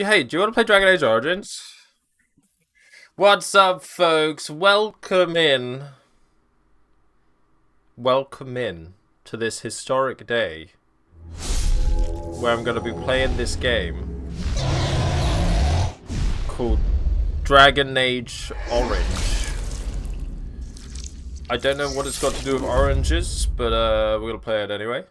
Hey, do you want to play Dragon Age Origins? What's up, folks? Welcome in. Welcome in to this historic day where I'm going to be playing this game called Dragon Age Orange. I don't know what it's got to do with oranges, but we're going to play it anyway.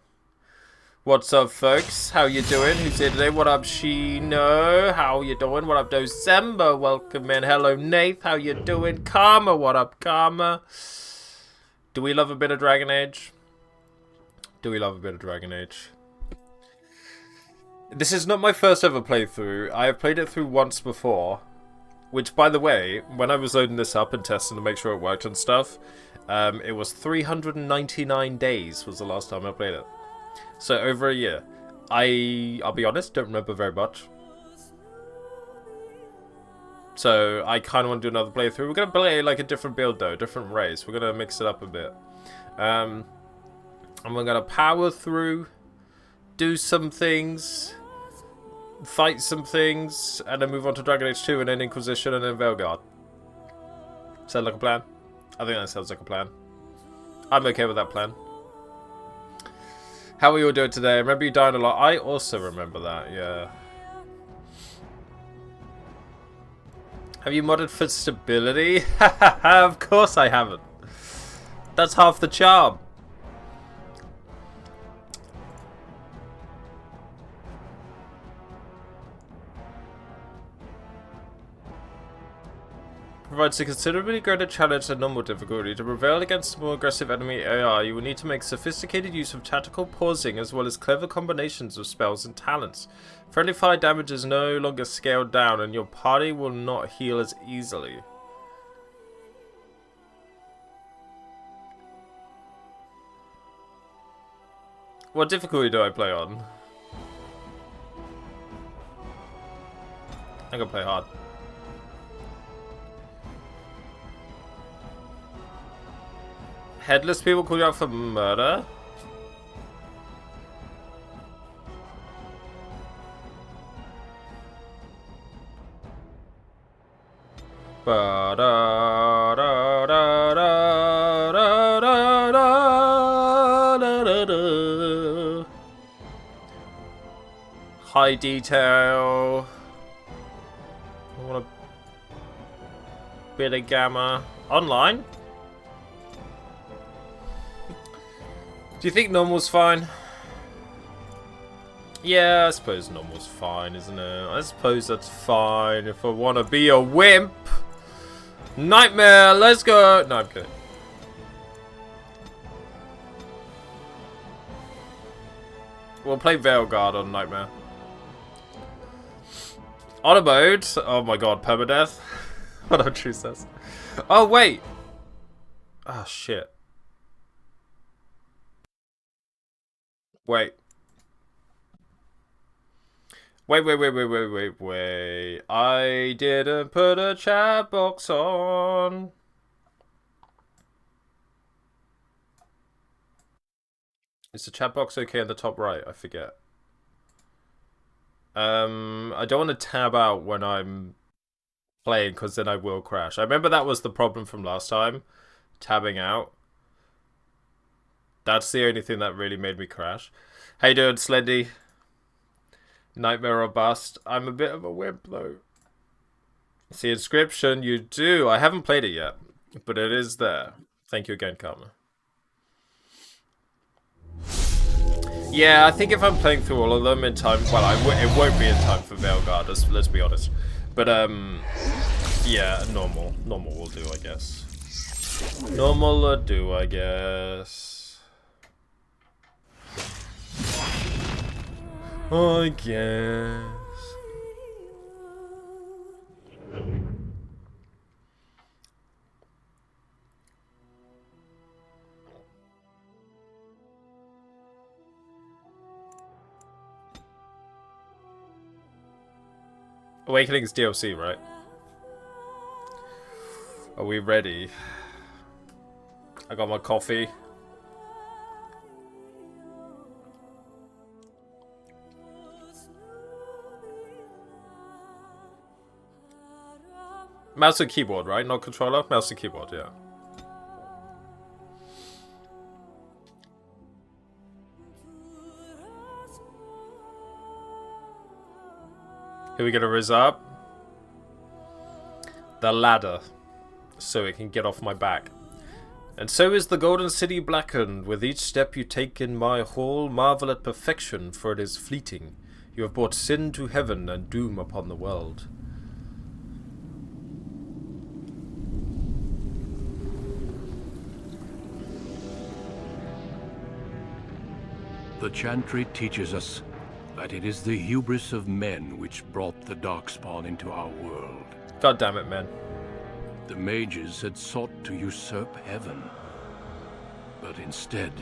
What's up, folks? How you doing? Who's here today? What up, Shino? How you doing? What up, December? Welcome in. Hello, Nath. How you doing? Karma. What up, Karma? Do we love a bit of Dragon Age? Do we love a bit of Dragon Age? This is not my first ever playthrough. I have played it through once before. Which, by the way, when I was loading this up and testing to make sure it worked and stuff, it was 399 days was the last time I played it. So over a year. I'll be honest, don't remember very much. So I kind of want to do another playthrough. We're going to play like a different build though, different race. We're going to mix it up a bit. And we're going to power through, do some things, fight some things, and then move on to Dragon Age 2 and then Inquisition and then Veilguard. Sound like a plan? I think that sounds like a plan. I'm okay with that plan. How are you all doing today? I remember you dying a lot. I also remember that, yeah. Have you modded for stability? Of course I haven't. That's half the charm. Provides a considerably greater challenge than normal difficulty. To prevail against a more aggressive enemy AI, you will need to make sophisticated use of tactical pausing as well as clever combinations of spells and talents. Friendly fire damage is no longer scaled down and your party will not heal as easily. What difficulty do I play on? I'm gonna play hard. Headless people call you out for murder? High detail. I want a bit of gamma. Online? Do you think normal's fine? Yeah, I suppose normal's fine, isn't it? I suppose that's fine if I want to be a wimp. Nightmare, let's go. No, I'm kidding. We'll play Veilguard on Nightmare. Auto mode. Oh my god, permadeath. What our true says. Oh, wait. Oh, shit. Wait. Wait. I didn't put a chat box on. Is the chat box okay in the top right? I forget. I don't want to tab out when I'm playing because then I will crash. I remember that was the problem from last time. Tabbing out. That's the only thing that really made me crash. How you doing, Slendy? Nightmare or bust? I'm a bit of a wimp, though. See, Inscription, you do. I haven't played it yet, but it is there. Thank you again, Karma. Yeah, I think if I'm playing through all of them in time... Well, it won't be in time for Veilguard, let's be honest. But, yeah, normal. Normal will do, I guess. Normal will do, I guess. I guess. Awakening's DLC, right? Are we ready? I got my coffee. Mouse and keyboard, right? Not controller? Mouse and keyboard, yeah. Here we go to raise up the ladder so it can get off my back. And so is the golden city blackened. With each step you take in my hall, marvel at perfection, for it is fleeting. You have brought sin to heaven and doom upon the world. The chantry teaches us that it is the hubris of men which brought the Darkspawn into our world. God damn it, man. The mages had sought to usurp heaven, but instead,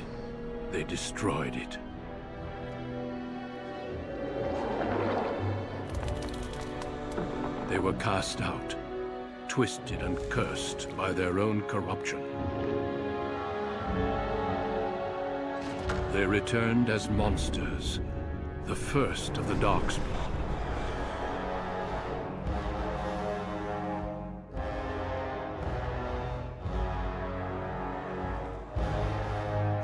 they destroyed it. They were cast out, twisted and cursed by their own corruption. They returned as monsters, the first of the Darkspawn.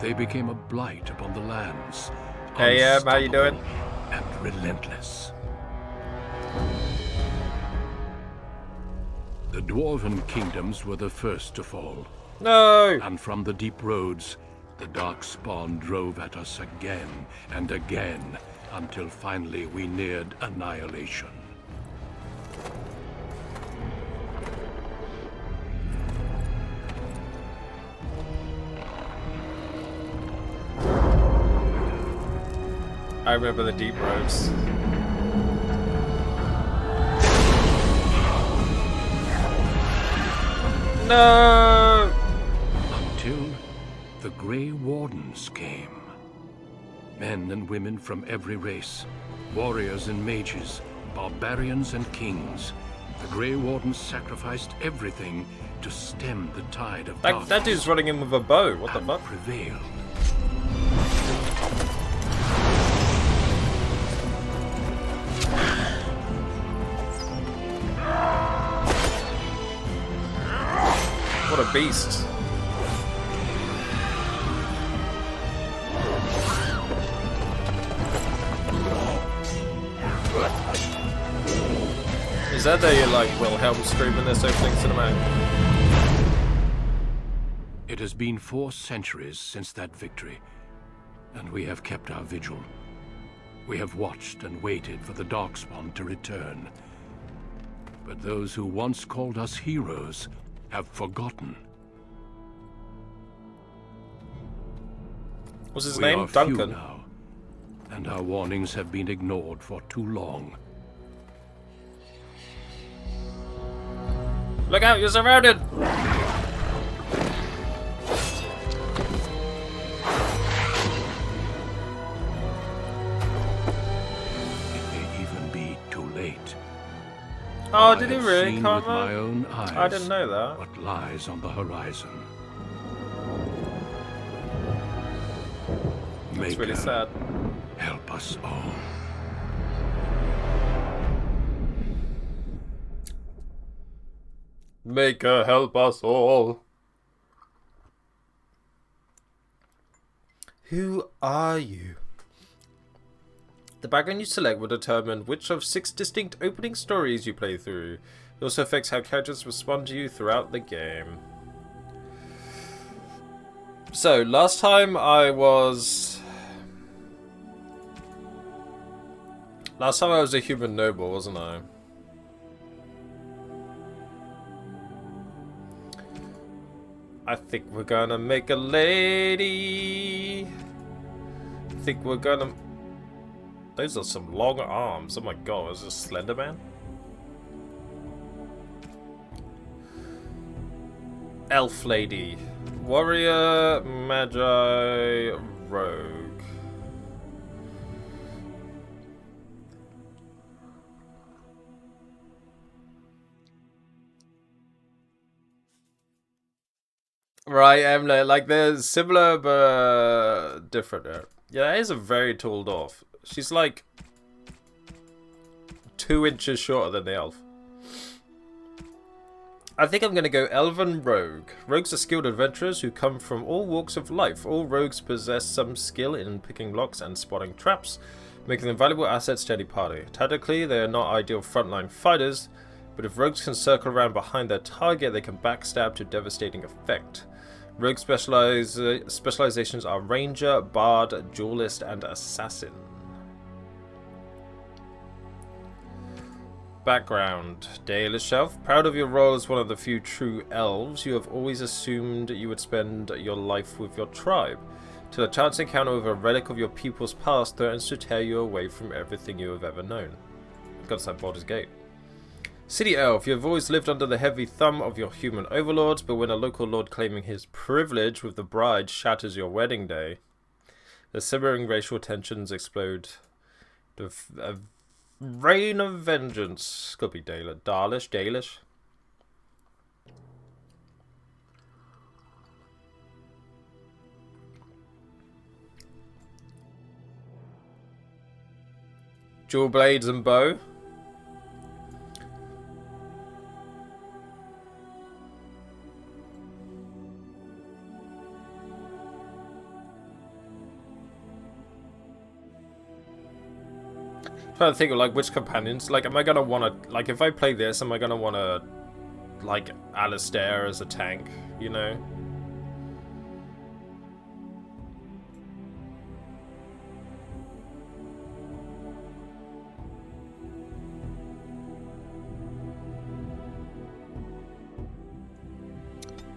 They became a blight upon the lands. Hey, how you doing? And relentless. The Dwarven kingdoms were the first to fall. No! And from the deep roads, the Darkspawn drove at us again and again, until finally we neared annihilation. I remember the deep roads. No! Until the Grey Wardens came. Men and women from every race, warriors and mages, barbarians and kings. The Grey Wardens sacrificed everything to stem the tide of darkness. That dude's running in with a bow. What the fuck? Prevailed. What a beast. Is that the, like, Wilhelm scream in this opening cinematic? It has been 4 centuries since that victory, and we have kept our vigil. We have watched and waited for the Darkspawn to return. But those who once called us heroes have forgotten. What's his We name? are few Duncan. now, and our warnings have been ignored for too long. Look out, you're surrounded! It may even be too late. Oh, did he have really seen come with my up? own eyes I didn't know that. what lies on the horizon. It's really Maker, sad. help us all. Maker, help us all. Who are you? The background you select will determine which of 6 distinct opening stories you play through. It also affects how characters respond to you throughout the game. So, last time I was a human noble, wasn't I? I think we're gonna make a lady. I think we're gonna... Those are some long arms. Oh my god, is this Slender Man? Elf lady. Warrior, magi, rogue. Right, like they're similar but different. Yeah, that is a very tall dwarf. She's like 2 inches shorter than the elf. I think I'm going to go Elven Rogue. Rogues are skilled adventurers who come from all walks of life. All rogues possess some skill in picking locks and spotting traps, making them valuable assets to any party. Tactically, they are not ideal frontline fighters, but if rogues can circle around behind their target, they can backstab to devastating effect. Rogue specializations are Ranger, Bard, Duelist, and Assassin. Background. Dalish Elf. Proud of your role as one of the few true elves, you have always assumed you would spend your life with your tribe, till a chance encounter with a relic of your people's past threatens to tear you away from everything you have ever known. Got that Baldur's Gate. City Elf. You have always lived under the heavy thumb of your human overlords, but when a local lord claiming his privilege with the bride shatters your wedding day, the simmering racial tensions explode. A reign of vengeance. Could be Dalish. Dual blades and bow. Trying to think of like which companions. Like, am I gonna want to like if I play this? Am I gonna want to like Alistair as a tank? You know.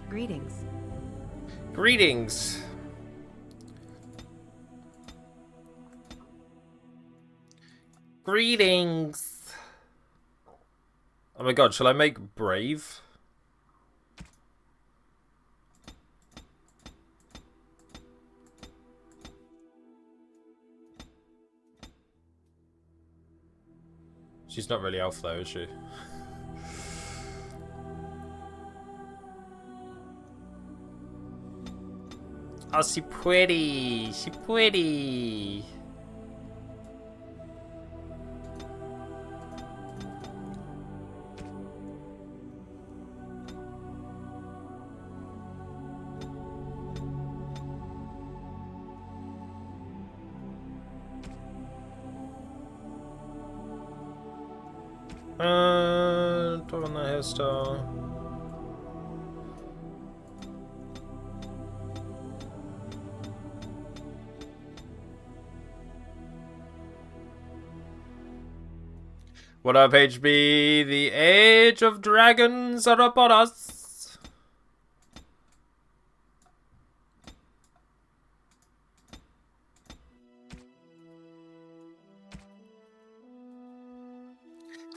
Greetings. Greetings. Greetings. Oh my god, shall I make brave? She's not really elf though, is she? Oh, she pretty. She pretty. Talk on that hairstyle. What up, HB? The Age of Dragons are upon us.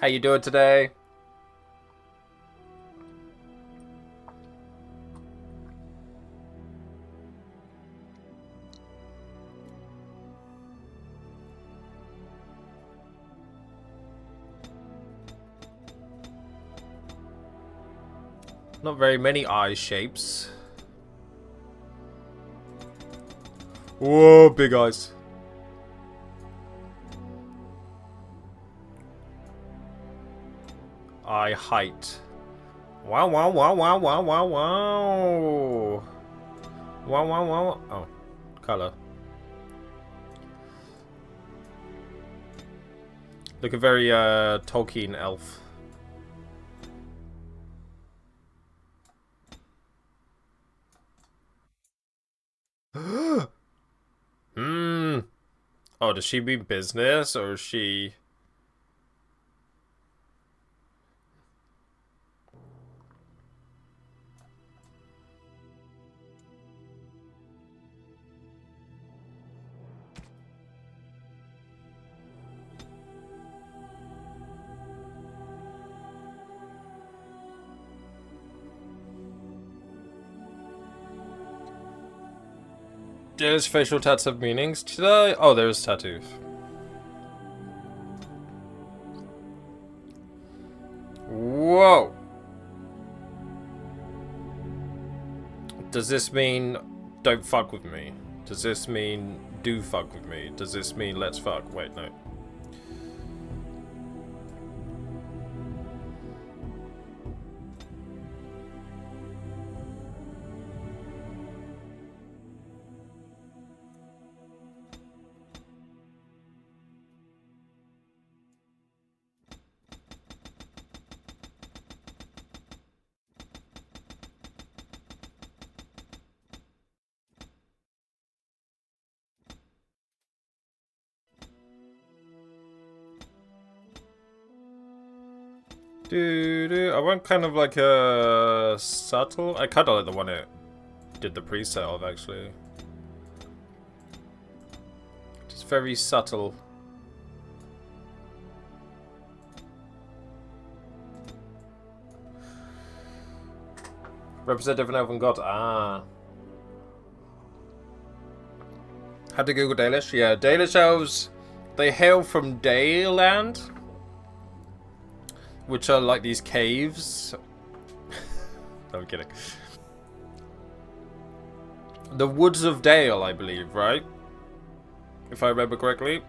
How you doing today? Not very many eye shapes. Whoa, big eyes. Eye height. Wow, wow, wow, wow, wow, wow, wow. Wow, wow, wow. Oh, color. Look a very Tolkien elf. Hmm. Oh, does she mean business or is she? Does facial tats have meanings? Did I? Oh, there's tattoos. Whoa. Does this mean don't fuck with me? Does this mean do fuck with me? Does this mean let's fuck? Wait, no. I want kind of like a subtle. I kind of like the one it did the preset of, actually. Just very subtle. Represent different elven god. Ah. Had to Google Dalish. Yeah, Dalish elves. They hail from Dayland, which are like these caves. No, I'm kidding. The Woods of Dale, I believe, right? If I remember correctly.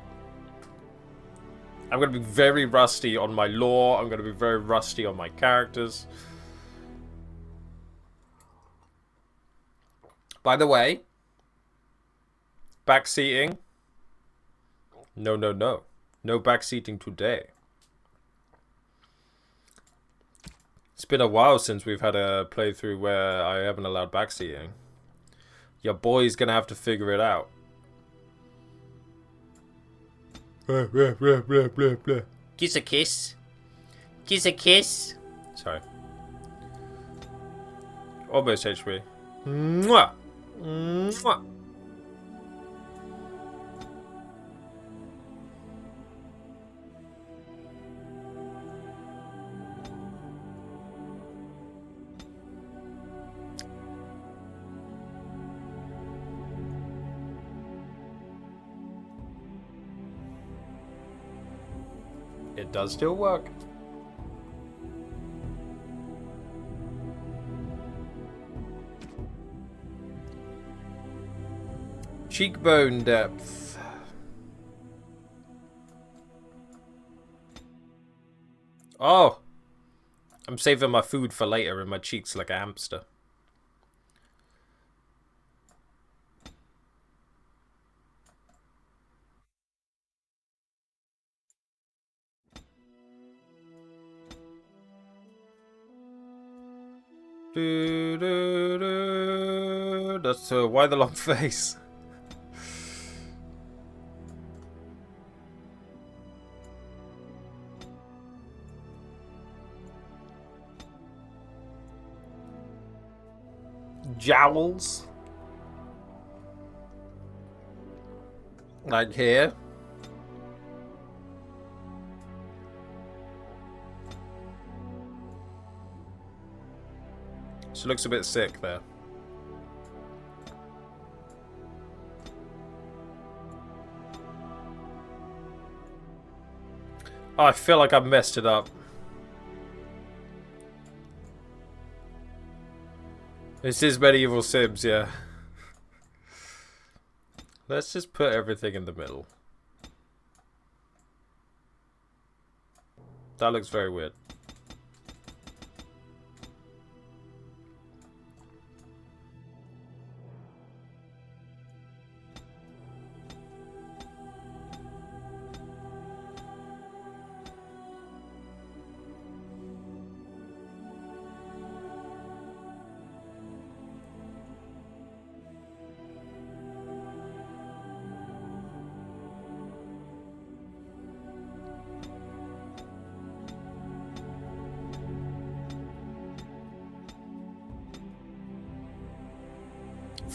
I'm going to be very rusty on my lore. I'm going to be very rusty on my characters. By the way, backseating. No, no, no. No backseating today. It's been a while since we've had a playthrough where I haven't allowed backseating. Your boy's gonna have to figure it out. Kiss a kiss. Kiss a kiss. Sorry. Almost HP. Mwah. Mwah. It does still work. Cheekbone depth. Oh! I'm saving my food for later in my cheeks like a hamster. That's why the long face. Jowls. Like here. She looks a bit sick there. Oh, I feel like I've messed it up. This is medieval Sims, yeah. Let's just put everything in the middle. That looks very weird.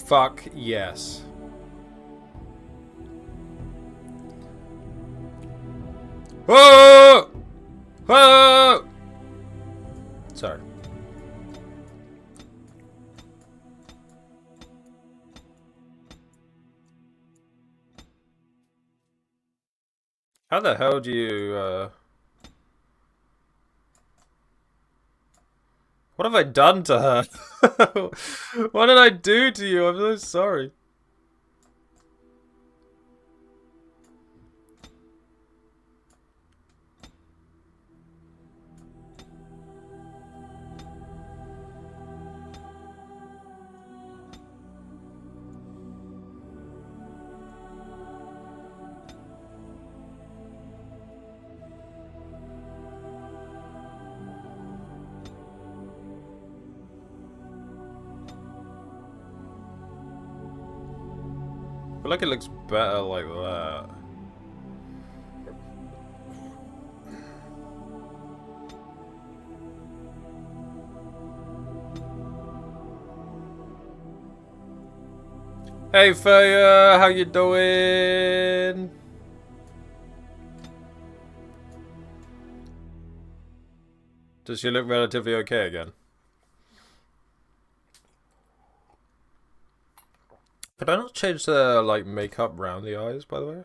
Fuck yes. Oh! Oh! Sorry. How the hell do you, What have I done to her? What did I do to you? I'm so sorry. I feel like it looks better like that. Hey Faya, how you doing? Does she look relatively okay again? Could I not change the like makeup around the eyes, by the way?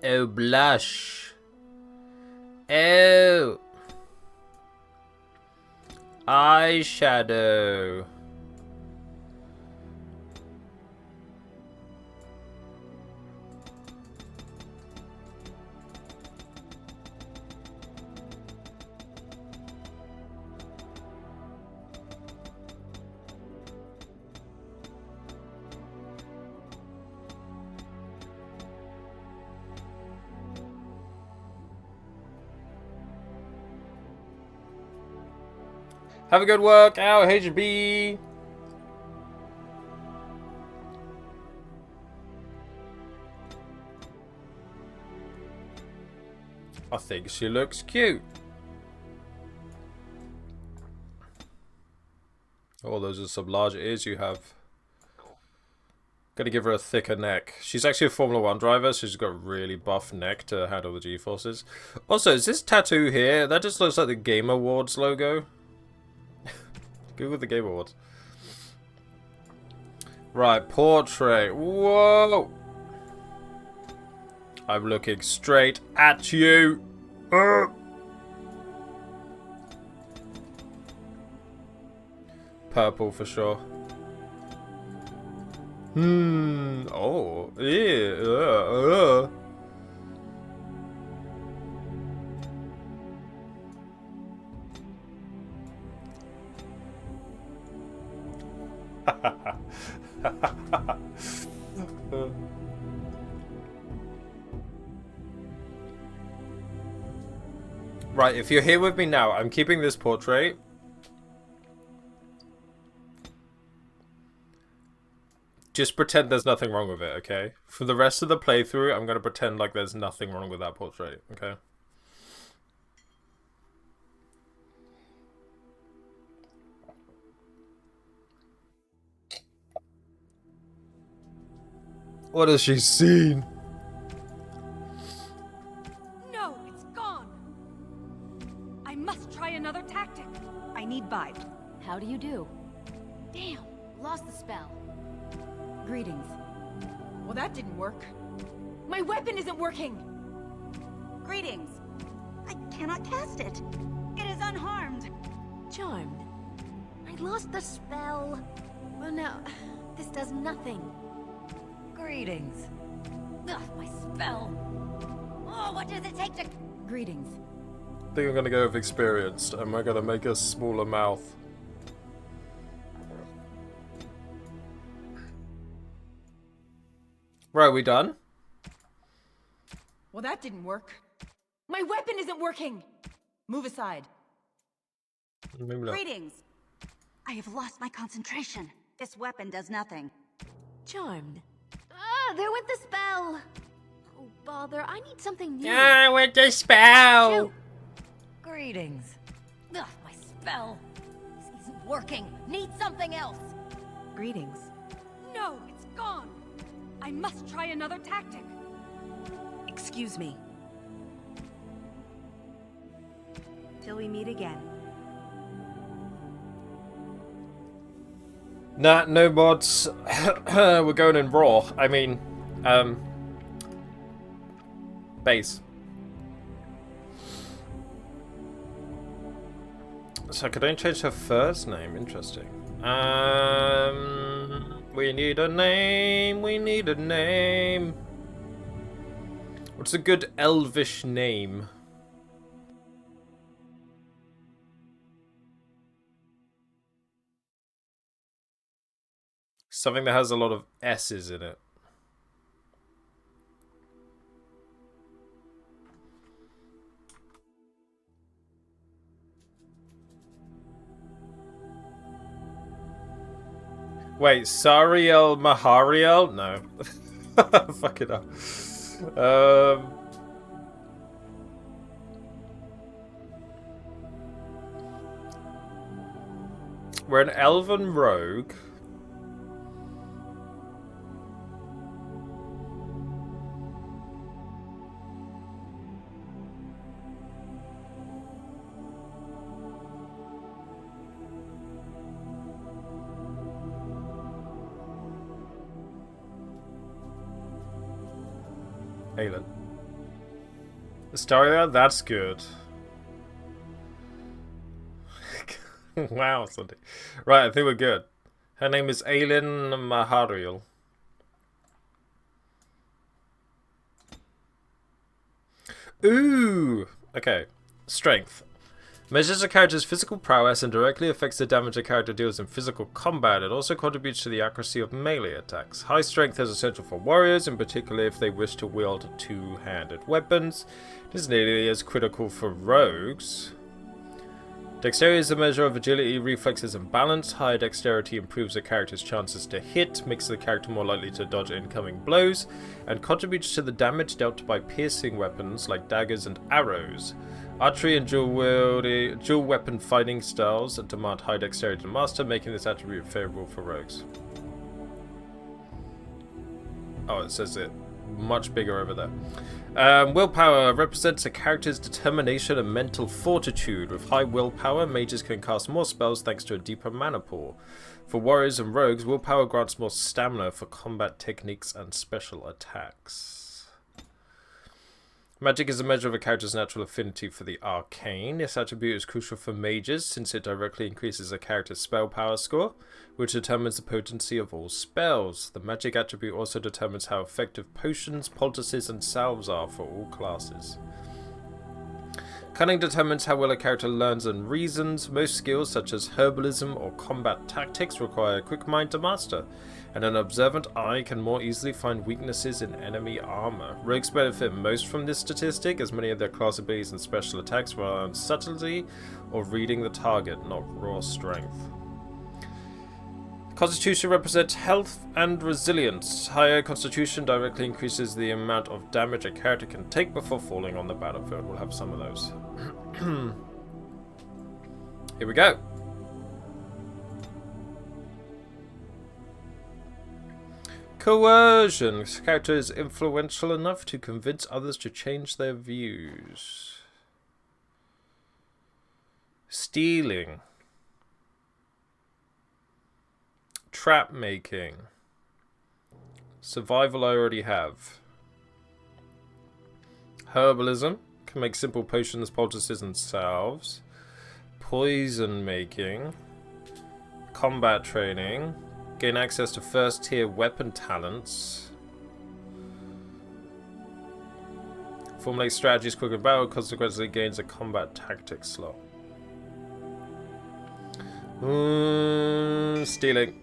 Oh, blush. Oh. Eyeshadow. Have a good workout, HB. I think she looks cute. Oh, those are some large ears you have. Gotta give her a thicker neck. She's actually a Formula 1 driver, so she's got a really buff neck to handle the G-forces. Also, is this tattoo here? That just looks like the Game Awards logo. Google the Game Awards. Right, portrait. Whoa! I'm looking straight at you. Purple for sure. Oh. Yeah. Right, if you're here with me now, I'm keeping this portrait. Just pretend there's nothing wrong with it, okay? For the rest of the playthrough, I'm going to pretend like there's nothing wrong with that portrait, okay? What has she seen? No, it's gone! I must try another tactic. I need Vibe. How do you do? Damn, lost the spell. Greetings. Well, that didn't work. My weapon isn't working! Greetings. I cannot cast it. It is unharmed. Charmed. I lost the spell. Well, now, this does nothing. Greetings. Ugh, my spell. Oh, what does it take to... Greetings. I think I'm going to go with experienced, and we're going to make a smaller mouth. Right, we done? Well, that didn't work. My weapon isn't working! Move aside. Maybe not. Greetings. I have lost my concentration. This weapon does nothing. Charmed. Ah, there went the spell! Oh, bother, I need something new. I went to spell! Shoot. Greetings. Ugh, my spell. This isn't working. Need something else. Greetings. No, it's gone! I must try another tactic. Excuse me. Till we meet again. Nah, no mods. We're going in raw. I mean, base. So I could only change her first name. Interesting. We need a name. We need a name. What's a good elvish name? Something that has a lot of S's in it. Wait, Sariel Mahariel? No. Fuck it up. We're an elven rogue. Aelin. Astaria, that's good. Wow, Sunday. Right, I think we're good. Her name is Aelin Mahariel. Ooh! Okay. Strength. Measures a character's physical prowess and directly affects the damage a character deals in physical combat. It also contributes to the accuracy of melee attacks. High strength is essential for warriors, in particular if they wish to wield two-handed weapons. It is nearly as critical for rogues. Dexterity is a measure of agility, reflexes, and balance. High dexterity improves a character's chances to hit, makes the character more likely to dodge incoming blows, and contributes to the damage dealt by piercing weapons like daggers and arrows. Archery and dual weapon fighting styles demand high dexterity to master, making this attribute favorable for rogues. Oh, it says it much bigger over there. Willpower represents a character's determination and mental fortitude. With high willpower, mages can cast more spells thanks to a deeper mana pool. For warriors and rogues, willpower grants more stamina for combat techniques and special attacks. Magic is a measure of a character's natural affinity for the arcane. This attribute is crucial for mages since it directly increases a character's spell power score, which determines the potency of all spells. The magic attribute also determines how effective potions, poultices, and salves are for all classes. Cunning determines how well a character learns and reasons. Most skills, such as herbalism or combat tactics, require a quick mind to master, and an observant eye can more easily find weaknesses in enemy armor. Rogues benefit most from this statistic, as many of their class abilities and special attacks rely on subtlety or reading the target, not raw strength. Constitution represents health and resilience. Higher constitution directly increases the amount of damage a character can take before falling on the battlefield. We'll have some of those. Here we go. Coercion. This character is influential enough to convince others to change their views. Stealing. Trap making. Survival I already have. Herbalism. Can make simple potions, poultices, and salves. Poison making. Combat training. Gain access to first tier weapon talents. Formulate strategies quick in battle, consequently gains a combat tactics slot. Stealing.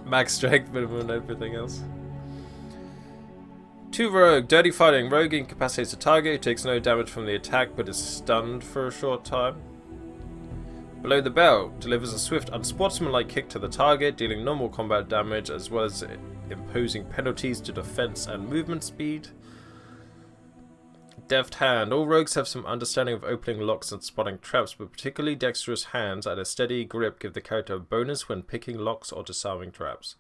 Max strength, minimum, and everything else. 2 rogue. Dirty fighting. Rogue incapacitates a target who takes no damage from the attack but is stunned for a short time. Below the belt. Delivers a swift, unsportsmanlike kick to the target, dealing normal combat damage as well as imposing penalties to defense and movement speed. Deft hand. All rogues have some understanding of opening locks and spotting traps, but particularly dexterous hands and a steady grip give the character a bonus when picking locks or disarming traps.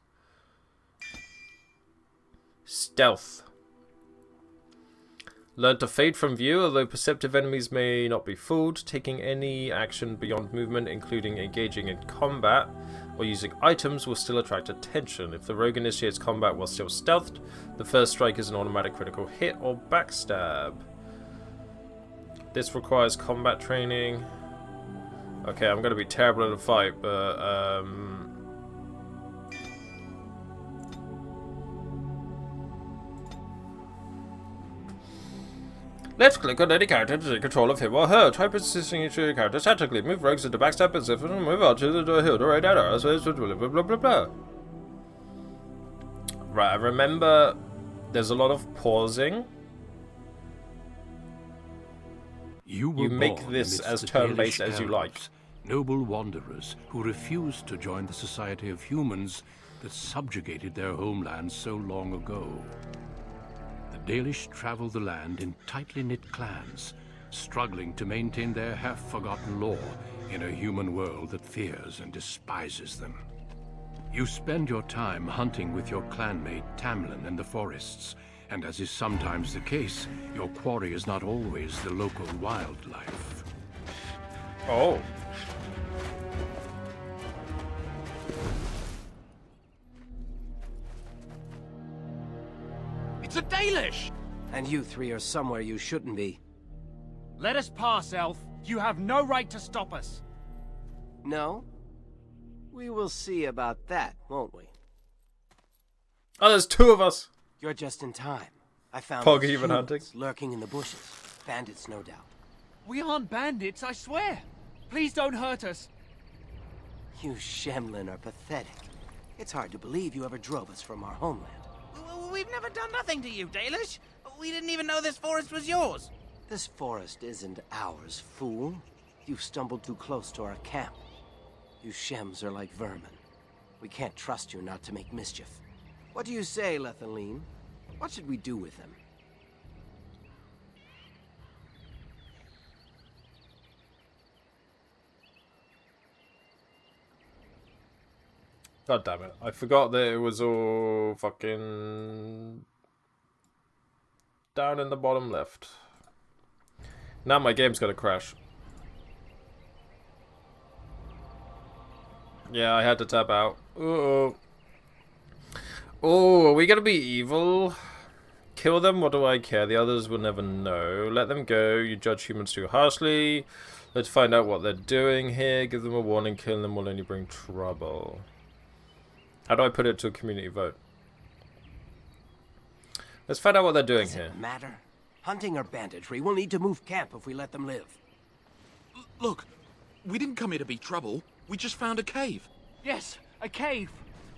Stealth. Learn to fade from view, although perceptive enemies may not be fooled. Taking any action beyond movement, including engaging in combat or using items, will still attract attention. If the rogue initiates combat while still stealthed, the first strike is an automatic critical hit or backstab. This requires combat training. Okay, I'm going to be terrible in a fight, but left click on any character to take control of him or her. Try positioning each of your characters tactically. Move rogues into backstab and zip and move archers into a hill to right arrows. Blah blah blah blah. Right, I remember there's a lot of pausing. You make this as turn-based as you like. Noble wanderers who refused to join the society of humans that subjugated their homeland so long ago. The Dalish travel the land in tightly knit clans, struggling to maintain their half-forgotten lore in a human world that fears and despises them. You spend your time hunting with your clanmate Tamlin in the forests, and as is sometimes the case, your quarry is not always the local wildlife. Oh. It's a Dalish! And you three are somewhere you shouldn't be. Let us pass, Elf. You have no right to stop us. No? We will see about that, won't we? Oh, there's two of us. You're just in time. I found Pog those even humans hunting. lurking in the bushes. Bandits, no doubt. We aren't bandits, I swear. Please don't hurt us. You Shemlin are pathetic. It's hard to believe you ever drove us from our homeland. We've never done nothing to you, Dalish. We didn't even know this forest was yours. This forest isn't ours, fool. You've stumbled too close to our camp. You Shems are like vermin. We can't trust you not to make mischief. What do you say, Lethaline? What should we do with them? God damn it. I forgot that it was all fucking down in the bottom left. Now my game's gonna crash. Yeah, I had to tap out. Uh-oh. Oh, are we gonna be evil? Kill them? What do I care? The others will never know. Let them go. You judge humans too harshly. Let's find out what they're doing here. Give them a warning. Killing them will only bring trouble. How do I put it to a community vote? Let's find out what they're doing here. Does it matter? Hunting or banditry, we'll need to move camp if we let them live. Look, we didn't come here to be trouble. We just found a cave. Yes, a cave.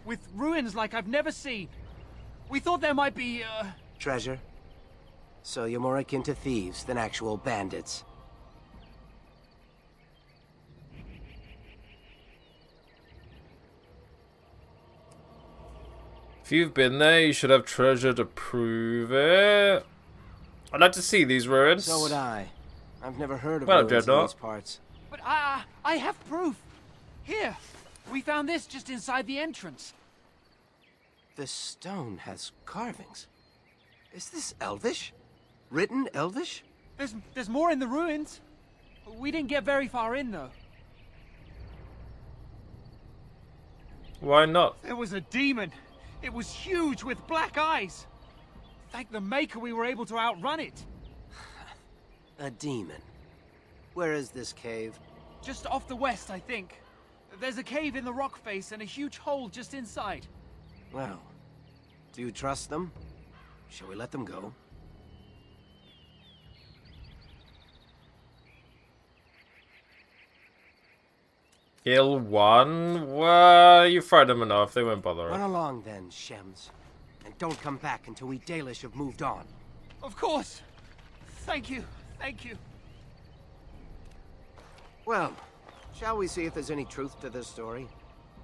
With ruins like I've never seen. We thought there might be, Treasure? So you're more akin to thieves than actual bandits. If you've been there, you should have treasure to prove it. I'd like to see these ruins. So would I. I've never heard of Well, ruins in Dreadnought. these parts. But I have proof. Here, we found this just inside the entrance. This stone has carvings. Is this Elvish? Written Elvish? There's more in the ruins. We didn't get very far in, though. Why not? There was a demon. It was huge with black eyes. Thank the Maker we were able to outrun it. A demon. Where is this cave? Just off the west, I think. There's a cave in the rock face and a huge hole just inside. Well, do you trust them? Shall we let them go? Kill one? Well, you fried them enough. They won't bother. Run along then, Shems. And don't come back until we Dalish have moved on. Of course. Thank you. Thank you. Well, shall we see if there's any truth to this story?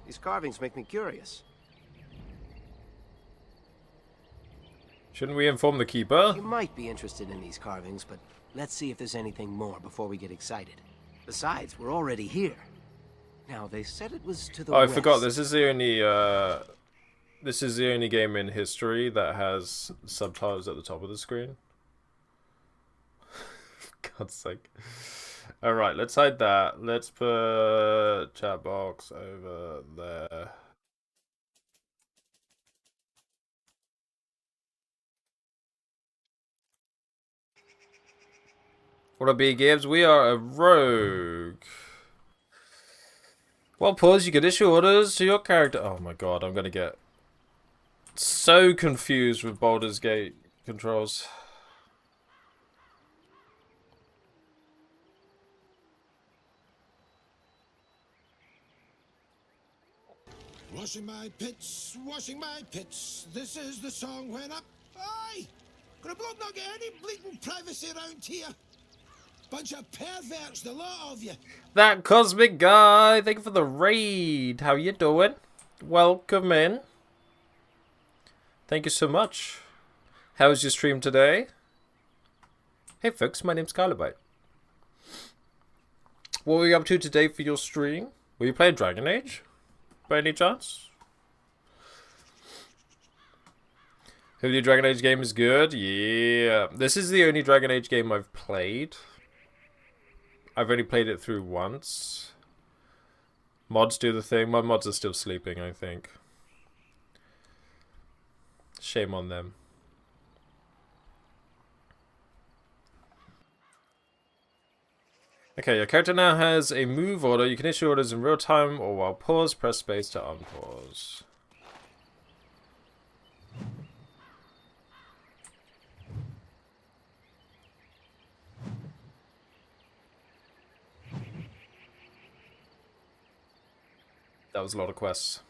These carvings make me curious. Shouldn't we inform the keeper? You might be interested in these carvings, but let's see if there's anything more before we get excited. Besides, we're already here. Now, they said it was to the Oh, I west. forgot. This is the only game in history that has subtitles at the top of the screen. For God's sake. Alright, let's hide that. Let's put chat box over there. What up, Gibbs? We are a rogue. Well, pause, you can issue orders to your character. Oh my god, I'm gonna get so confused with Baldur's Gate controls. Washing my pits, this is the song when up. Aye! Gonna bloke not get any bleating privacy around here. Bunch of perverts, the lot of you. That Cosmic Guy, thank you for the raid. How you doing? Welcome in. Thank you so much. How was your stream today? Hey folks, my name's Carlobite. What were you up to today for your stream? Were you playing Dragon Age? By any chance? Hope the Dragon Age game is good. Yeah. This is the only Dragon Age game I've played. I've only played it through once. Mods do the thing. My mods are still sleeping, I think. Shame on them. Okay, your character now has a move order. You can issue orders in real time or while paused. Press space to unpause. That was a lot of quests.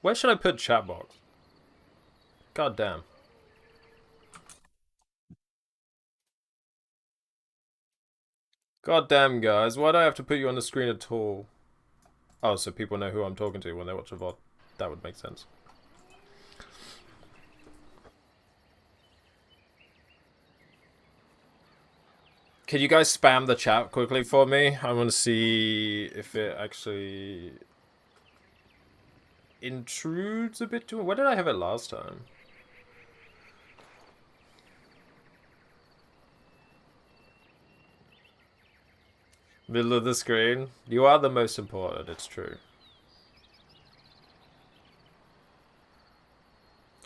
Where should I put chat box? God damn. God damn, guys. Why do I have to put you on the screen at all? Oh, so people know who I'm talking to when they watch a VOD. That would make sense. Can you guys spam the chat quickly for me? I want to see if it actually intrudes a bit too. Where did I have it last time? Middle of the screen. You are the most important, it's true.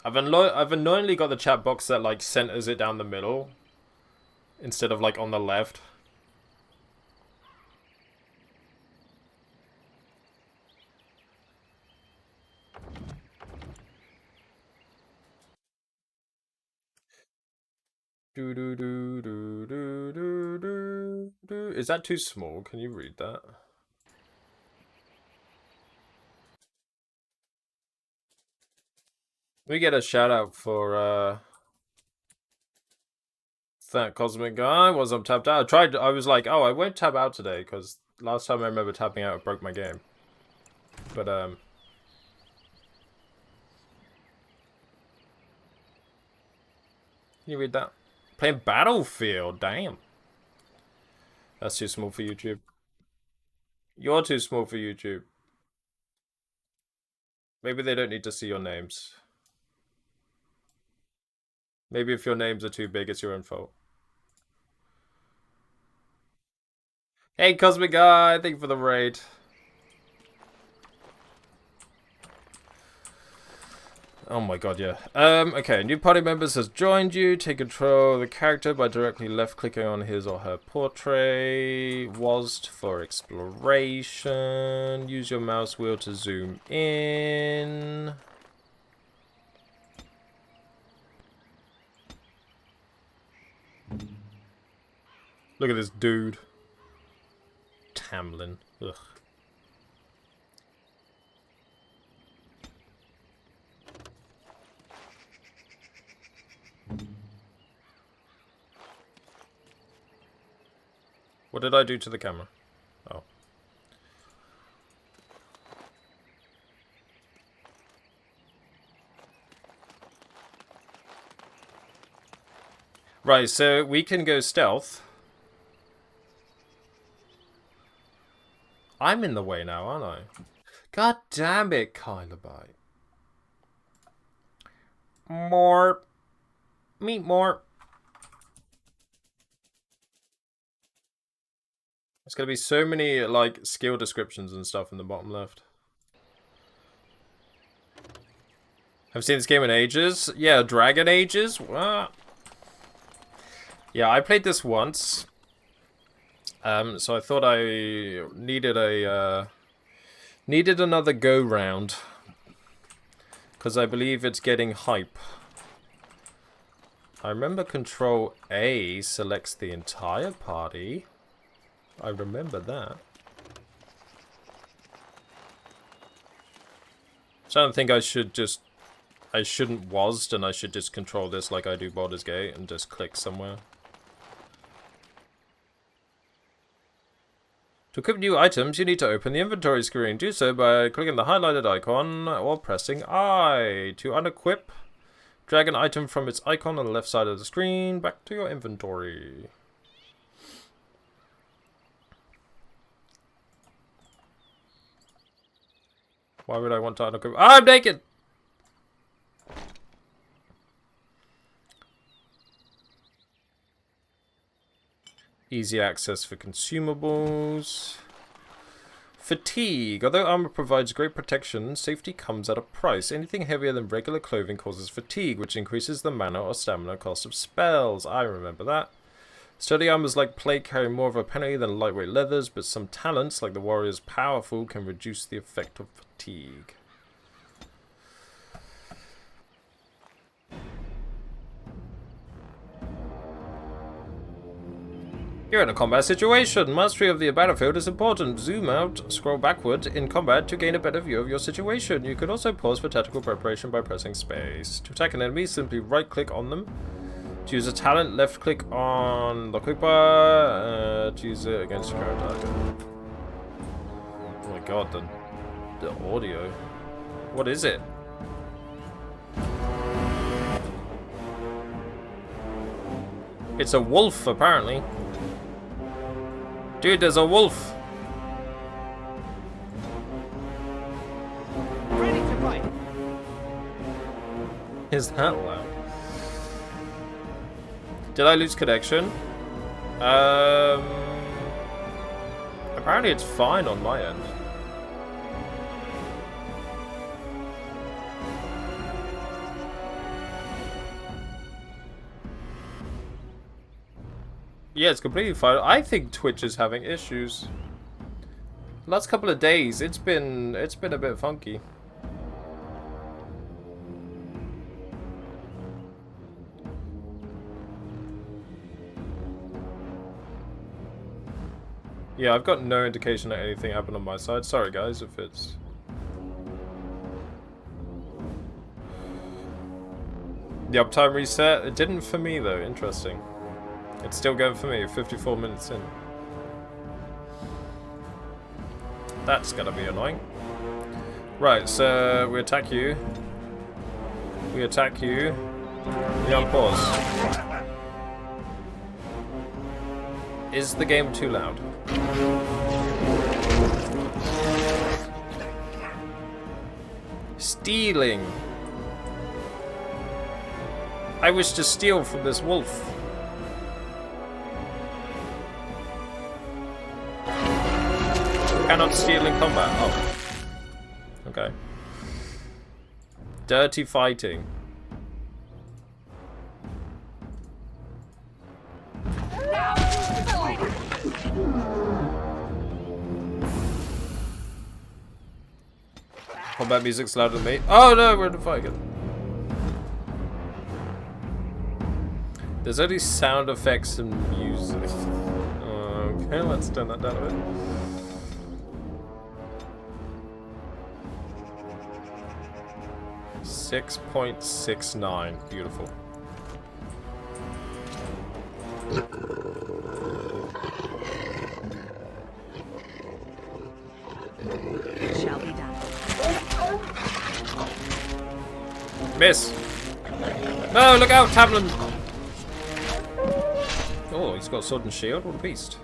I've annoyingly got the chat box that like centers it down the middle instead of like on the left. Is that too small? Can you read that? We get a shout out for that cosmic guy. Was I'm tapped out. I was like, oh, I won't tap out today because last time I remember tapping out, it broke my game. But can you read that? Playing Battlefield, damn. That's too small for YouTube. You're too small for YouTube. Maybe they don't need to see your names. Maybe if your names are too big, it's your own fault. Hey, Cosmic Guy, thank you for the raid. Oh my god, yeah. Okay, new party members has joined you. Take control of the character by directly left-clicking on his or her portrait. WASD for exploration. Use your mouse wheel to zoom in. Look at this dude. Tamlin. Ugh. What did I do to the camera? Oh. Right, so we can go stealth. I'm in the way now, aren't I? God damn it, Kyler. More. Meet more. There's gonna be so many, like, skill descriptions and stuff in the bottom left. I've seen this game in ages. Yeah, Dragon Ages. What? Yeah, I played this once. So I thought I needed a needed another go round because I believe it's getting hype. I remember Control A selects the entire party. I remember that. So I don't think I should just... I shouldn't WASD and I should just control this like I do Baldur's Gate and just click somewhere. To equip new items, you need to open the inventory screen. Do so by clicking the highlighted icon or pressing I. To unequip, drag an item from its icon on the left side of the screen back to your inventory. Why would I want to unequip? I'm naked! Easy access for consumables. Fatigue. Although armor provides great protection, safety comes at a price. Anything heavier than regular clothing causes fatigue, which increases the mana or stamina cost of spells. I remember that. Sturdy armors like plate carry more of a penalty than lightweight leathers, but some talents, like the warrior's powerful, can reduce the effect of fatigue. You're in a combat situation. Mastery of the battlefield is important. Zoom out, scroll backward in combat to gain a better view of your situation. You can also pause for tactical preparation by pressing space. To attack an enemy, simply right-click on them. To use a talent, left-click on the quick bar. To use it against a current target. Oh my god, the audio. What is it? It's a wolf, apparently. Dude, there's a wolf. Ready to fight. Is that loud? Did I lose connection? Apparently it's fine on my end. Yeah, it's completely fine. I think Twitch is having issues. Last couple of days, it's been a bit funky. Yeah, I've got no indication that anything happened on my side. Sorry guys if it's... The uptime reset? It didn't for me though, interesting. It's still going for me, 54 minutes in. That's gonna be annoying. Right, so we attack you. We attack you. We unpause. Is the game too loud? Stealing. I wish to steal from this wolf. Cannot steal in combat. Oh. Okay. Dirty fighting. Combat music's louder than me. Oh no, we're in a fight again. There's only sound effects and music. Okay, let's turn that down a bit. .69. Beautiful. Shall be done. Miss. No, look out, Tamlin. Oh, he's got sword and shield. What a beast.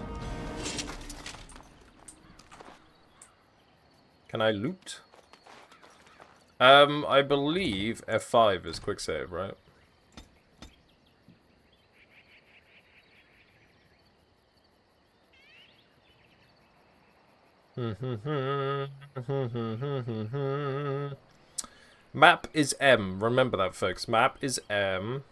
Can I loot? I believe F5 is quick save, right? Map is M. Remember that, folks. Map is M.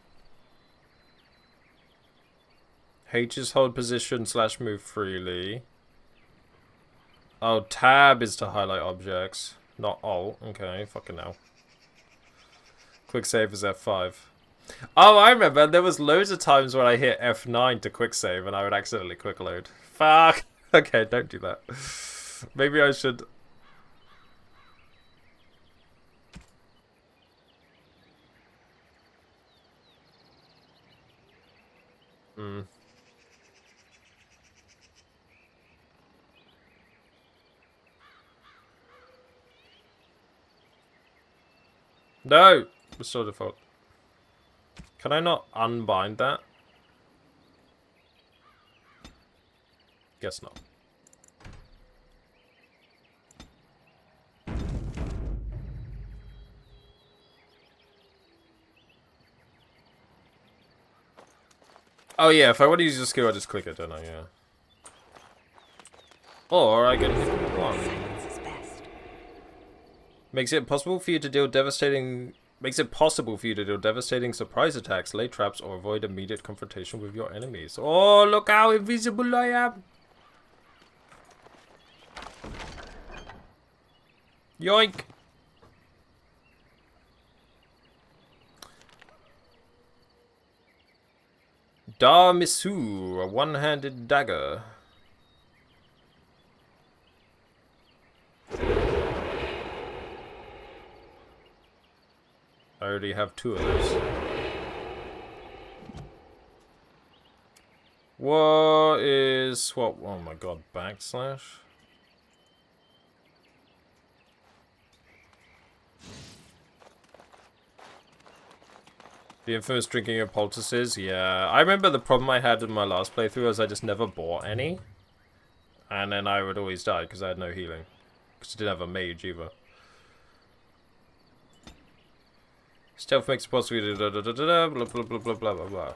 H is hold position / move freely. Oh, tab is to highlight objects. Not alt. Okay, fucking hell. Quick save is F5. Oh, I remember. There was loads of times when I hit F9 to quick save and I would accidentally quick load. Fuck. Okay, don't do that. Maybe I should... No! Restore default. Can I not unbind that? Guess not. Oh yeah, if I want to use the skill, I just click it, don't I? Yeah. Or I can hit one. Makes it possible for you to deal devastating surprise attacks, lay traps, or avoid immediate confrontation with your enemies. Oh, look how invisible I am! Yoink! Da Misu, a one-handed dagger. I already have 2 of those. What is what? Oh my god, backslash. The infamous drinking of poultices, yeah. I remember the problem I had in my last playthrough was I just never bought any. And then I would always die because I had no healing. Because I didn't have a mage either. Stealth makes it possible to blah blah blah blah blah blah blah blah.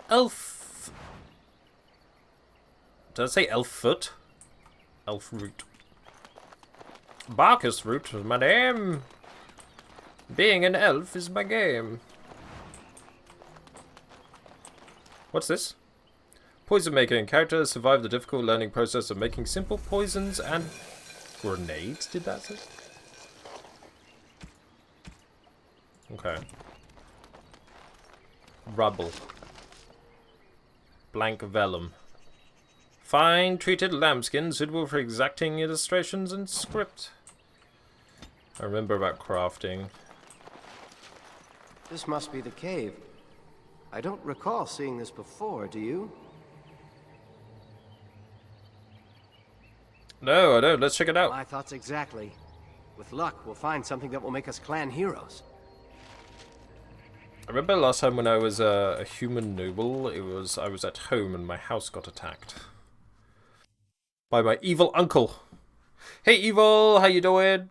Elf. Did I say elf foot? Elf root. Barkus root is my name. Being an elf is my game. What's this? Poison making. Characters survive the difficult learning process of making simple poisons and grenades, did that say? Okay. Rubble. Blank vellum. Fine treated lambskin suitable for exacting illustrations and script. I remember about crafting. This must be the cave. I don't recall seeing this before, do you? No, I don't. Let's check it out. My thoughts exactly. With luck, we'll find something that will make us clan heroes. I remember last time when I was a human noble, I was at home and my house got attacked. By my evil uncle. Hey evil, how you doing?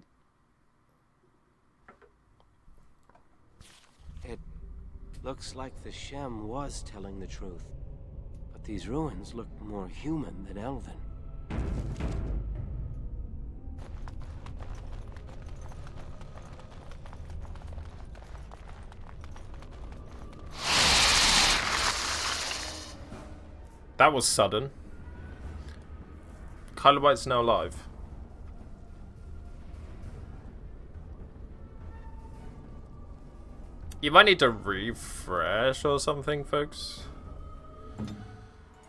It looks like the Shem was telling the truth. But these ruins look more human than elven. That was sudden. Kylo White's now live. You might need to refresh or something, folks.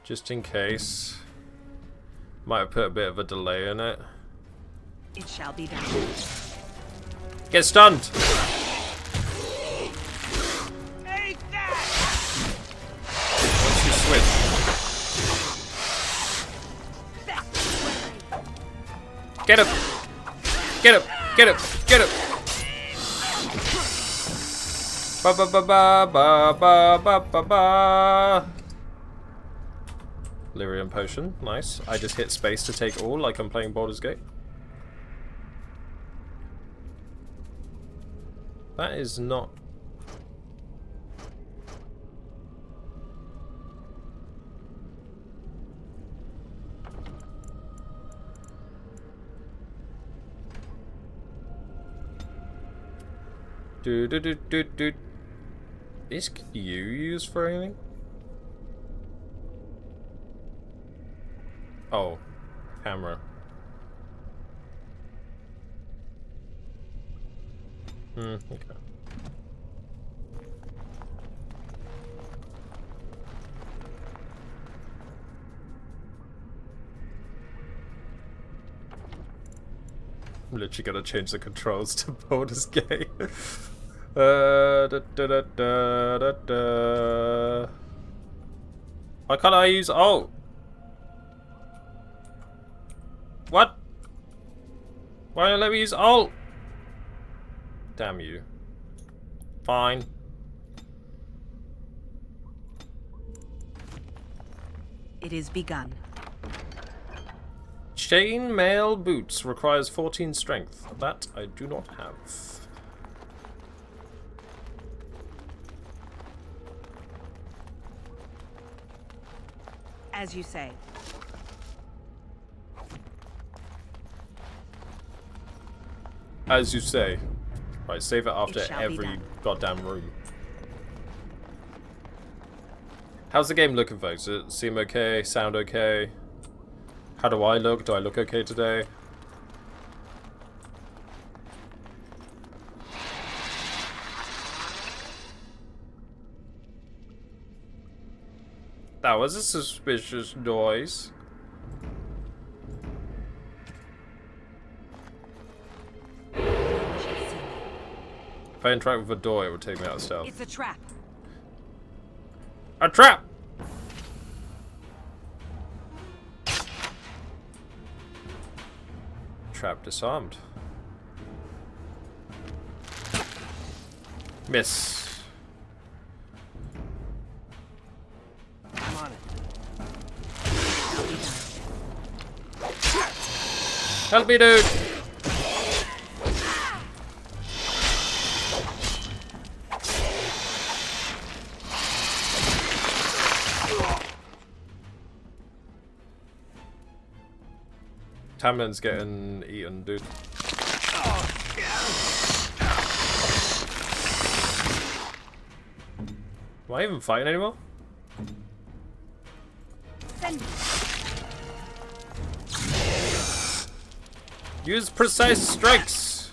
Just in case. Might have put a bit of a delay in it. It shall be done. Get stunned! Take that! Once you switch. Get him! Get him! Get him! Get him! Ba ba ba ba ba ba ba ba ba. Lyrium potion, nice. I just hit space to take all, like I'm playing Baldur's Gate. That is not. Do do do do do. Is Q used for anything? Oh, camera. Okay. I'm literally gonna change the controls to Baldur's Gate. Da, da, da, da, da, da. Why can't I use alt? What? Why don't you let me use ult? Damn you. Fine. It is begun. Chainmail boots requires 14 strength. That I do not have. As you say. As you say. Right, save it after It shall be every done. goddamn room. How's the game looking, folks? Does it seem okay? Sound okay? How do I look? Do I look okay today? That was a suspicious noise. If I interact with a door, it would take me out of stealth. It's a trap. A trap! Trap disarmed. Miss. I'm on it. Help me, dude! Tamlin's getting eaten, dude. Am I even fighting anymore? Send me. Use precise strikes!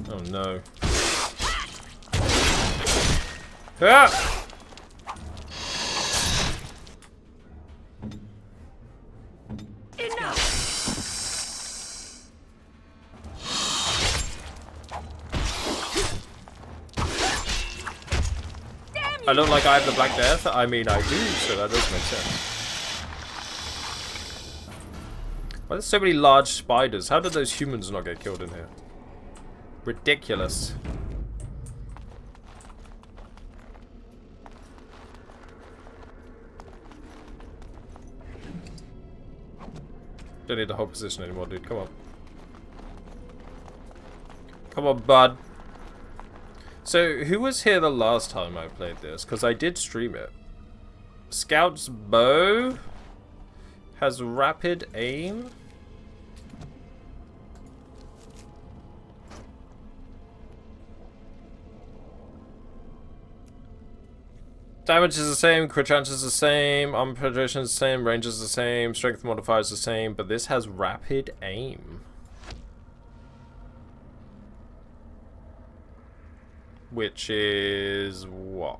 Oh no. Ah! I look like I have the Black Death. I mean, I do, so that does make sense. Why there's so many large spiders? How did those humans not get killed in here? Ridiculous. Don't need the whole position anymore, dude. Come on. Come on, bud. So, who was here the last time I played this? Because I did stream it. Scout's bow has rapid aim. Damage is the same, crit chance is the same, armor penetration is the same, range is the same, strength modifier is the same, but this has rapid aim. Which is what?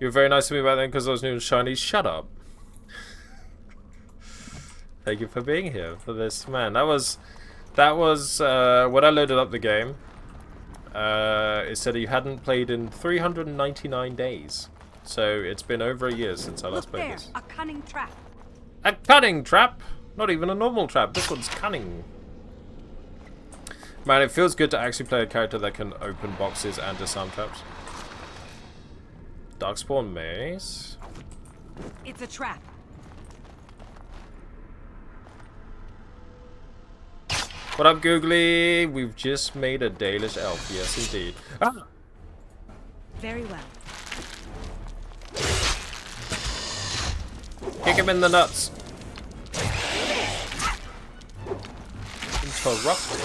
You were very nice to me back then because I was new and shiny. Shut up. Thank you for being here for this, man. That was when I loaded up the game. It said you hadn't played in 399 days, so it's been over a year since I last played this. A cunning trap. A cunning trap, not even a normal trap. This one's cunning. Man, it feels good to actually play a character that can open boxes and disarm traps. Darkspawn maze. It's a trap. What up, Googly? We've just made a Dalish elf. Yes, indeed. Ah! Very well. Kick him in the nuts. Interrupted.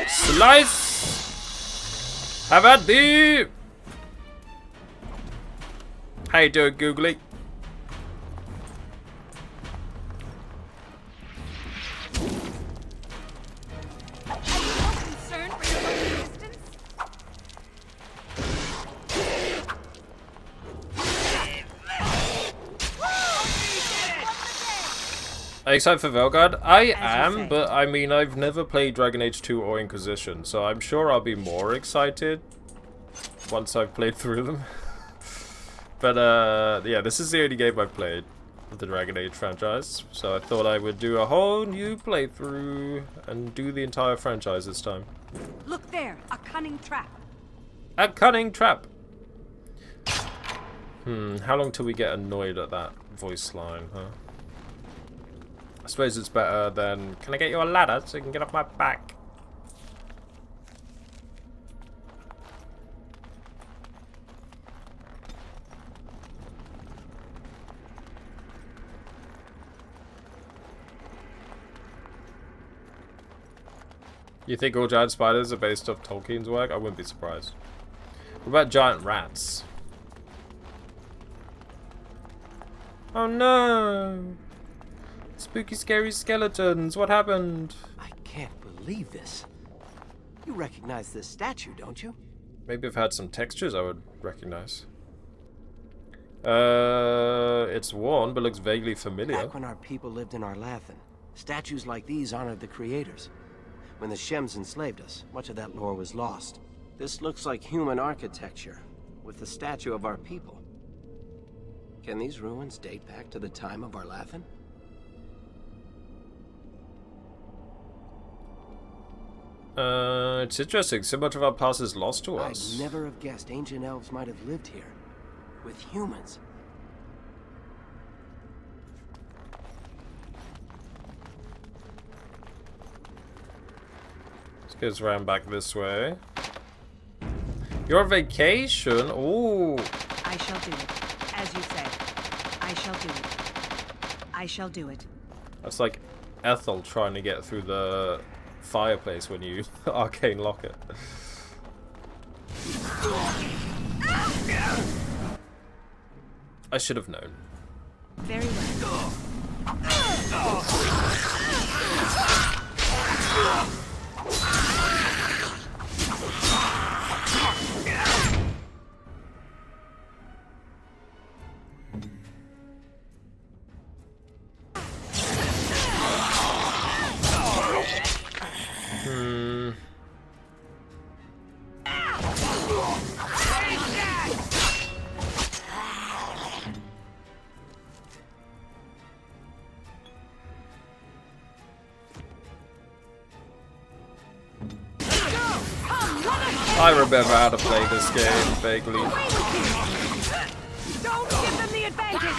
Slice! Have at thee! How you doing, Googly? Are you more concerned for your own existence? Except for Velgard, I As you am, say. but I mean, I've never played Dragon Age 2 or Inquisition, so I'm sure I'll be more excited once I've played through them. But, yeah, this is the only game I've played of the Dragon Age franchise, so I thought I would do a whole new playthrough and do the entire franchise this time. Look there, a cunning trap. A cunning trap! How long till we get annoyed at that voice line, huh? I suppose it's better than, can I get you a ladder so you can get off my back? You think all giant spiders are based off Tolkien's work? I wouldn't be surprised. What about giant rats? Oh no! Spooky, scary skeletons. What happened? I can't believe this. You recognize this statue, don't you? Maybe if it had some textures I would recognize. It's worn, but looks vaguely familiar. Back when our people lived in Arlathan, statues like these honored the creators. When the Shems enslaved us, much of that lore was lost. This looks like human architecture, with the statue of our people. Can these ruins date back to the time of Arlathan? It's interesting. So much of our past is lost to I'd us. never have guessed ancient elves might have lived here. With humans. Let's go around back this way. Your vacation? Ooh. I shall do it. As you say. I shall do it. I shall do it. That's like Ethel trying to get through the fireplace when you arcane lock it. I should have known. Very well. I remember how to play this game vaguely. Don't give them the advantage!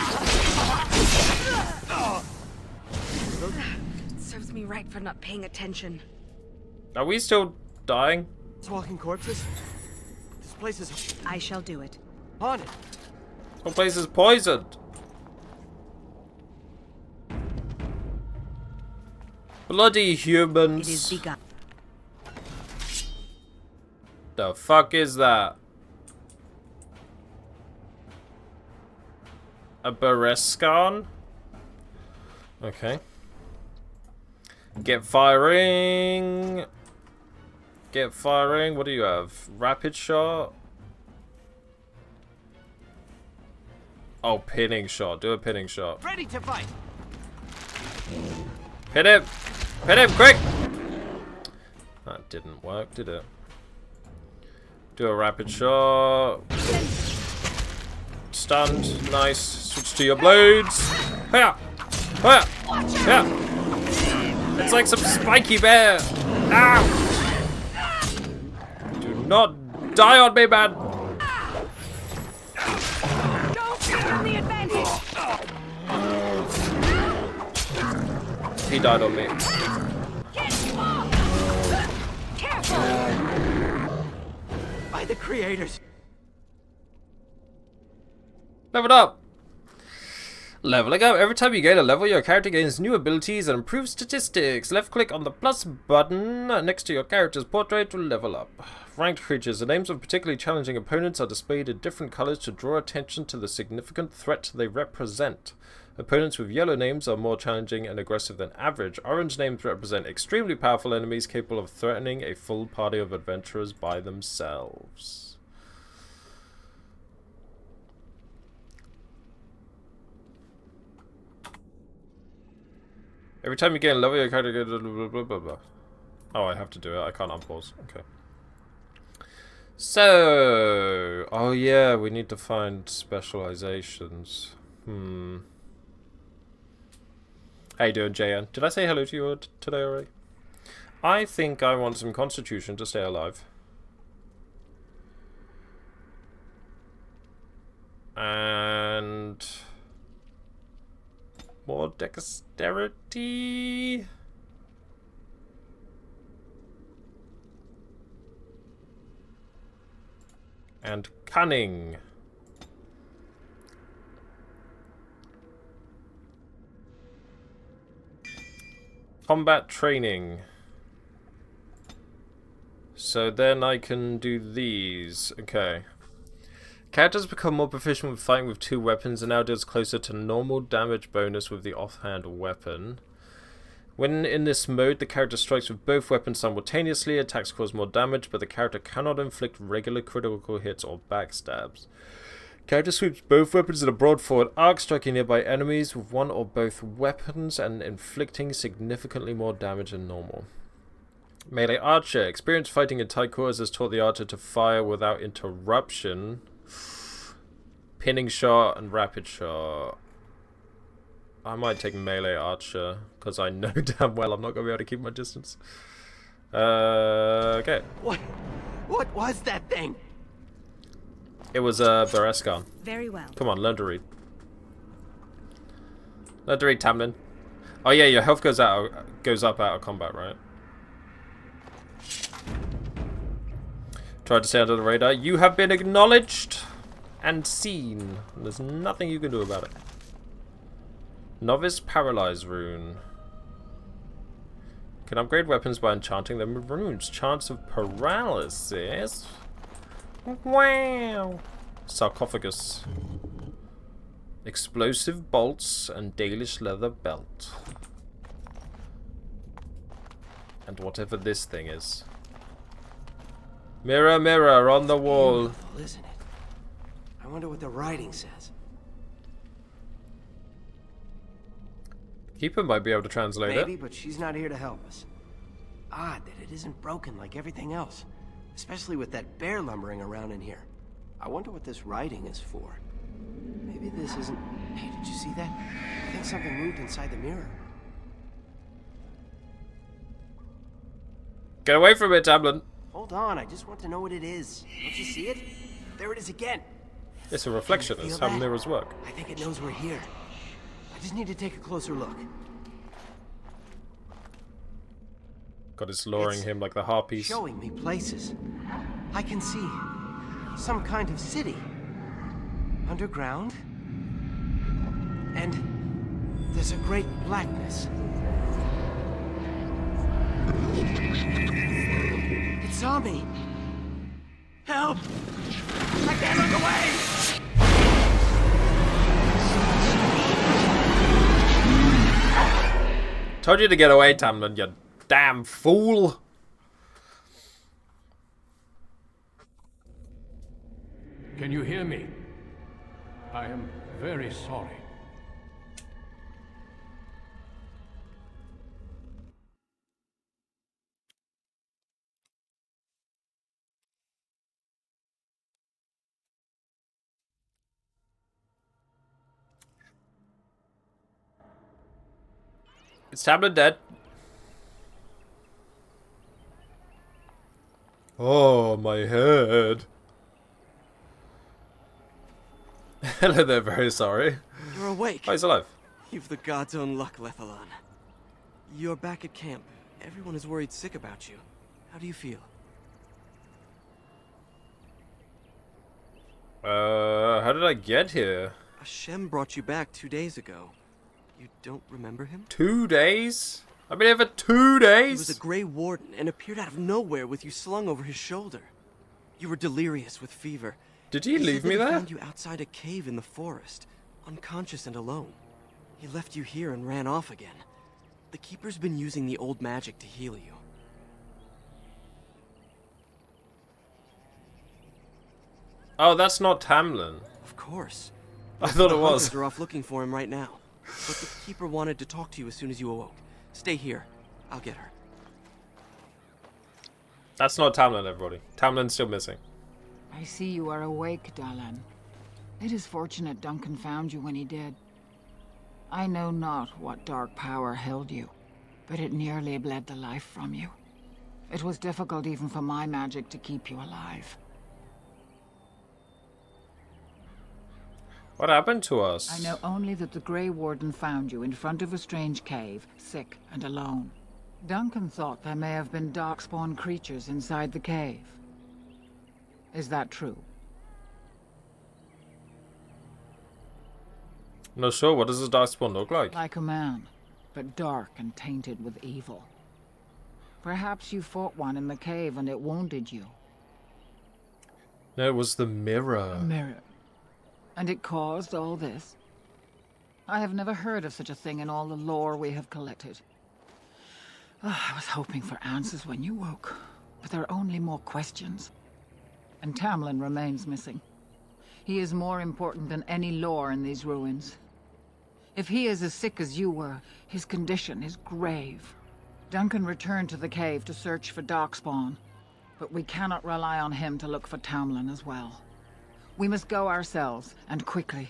Serves me right for not paying attention. Are we still dying? It's walking corpses? This place is I shall do it. haunted. This whole place is poisoned. Bloody humans. It is begun. The fuck is that? A Berescan? Okay. Get firing. Get firing. What do you have? Rapid shot. Oh, pinning shot. Do a pinning shot. Ready to fight. Hit him! Hit him, quick! That didn't work, did it? Do a rapid shot. Stunned. Nice. Switch to your blades. Hiya! Hiya! Hiya! It's like some spiky bear! Ow! Do not die on me, man! Don't give them the advantage! He died on me. Get off! Careful! By the creators. Level up! Leveling up. Every time you gain a level, your character gains new abilities and improved statistics. Left click on the plus button next to your character's portrait to level up. Ranked creatures. The names of particularly challenging opponents are displayed in different colors to draw attention to the significant threat they represent. Opponents with yellow names are more challenging and aggressive than average. Orange names represent extremely powerful enemies capable of threatening a full party of adventurers by themselves. Every time you gain a level, your character goes blah blah blah blah blah. Oh, I have to do it. I can't unpause. Okay. So, oh yeah, we need to find specializations. How you doing, JN? Did I say hello to you today already? I think I want some constitution to stay alive. And more dexterity. And cunning. Combat training. So then I can do these. Okay. Characters become more proficient with fighting with 2 weapons and now deals closer to normal damage bonus with the offhand weapon. When in this mode, the character strikes with both weapons simultaneously. Attacks cause more damage, but the character cannot inflict regular critical hits or backstabs. Character sweeps both weapons in a broad forward arc, striking nearby enemies with one or both weapons and inflicting significantly more damage than normal. Melee Archer. Experienced fighting in tight quarters has taught the archer to fire without interruption. Pinning shot and rapid shot. I might take Melee Archer, because I know damn well I'm not going to be able to keep my distance. Okay. What was that thing? It was Bereskan. Very well. Come on, learn to read. Learn to read, Tamlin. Oh yeah, your health goes up out of combat, right? Tried to stay under the radar. You have been acknowledged and seen. There's nothing you can do about it. Novice Paralyze Rune. Can upgrade weapons by enchanting them with runes. Chance of paralysis. Wow. Sarcophagus. Explosive bolts and Dalish leather belt. And whatever this thing is. Mirror, mirror on the wall. Beautiful, isn't it? I wonder what the writing says. Keeper might be able to translate Maybe, it. but she's not here to help us. Odd that it isn't broken like everything else. Especially with that bear lumbering around in here. I wonder what this writing is for. Maybe this isn't... Hey, did you see that? I think something moved inside the mirror. Get away from it, Tamlin. Hold on, I just want to know what it is. Don't you see it? There it is again. It's a reflection. It's how mirrors work. I think it knows we're here. I just need to take a closer look. God, it's luring him like the harpies. Showing me places. I can see some kind of city. Underground. And there's a great blackness. It saw me. Help! I can't look away! Told you to get away, Tamlin, you damn fool! Can you hear me? I am very sorry. It's Tamlin dead. Oh, my head. Hello there, very sorry. You're awake. Oh, he's alive. You've the god's own luck, Lethalon. You're back at camp. Everyone is worried sick about you. How do you feel? How did I get here? Hashem brought you back 2 days ago. You don't remember him? 2 days? I've been here for 2 days? He was a Grey Warden and appeared out of nowhere with you slung over his shoulder. You were delirious with fever. Did he leave me He there? found you outside a cave in the forest, unconscious and alone. He left you here and ran off again. The Keeper's been using the old magic to heal you. Oh, that's not Tamlin. Of course. I thought it The was. hunters are off looking for him right now. But the Keeper wanted to talk to you as soon as you awoke. Stay here. I'll get her. That's not Tamlin, everybody. Tamlin's still missing. I see you are awake, Dalan. It is fortunate Duncan found you when he did. I know not what dark power held you, but it nearly bled the life from you. It was difficult even for my magic to keep you alive. What happened to us? I know only that the Grey Warden found you in front of a strange cave, sick and alone. Duncan thought there may have been darkspawn creatures inside the cave. Is that true? No, sure. What does this darkspawn look like? Like a man, but dark and tainted with evil. Perhaps you fought one in the cave and it wounded you. No, it was the mirror. A mirror. And it caused all this? I have never heard of such a thing in all the lore we have collected. I was hoping for answers when you woke, but there are only more questions. And Tamlin remains missing. He is more important than any lore in these ruins. If he is as sick as you were, his condition is grave. Duncan returned to the cave to search for Darkspawn, but we cannot rely on him to look for Tamlin as well. We must go ourselves, and quickly.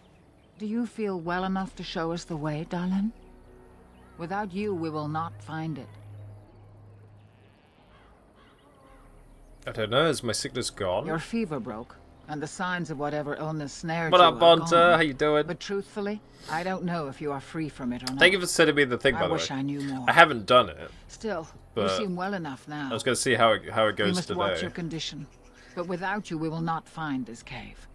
Do you feel well enough to show us the way, Dalan? Without you, we will not find it. I don't know. Is my sickness gone? Your fever broke, and the signs of whatever illness snared What you up, are Bonta? gone. How you doing? But truthfully, I don't know if you are free from it or not. Thank you for sending me the thing, by the way. I wish I knew more. I haven't done it. Still, but you seem well enough now. I was going to see how it goes we must today. watch your condition, but without you, we will not find this cave.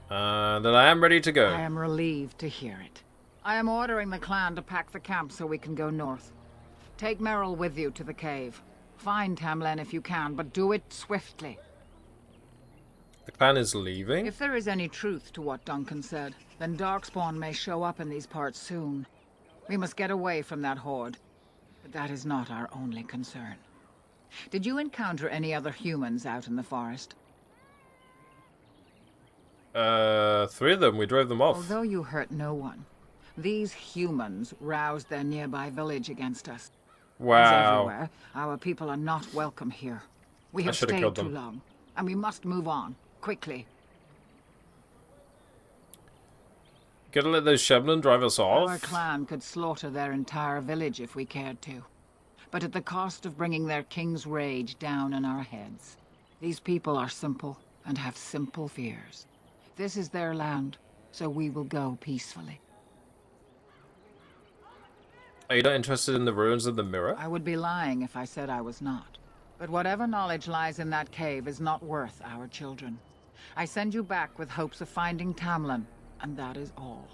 Then I am ready to go. I am relieved to hear it. I am ordering the clan to pack the camp so we can go north. Take Merrill with you to the cave. Find Tamlin if you can, but do it swiftly. The clan is leaving? If there is any truth to what Duncan said, then Darkspawn may show up in these parts soon. We must get away from that horde. But that is not our only concern. Did you encounter any other humans out in the forest? 3 of them. We drove them off. Although you hurt no one, these humans roused their nearby village against us. As Wow. everywhere, our people are not welcome here. We have should've stayed killed too them. long, and we must move on, quickly. Gonna let those Shemlin drive us off? Our clan could slaughter their entire village if we cared to, but at the cost of bringing their king's rage down on our heads. These people are simple and have simple fears. This is their land, so we will go peacefully. Are you not interested in the ruins of the mirror? I would be lying if I said I was not. But whatever knowledge lies in that cave is not worth our children. I send you back with hopes of finding Tamlin, and that is all.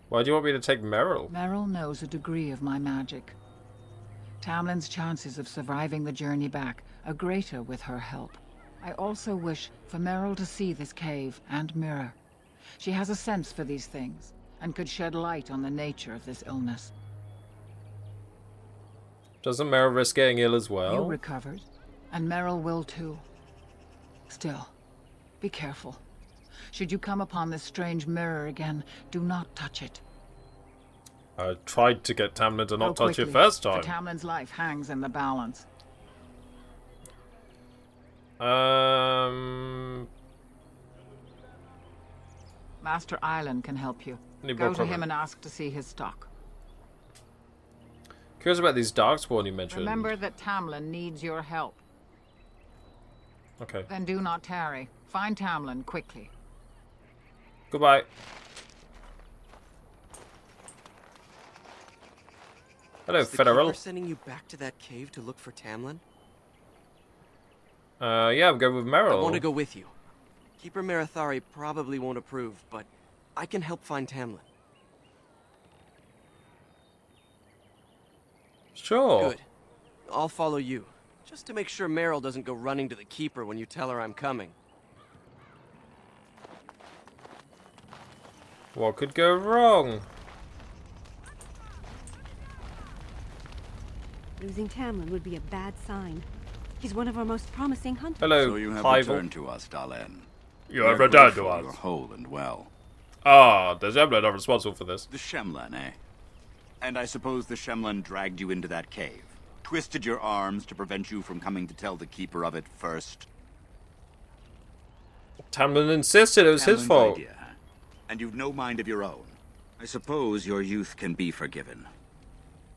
Why do you want me to take Merrill? Merrill knows a degree of my magic. Tamlin's chances of surviving the journey back are greater with her help. I also wish for Merrill to see this cave and mirror. She has a sense for these things, and could shed light on the nature of this illness. Doesn't Merrill risk getting ill as well? You recovered, and Merrill will too. Still, be careful. Should you come upon this strange mirror again, do not touch it. I tried to get Tamlin to not Go touch it quickly, first time. for Tamlin's life hangs in the balance. Master Island can help you. Go to him and ask to see his stock. Curious about these darkspawn you mentioned. Remember that Tamlin needs your help. Okay. Then do not tarry. Find Tamlin quickly. Goodbye. Hello, Is the Federal. Keeper sending you back to that cave to look for Tamlin? Yeah, I'm going with Merrill. I want to go with you. Keeper Marathari probably won't approve, but I can help find Tamlin. Sure. Good. I'll follow you, just to make sure Meryl doesn't go running to the Keeper when you tell her I'm coming. What could go wrong? Losing Tamlin would be a bad sign. He's one of our most promising hunters. Hello, So you have Hyvel. returned to us, Dalen. You have We're returned to grateful us. You're whole and well. Ah, the Shemlen are responsible for this. The Shemlen, eh? And I suppose the Shemlen dragged you into that cave, twisted your arms to prevent you from coming to tell the Keeper of it first. Tamlin insisted it was his Tamlin's fault. idea, huh? And you've no mind of your own. I suppose your youth can be forgiven.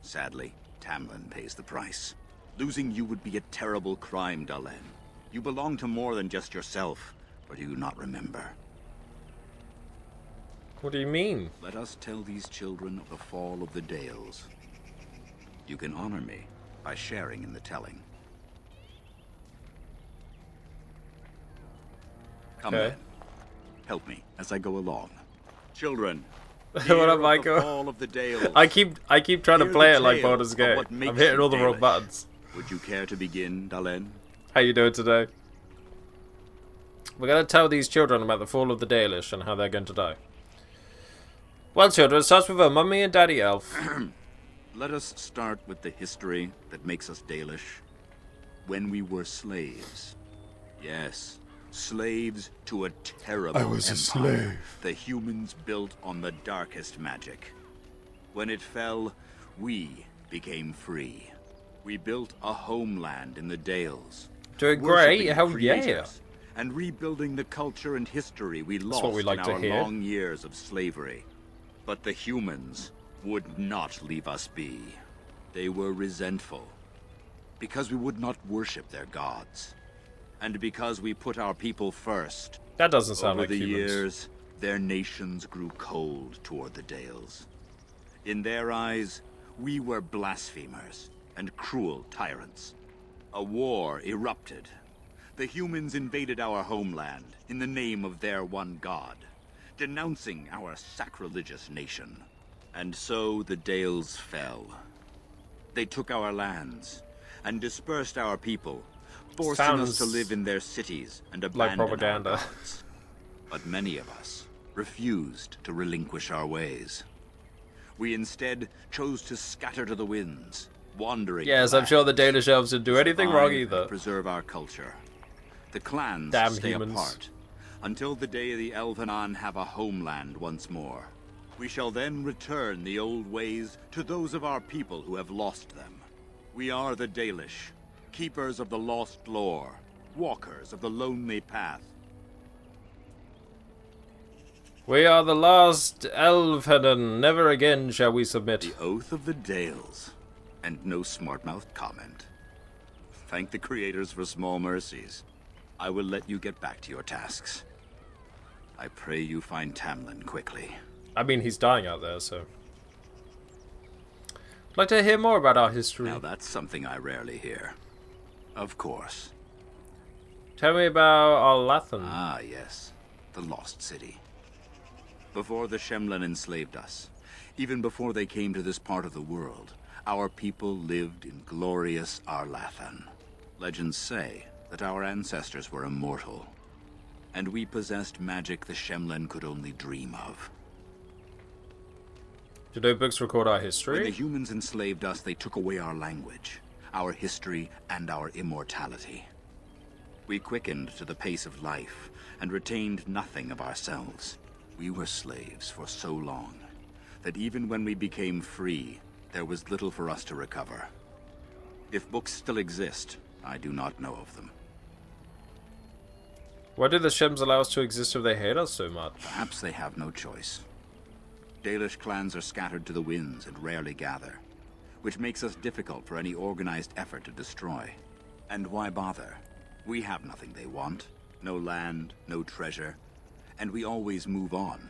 Sadly, Tamlin pays the price. Losing you would be a terrible crime, Dalen. You belong to more than just yourself, or do you not remember? What do you mean? Let us tell these children of the fall of the Dales. You can honor me by sharing in the telling. Come then. Help me as I go along. Children, what up, Michael? I keep trying to play it like Baldur's Gate. I'm hitting all the wrong buttons. Would you care to begin, Dalen? How you doing today? We're gonna tell these children about the fall of the Dalish and how they're going to die. Well, children, it starts with a mummy and daddy elf. Let us start with the history that makes us Dalish. When we were slaves. Yes, slaves to a terrible empire. I was a slave. The humans built on the darkest magic. When it fell, we became free. We built a homeland in the Dales. Doing great, hell yeah. And rebuilding the culture and history we lost what we like in to our hear. long years of slavery. But the humans would not leave us be. They were resentful. Because we would not worship their gods. And because we put our people first. That doesn't sound Over like the humans. years, their nations grew cold toward the Dales. In their eyes, we were blasphemers and cruel tyrants. A war erupted. The humans invaded our homeland in the name of their one god, denouncing our sacrilegious nation. And so the Dales fell. They took our lands and dispersed our people, forcing us to live in their cities and abandon like propaganda. our gods. But many of us refused to relinquish our ways. We instead chose to scatter to the winds, wandering. Yes, I'm sure the Danish elves didn't do anything wrong either. Preserve our culture. The clans Damn stay humans. apart until the day the Elvenon have a homeland once more. We shall then return the old ways to those of our people who have lost them. We are the Dalish, keepers of the lost lore, walkers of the lonely path. We are the last Elfheden. Never again shall we submit. The oath of the Dales, and no smart-mouthed comment. Thank the creators for small mercies. I will let you get back to your tasks. I pray you find Tamlin quickly. I mean, he's dying out there, so. I'd like to hear more about our history. Now that's something I rarely hear. Of course. Tell me about Arlathan. Ah, yes. The Lost City. Before the Shemlen enslaved us, even before they came to this part of the world, our people lived in glorious Arlathan. Legends say that our ancestors were immortal, and we possessed magic the Shemlen could only dream of. Do notebooks record our When history? the humans enslaved us, they took away our language, our history, and our immortality. We quickened to the pace of life, and retained nothing of ourselves. We were slaves for so long, that even when we became free, there was little for us to recover. If books still exist, I do not know of them. Why do the Shems allow us to exist if they hate us so much? Perhaps they have no choice. Dalish clans are scattered to the winds and rarely gather, which makes us difficult for any organized effort to destroy. And why bother? We have nothing they want. No land, no treasure. And we always move on,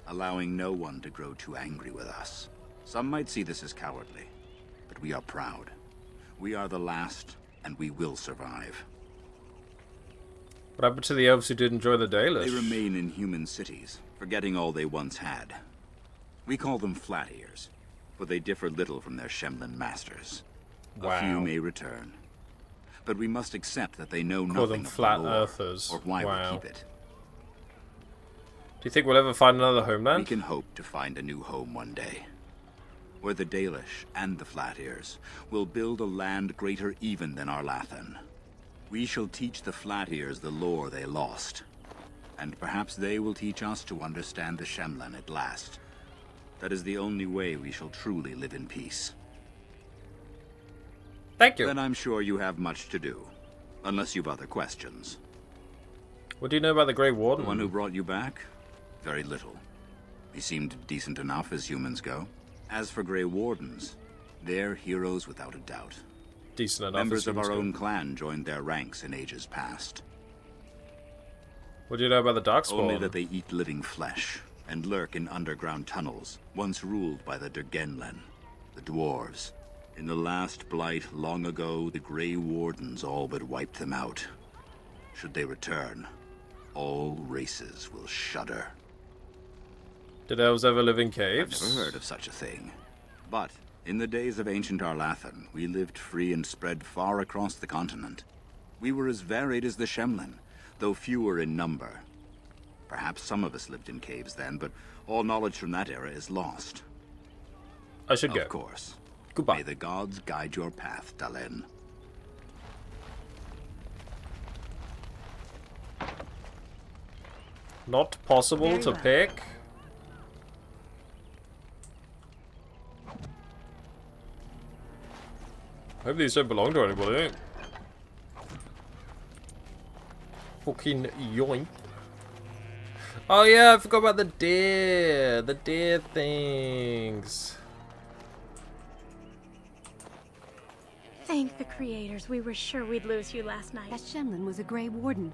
allowing no one to grow too angry with us. Some might see this as cowardly, but we are proud. We are the last, and we will survive. What happened to the elves who didn't join the Dalish? They remain in human cities, forgetting all they once had. We call them flat ears, for they differ little from their Shemlen masters. Wow. A few may return, but we must accept that they know Call nothing them of flat the lore, earthers. or why Wow. we keep it. Do you think we'll ever find another homeland? We can hope to find a new home one day, where the Dalish and the Flat Ears will build a land greater even than Arlathan. We shall teach the Flat Ears the lore they lost, And perhaps they will teach us to understand the Shemlen at last. That is the only way we shall truly live in peace. Thank you. Then I'm sure you have much to do. Unless you've other questions. What do you know about the Grey Warden? The one who brought you back? Very little. He seemed decent enough as humans go. As for Grey Wardens, they're heroes without a doubt. Decent enough. Members of our own clan joined their ranks in ages past. What do you know about the Darkspawn? Only that they eat living flesh and lurk in underground tunnels, once ruled by the Dergenlen, the dwarves. In the last blight long ago, the Grey Wardens all but wiped them out. Should they return, all races will shudder. Did elves ever live in caves? I've never heard of such a thing. But in the days of ancient Arlathan, we lived free and spread far across the continent. We were as varied as the Shemlen, though fewer in number. Perhaps some of us lived in caves then, but all knowledge from that era is lost. I should go. Of course. Goodbye. May the gods guide your path, Dalen. Not possible Very to well. pick. I hope these don't belong to anybody. Fucking yoink. Oh yeah, I forgot about the deer. The deer things. Thank the creators. We were sure we'd lose you last night. That Shemlen was a Grey Warden.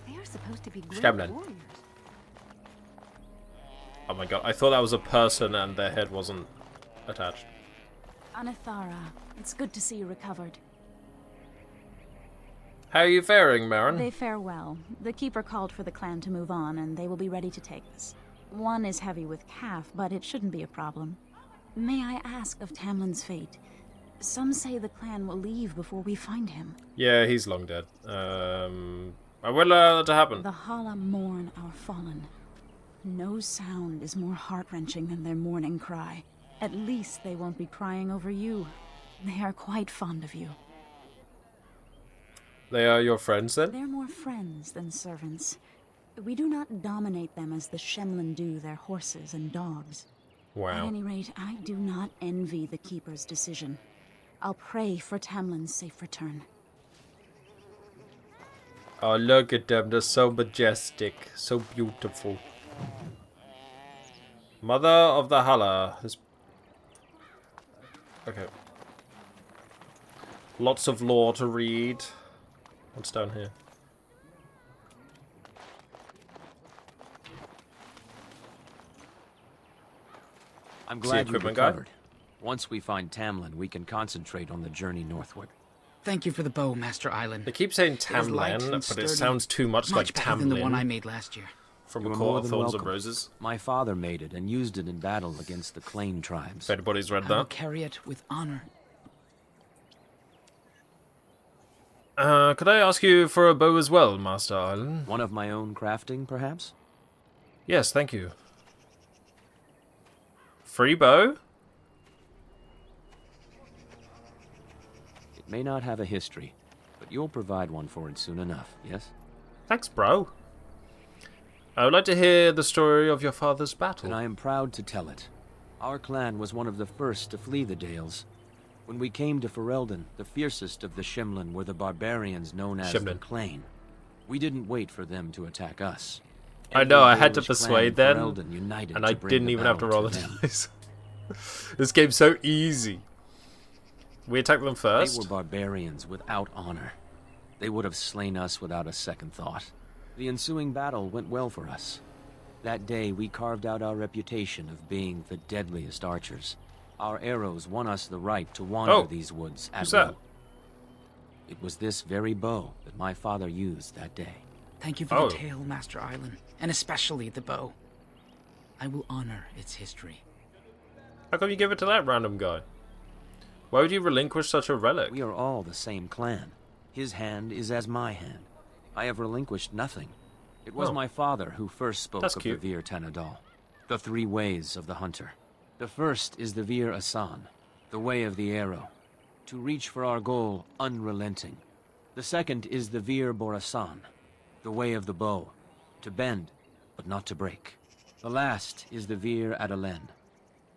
They are supposed to be great Shemlen. warriors. Oh my god, I thought that was a person and their head wasn't attached. Anathara, it's good to see you recovered. How are you faring, Marin? They fare well. The Keeper called for the clan to move on, and they will be ready to take us. One is heavy with calf, but it shouldn't be a problem. May I ask of Tamlin's fate? Some say the clan will leave before we find him. Yeah, he's long dead. I will allow that to happen. The Hala mourn our fallen. No sound is more heart-wrenching than their mourning cry. At least they won't be crying over you. They are quite fond of you. They are your friends then? They're more friends than servants. We do not dominate them as the Shemlen do their horses and dogs. Wow. At any rate, I do not envy the Keeper's decision. I'll pray for Tamlin's safe return. Oh, look at them. They're so majestic. So beautiful. Mother of the Hala. Okay. Lots of lore to read. What's down here? I'm See glad you equipment guy? recovered. Once we find Tamlin, we can concentrate on the journey northward. Thank you for the bow, Master Island. They keep saying It was light Tamlin, and but it sturdy, sounds too much like better than the one I Tamlin made last year. from You a are Court more of than Thorns and welcome. Roses. My father made it and used it in battle against the Clane tribes. If anybody's read I will that. carry it with honor. Could I ask you for a bow as well, Master Island? One of my own crafting, perhaps? Yes, thank you. Free bow? It may not have a history, but you'll provide one for it soon enough, yes? Thanks, bro. I would like to hear the story of your father's battle. And I am proud to tell it. Our clan was one of the first to flee the Dales. When we came to Ferelden, the fiercest of the Shemlen were the barbarians known as the Clane. We didn't wait for them to attack us. I know, I Every had to Dalish persuade clan them, Ferelden united and to I bring didn't the even have to battle roll the them. dice. This game's so easy. We attacked them They first. were barbarians without honor. They would have slain us without a second thought. The ensuing battle went well for us. That day, we carved out our reputation of being the deadliest archers. Our arrows won us the right to wander these woods at who's will. that? It was this very bow that my father used that day. Thank you for the tale, Master Island, and especially the bow. I will honor its history. How come you give it to that random guy? Why would you relinquish such a relic? We are all the same clan. His hand is as my hand. I have relinquished nothing. It was Oh. my father who first spoke That's of cute. the Vir Tanadal, the three ways of the hunter. The first is the Vir Asan, the way of the arrow, to reach for our goal unrelenting. The second is the Vir Borasan, the way of the bow, To bend, but not to break. The last is the Vir Adalen,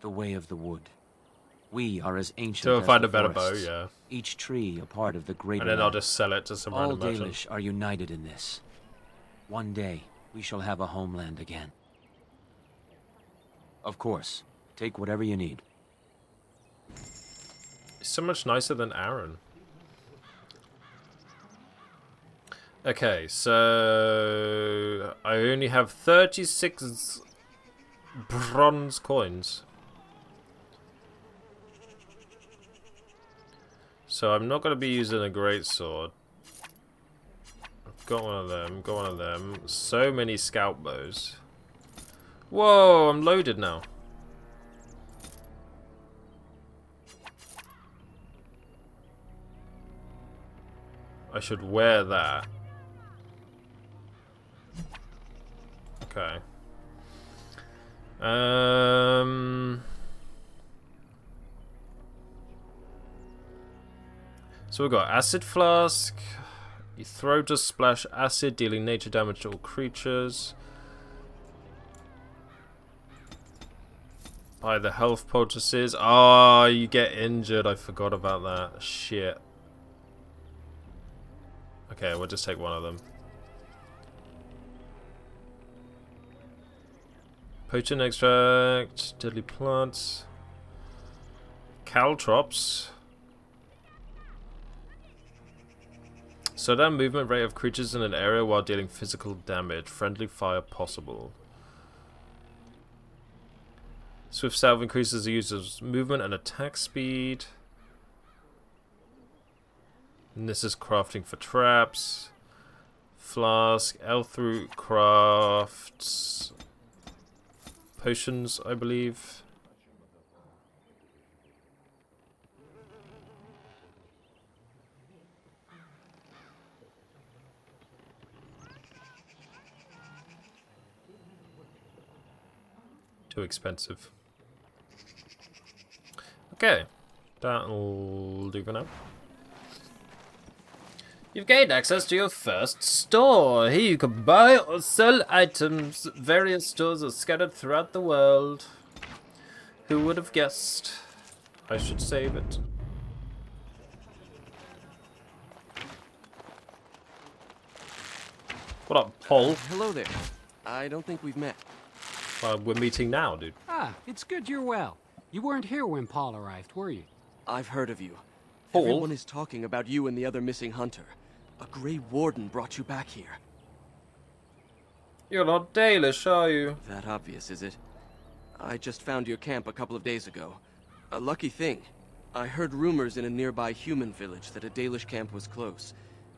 the way of the wood. We are as ancient So as we'll find the a better bow, forests, yeah. Each tree a part of the greater And then I'll land. just sell it to some All random merchant. Dalish are united in this. One day, we shall have a homeland again. Of course, take whatever you need. It's so much nicer than Aaron. Okay, so I only have 36 bronze coins. So I'm not going to be using a great sword. I've got one of them, got one of them. So many scout bows. Whoa, I'm loaded now. I should wear that. Okay. So we've got acid flask. You throw just splash acid, dealing nature damage to all creatures. Buy the health poultices. Oh, you get injured. I forgot about that. Shit. Okay, we'll just take one of them. Potion extract, deadly plants, caltrops. So down movement rate of creatures in an area while dealing physical damage. Friendly fire possible. Swift salve increases the user's movement and attack speed. And this is crafting for traps. Flask, Elthroot crafts potions, I believe. Too expensive. Okay, that'll do for now. You've gained access to your first store. Here you can buy or sell items. Various stores are scattered throughout the world. Who would have guessed? I should save it. What up, Paul? Hello there. I don't think we've met. We're meeting now, dude. Ah, it's good you're well. You weren't here when Paul arrived, were you? I've heard of you. Paul? Everyone is talking about you and the other missing hunter. A Grey Warden brought you back here. You're not Dalish, are you? That obvious, is it? I just found your camp a couple of days ago. A lucky thing. I heard rumors in a nearby human village that a Dalish camp was close,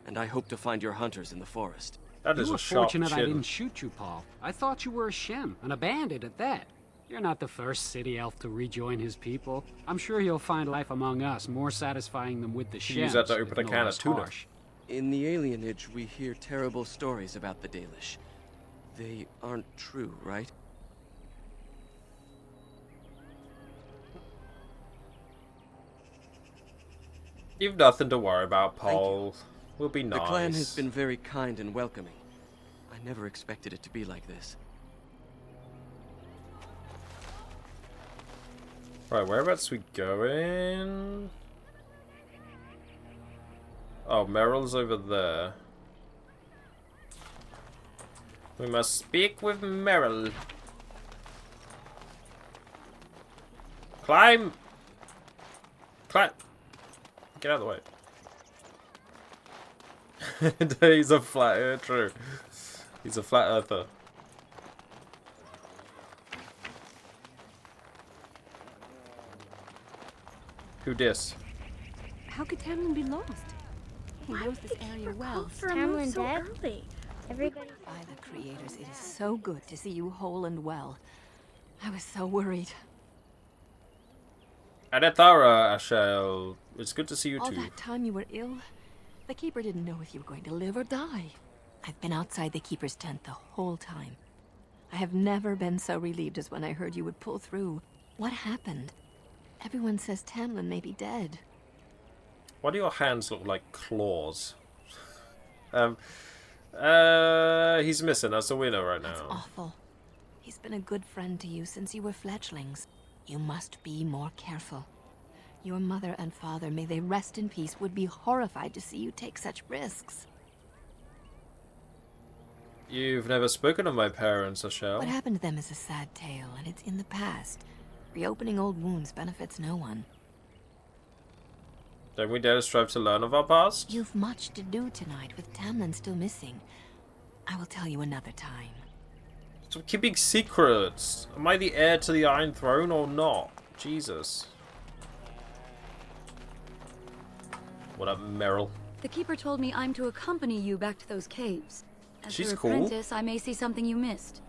and I hope to find your hunters in the forest. That is you a were sharp fortunate I chin. didn't shoot you, Paul. I thought you were a Shem, and a bandit at that. You're not the first city elf to rejoin his people. I'm sure you'll find life among us more satisfying than with the Shems. Use that to open a if no can of less tuna. harsh. In the alienage, we hear terrible stories about the Dalish. They aren't true, right? You've nothing to worry about, Paul. We'll be nice. The clan has been very kind and welcoming. I never expected it to be like this. Right, whereabouts we going? Oh, Meryl's over there. We must speak with Meryl. Climb! Climb! Get out of the way. He's a flat earther, true. He's a flat earther. Who dis? How could Tamlin be lost? He knows this area well. Tamlin dead? Everybody. By the creators, it is so good to see you whole and well. I was so worried. Adethara, Ashel. It's good to see you All too. that time you were ill, the Keeper didn't know if you were going to live or die. I've been outside the Keeper's tent the whole time. I have never been so relieved as when I heard you would pull through. What happened? Everyone says Tamlin may be dead. Why do your hands look like claws? He's missing. That's all we know right now. That's awful. He's been a good friend to you since you were fledglings. You must be more careful. Your mother and father, may they rest in peace, would be horrified to see you take such risks. You've never spoken of my parents, Ashel. What happened to them is a sad tale, and it's in the past. Reopening old wounds benefits no one. Don't we dare to strive to learn of our past? You've much to do tonight, with Tamlin still missing. I will tell you another time. Stop keeping secrets. Am I the heir to the Iron Throne or not? Jesus. What up, Meryl? The Keeper told me I'm to accompany you back to those caves. As She's her cool. apprentice, I may see something you missed.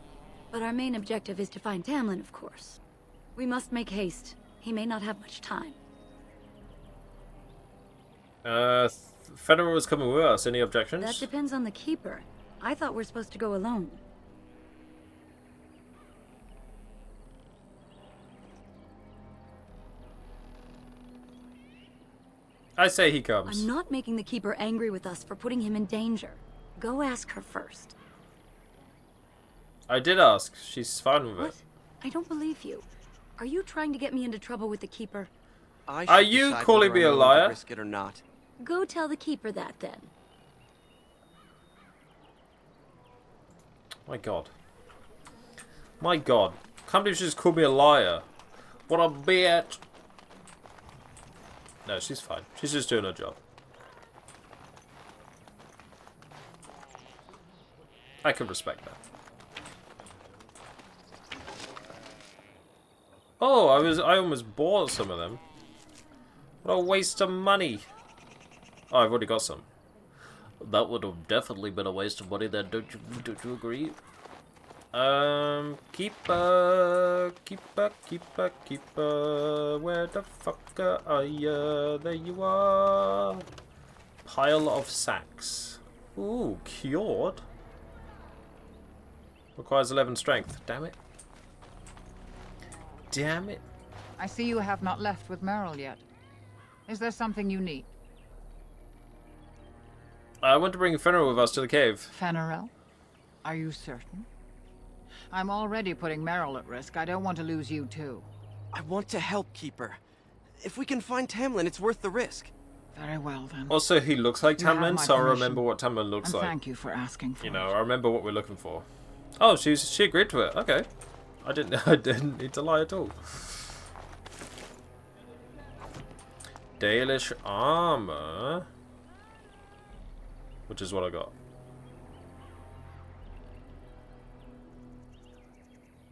But our main objective is to find Tamlin, of course. We must make haste. He may not have much time. Federer was coming with us. Any objections? That depends on the Keeper. I thought we're supposed to go alone. I say he comes. I'm not making the Keeper angry with us for putting him in danger. Go ask her first. I did ask. She's fine with it. I don't believe you. Are you trying to get me into trouble with the Keeper? Are you calling me a liar? Risk it or not. Go tell the Keeper that then. My God. My God. Can't believe she just called me a liar. What a bitch. No, she's fine. She's just doing her job. I can respect that. Oh, I almost bought some of them. What a waste of money. Oh, I've already got some. That would have definitely been a waste of money then, don't you agree? Keeper, where the fuck are ya? There you are. Pile of sacks. Ooh, cured. Requires 11 strength. Damn it. Damn it. I see you have not left with Meryl yet. Is there something you need? I want to bring Fenrir with us to the cave. Fenrir? Are you certain? I'm already putting Meryl at risk. I don't want to lose you too. I want to help, Keeper. If we can find Tamlin, it's worth the risk. Very well, then. Also, he looks like You have Tamlin, my so I permission. remember what Tamlin looks And like. thank you for asking for You know, I remember what we're looking for. Oh, she agreed to it. Okay. I didn't need to lie at all. Dalish armor. Which is what I got.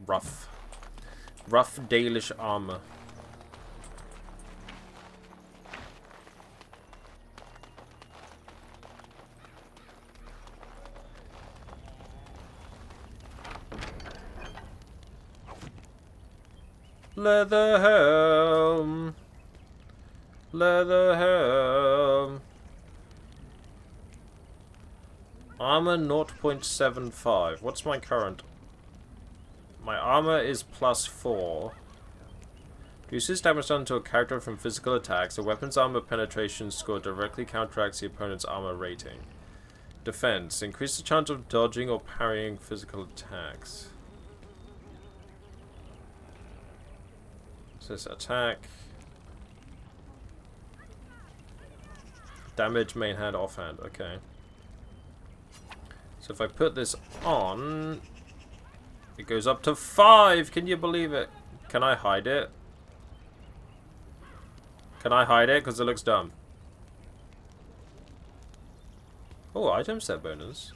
Rough Dalish armor. Leather helm. Leather helm. Armor 0.75. What's my current? My armor is +4. Reduces damage done to a character from physical attacks. A weapon's armor penetration score directly counteracts the opponent's armor rating. Defense. Increase the chance of dodging or parrying physical attacks. So this attack. Damage main hand, offhand. Okay. So if I put this on, it goes up to 5. Can you believe it? Can I hide it? Can I hide it? Because it looks dumb. Oh, item set bonus.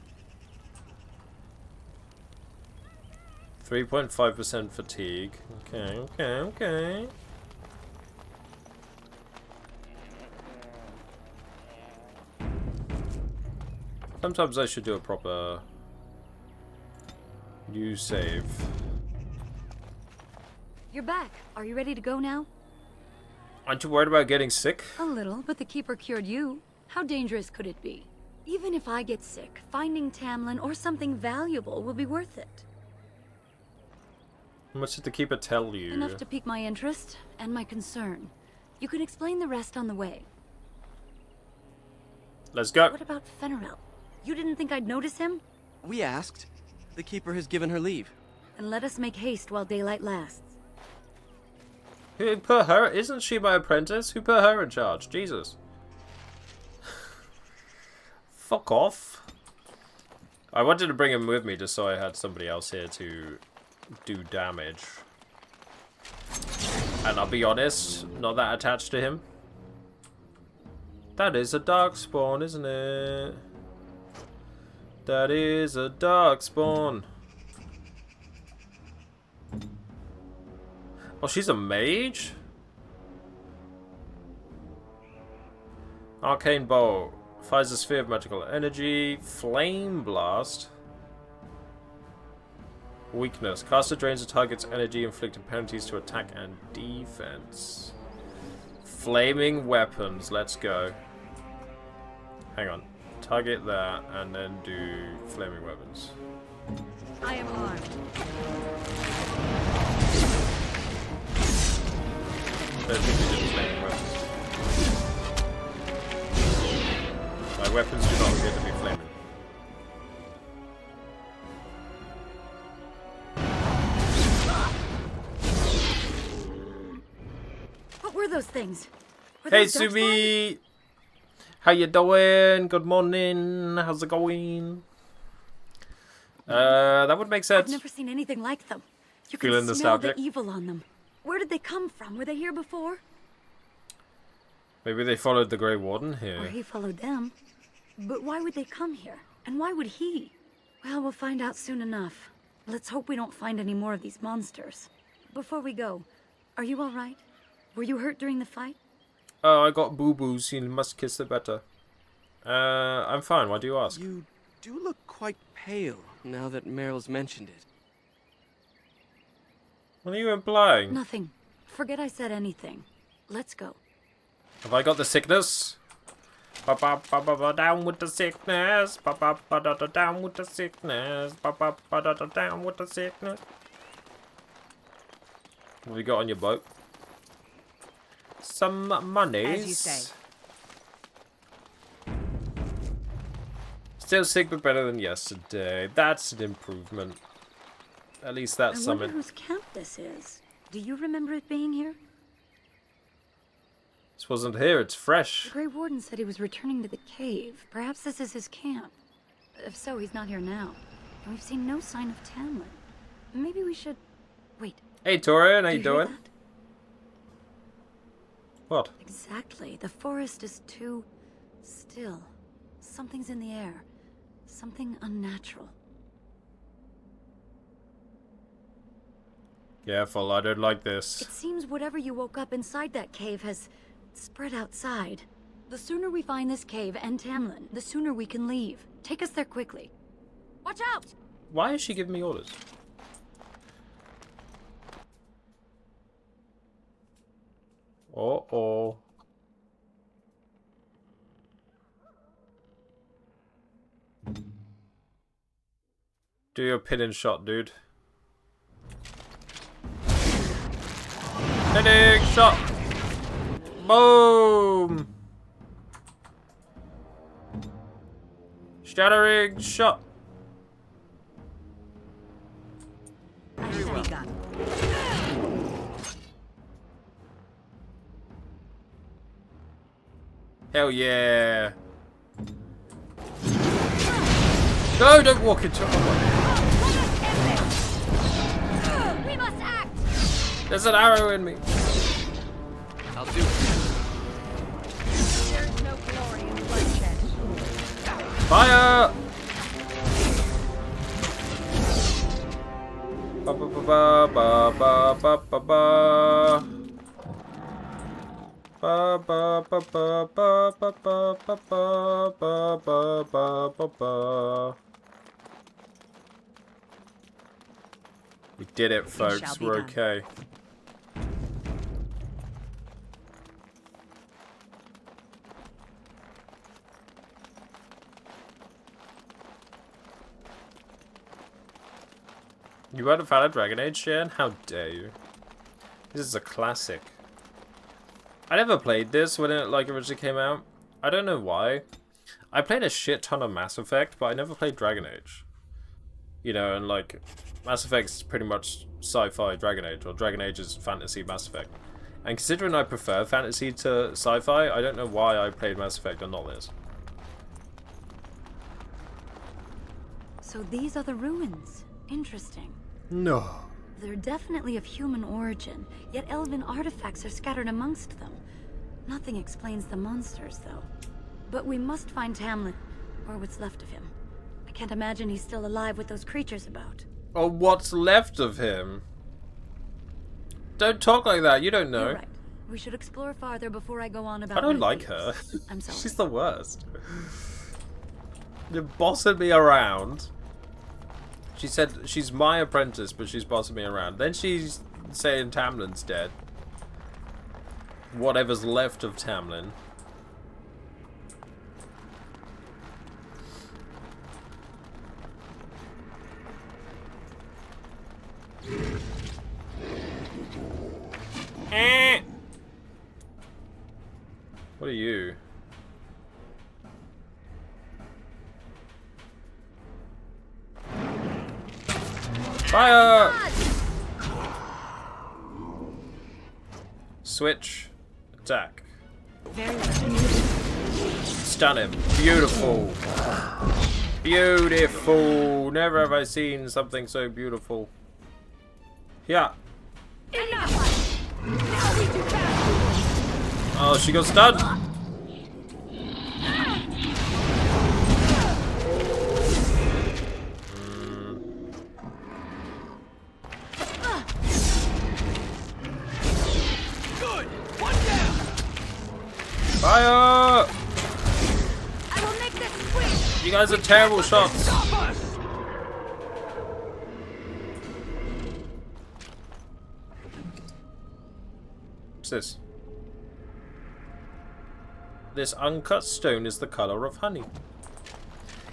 3.5% fatigue. Okay. Sometimes I should do a proper new save. You're back. Are you ready to go now? Aren't you worried about getting sick? A little, but the Keeper cured you. How dangerous could it be? Even if I get sick, finding Tamlin or something valuable will be worth it. How much did the Keeper tell you? Enough to pique my interest and my concern. You can explain the rest on the way. Let's go. What about Fenrir? You didn't think I'd notice him? We asked. The Keeper has given her leave. And let us make haste while daylight lasts. Who put her? Isn't she my apprentice? Who put her in charge? Jesus. Fuck off. I wanted to bring him with me just so I had somebody else here to do damage. And I'll be honest, not that attached to him. That is a darkspawn, isn't it? That is a darkspawn. Oh, she's a mage? Arcane Bow. Fires a sphere of magical energy. Flame Blast. Weakness. Caster drains the target's energy, inflicting penalties to attack and defense. Flaming weapons. Let's go. Hang on. Target that and then do flaming weapons. I am armed. I don't think we did flaming weapons. My weapons do not appear to be flaming. What were those things? Were Hey, those darkspawn? Sumi! How you doing? Good morning. How's it going? That would make sense. I've never seen anything like them. You Feeling can smell nostalgic? the evil on them. Where did they come from? Were they here before? Maybe they followed the Grey Warden Or here. he followed them. But why would they come here? And why would he? Well, we'll find out soon enough. Let's hope we don't find any more of these monsters. Before we go, are you alright? Were you hurt during the fight? Oh, I got boo-boos. You must kiss the better. I'm fine. Why do you ask? You do look quite pale now that Meryl's mentioned it. What are you implying? Nothing. Forget I said anything. Let's go. Have I got the sickness? Ba ba ba ba ba, down with the sickness. Ba ba ba da da, down with the sickness. Ba ba ba da da, down with the sickness. What have you got on your boat? Some monies. As you say. Still sick, but better than yesterday. That's an improvement. At least that's I wonder something. whose camp this is. Do you remember it being here? This wasn't here. It's fresh. The Grey Warden said he was returning to the cave. Perhaps this is his camp. If so, he's not here now. And we've seen no sign of Tamlin. Maybe we should... Wait. Hey, Torian, how you Do hear doing? that? What? Exactly. The forest is too still. Something's in the air. Something unnatural. Careful, I don't like this. It seems whatever you woke up inside that cave has spread outside. The sooner we find this cave and Tamlin, the sooner we can leave. Take us there quickly. Watch out! Why is she giving me orders? Uh-oh. Do your pinning shot, dude. Pinning shot! Boom! Shattering shot! Very well. Hell yeah! No, don't walk into it. We must act! There's an arrow in me. I'll do it. There's no glory in bloodshed. Fire! Ba ba ba ba ba ba ba ba. Ba ba ba ba ba ba ba ba ba ba ba ba ba. We did it, folks. We're okay. You heard of Valor Dragon Age, Jen? How dare you? This is a classic. I never played this when it originally came out. I don't know why. I played a shit ton of Mass Effect, but I never played Dragon Age. You know, and like, Mass Effect's pretty much sci-fi Dragon Age, or Dragon Age is fantasy Mass Effect. And considering I prefer fantasy to sci-fi, I don't know why I played Mass Effect and not this. So these are the ruins. Interesting. No. They're definitely of human origin, yet elven artifacts are scattered amongst them. Nothing explains the monsters, though. But we must find Tamlin, or what's left of him. I can't imagine he's still alive with those creatures about. Or what's left of him? Don't talk like that, you don't know. You're right. We should explore farther before I go on about I don't my like fears. her. I'm sorry. She's the worst. You're bossing me around. She said she's my apprentice, but she's bossing me around. Then she's saying Tamlin's dead. Whatever's left of Tamlin. What are you? Fire! Switch. Attack. Stun him. Beautiful. Beautiful. Never have I seen something so beautiful. Yeah. Oh, she got stunned. Good. One down. Fire! I will make this quick. You guys are terrible shots. Stop us. What's this? This uncut stone is the color of honey.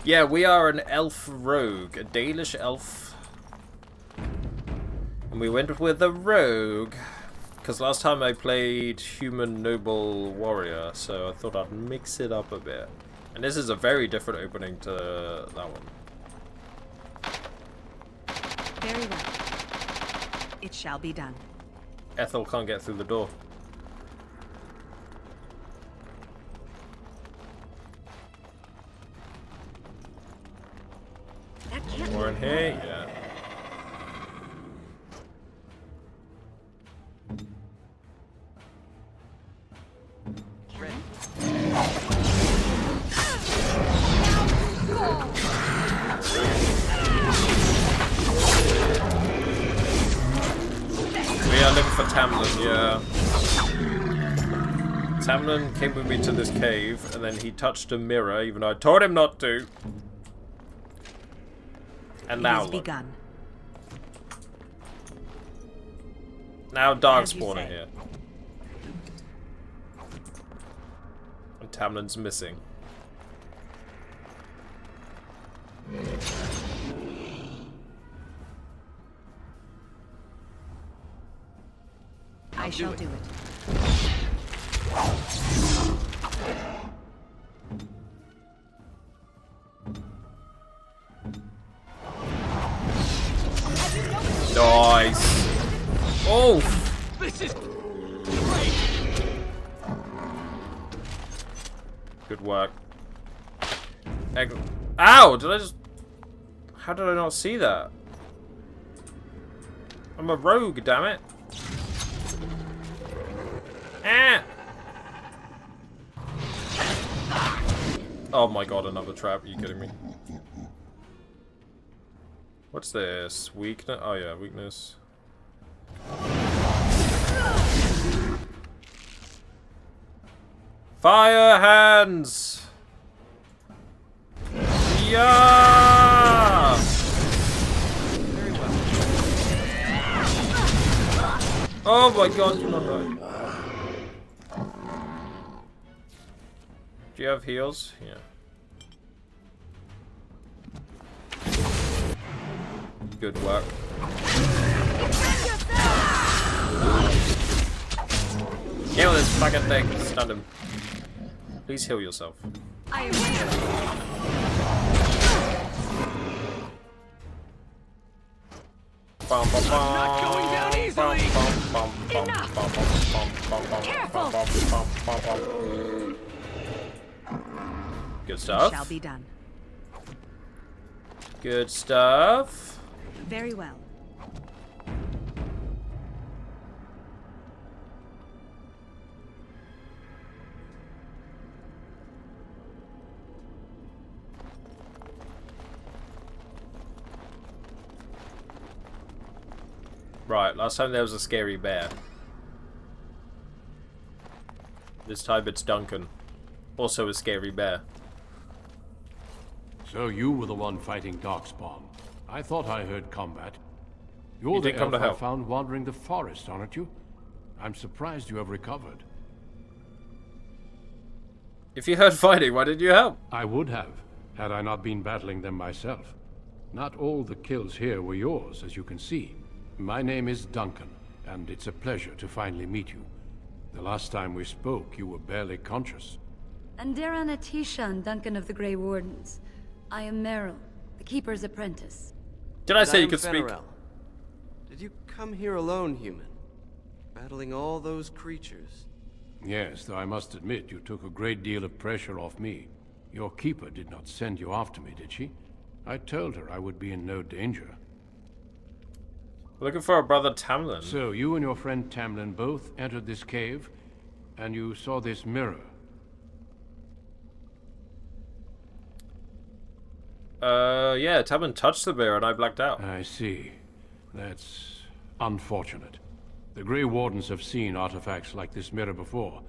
Yeah, we are an elf rogue, a Dalish elf. And we went with a rogue. Because last time I played human noble warrior, so I thought I'd mix it up a bit. And this is a very different opening to that one. Very well. It shall be done. Ethel can't get through the door. More in here, yeah. We are looking for Tamlin, yeah. Tamlin came with me to this cave, and then he touched a mirror, even though I told him not to. And now look. Begun. Now Darkspawn are here. And Tamlin's missing. I shall do it. Nice. Oh! This is great. Good work. Ow! Did I just... How did I not see that? I'm a rogue, damn it. Ah! Oh my god, another trap. Are you kidding me? What's this? Weakness? Oh yeah, weakness. Fire hands! Yeah! Oh my god, you're not dying. Do you have heals? Yeah. Good work. Kill this fucking thing. Stun him. Please heal yourself. I am here. Not going down easily. Careful. Good stuff. Shall be done. Good stuff. Very well. Right, last time there was a scary bear. This time it's Duncan. Also a scary bear. So you were the one fighting Darkspawn. I thought I heard combat. You're You the did come elf to I help. found wandering the forest, aren't you? I'm surprised you have recovered. If you heard fighting, why didn't you help? I would have, had I not been battling them myself. Not all the kills here were yours, as you can see. My name is Duncan, and it's a pleasure to finally meet you. The last time we spoke, you were barely conscious. Andera Natisha and Duncan of the Grey Wardens. I am Meryl, the Keeper's apprentice. Did I And say you am could speak? Fenarel. Did you come here alone, human? Battling all those creatures? Yes, though I must admit you took a great deal of pressure off me. Your keeper did not send you after me, did she? I told her I would be in no danger. Looking for a brother Tamlin. So, you and your friend Tamlin both entered this cave, and you saw this mirror. Yeah, Tamlin touched the mirror and I blacked out. I see. That's unfortunate. The Grey Wardens have seen artifacts like this mirror before.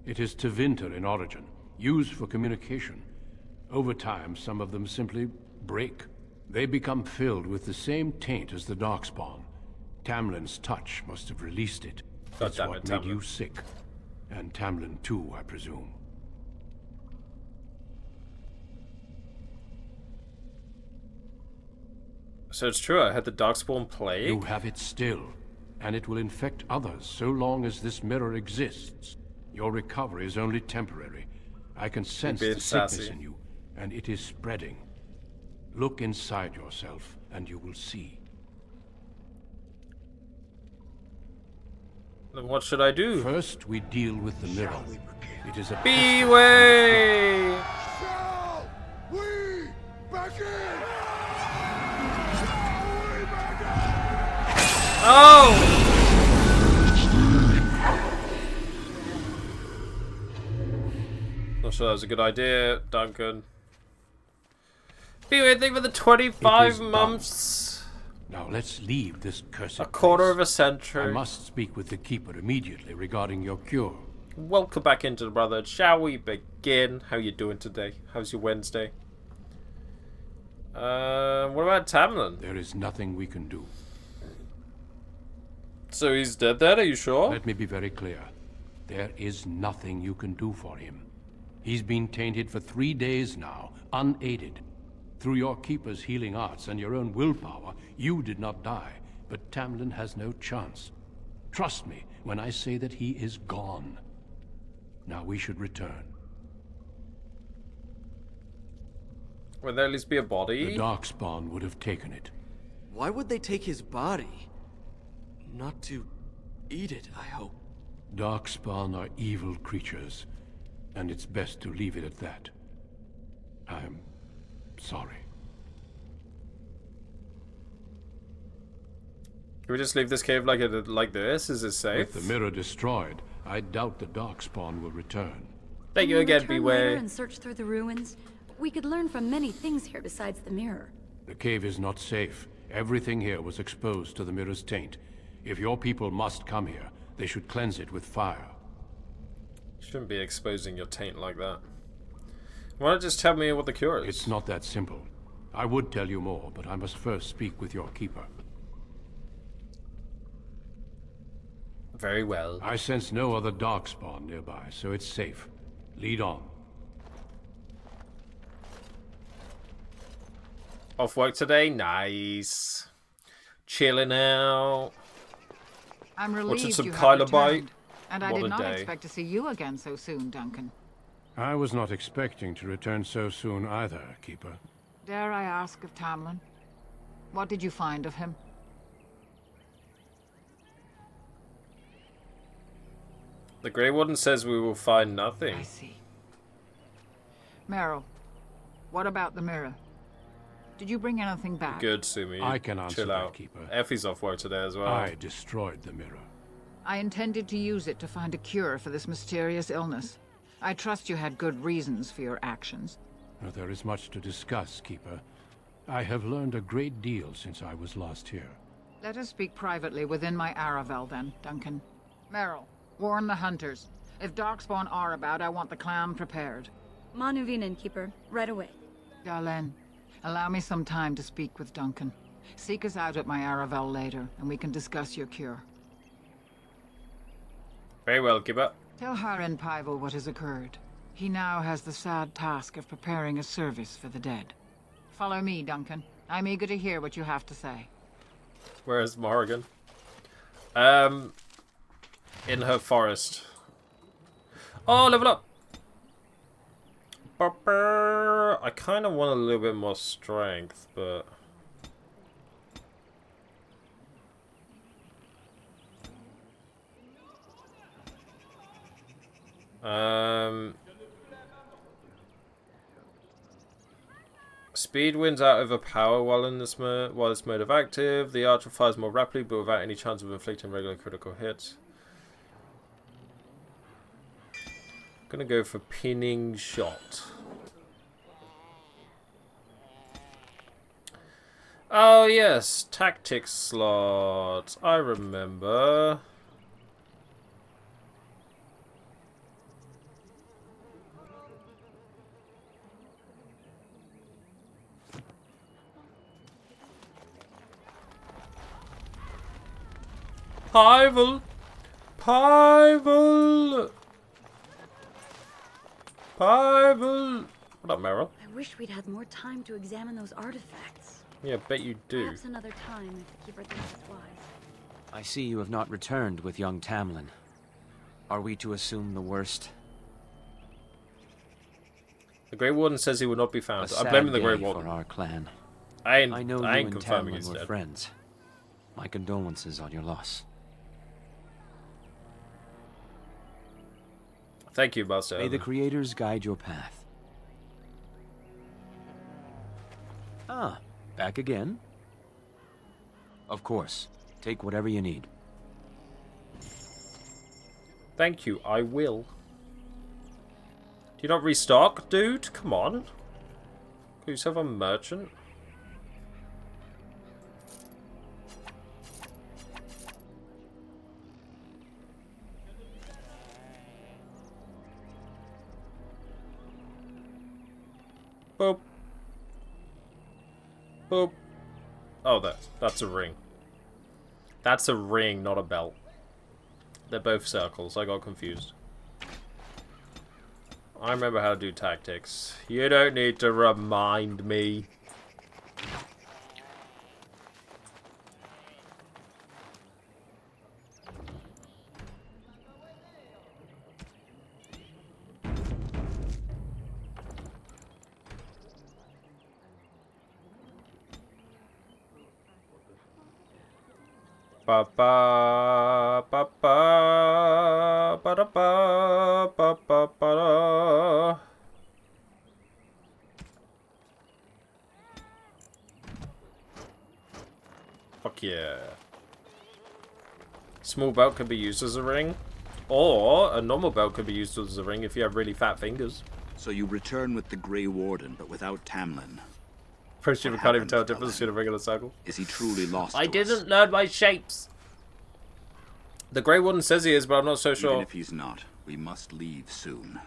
It is Tevinter in origin, used for communication. Over time, some of them simply break. They become filled with the same taint as the Darkspawn. Tamlin's touch must have released it. That's what made you sick. And Tamlin too, I presume. So it's true, I had the Darkspawn plague? You have it still, and it will infect others so long as this mirror exists. Your recovery is only temporary. I can sense the sickness in you, and it is spreading. Look inside yourself, and you will see. Then what should I do? First, we deal with the mirror. It is a Bioware! Shall we begin? Oh! Not sure that was a good idea, Duncan. Bioware, thank you for the 25 months. Now let's leave this cursed A quarter place. of a century. I must speak with the Keeper immediately regarding your cure. Welcome back into the Brotherhood. Shall we begin? How you doing today? How's your Wednesday? What about Tamlin? There is nothing we can do. So he's dead then, are you sure? Let me be very clear. There is nothing you can do for him. He's been tainted for 3 days now, unaided. Through your Keeper's healing arts and your own willpower, you did not die, but Tamlin has no chance. Trust me when I say that he is gone. Now we should return. Will there at least be a body? The Darkspawn would have taken it. Why would they take his body? Not to eat it, I hope. Darkspawn are evil creatures, and it's best to leave it at that. I'm sorry. Can we just leave this cave like this? Is it safe? With the mirror destroyed, I doubt the Darkspawn will return. Thank you again, Bioware. And search through the ruins. We could learn from many things here besides the mirror. The cave is not safe. Everything here was exposed to the mirror's taint. If your people must come here, they should cleanse it with fire. Shouldn't be exposing your taint like that. Why not just tell me what the cure is? It's not that simple. I would tell you more, but I must first speak with your Keeper. Very well. I sense no other Darkspawn nearby, so it's safe. Lead on. Off work today? Nice. Chilling out. I'm Watching relieved some you have Kyler bite. returned, and I What did a not day. expect to see you again so soon, Duncan. I was not expecting to return so soon either, Keeper. Dare I ask of Tamlin? What did you find of him? The Grey Warden says we will find nothing. I see. Meryl, what about the mirror? Did you bring anything back? Good, Sumi. I can answer Chill that, out. Keeper. Effie's off work today as well. I destroyed the mirror. I intended to use it to find a cure for this mysterious illness. I trust you had good reasons for your actions. There is much to discuss, Keeper. I have learned a great deal since I was lost here. Let us speak privately within my Aravel, then, Duncan. Meryl, warn the hunters. If Darkspawn are about, I want the clan prepared. Manuvinen, Keeper. Right away. Darlene, allow me some time to speak with Duncan. Seek us out at my Aravel later, and we can discuss your cure. Very well, Keeper. Tell Haren Pyvel what has occurred. He now has the sad task of preparing a service for the dead. Follow me, Duncan. I'm eager to hear what you have to say. Where's Morrigan? In her forest. Oh, level up! I kind of want a little bit more strength, but... Speed wins out over power while in this while this mode of active. The archer fires more rapidly, but without any chance of inflicting regular critical hits. Gonna go for pinning shot. Oh yes, tactics slot. I remember. Pyvel! Pyvel! Pyvel! What up, Meryl? I wish we'd had more time to examine those artifacts. Yeah, bet you do. Perhaps another time if the Keeper thinks it's wise. I see you have not returned with young Tamlin. Are we to assume the worst? The Grey Warden says he will not be found. A I'm blaming the sad Grey day Warden. for our clan. I know you ain't and confirming Tamlin he's were dead. friends. My condolences on your loss. Thank you, Master. May the creators guide your path. Ah, back again? Of course. Take whatever you need. Thank you, I will. Do you not restock, dude? Come on. Can you yourself a merchant? Boop. Boop. Oh, that's a ring. That's a ring, not a belt. They're both circles. I got confused. I remember how to do tactics. You don't need to remind me. Ba ba ba ba ba da ba ba ba ba da. Fuck yeah. Small belt could be used as a ring, or a normal belt could be used as a ring if you have really fat fingers. So you return with the Grey Warden, but without Tamlin. Pretty sure we can't even tell the difference between a regular circle. Is he truly lost? I didn't learn my shapes. The Grey Warden says he is, but I'm not so sure. Even if he's not, we must leave soon.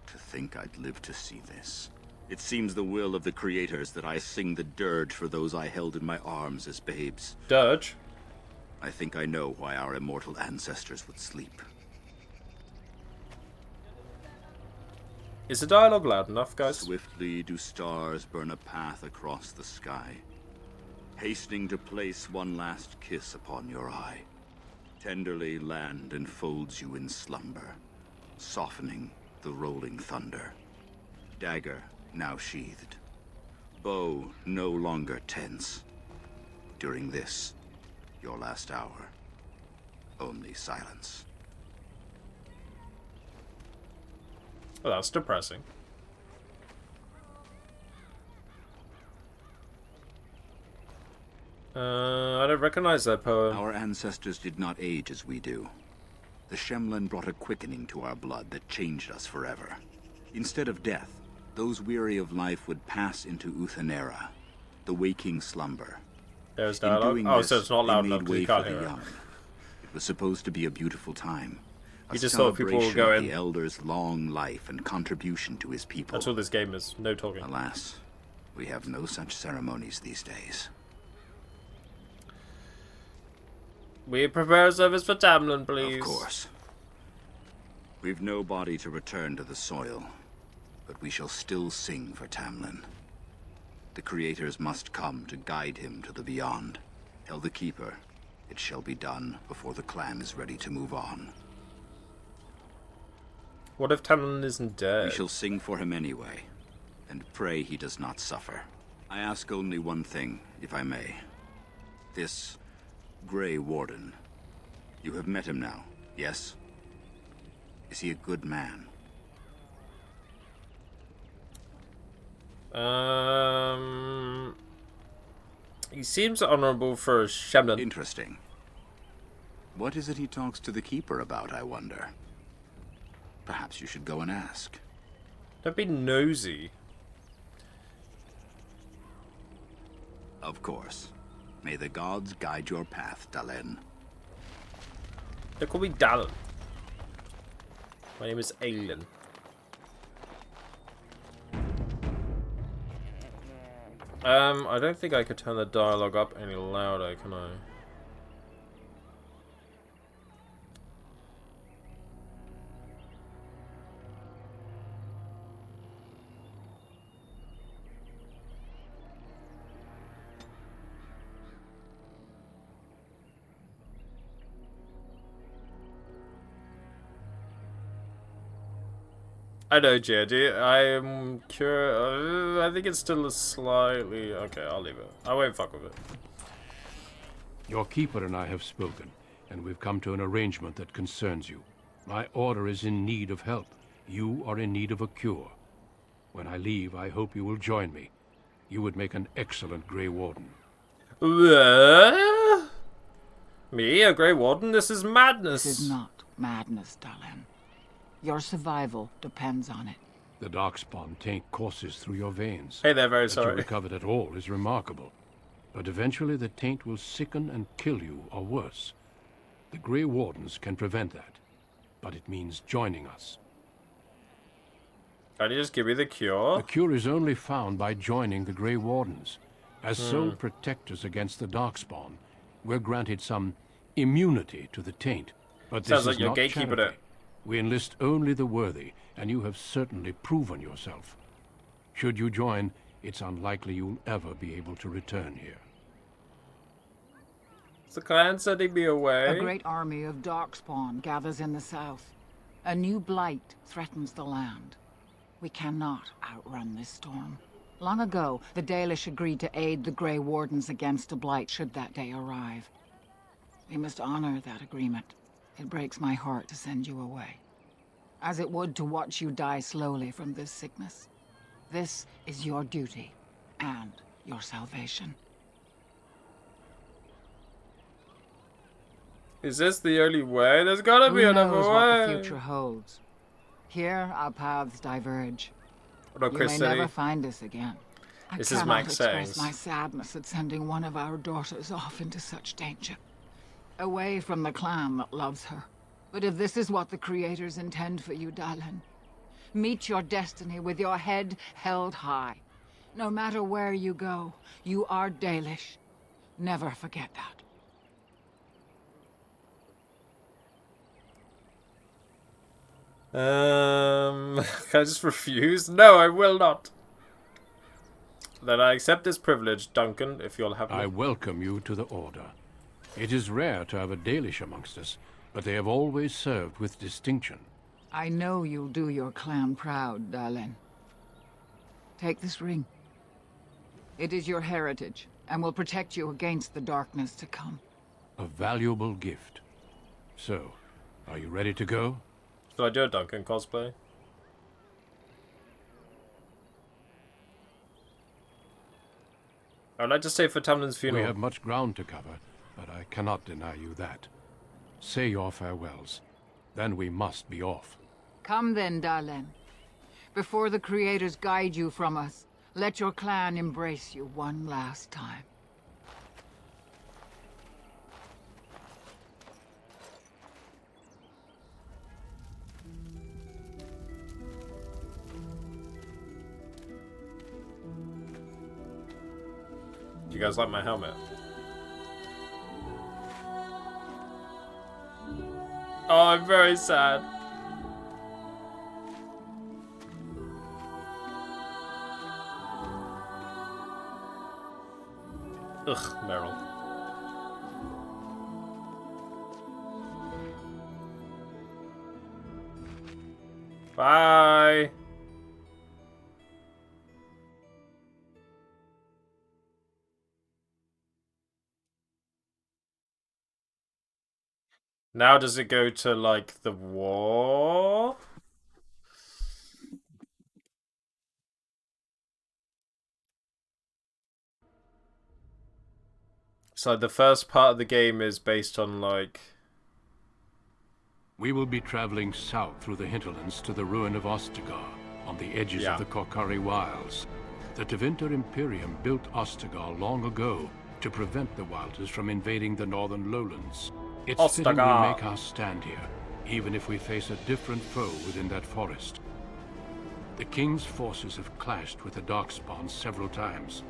To think I'd live to see this. It seems the will of the creators that I sing the dirge for those I held in my arms as babes. Dirge? I think I know why our immortal ancestors would sleep. Is the dialogue loud enough, guys? Swiftly do stars burn a path across the sky, hastening to place one last kiss upon your eye. Tenderly land enfolds you in slumber, softening the rolling thunder. Dagger now sheathed. Bow no longer tense. During this, your last hour, only silence. Well, that's depressing. I don't recognize that poem. Our ancestors did not age as we do. The Shemlen brought a quickening to our blood that changed us forever. Instead of death, those weary of life would pass into Uthanera, the waking slumber. There's In dialogue. doing Oh, this, so it's not loud they enough made because way you for can't the hear it. young. It was supposed to be a beautiful time. You just thought people were going. The elder's long life and contribution to his people. That's all this game is. No talking. Alas, we have no such ceremonies these days. We prepare a service for Tamlin, please. Of course. We've no body to return to the soil, but we shall still sing for Tamlin. The creators must come to guide him to the beyond. Tell the Keeper, it shall be done before the clan is ready to move on. What if Tamlin isn't dead? We shall sing for him anyway, and pray he does not suffer. I ask only one thing, if I may. This Grey Warden. You have met him now, yes? Is he a good man? He seems honorable for a Shemlen. Interesting. What is it he talks to the Keeper about, I wonder? Perhaps you should go and ask. Don't be nosy. Of course. May the gods guide your path, Dalen. They call me Dalen. My name is Aelin. I don't think I could turn the dialogue up any louder, can I? I know, JD. I am curious. I think it's still a slightly... Okay, I'll leave it. I won't fuck with it. Your Keeper and I have spoken, and we've come to an arrangement that concerns you. My order is in need of help. You are in need of a cure. When I leave, I hope you will join me. You would make an excellent Grey Warden. Me, a Grey Warden? This is madness. This is not madness, Dalen. Your survival depends on it. The Darkspawn taint courses through your veins. Hey there, very that sorry. you recovered at all is remarkable. But eventually the taint will sicken and kill you, or worse. The Grey Wardens can prevent that. But it means joining us. Can you just give me the cure? The cure is only found by joining the Grey Wardens. As sole protectors against the Darkspawn, we're granted some immunity to the taint. But this Sounds like is you're not gatekeeping charity. it. We enlist only the worthy, and you have certainly proven yourself. Should you join, it's unlikely you'll ever be able to return here. Is the clan sending me away? A great army of Darkspawn gathers in the south. A new blight threatens the land. We cannot outrun this storm. Long ago, the Dalish agreed to aid the Grey Wardens against a blight should that day arrive. We must honor that agreement. It breaks my heart to send you away, as it would to watch you die slowly from this sickness. This is your duty, and your salvation. Is this the only way? There's gotta be another Who knows way. what the future holds? Here, our paths diverge. What up, You Chris may City? never find us again. This I is cannot Max express Sayings. my sadness at sending one of our daughters off into such danger. Away from the clan that loves her. But if this is what the creators intend for you, Dalen, meet your destiny with your head held high. No matter where you go, you are Dalish. Never forget that. Can I just refuse? No, I will not. Then I accept this privilege, Duncan, if you'll have me. I welcome you to the Order. It is rare to have a Dalish amongst us, but they have always served with distinction. I know you'll do your clan proud, Dalen. Take this ring. It is your heritage, and will protect you against the darkness to come. A valuable gift. So, are you ready to go? Should I do a Duncan cosplay? I'd like to stay for Tamlin's funeral. We have much ground to cover, but I cannot deny you that. Say your farewells. Then we must be off. Come then, Dalen. Before the creators guide you from us, let your clan embrace you one last time. Do you guys like my helmet? Oh, I'm very sad. Ugh, Meryl. Bye. Now does it go to, like, the war? So the first part of the game is based on, like... We will be traveling south through the hinterlands to the ruin of Ostagar, on the edges of the Korkari Wilds. The Tevinter Imperium built Ostagar long ago to prevent the Wilders from invading the northern lowlands. It's fitting we make our stand here, even if we face a different foe within that forest. The King's forces have clashed with the Darkspawn several times,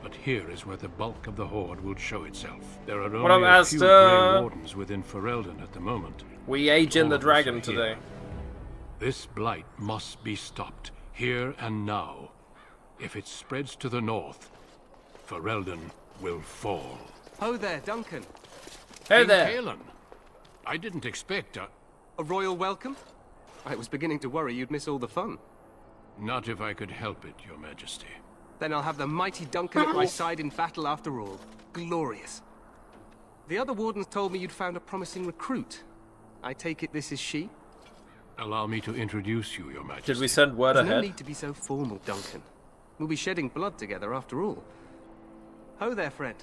but here is where the bulk of the Horde will show itself. There are only a few Grey Wardens within Ferelden at the moment. We age in the dragon today. This blight must be stopped, here and now. If it spreads to the north, Ferelden will fall. Ho there, Duncan. Hey there. Kalen. I didn't expect a royal welcome? I was beginning to worry you'd miss all the fun. Not if I could help it, Your Majesty. Then I'll have the mighty Duncan at my side in battle after all. Glorious. The other wardens told me you'd found a promising recruit. I take it this is she? Allow me to introduce you, Your Majesty. Did we send word There's ahead? No need to be so formal, Duncan. We'll be shedding blood together after all. Ho there, friend.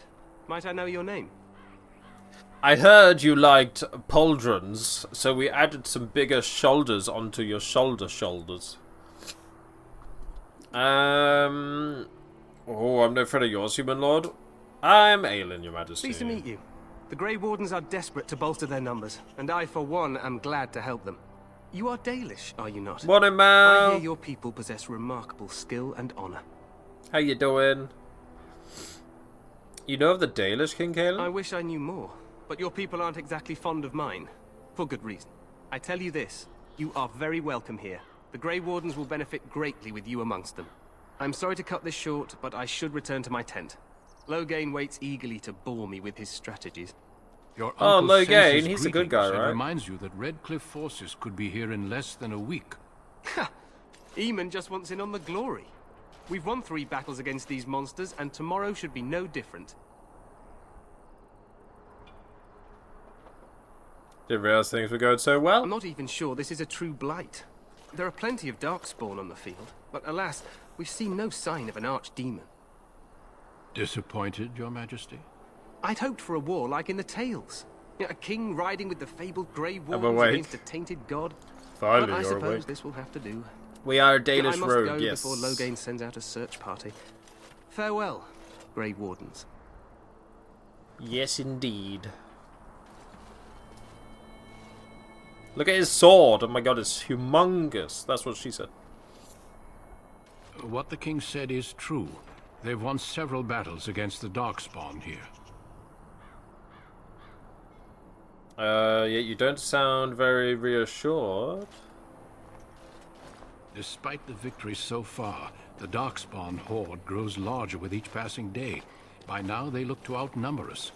Might I know your name? I heard you liked pauldrons, so we added some bigger shoulders onto your shoulders. Oh, I'm no friend of yours, human lord. I'm Aelin, Your Majesty. Pleased to meet you. The Grey Wardens are desperate to bolster their numbers, and I, for one, am glad to help them. You are Dalish, are you not? Morning, Mal. I hear your people possess remarkable skill and honor. How you doing? You know of the Dalish, King Kalen? I wish I knew more, but your people aren't exactly fond of mine. For good reason. I tell you this, you are very welcome here. The Grey Wardens will benefit greatly with you amongst them. I'm sorry to cut this short, but I should return to my tent. Loghain waits eagerly to bore me with his strategies. Your uncle Loghain, he's a good guy, and right? Reminds you that Redcliffe forces could be here in less than a week. Ha! Eamon just wants in on the glory. We've won 3 battles against these monsters, and tomorrow should be no different. Didn't realize things were going so well. I'm not even sure this is a true blight. There are plenty of Darkspawn on the field, but alas, we've seen no sign of an archdemon. Disappointed, Your Majesty? I'd hoped for a war like in the tales. A king riding with the fabled Grey Wardens awake. against a tainted god. Finally, but I you're suppose awake. this will have to do. We are a Dalish I must rogue, go yes. before Loghain sends out a search party. Farewell, Grey Wardens. Yes, indeed. Look at his sword. Oh my god, it's humongous. That's what she said. What the king said is true. They've won several battles against the Darkspawn here. Yet you don't sound very reassured. Despite the victories so far, the Darkspawn horde grows larger with each passing day. By now, they look to outnumber us.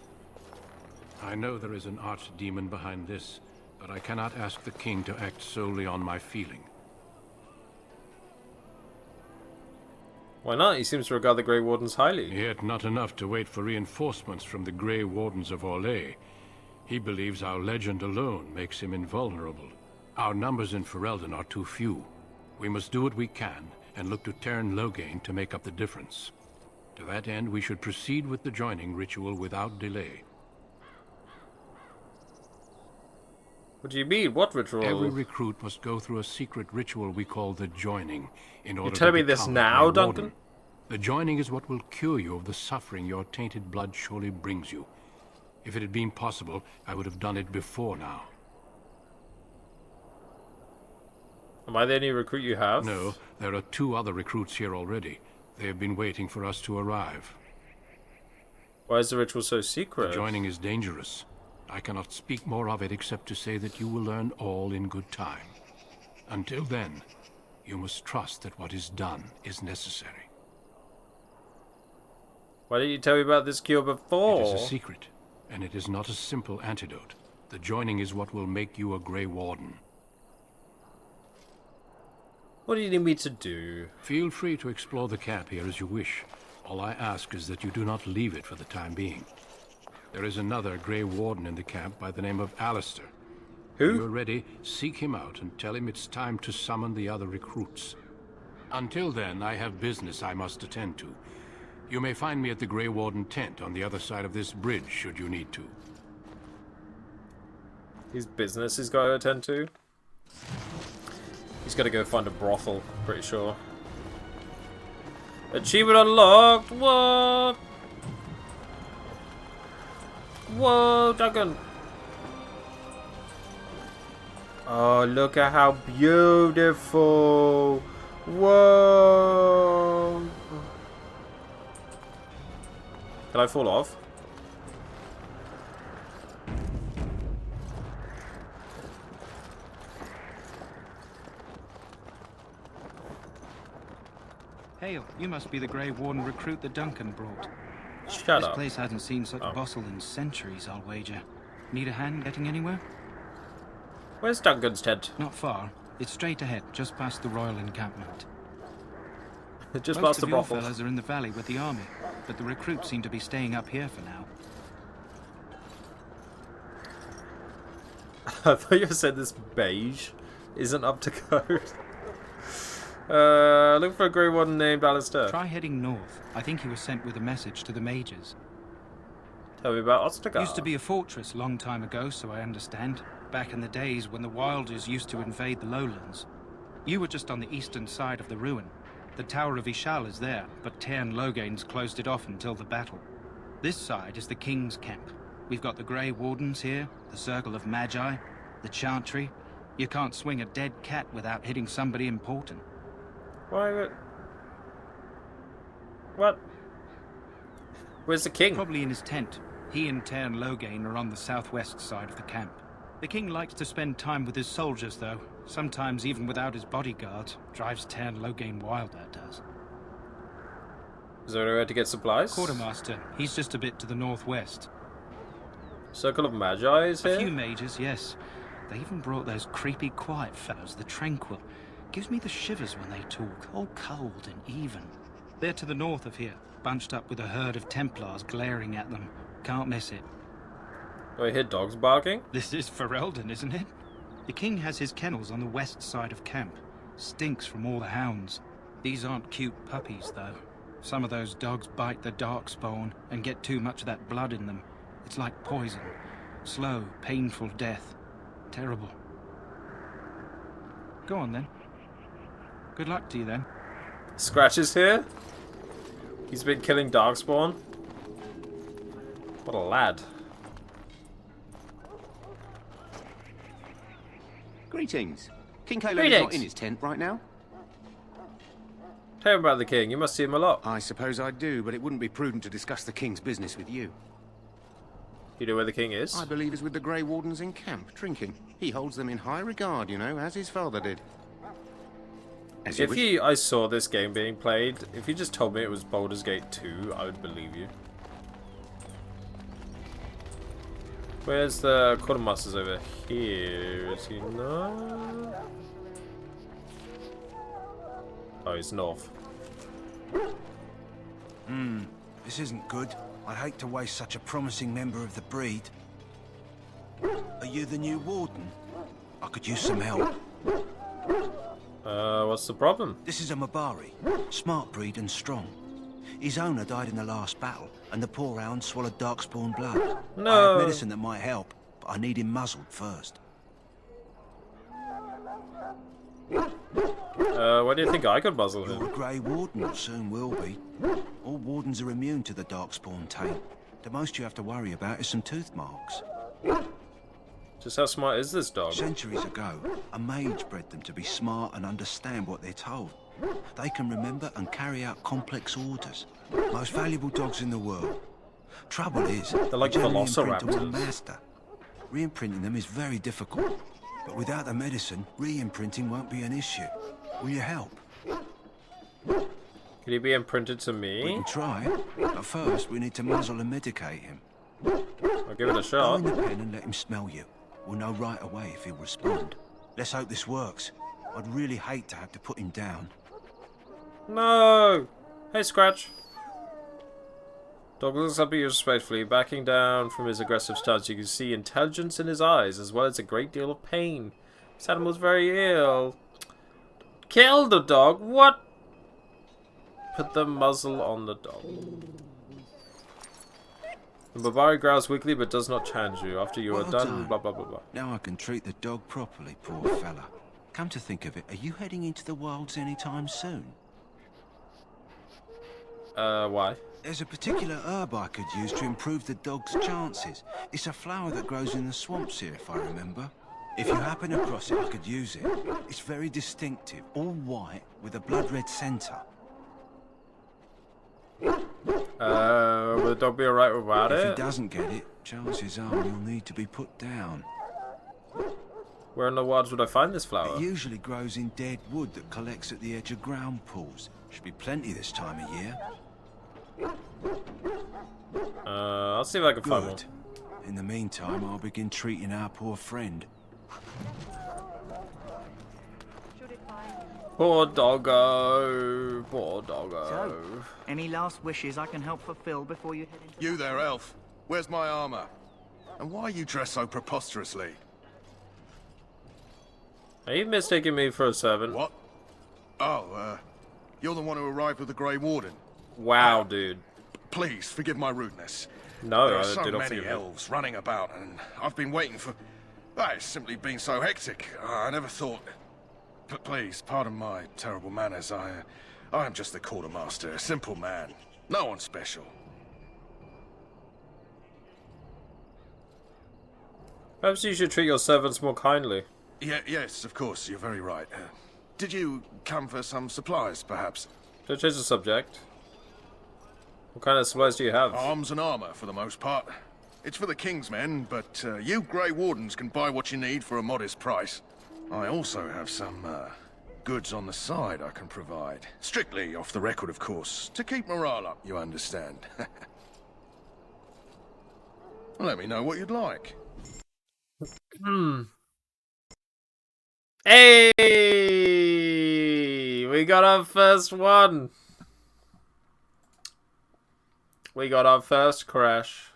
I know there is an archdemon behind this, but I cannot ask the king to act solely on my feeling. Why not? He seems to regard the Grey Wardens highly. Yet not enough to wait for reinforcements from the Grey Wardens of Orlais. He believes our legend alone makes him invulnerable. Our numbers in Ferelden are too few. We must do what we can, and look to Teyrn Loghain to make up the difference. To that end, we should proceed with the joining ritual without delay. What do you mean? What ritual? Every recruit must go through a secret ritual we call the joining, in order You're telling to me this become a now, Grey Warden. Duncan? The joining is what will cure you of the suffering your tainted blood surely brings you. If it had been possible, I would have done it before now. Am I the only recruit you have? No, there are 2 other recruits here already. They have been waiting for us to arrive. Why is the ritual so secret? The joining is dangerous. I cannot speak more of it except to say that you will learn all in good time. Until then, you must trust that what is done is necessary. Why didn't you tell me about this cure before? It is a secret, and it is not a simple antidote. The joining is what will make you a Grey Warden. What do you need me to do? Feel free to explore the camp here as you wish. All I ask is that you do not leave it for the time being. There is another Grey Warden in the camp by the name of Alistair. Who? When you're ready, seek him out and tell him it's time to summon the other recruits. Until then, I have business I must attend to. You may find me at the Grey Warden tent on the other side of this bridge, should you need to. His business he's got to attend to? He's got to go find a brothel, pretty sure. Achievement unlocked! What? Whoa, Duncan! Oh, look at how beautiful! Whoa! Can I fall off? Hail, you must be the Grey Warden recruit that Duncan brought. Shut This up. place hasn't seen such bustle in centuries, I'll wager. Need a hand getting anywhere? Where's Duncan's tent? Not far. It's straight ahead, just past the royal encampment. Just Most past the of your brothel. fellas are in the valley with the army, but the recruits seem to be staying up here for now. I thought you said this beige isn't up to code. Look for a Grey Warden named Alistair. Try heading north. I think he was sent with a message to the mages. Tell me about Ostagar. Used to be a fortress long time ago, so I understand. Back in the days when the Wilders used to invade the lowlands. You were just on the eastern side of the ruin. The Tower of Ishal is there, but Teyrn Loghain's closed it off until the battle. This side is the King's camp. We've got the Grey Wardens here, the Circle of Magi, the Chantry. You can't swing a dead cat without hitting somebody important. Why would... What? Where's the king? Probably in his tent. He and Teyrn Loghain are on the southwest side of the camp. The king likes to spend time with his soldiers, though. Sometimes even without his bodyguards. Drives Teyrn Loghain wild, that does. Is there anywhere to get supplies? Quartermaster. He's just a bit to the northwest. Circle of Magi is here? A few mages, yes. They even brought those creepy quiet fellows, the Tranquil. Gives me the shivers when they talk, all cold and even. They're to the north of here, bunched up with a herd of Templars glaring at them. Can't miss it. Do I hear dogs barking? This is Ferelden, isn't it? The king has his kennels on the west side of camp. Stinks from all the hounds. These aren't cute puppies, though. Some of those dogs bite the darkspawn and get too much of that blood in them. It's like poison. Slow, painful death. Terrible. Go on, then. Good luck to you, then. Scratches here? He's been killing darkspawn? What a lad. Greetings. King Caleb is Greetings. not in his tent right now? Tell him about the king. You must see him a lot. I suppose I do, but it wouldn't be prudent to discuss the king's business with you. You know where the king is? I believe he's with the Grey Wardens in camp, drinking. He holds them in high regard, you know, as his father did. As you wish. I saw this game being played, if you just told me it was Baldur's Gate 2, I would believe you. Where's the quartermaster's over here? Is he not? Oh, he's north. This isn't good. I'd hate to waste such a promising member of the breed. Are you the new warden? I could use some help. What's the problem? This is a Mabari. Smart breed and strong. His owner died in the last battle, and the poor hound swallowed darkspawn blood. No. I have medicine that might help, but I need him muzzled first. Why do you think I could muzzle him? You're a Grey Warden, or soon will be. All wardens are immune to the darkspawn taint. The most you have to worry about is some tooth marks. Just how smart is this dog? Centuries ago, a mage bred them to be smart and understand what they're told. They can remember and carry out complex orders. Most valuable dogs in the world. Trouble is, they're like velociraptors. One master. Re-imprinting them is very difficult. But without the medicine, re-imprinting won't be an issue. Will you help? Could he be imprinted to me? We can try. But first, we need to muzzle and medicate him. I'll give it a shot. Go in the pen and let him smell you. We'll know right away if he'll respond. Let's hope this works. I'd really hate to have to put him down. No! Hey, Scratch. Dog looks up at you respectfully, backing down from his aggressive stance. You can see intelligence in his eyes, as well as a great deal of pain. This animal's very ill. Kill the dog? What? Put the muzzle on the dog. The Barbari growls weakly but does not challenge you. After you are done, blah blah blah blah. Now I can treat the dog properly, poor fella. Come to think of it, are you heading into the wilds anytime soon? Why? There's a particular herb I could use to improve the dog's chances. It's a flower that grows in the swamps here, if I remember. If you happen across it, I could use it. It's very distinctive, all white, with a blood-red centre. Will the dog be alright without it? If he doesn't get it, chances are he'll need to be put down. Where in the wilds would I find this flower? It usually grows in dead wood that collects at the edge of ground pools. Should be plenty this time of year. I'll see if I can find one. In the meantime, I'll begin treating our poor friend. Poor doggo. Poor doggo. So, any last wishes I can help fulfill before you head into... You there, elf. Where's my armor? And why are you dressed so preposterously? Are you mistaking me for a servant? What? Oh, you're the one who arrived with the Grey Warden. Wow, dude. Please, forgive my rudeness. No, there are I so do not many forgive elves running about, and I've been waiting for... It's simply been so hectic. I never thought... Please, pardon my terrible manners. I am just the quartermaster, a simple man. No one special. Perhaps you should treat your servants more kindly. Yes, of course, you're very right. Did you come for some supplies, perhaps? Don't change the subject. What kind of supplies do you have? Arms and armor, for the most part. It's for the King's men, but you Grey Wardens can buy what you need for a modest price. I also have some goods on the side I can provide. Strictly off the record, of course. To keep morale up, you understand. Let me know what you'd like. Hey! We got our first one. We got our first crash.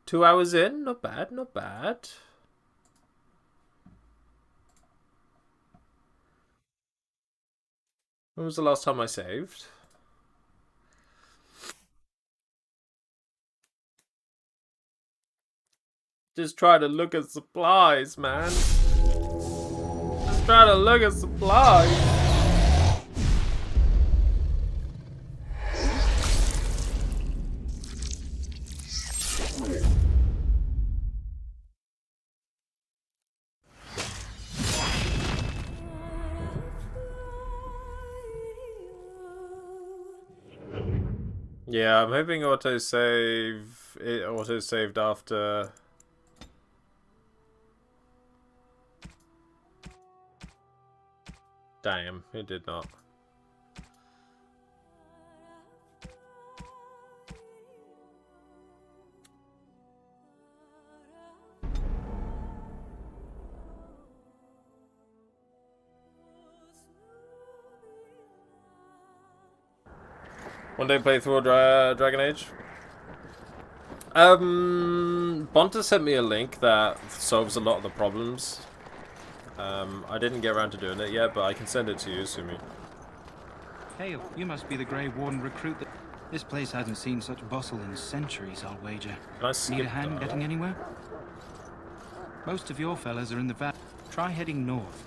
2 hours in? Not bad, not bad. When was the last time I saved? Just try to look at supplies, man. Just try to look at supplies. Yeah, I'm hoping autosave. It auto-saved after. Damn, it did not. One day play through Dragon Age. Bonta sent me a link that solves a lot of the problems. I didn't get around to doing it yet, but I can send it to you, Sumi. Hail, you must be the Grey Warden recruit that... This place hasn't seen such bustle in centuries, I'll wager. Can I skip Need a hand that? getting anywhere? Most of your fellas are in the valley. Try heading north.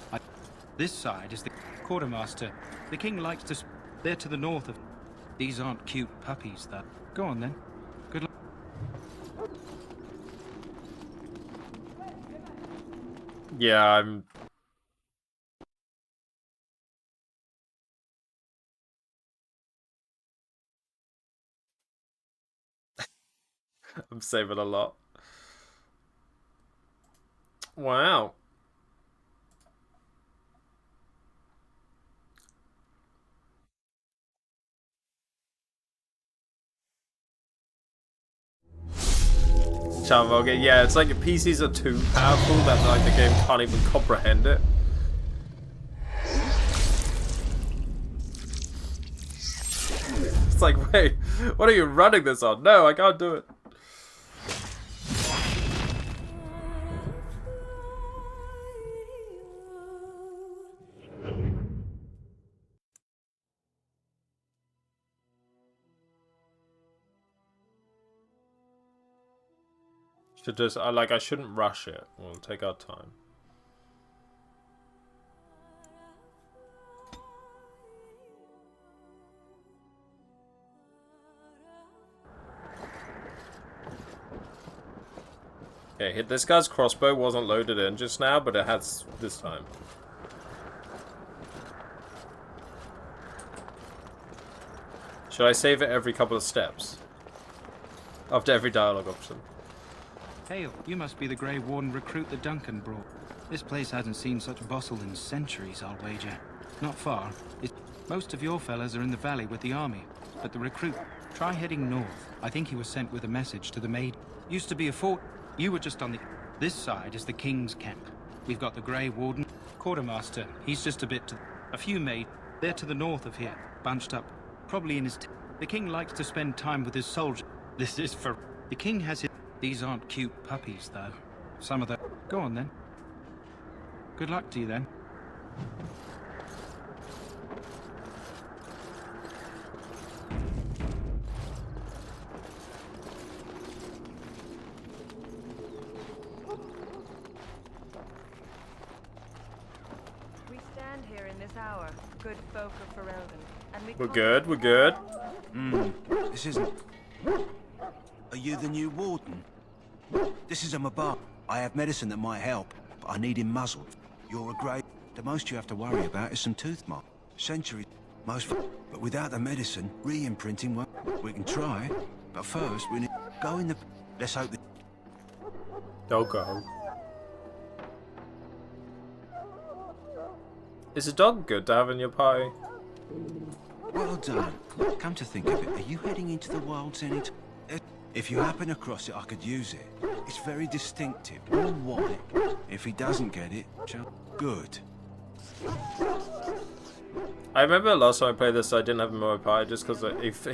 This side is the quartermaster. The king likes to... They're to the north of... These aren't cute puppies, though. Go on, then. Good luck. Yeah, I'm... I'm saving a lot. Wow. Charmvoge, yeah, it's like PCs are too powerful that like the game can't even comprehend it. It's like, wait, what are you running this on? No, I can't do it. Should just, I shouldn't rush it. We'll take our time. Okay, hit this guy's crossbow wasn't loaded in just now, but it has this time. Should I save it every couple of steps? After every dialogue option. Hail, you must be the Grey Warden recruit that Duncan brought. This place hasn't seen such bustle in centuries, I'll wager. Not far. Most of your fellas are in the valley with the army, but the recruit... Try heading north. I think he was sent with a message to the maid. Used to be a fort... You were just on the... This side is the king's camp. We've got the Grey Warden, quartermaster. He's just a bit to... A few maids. They're to the north of here, bunched up. Probably in his... The king likes to spend time with his soldiers. This is for... The king has his... These aren't cute puppies, though. Some of them... Go on, then. Good luck to you, then. We stand here in this hour, good folk of Ferelden, and we... We're good, we're good. This isn't... Are you the new warden? This is a Mabar. I have medicine that might help, but I need him muzzled. You're a grey... The most you have to worry about is some tooth mark. Centuries... Most... But without the medicine, re-imprinting won't... We can try, but first we need... Go in the... Let's hope that... Don't go. Is a dog good to have in your party? Well done. Come to think of it, are you heading into the wilds any time? If you happen across it, I could use it. It's very distinctive, all white. If he doesn't get it, good. I remember last time I played this, I didn't have him in my party just because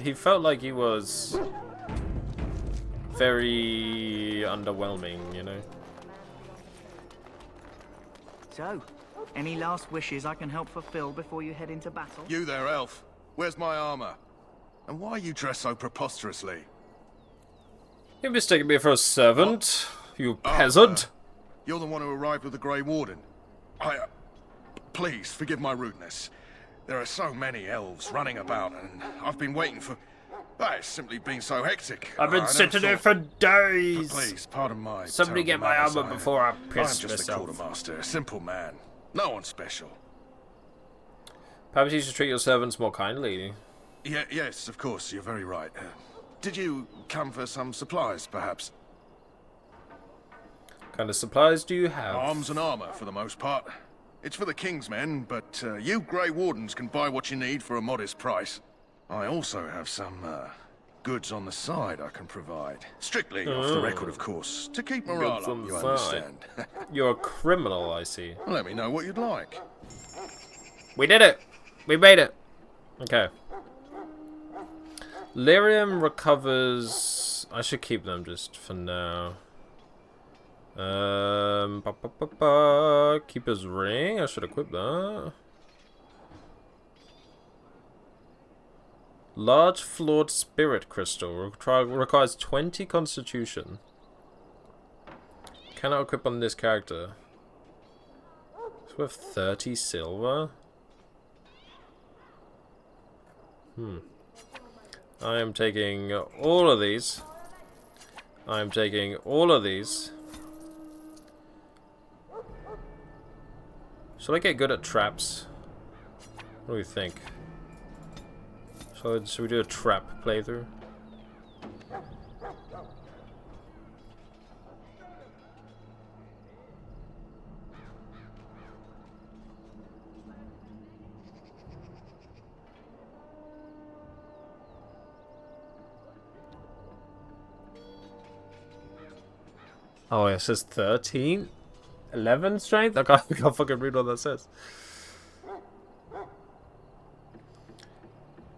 he felt like he was very underwhelming, you know. So, any last wishes I can help fulfill before you head into battle? You there, elf. Where's my armor? And why are you dressed so preposterously? You're mistaking me for a servant, you peasant. You're the one who arrived with the Grey Warden. Please, forgive my rudeness. There are so many elves running about, and I've been waiting for... It's simply been so hectic. I've been sitting here for days. But please, pardon my... Somebody get my armor before I piss I'm just myself. a quartermaster, a simple man. No one special. Perhaps you should treat your servants more kindly. Yes, of course, you're very right. Did you come for some supplies, perhaps? What kind of supplies do you have? Arms and armor, for the most part. It's for the king's men, but you Grey Wardens can buy what you need for a modest price. I also have some goods on the side I can provide. Strictly off the record, of course, to keep morale up, you understand. You're a criminal, I see. Well, let me know what you'd like. We did it! We made it! Okay. Lyrium recovers... I should keep them just for now. Keeper's Ring. I should equip that. Large flawed spirit crystal requires 20 constitution. Cannot equip on this character. It's worth 30 silver. I am taking all of these. I am taking all of these. Should I get good at traps? What do you think? Should we do a trap playthrough? Oh, it says 13? 11 strength? I can't fucking read what that says.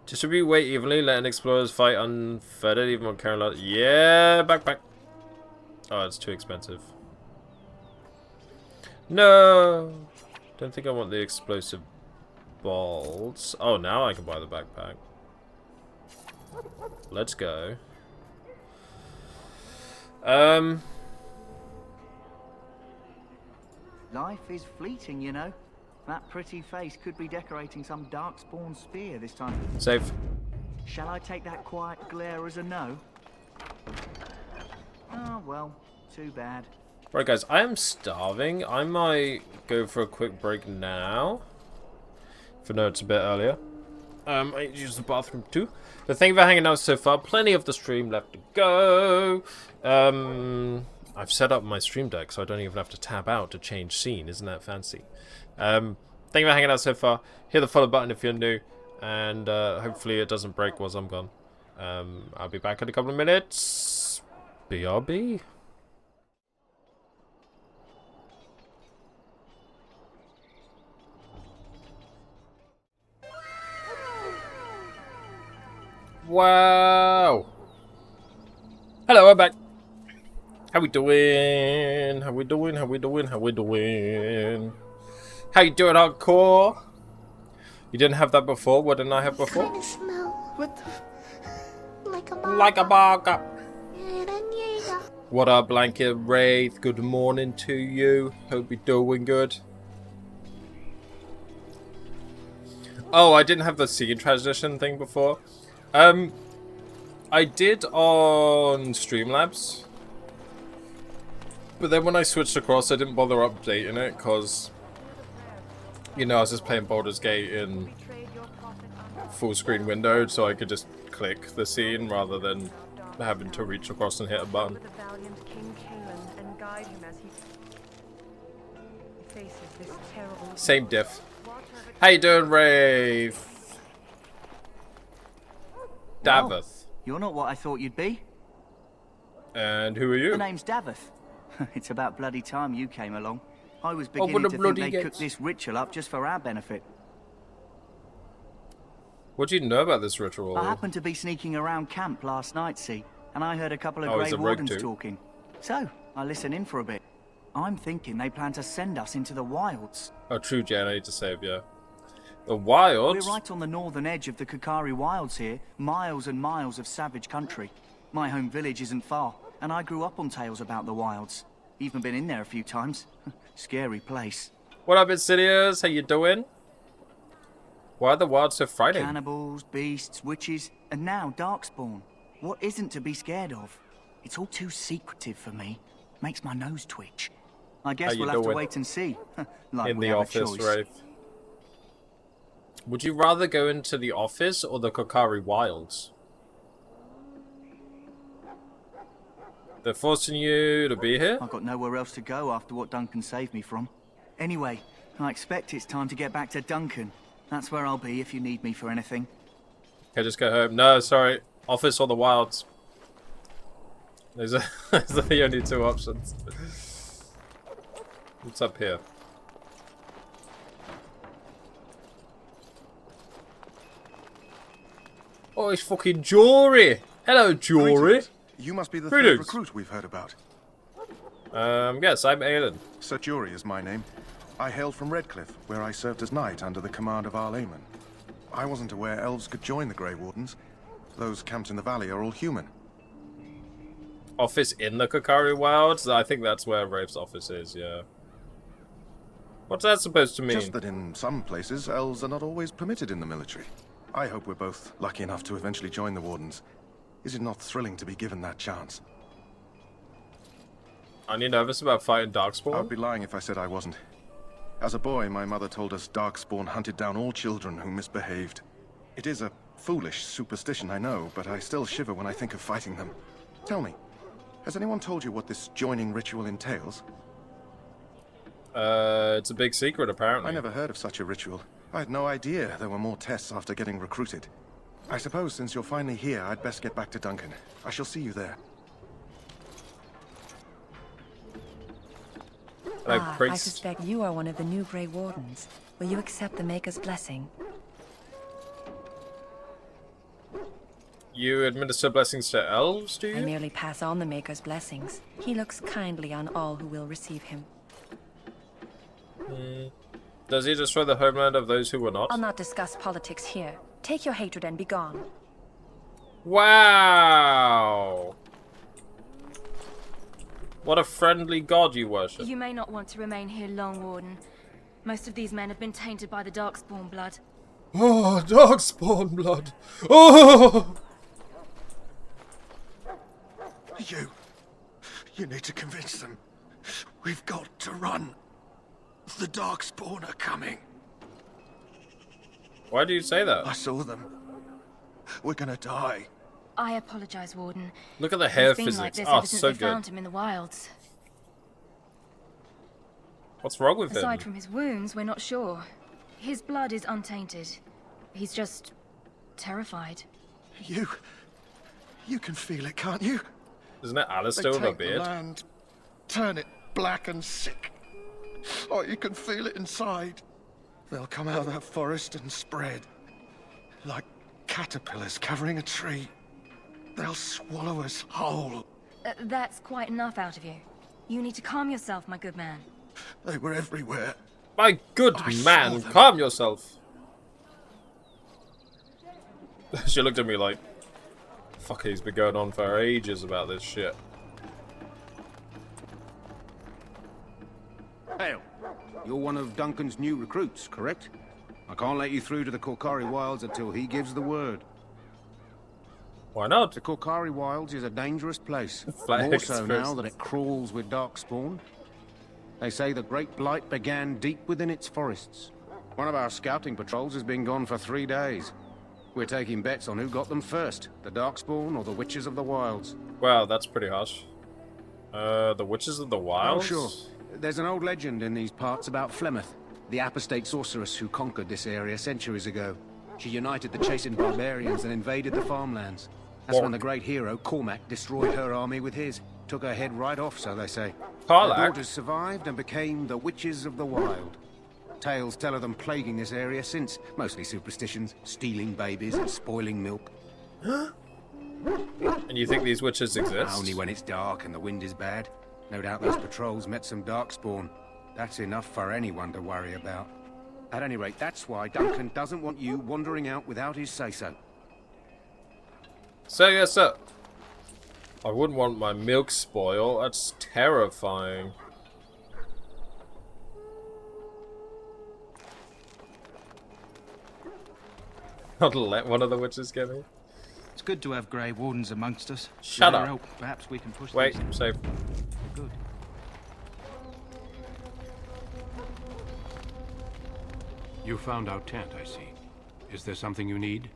Distribute weight evenly, letting explorers fight unfettered, even when carrying lot. Yeah, backpack. Oh, it's too expensive. No! Don't think I want the explosive balls. Oh, now I can buy the backpack. Let's go. Life is fleeting, you know. That pretty face could be decorating some darkspawn spear this time. Safe. Shall I take that quiet glare as a no? Oh, well, too bad. Right, guys, I am starving. I might go for a quick break now. For no, it's a bit earlier. I use the bathroom too. But thank you for hanging out so far. Plenty of the stream left to go. I've set up my stream deck so I don't even have to tab out to change scene. Isn't that fancy? Thank you for hanging out so far. Hit the follow button if you're new. And hopefully it doesn't break while I'm gone. I'll be back in a couple of minutes. BRB. Wow. Hello, I'm back. How we doing? How we doing? How we doing? How we doing? How you doing, hardcore? You didn't have that before? What didn't I have before? Kind of smell. What the? Like a burger. What up, Blanket Wraith? Good morning to you. Hope you're doing good. Oh, I didn't have the scene transition thing before. I did on Streamlabs. But then when I switched across, I didn't bother updating it because, you know, I was just playing Baldur's Gate in full screen windowed, so I could just click the scene rather than having to reach across and hit a button. Same diff. How you doing, Wraith? Davith. Well, you're not what I thought you'd be. And who are you? The name's Davith. It's about bloody time you came along. I was beginning to think they cooked this ritual up just for our benefit. What do you know about this ritual? I happened to be sneaking around camp last night, see, and I heard a couple of Grey Wardens talking. So, I listened in for a bit. I'm thinking they plan to send us into the wilds. Oh, true, Jen, I need to save you. The wilds? We're right on the northern edge of the Kakari wilds here, miles and miles of savage country. My home village isn't far, and I grew up on tales about the wilds. Even been in there a few times. Scary place. What up, Insidious? How you doing? Why are the wilds so frightening? Cannibals, beasts, witches, and now darkspawn. What isn't to be scared of? It's all too secretive for me. Makes my nose twitch. I guess we'll have to wait and see. Like in the office, right? Would you rather go into the office or the Kokari Wilds? They're forcing you to be here? I've got nowhere else to go after what Duncan saved me from. Anyway, I expect it's time to get back to Duncan. That's where I'll be if you need me for anything. Okay, just go home. No, sorry. Office or the wilds. Those are the only two options. What's up here? Oh, it's fucking Jory. Hello, Jory. Greetings. You must be the third Greetings. recruit we've heard about. Yes, I'm Aelin. Sir Jury is my name. I hail from Redcliffe, where I served as knight under the command of Arlaman. I wasn't aware elves could join the Grey Wardens. Those camped in the valley are all human. Office in the Kokari Wilds? I think that's where Rafe's office is, yeah. What's that supposed to mean? Just that in some places, elves are not always permitted in the military. I hope we're both lucky enough to eventually join the Wardens. Is it not thrilling to be given that chance? Aren't you nervous about fighting Darkspawn? I would be lying if I said I wasn't. As a boy, my mother told us Darkspawn hunted down all children who misbehaved. It is a foolish superstition, I know, but I still shiver when I think of fighting them. Tell me, has anyone told you what this joining ritual entails? It's a big secret, apparently. I never heard of such a ritual. I had no idea there were more tests after getting recruited. I suppose since you're finally here, I'd best get back to Duncan. I shall see you there. I suspect you are one of the new Grey Wardens. Will you accept the Maker's blessing? You administer blessings to elves, do you? I merely pass on the Maker's blessings. He looks kindly on all who will receive him. Does he destroy the homeland of those who were not? I'll not discuss politics here. Take your hatred and be gone. Wow! What a friendly god you worship. You may not want to remain here long, Warden. Most of these men have been tainted by the Darkspawn blood. Oh, Darkspawn blood! Oh! You need to convince them. We've got to run. The Darkspawn are coming. Why do you say that? I saw them. We're gonna die. I apologize, Warden. Look at the hair He's been physics. like this Oh, ever since so we good. found him in the wilds. What's wrong with Aside him? from his wounds, we're not sure. His blood is untainted. He's just terrified. You can feel it, can't you? Isn't it Alistair They with a take the beard? land, turn it black and sick. Oh, you can feel it inside. They'll come out of that forest and spread. Like caterpillars covering a tree. They'll swallow us whole. That's quite enough out of you. You need to calm yourself, my good man. They were everywhere. My good I saw man, them. calm yourself. She looked at me like, fuck, he's been going on for ages about this shit. Hail. You're one of Duncan's new recruits, correct? I can't let you through to the Korkari Wilds until he gives the word. Why not? The Korkari Wilds is a dangerous place. Flag More so now first. that it crawls with Darkspawn. They say the Great Blight began deep within its forests. One of our scouting patrols has been gone for 3 days. We're taking bets on who got them first, the Darkspawn or the Witches of the Wilds. Wow, that's pretty harsh. The Witches of the Wilds? Oh, sure. There's an old legend in these parts about Flemeth, the apostate sorceress who conquered this area centuries ago. She united the chastened barbarians and invaded the farmlands. That's when the great hero, Cormac, destroyed her army with his. Took her head right off, so they say. Her daughters survived and became the Witches of the Wild. Tales tell of them plaguing this area since, mostly superstitions, stealing babies and spoiling milk. And you think these witches exist? Only when it's dark and the wind is bad. No doubt those patrols met some Darkspawn. That's enough for anyone to worry about. At any rate, that's why Duncan doesn't want you wandering out without his say-so. So, yes, sir. I wouldn't want my milk spoil. That's terrifying. Not let one of the witches get me. It's good to have Grey Wardens amongst us. Shut With their up. help, perhaps we can push Wait, things I'm safe. for good. You found our tent, I see. Is there something you need?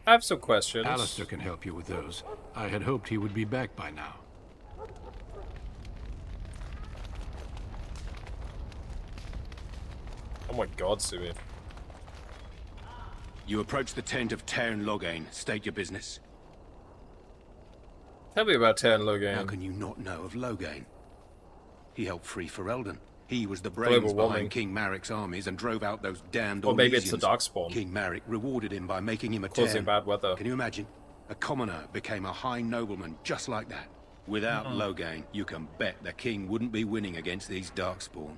I have some questions. Alistair can help you with those. I had hoped he would be back by now. Oh my god, Sui. You approach the tent of Tairn Loghain. State your business. Tell me about Tairn Loghain. How can you not know of Loghain? He helped free Ferelden. He was the Global brains warming. behind King Marik's armies and drove out those damned Or maybe it's the Orlesians. Darkspawn. King Marik rewarded him by making him a Causing Terran. bad weather. Can you imagine? A commoner became a high nobleman just like that. Without Loghain, you can bet the king wouldn't be winning against these Darkspawn.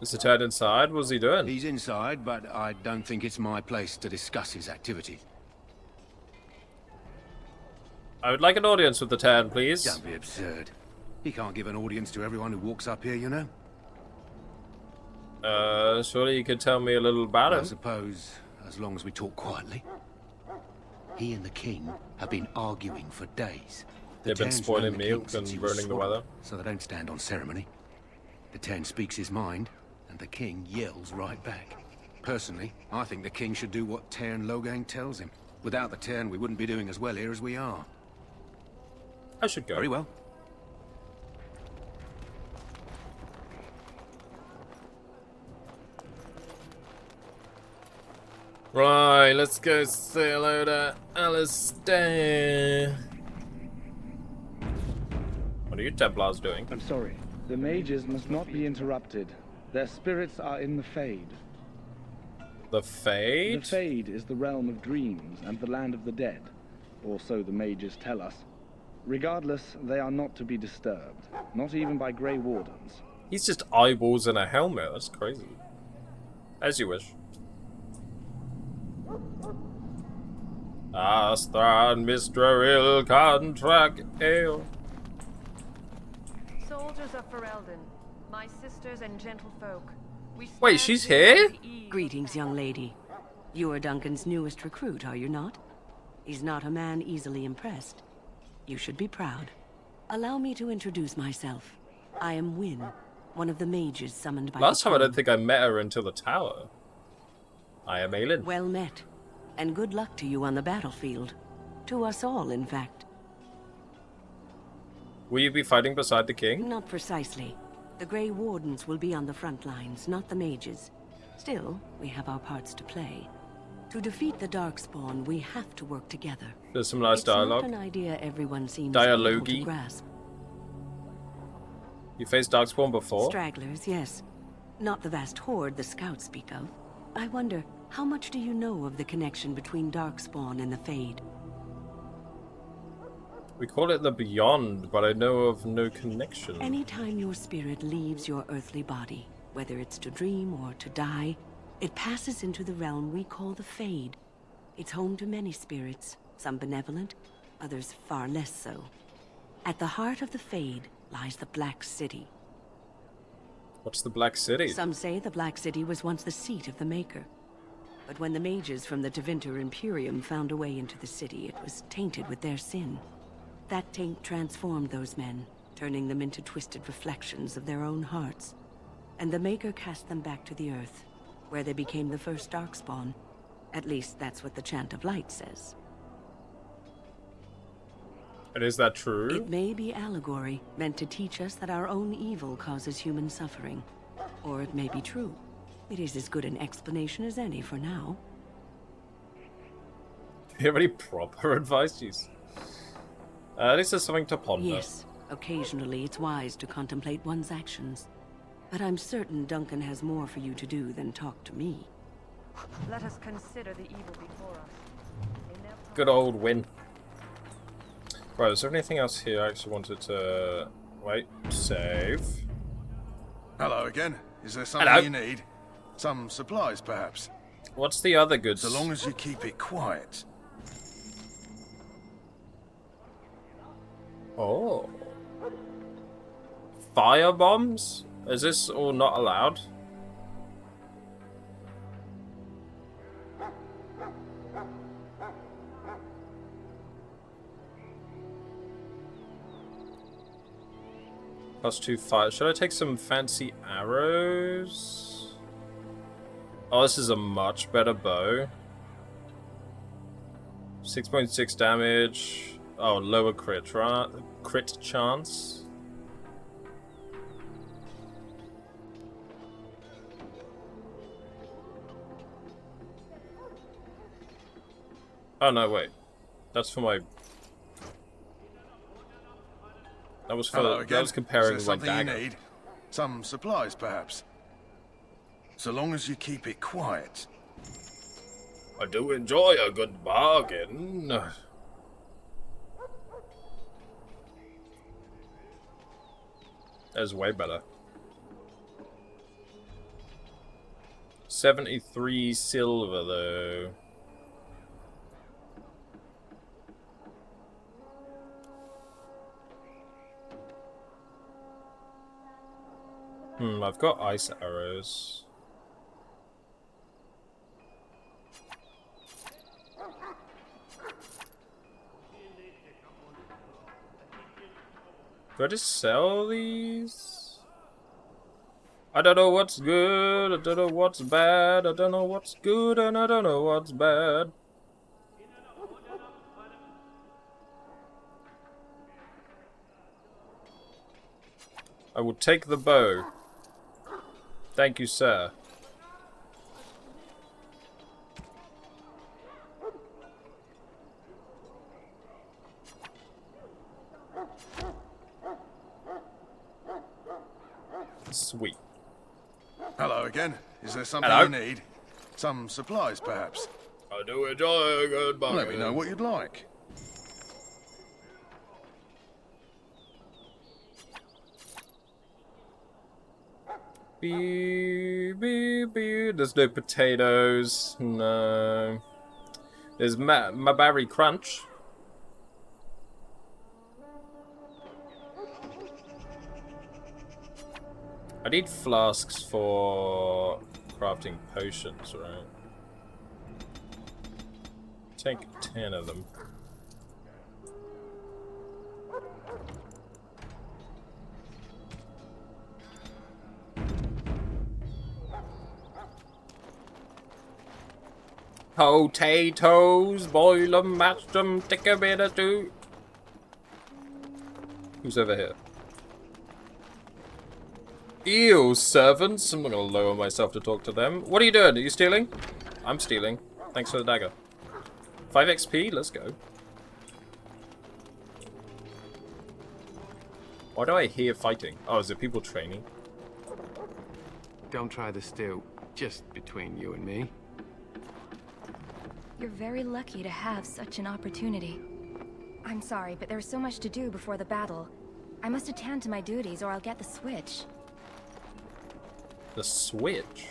Is the turd inside? What's he doing? He's inside, but I don't think it's my place to discuss his activities. I would like an audience with the turd, please. Don't be absurd. He can't give an audience to everyone who walks up here, you know? Surely you could tell me a little about I him. suppose, as long as we talk quietly. He and the king have been arguing for days. The They've been Terns spoiling known the king milk since and he was ruining the small, weather. so they don't stand on ceremony. The Tern speaks his mind, and the king yells right back. Personally, I think the king should do what Tern Loghain tells him. Without the Tern, we wouldn't be doing as well here as we are. I should go. Very well. Right, let's go say hello to Alistair. What are you Templars doing? I'm sorry. The mages must not be interrupted. Their spirits are in the Fade. The Fade? The Fade is the realm of dreams and the land of the dead. Or so the mages tell us. Regardless, they are not to be disturbed. Not even by Grey Wardens. He's just eyeballs in a helmet. That's crazy. As you wish. Astran Mistril contract ale. Soldiers of Ferelden, my sisters and gentlefolk. Wait, she's here? Greetings, young lady. You are Duncan's newest recruit, are you not? He's not a man easily impressed. You should be proud. Allow me to introduce myself. I am Wynne, one of the mages summoned by Last the time I king. don't think I met her until the tower. I am Aelin. Well met. And good luck to you on the battlefield. To us all, in fact. Will you be fighting beside the king? Not precisely. The Grey Wardens will be on the front lines, not the mages. Still, we have our parts to play. To defeat the Darkspawn, we have to work together. There's some nice dialogue. It's not an idea everyone seems able to grasp. You faced Darkspawn before? Stragglers, yes. Not the vast horde the scouts speak of. I wonder, how much do you know of the connection between Darkspawn and the Fade? We call it the Beyond, but I know of no connection. Anytime your spirit leaves your earthly body, whether it's to dream or to die, it passes into the realm we call the Fade. It's home to many spirits, some benevolent, others far less so. At the heart of the Fade lies the Black City. What's the Black City? Some say the Black City was once the seat of the Maker. But when the mages from the Tevinter Imperium found a way into the city, it was tainted with their sin. That taint transformed those men, turning them into twisted reflections of their own hearts. And the Maker cast them back to the Earth, where they became the first Darkspawn. At least that's what the Chant of Light says. And is that true? It may be allegory, meant to teach us that our own evil causes human suffering. Or it may be true. It is as good an explanation as any for now. Do you have any proper advice? Jeez. At least there's something to ponder. Yes, occasionally it's wise to contemplate one's actions. But I'm certain Duncan has more for you to do than talk to me. Let us consider the evil before us. Good old Wynne. Right, is there anything else here I actually wanted to... Wait, save. Hello again. Is there something Hello. you need? Some supplies, perhaps? What's the other goods? So long as you keep it quiet. Oh. Fire bombs? Is this all not allowed? +2 fire. Should I take some fancy arrows? Oh, this is a much better bow. 6.6 damage. Oh, lower crit chance. Oh no, wait. That's for my... That was for Hello again. that was comparing Is my there something dagger. you need? Some supplies, perhaps. So long as you keep it quiet. I do enjoy a good bargain. That's way better. 73 silver, though. I've got ice arrows. Do I just sell these? I don't know what's good, I don't know what's bad, I don't know what's good, and I don't know what's bad. I will take the bow. Thank you, sir. Sweet. Hello again. Is there something Hello? you need? Some supplies, perhaps? I do enjoy a good bargain. Let me know what you'd like. There's no potatoes. No. There's my berry crunch. I need flasks for crafting potions, right? Take 10 of them. Potatoes, boil them, mash them, take a bit of stew. Who's over here? Ew, servants. I'm not gonna lower myself to talk to them. What are you doing? Are you stealing? I'm stealing. Thanks for the dagger. 5 XP, let's go. Why do I hear fighting? Oh, is it people training? Don't try to steal, just between you and me. You're very lucky to have such an opportunity. I'm sorry, but there's so much to do before the battle. I must attend to my duties or I'll get the switch. The switch?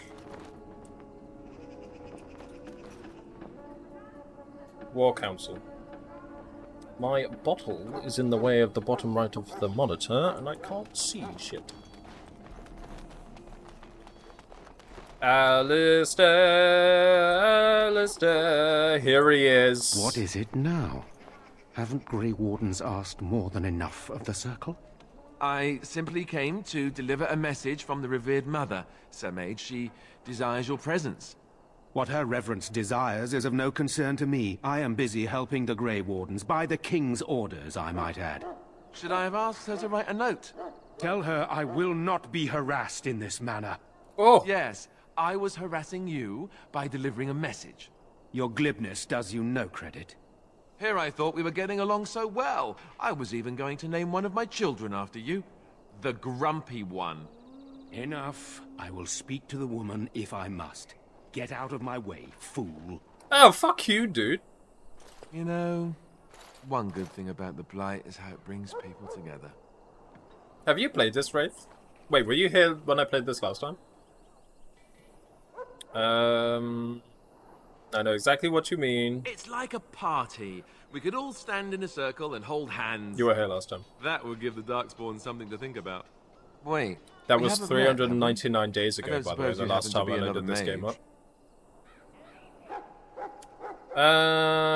War Council. My bottle is in the way of the bottom right of the monitor, and I can't see shit. Alistair, Alistair, here he is. What is it now? Haven't Grey Wardens asked more than enough of the Circle? I simply came to deliver a message from the revered mother, Sir Mage. She desires your presence. What her reverence desires is of no concern to me. I am busy helping the Grey Wardens, by the King's orders, I might add. Should I have asked her to write a note? Tell her I will not be harassed in this manner. Oh! Yes, I was harassing you by delivering a message. Your glibness does you no credit. Here I thought we were getting along so well. I was even going to name one of my children after you. The Grumpy One. Enough. I will speak to the woman if I must. Get out of my way, fool. Oh, fuck you, dude. You know, one good thing about the Blight is how it brings people together. Have you played this, Wraith? Wait, were you here when I played this last time? I know exactly what you mean. It's like a party. We could all stand in a circle and hold hands. You were here last time. That would give the Darkspawn something to think about. Wait. That was 399 days ago, by the way, the last time I loaded loaded this game up.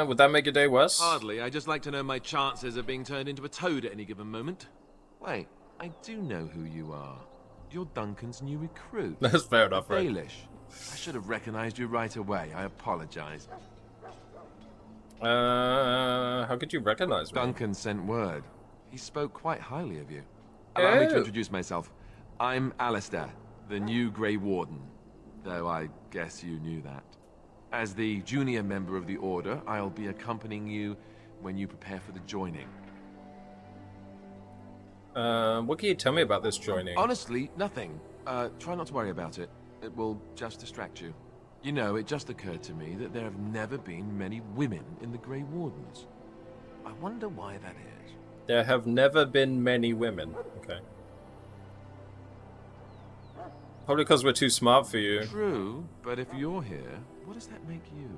Would that make your day worse? Hardly. I just like to know my chances of being turned into a toad at any given moment. Wait, I do know who you are. You're Duncan's new recruit. That's fair enough, right? Baelish. I should have recognized you right away. I apologize. How could you recognize me? Duncan sent word. He spoke quite highly of you. Allow me to introduce myself. I'm Alistair, the new Grey Warden. Though I guess you knew that. As the junior member of the Order, I'll be accompanying you when you prepare for the joining. What can you tell me about this joining? Honestly, nothing. Try not to worry about it. It will just distract you. You know, it just occurred to me that there have never been many women in the Grey Wardens. I wonder why that is. There have never been many women. Okay. Probably because we're too smart for you. True, but if you're here, what does that make you?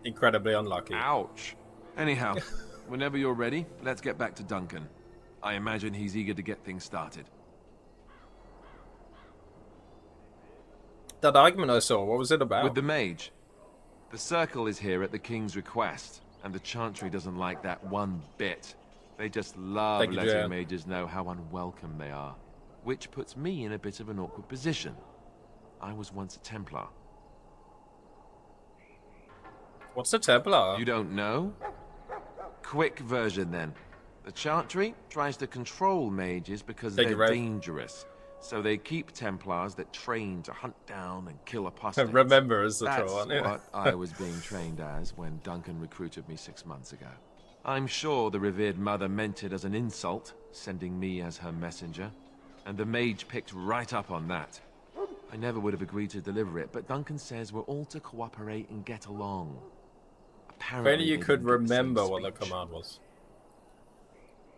Incredibly unlucky. Ouch. Anyhow, whenever you're ready, let's get back to Duncan. I imagine he's eager to get things started. That argument I saw, what was it about? With the mage. The Circle is here at the King's request, and the Chantry doesn't like that one bit. They just love letting mages know how unwelcome they are. Which puts me in a bit of an awkward position. I was once a Templar. What's a Templar? You don't know? Quick version then. The Chantry tries to control mages because they're dangerous. So they keep Templars that train to hunt down and kill apostates. Remember as the That's troll, aren't you? what I was being trained as when Duncan recruited me 6 months ago. I'm sure the revered mother meant it as an insult, sending me as her messenger. And the mage picked right up on that. I never would have agreed to deliver it, but Duncan says we're all to cooperate and get along. Apparently you could remember what the command was.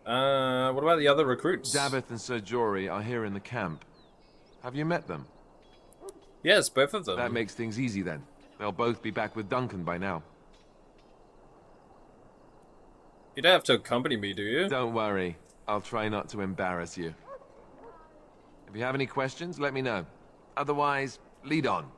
What about the other recruits? Davith and Sir Jory are here in the camp. Have you met them? Yes, both of them. That makes things easy then. They'll both be back with Duncan by now. You don't have to accompany me, do you? Don't worry. I'll try not to embarrass you. If you have any questions, let me know. Otherwise, lead on.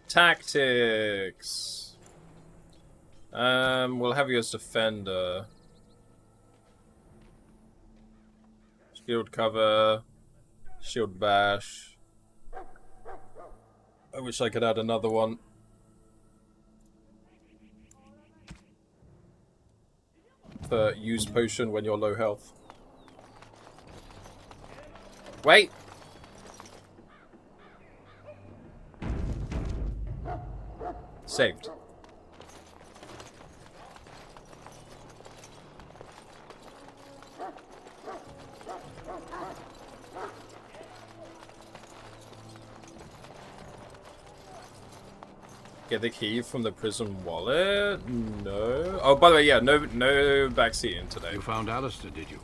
Tactics. We'll have you as defender. Shield cover. Shield bash. I wish I could add another one. For use potion when you're low health. Wait! Saved. Get the key from the prison wallet? No. Oh, by the way, yeah, no backseating today. You found Alistair, did you?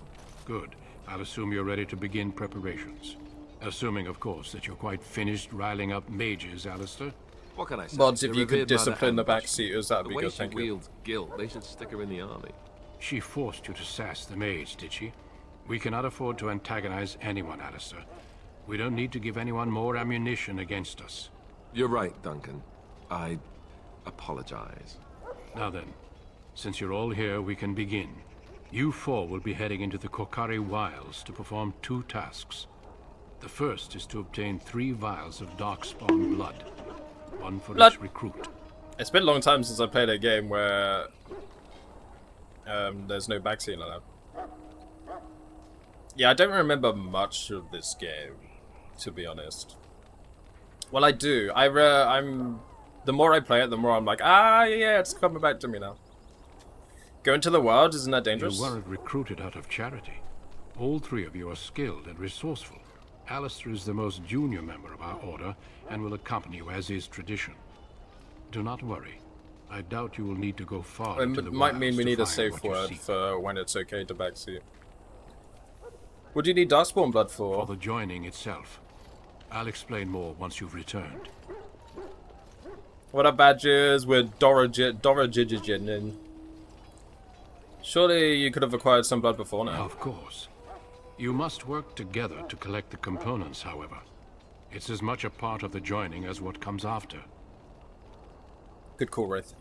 Good. I'll assume you're ready to begin preparations. Assuming, of course, that you're quite finished riling up mages, Alistair. What can I say? Mods, if you could discipline the backseaters, that'd be good, thank you. The way she wields guilt, they should stick her in the army. She forced you to sass the mage, did she? We cannot afford to antagonize anyone, Alistair. We don't need to give anyone more ammunition against us. You're right, Duncan. I apologize. Now then, since you're all here, we can begin. You four will be heading into the Kokari Wilds to perform 2 tasks. The first is to obtain 3 vials of Darkspawn blood. 1 for each recruit. It's been a long time since I played a game where there's no backseating allowed. Yeah, I don't remember much of this game, to be honest. Well, I do. The more I play it, the more I'm like, yeah, it's coming back to me now. Go into the wild, isn't that dangerous? You weren't recruited out of charity. All 3 of you are skilled and resourceful. Alistair is the most junior member of our order and will accompany you as is tradition. Do not worry. I doubt you will need to go far into the wilds. It might mean we need a find safe word for when it's okay to backseat. What do you need Darkspawn blood for? For the joining itself. I'll explain more once you've returned. What are badges with Dorajijin? Surely you could have acquired some blood before now. Of course. You must work together to collect the components, however. It's as much a part of the joining as what comes after. Good call, Wraith.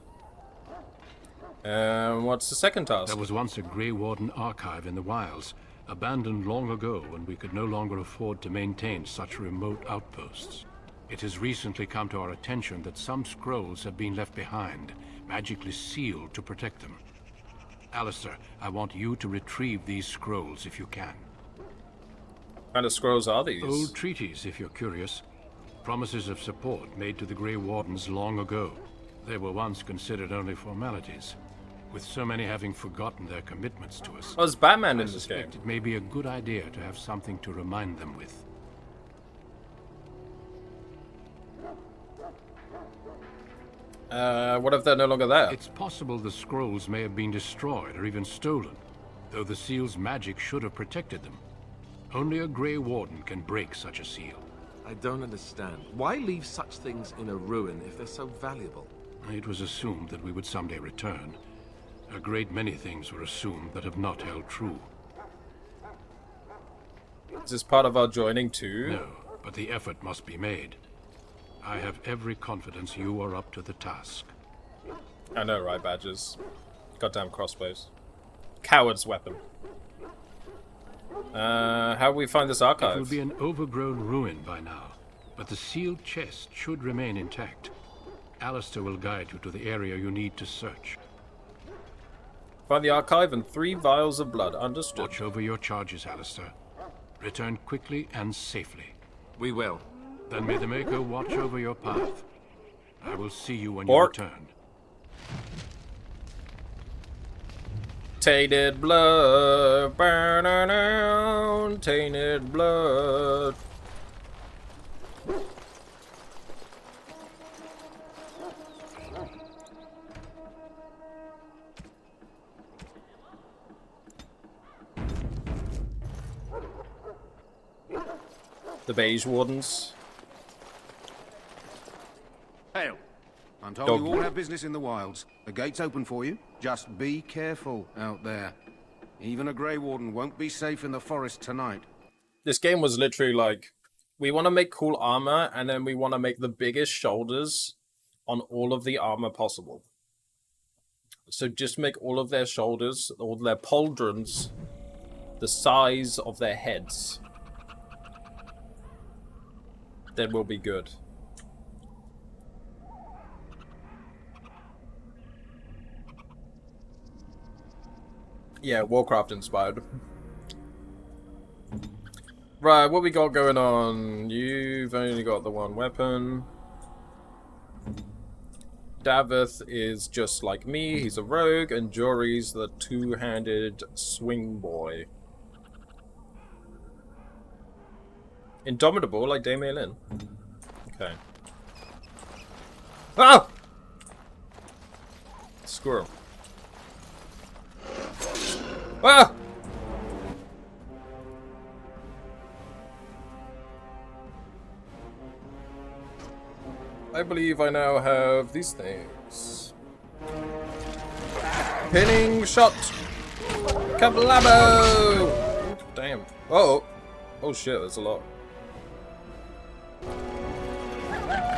What's the second task? There was once a Grey Warden archive in the wilds, abandoned long ago when we could no longer afford to maintain such remote outposts. It has recently come to our attention that some scrolls have been left behind, magically sealed to protect them. Alistair, I want you to retrieve these scrolls if you can. kind of scrolls are these? Old treaties, if you're curious. Promises of support made to the Grey Wardens long ago. They were once considered only formalities, with so many having forgotten their commitments to us. Oh, is Batman in this game? It may be a good idea to have something to remind them with. What if they're no longer there? It's possible the scrolls may have been destroyed or even stolen, though the seal's magic should have protected them. Only a Grey Warden can break such a seal. I don't understand. Why leave such things in a ruin if they're so valuable? It was assumed that we would someday return. A great many things were assumed that have not held true. Is this part of our joining too? No, but the effort must be made. I have every confidence you are up to the task. I know, right, Badgers? Goddamn crossbows. Coward's weapon. How do we find this archive? It will be an overgrown ruin by now, but the sealed chest should remain intact. Alistair will guide you to the area you need to search. Find the archive and 3 vials of blood. Understood. Watch over your charges, Alistair. Return quickly and safely. We will. Then may the Maker watch over your path. I will see you when you return. Tainted blood, burn down, tainted blood. The beige wardens. Hail. I'm told Dog. you all have business in the wilds. The gate's open for you. Just be careful out there. Even a Grey Warden won't be safe in the forest tonight. This game was literally like, we want to make cool armor, and then we want to make the biggest shoulders on all of the armor possible. So just make all of their shoulders, all their pauldrons, the size of their heads. Then we'll be good. Yeah, Warcraft inspired. Right, what we got going on? You've only got the one weapon. Davith is just like me, he's a rogue, and Jory's the two-handed swing boy. Indomitable, like Damien Lin. Okay. Ah! Squirrel. Ah! I believe I now have these things. Pinning shot! Kablabo! Damn. Oh! Oh shit, there's a lot.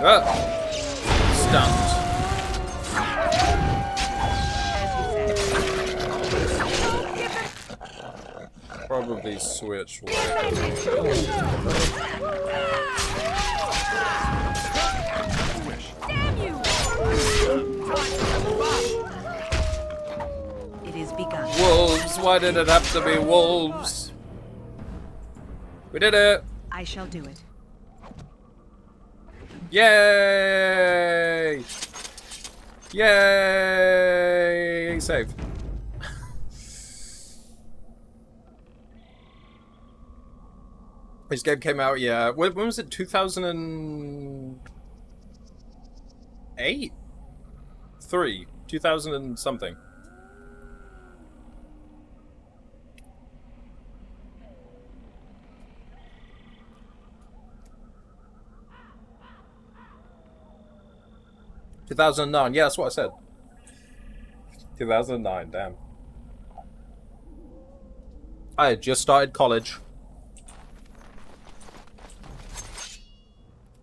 Ah! Stunned. Probably switch weapons. It is begun. Wolves! Why did it have to be wolves? We did it! I shall do it. Yay! Yay! Save. This game came out, yeah. When was it? 2008? 3? 2000 and something. $2009. Yeah, that's what I said. 2009. Damn. I had just started college.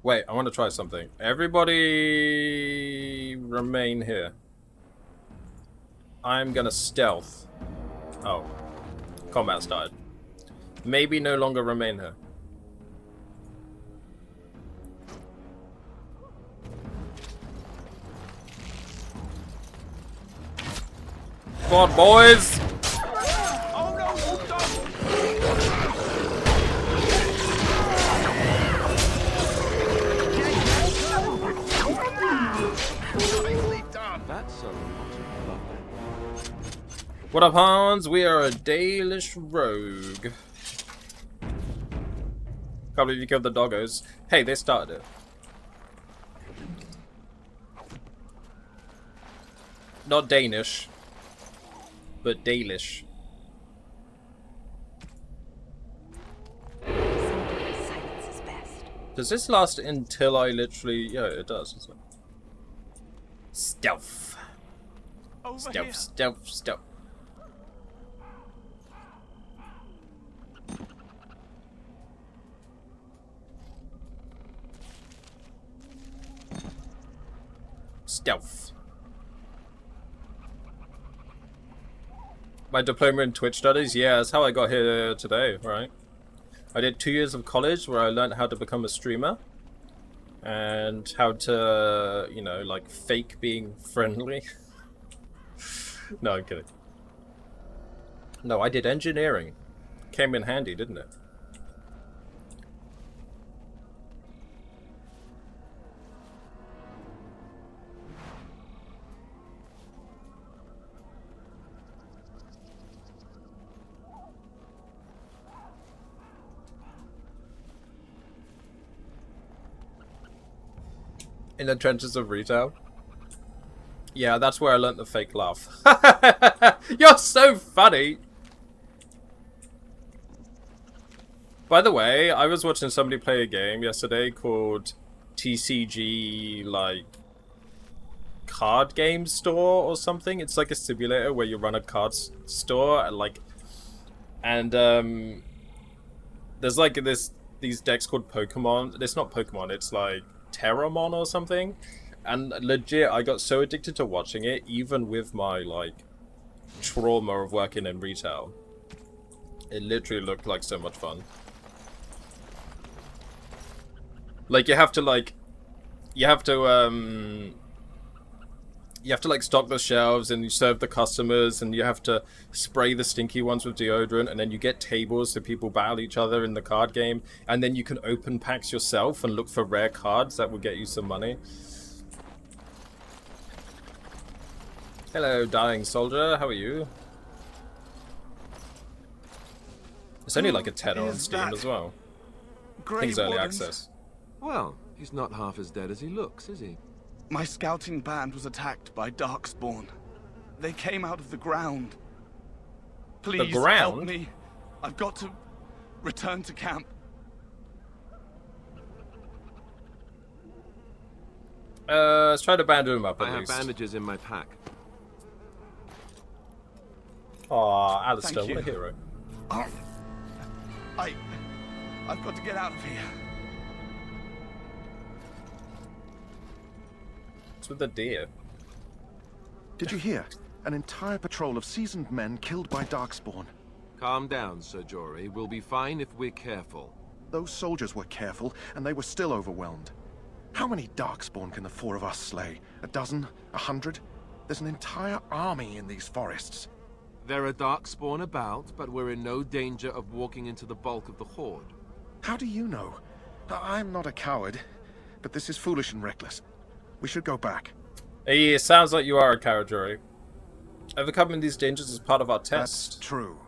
Wait, I want to try something. Everybody remain here. I'm gonna stealth. Oh. Combat started. Maybe no longer remain here. Come on, boys! That's a lot of lovely. What up, Hans? We are a Dalish rogue. Can't believe you killed the doggos. Hey, they started it. Not Danish, but Dalish. Silence is best. Does this last until I literally... Yeah, it does. Doesn't it? Stealth. Stealth, stealth, stealth. Stealth. My diploma in Twitch studies? Yeah, that's how I got here today, right? I did 2 years of college where I learned how to become a streamer. And how to, you know, like, fake being friendly. No, I'm kidding. No, I did engineering. Came in handy, didn't it? In the trenches of retail. Yeah, that's where I learnt the fake laugh. You're so funny! By the way, I was watching somebody play a game yesterday called TCG, like, card game store or something. It's like a simulator where you run a card store, and there's like these decks called Pokemon. It's not Pokemon, it's like Terramon or something. And legit, I got so addicted to watching it, even with my, like, trauma of working in retail. It literally looked like so much fun. Like, you have to, like, stock the shelves, and you serve the customers, and you have to spray the stinky ones with deodorant, and then you get tables so people battle each other in the card game, and then you can open packs yourself and look for rare cards that will get you some money. Hello, dying soldier. How are you? It's only like a tenner on Steam as well. I think it's early access. Well, he's not half as dead as he looks, is he? My scouting band was attacked by Darkspawn. They came out of the ground. Please help me. I've got to return to camp. Let's try to bandage him up at I least. have bandages in my pack. Aw, Alistair, what a hero. Oh, I've got to get out of here. What's with the deer? Did you hear? An entire patrol of seasoned men killed by Darkspawn. Calm down, Sir Jory. We'll be fine if we're careful. Those soldiers were careful, and they were still overwhelmed. How many Darkspawn can the four of us slay? A dozen? 100? There's an entire army in these forests. There are Darkspawn about, but we're in no danger of walking into the bulk of the Horde. How do you know? I'm not a coward, but this is foolish and reckless. We should go back. Hey, it sounds like you are a coward, Jory. Overcoming these dangers is part of our test. That's true.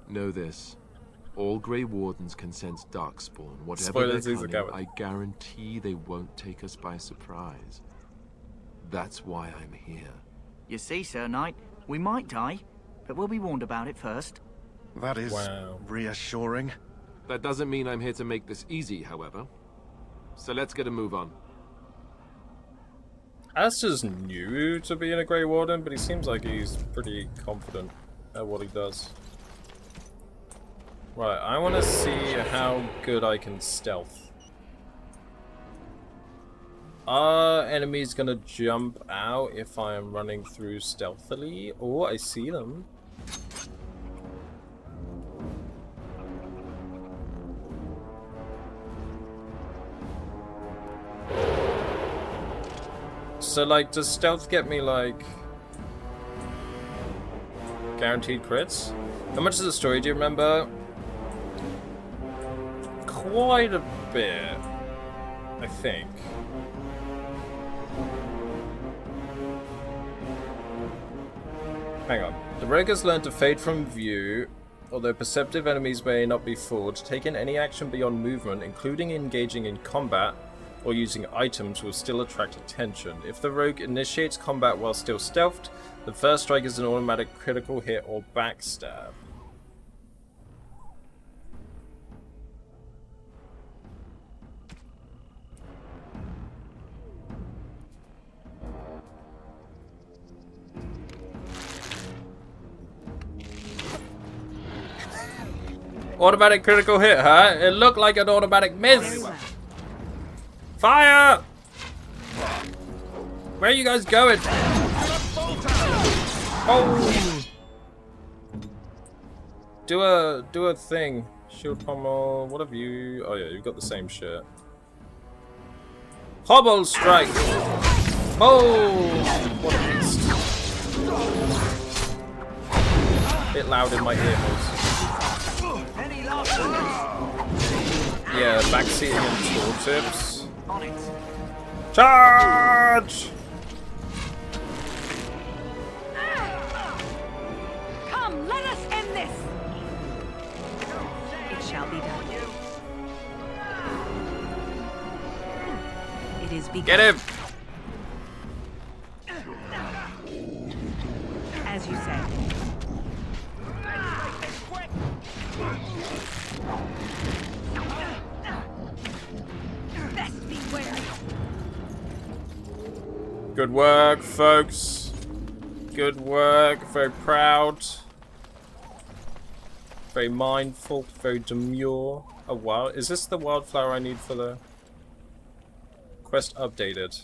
Know this. All Grey Wardens can sense Darkspawn. Whatever Spoilers, they're he's a cunning, coward. I guarantee they won't take us by surprise. That's why I'm here. You see, Sir Knight, we might die, but we'll be warned about it first. That is reassuring. That doesn't mean I'm here to make this easy, however. So let's get a move on. Alistair's new to being a Grey Warden, but he seems like he's pretty confident at what he does. Right, I want to see how good I can stealth. Are enemies gonna jump out if I am running through stealthily? Oh, I see them. So, like, does stealth get me, like, guaranteed crits? How much of the story do you remember? Quite a bit, I think. Hang on. The rogue has learned to fade from view. Although perceptive enemies may not be fooled, taking any action beyond movement, including engaging in combat or using items, will still attract attention. If the rogue initiates combat while still stealthed, the first strike is an automatic critical hit or backstab. Automatic critical hit, huh? It looked like an automatic miss. Fire! Where are you guys going? Oh! Do a thing. Shield pommel. What have you? Oh yeah, you've got the same shit. Hobble strike. Oh! What a beast. Bit loud in my earholes. Yeah, backseating and tooltips. Charge! Come, let us end this! It shall be done. It is begun. Get him! As you said. Best beware. Good work, folks. Good work. Very proud. Very mindful. Very demure. Oh wow, is this the wildflower I need for the quest updated?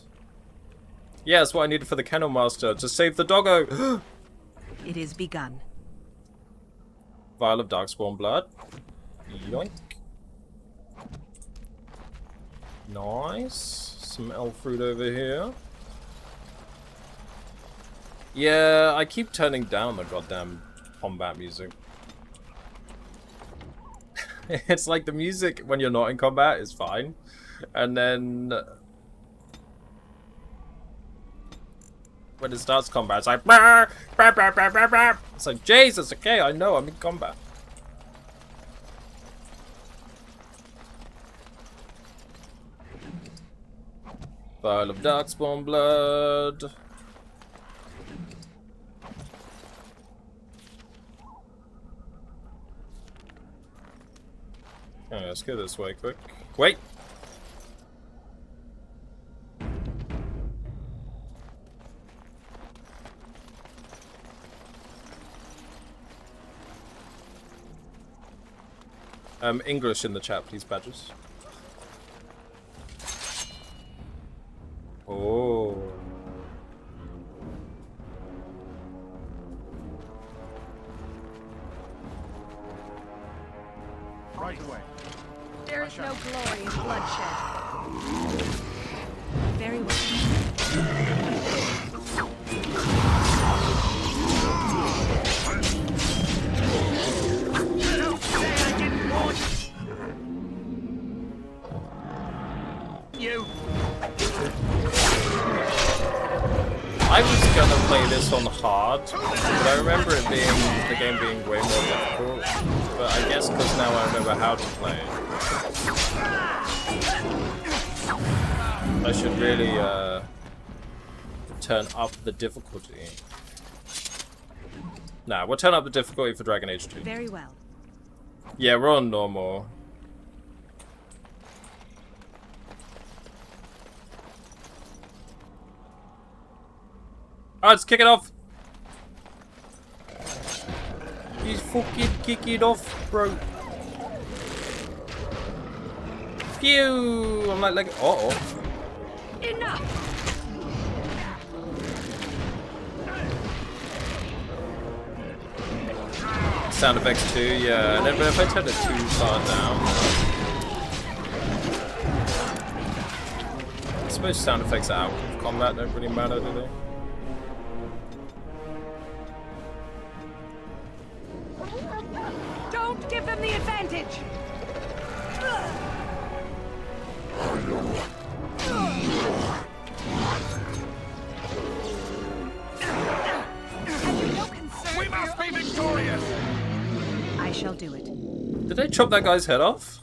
Yeah, that's what I needed for the Kennel Master to save the doggo. It is begun. Vial of Darkspawn blood. Yoink. Nice. Some elf fruit over here. Yeah, I keep turning down the goddamn combat music. It's like the music when you're not in combat is fine. And then when it starts combat, it's like bah, bah, bah, bah, bah, bah. It's like, Jesus, okay, I know I'm in combat. Vial of Darkspawn blood. Okay, let's go this way quick. Wait! English in the chat, please, badges. Oh. Right away. There is no glory in bloodshed. Very well. I was gonna play this on hard, but I remember it being the game being way more difficult. But I guess because now I remember how to play it, I should really turn up the difficulty. Nah, we'll turn up the difficulty for Dragon Age 2. Very well. Yeah, we're on normal. Oh, let's kick it off. He's fucking kicking it off, bro. Phew! I'm like, uh-oh. Enough. Sound effects too, yeah. And then, but if I turn it too far down, I suppose sound effects out of combat don't really matter, do they? Don't give them the advantage. Have you no concern? shall do it. Did they chop that guy's head off?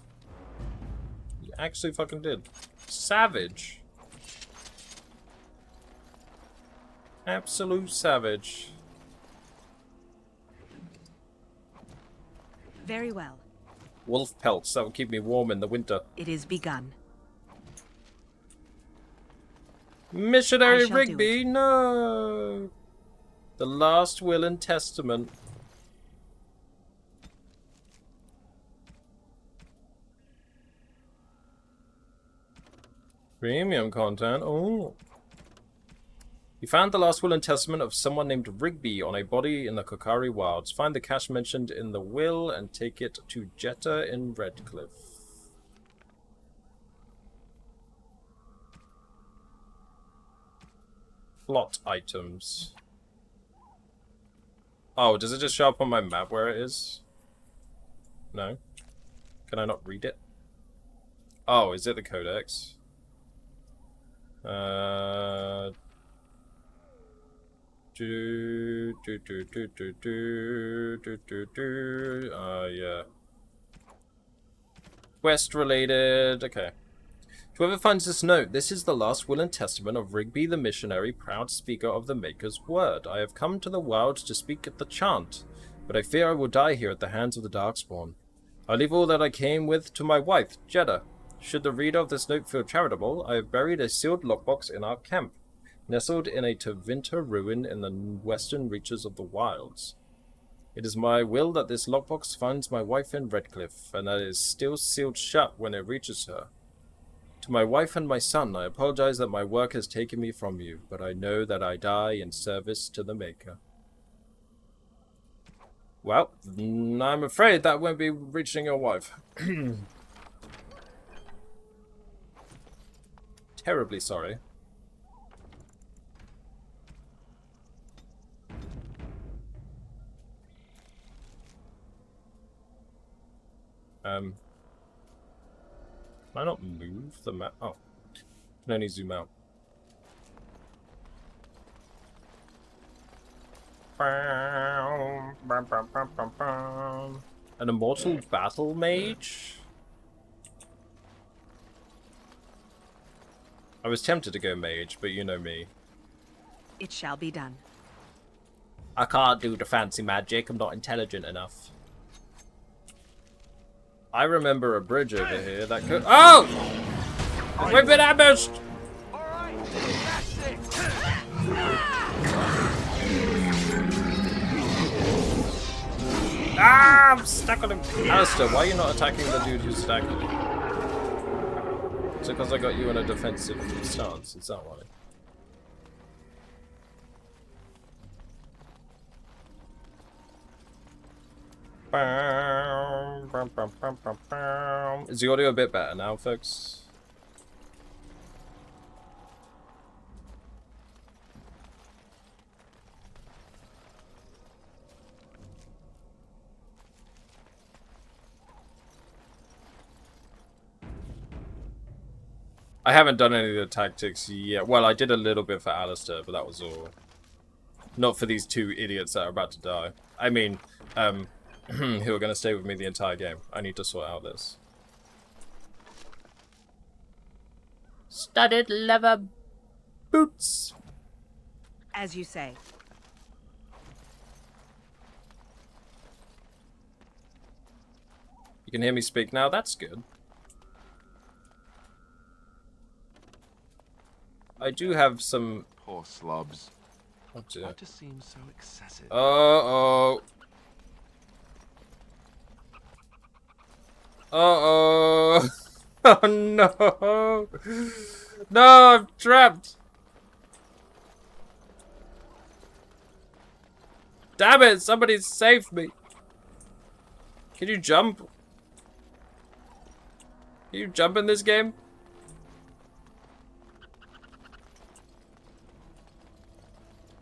He actually fucking did. Savage. Absolute savage. Very well. Wolf pelts, that will keep me warm in the winter. It is begun. Missionary Rigby, no! The last will and testament. Premium content, oh. You found the last will and testament of someone named Rigby on a body in the Kokari Wilds. Find the cache mentioned in the will and take it to Jetta in Redcliffe. Plot items. Oh, does it just show up on my map where it is? No? Can I not read it? Oh, is it the codex? Yeah. Quest related. Okay. Whoever finds this note, this is the last will and testament of Rigby the missionary, proud speaker of the Maker's word. I have come to the wilds to speak at the chant, but I fear I will die here at the hands of the Darkspawn. I leave all that I came with to my wife, Jeddah. Should the reader of this note feel charitable, I have buried a sealed lockbox in our camp, nestled in a Tevinter ruin in the western reaches of the wilds. It is my will that this lockbox finds my wife in Redcliffe, and that it is still sealed shut when it reaches her. To my wife and my son, I apologize that my work has taken me from you, but I know that I die in service to the Maker. Well, I'm afraid that won't be reaching your wife. Terribly sorry. Can I not move the map? Oh. Can only zoom out. An immortal battle mage? I was tempted to go mage, but you know me. It shall be done. I can't do the fancy magic, I'm not intelligent enough. I remember a bridge over here that could— Oh! We've been ambushed! Ah, I'm stuck on him. Alistair, why are you not attacking the dude who's staggered? Is it because I got you in a defensive stance? Is that why? Is the audio a bit better now, folks? I haven't done any of the tactics yet. Well, I did a little bit for Alistair, but that was all. Not for these two idiots that are about to die. I mean, who are going to stay with me the entire game. I need to sort out this. Studded leather boots. As you say. You can hear me speak now, that's good. I do have some... Poor slobs. Oh dear. That just seems so excessive. Uh-oh. Uh-oh. Oh no. No, I'm trapped. Damn it, somebody save me. Can you jump? Can you jump in this game?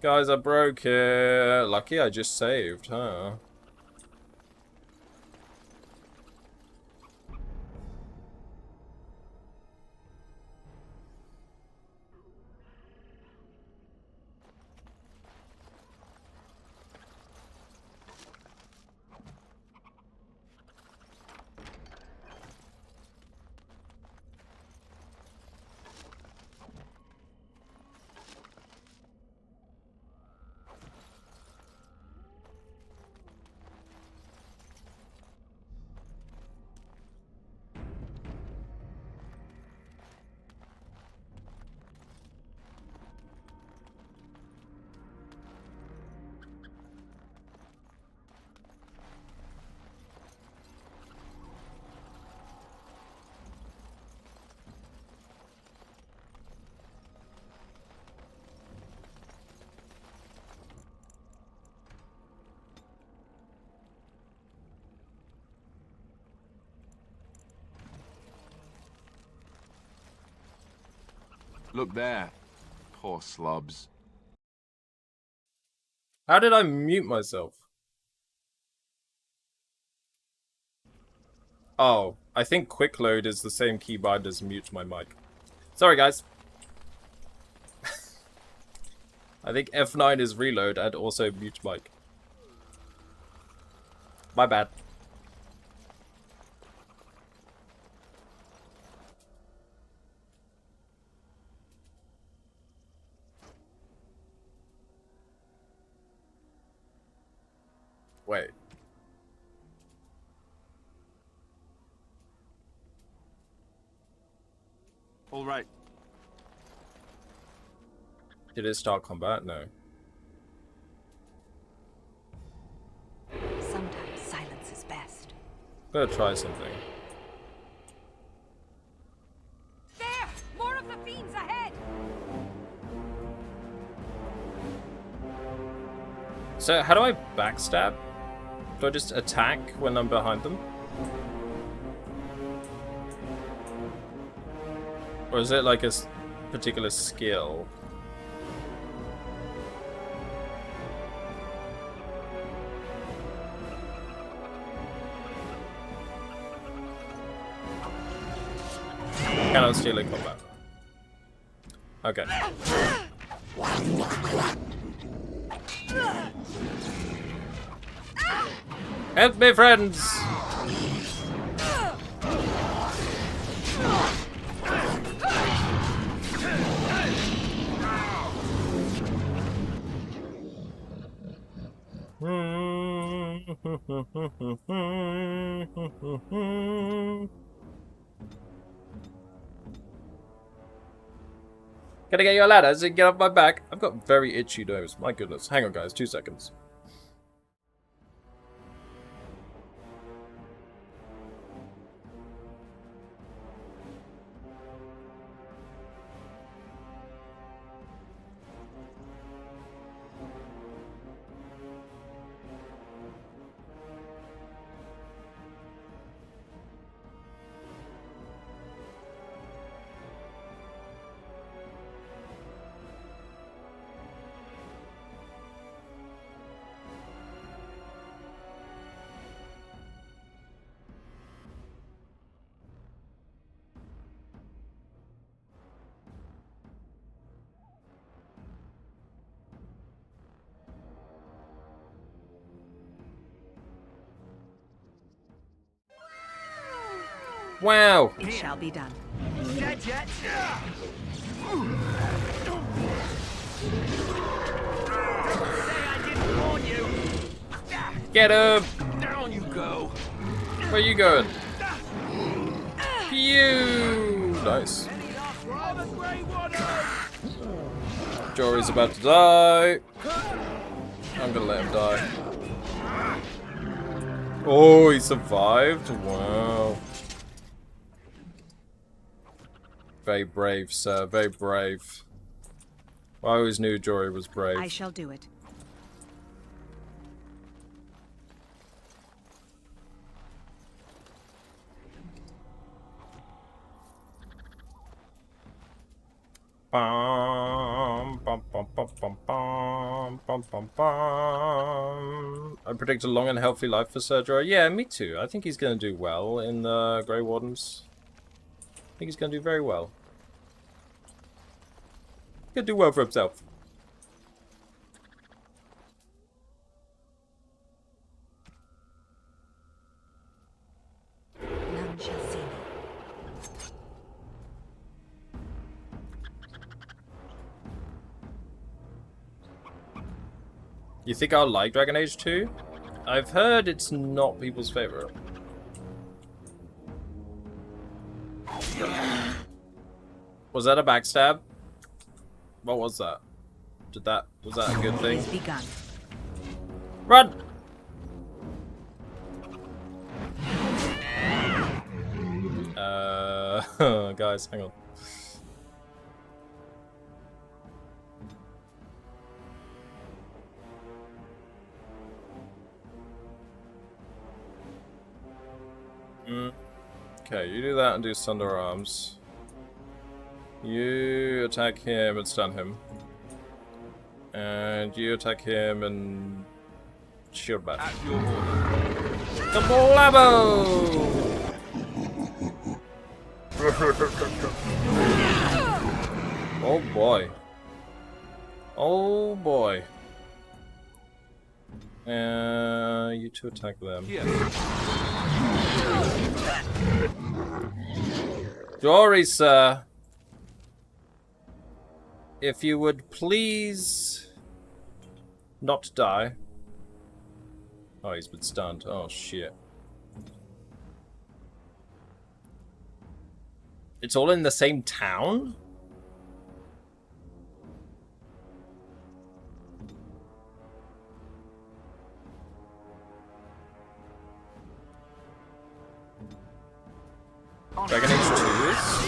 Guys, I broke here. Lucky I just saved, huh? Look there. Poor slobs. How did I mute myself? Oh, I think quick load is the same keybind as mute my mic. Sorry, guys. I think F9 is reload and also mute mic. My bad. Wait. All right. Did it start combat? No. Sometimes silence is best. Better try something. There! More of the fiends ahead! So, how do I backstab? Do I just attack when I'm behind them? Or is it like a particular skill? Cannot steal in combat. Okay. Help me, friends! Can I get you a ladder so you can get off my back? I've got very itchy nose. My goodness. Hang on, guys. 2 seconds. Wow. It shall be done. Dead yet? Say I didn't warn you. Get him! Down you go. Where you going? Pew! Nice. Jory's about to die. I'm gonna let him die. Oh, he survived? Wow. Very brave, sir. Very brave. I always knew Jory was brave. I shall do it. Bum, bum, bum, bum, bum, bum, bum, bum, bum. I predict a long and healthy life for Sir Jory. Yeah, me too. I think he's going to do well in the Grey Wardens. I think he's going to do very well. He's going to do well for himself. None shall see me. You think I'll like Dragon Age 2? I've heard it's not people's favorite. Was that a backstab? What was that? Was that a good thing? Begun. Run! Guys, hang on. Okay, you do that and do Sunder Arms. You attack him and stun him. And you attack him and shield back. Kablabo! Oh boy. Oh boy. You two attack them. Jory, sir. If you would please not die. Oh, he's been stunned. Oh, shit. It's all in the same town? Dragon Age 2 is?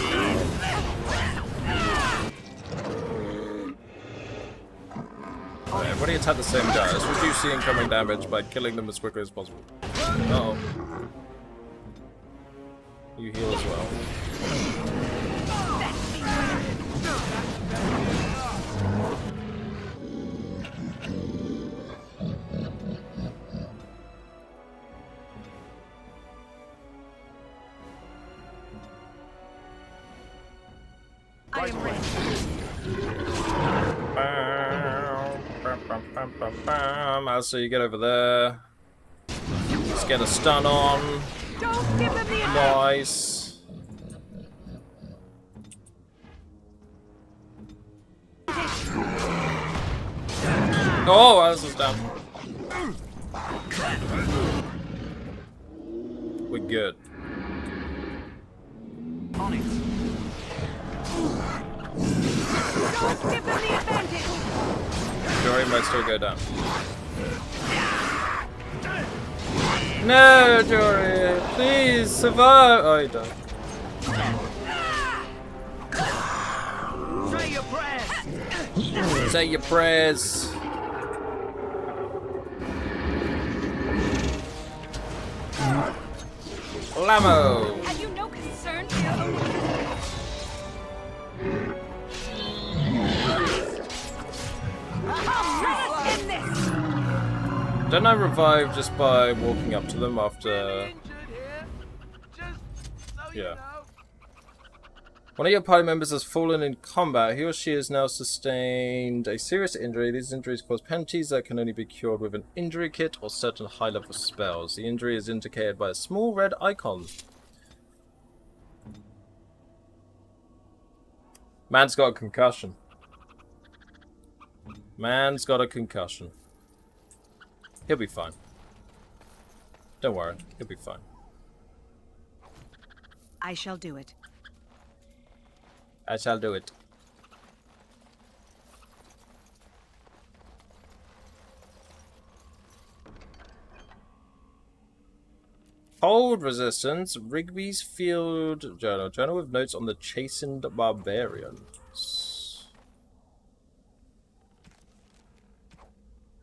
Alright, everybody attack the same guys. Reduce the incoming damage by killing them as quickly as possible. Uh-oh. You heal as well. I am ready. So you get over there. Let's get a stun on. Don't give them the Nice. Oh, this is down. We're good. On it. Don't give them the advantage. Jory might still go down. No, Jory, please survive. Oh, he died. Say your prayers. Say your prayers. Lamo. Have you no concern? Don't I revive just by walking up to them after... Yeah. One of your party members has fallen in combat. He or she has now sustained a serious injury. These injuries cause penalties that can only be cured with an injury kit or certain high-level spells. The injury is indicated by a small red icon. Man's got a concussion. Man's got a concussion. He'll be fine. Don't worry, he'll be fine. I shall do it. I shall do it. Hold resistance. Rigby's field journal. Journal with notes on the chastened barbarians.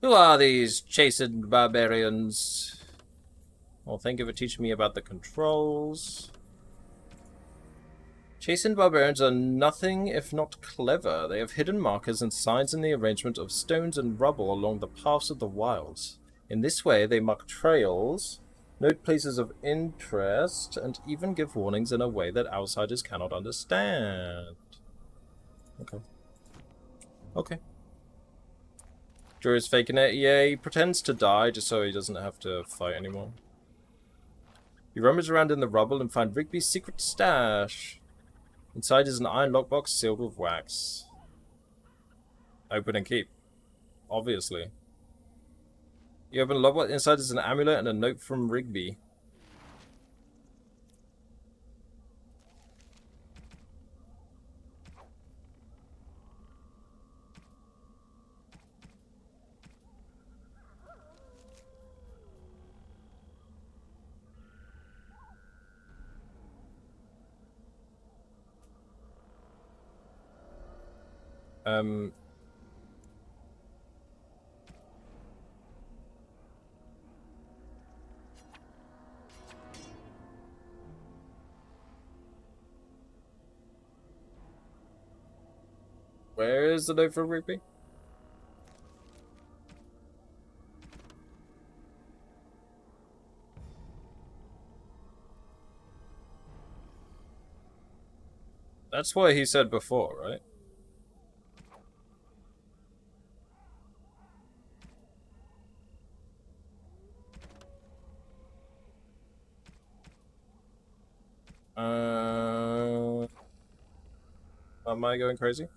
Who are these chastened barbarians? Well, thank you for teaching me about the controls. Chastened barbarians are nothing if not clever. They have hidden markers and signs in the arrangement of stones and rubble along the paths of the wilds. In this way, they mark trails, note places of interest, and even give warnings in a way that outsiders cannot understand. Okay. Okay. Jory's faking it. Yeah, he pretends to die just so he doesn't have to fight anymore. You rummage around in the rubble and find Rigby's secret stash. Inside is an iron lockbox sealed with wax. Open and keep. Obviously. You open the lockbox. Inside is an amulet and a note from Rigby. Where is the note from Rigby? That's what he said before, right? Am I going crazy?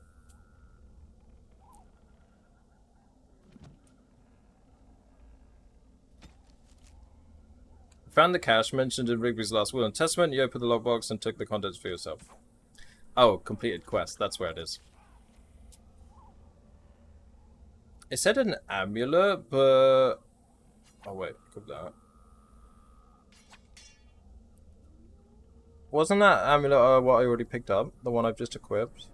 Found the cache mentioned in Rigby's last will and testament. You opened the logbox and took the contents for yourself. Oh, completed quest. That's where it is. It said an amulet, but... Oh, wait. Could that... Wasn't that amulet what I already picked up? The one I've just equipped?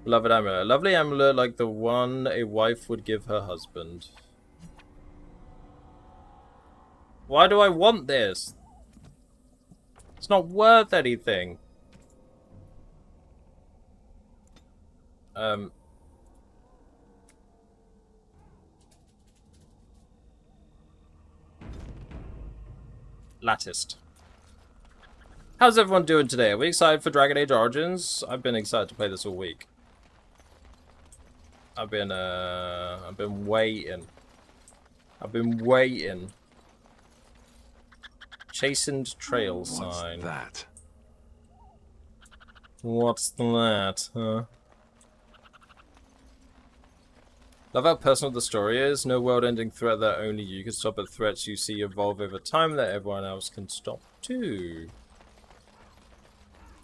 Beloved amulet. A lovely amulet like the one a wife would give her husband. Why do I want this? It's not worth anything. Latticed. How's everyone doing today? Are we excited for Dragon Age Origins? I've been excited to play this all week. I've been waiting. I've been waiting. Chastened trail sign. What's that? What's that, huh? Love how personal the story is. No world-ending threat that only you can stop, but threats you see evolve over time that everyone else can stop too.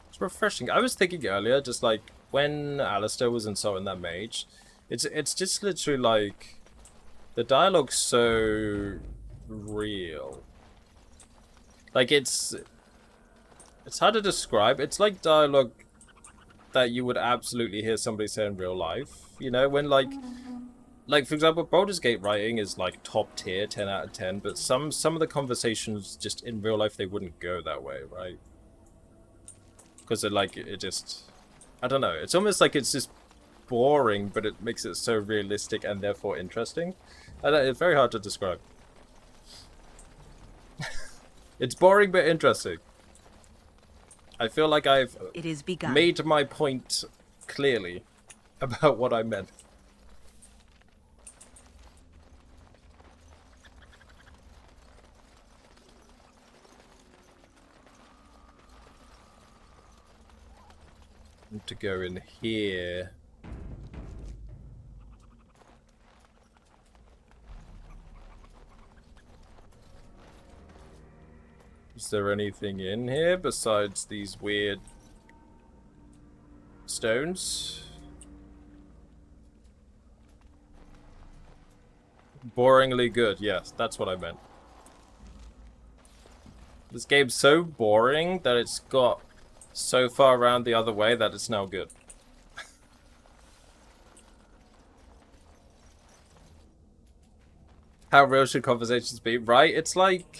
It's refreshing. I was thinking earlier, just like when Alistair was insulting that mage, it's just literally like the dialogue's so real. Like it's hard to describe. It's like dialogue that you would absolutely hear somebody say in real life. You know, when like for example, Baldur's Gate writing is like top tier, 10 out of 10, but some of the conversations just in real life they wouldn't go that way, right? Because it just, I don't know. It's almost like it's just boring, but it makes it so realistic and therefore interesting. It's very hard to describe. It's boring but interesting. I feel like I've made my point clearly about what I meant. To go in here. Is there anything in here besides these weird stones? Boringly good, yes, that's what I meant. This game's so boring that it's got so far around the other way that it's now good. How real should conversations be? Right? It's like,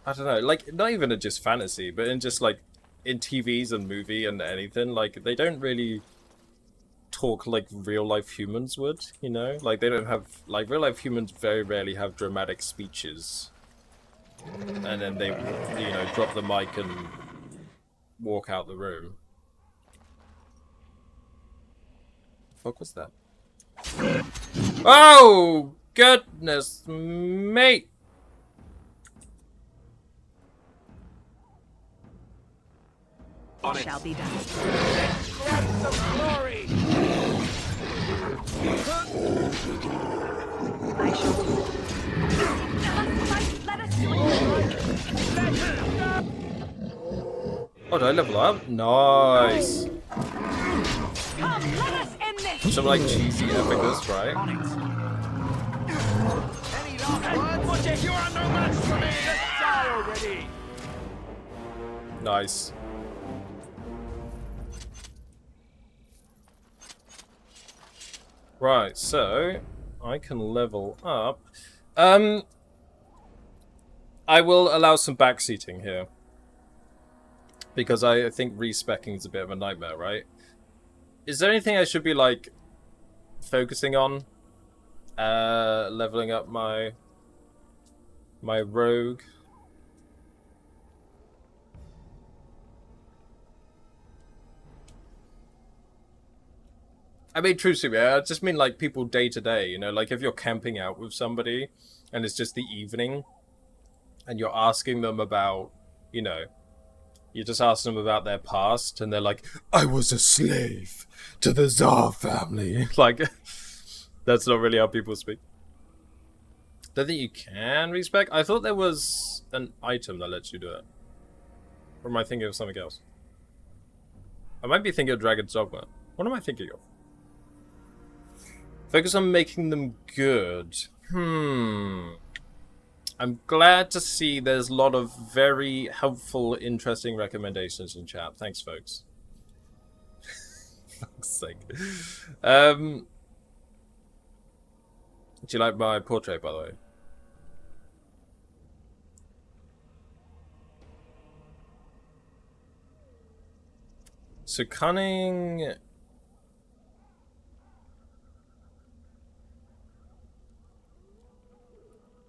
I don't know, like not even in just fantasy, but in just like in TVs and movie and anything, like they don't really talk like real life humans would, you know? Like they don't have, like real life humans very rarely have dramatic speeches. And then they, you know, drop the mic and walk out the room. The fuck was that? Oh goodness me! It shall be done. I shall do it. Let us do it. Oh, did I level up? Nice. Come, let us end this. Some like cheesy epicness, right? Any last words? If you are no match for me, let's die already. Nice. Right, so I can level up. I will allow some backseating here. Because I think respecking is a bit of a nightmare, right? Is there anything I should be, like, focusing on? Leveling up my rogue. I mean, true to me, I just mean, like, people day to day, you know? Like, if you're camping out with somebody, and it's just the evening, and you're asking them about, you know, you just ask them about their past, and they're like, I was a slave to the Tsar family. Like, that's not really how people speak. Don't think you can respec. I thought there was an item that lets you do it. Or am I thinking of something else? I might be thinking of Dragon's Dogma. What am I thinking of? Focus on making them good. I'm glad to see there's a lot of very helpful, interesting recommendations in chat. Thanks, folks. Fuck's sake. Do you like my portrait, by the way? So cunning...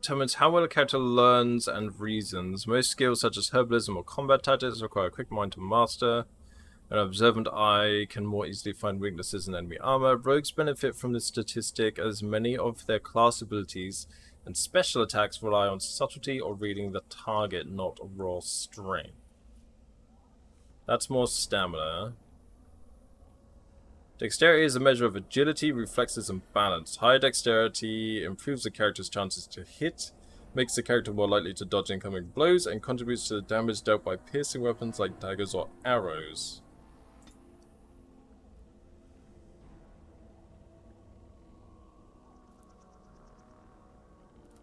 determines how well a character learns and reasons. Most skills such as herbalism or combat tactics require a quick mind to master. An observant eye can more easily find weaknesses in enemy armor. Rogues benefit from this statistic as many of their class abilities and special attacks rely on subtlety or reading the target, not raw strength. That's more stamina. Dexterity is a measure of agility, reflexes, and balance. Higher dexterity improves the character's chances to hit, makes the character more likely to dodge incoming blows, and contributes to the damage dealt by piercing weapons like daggers or arrows.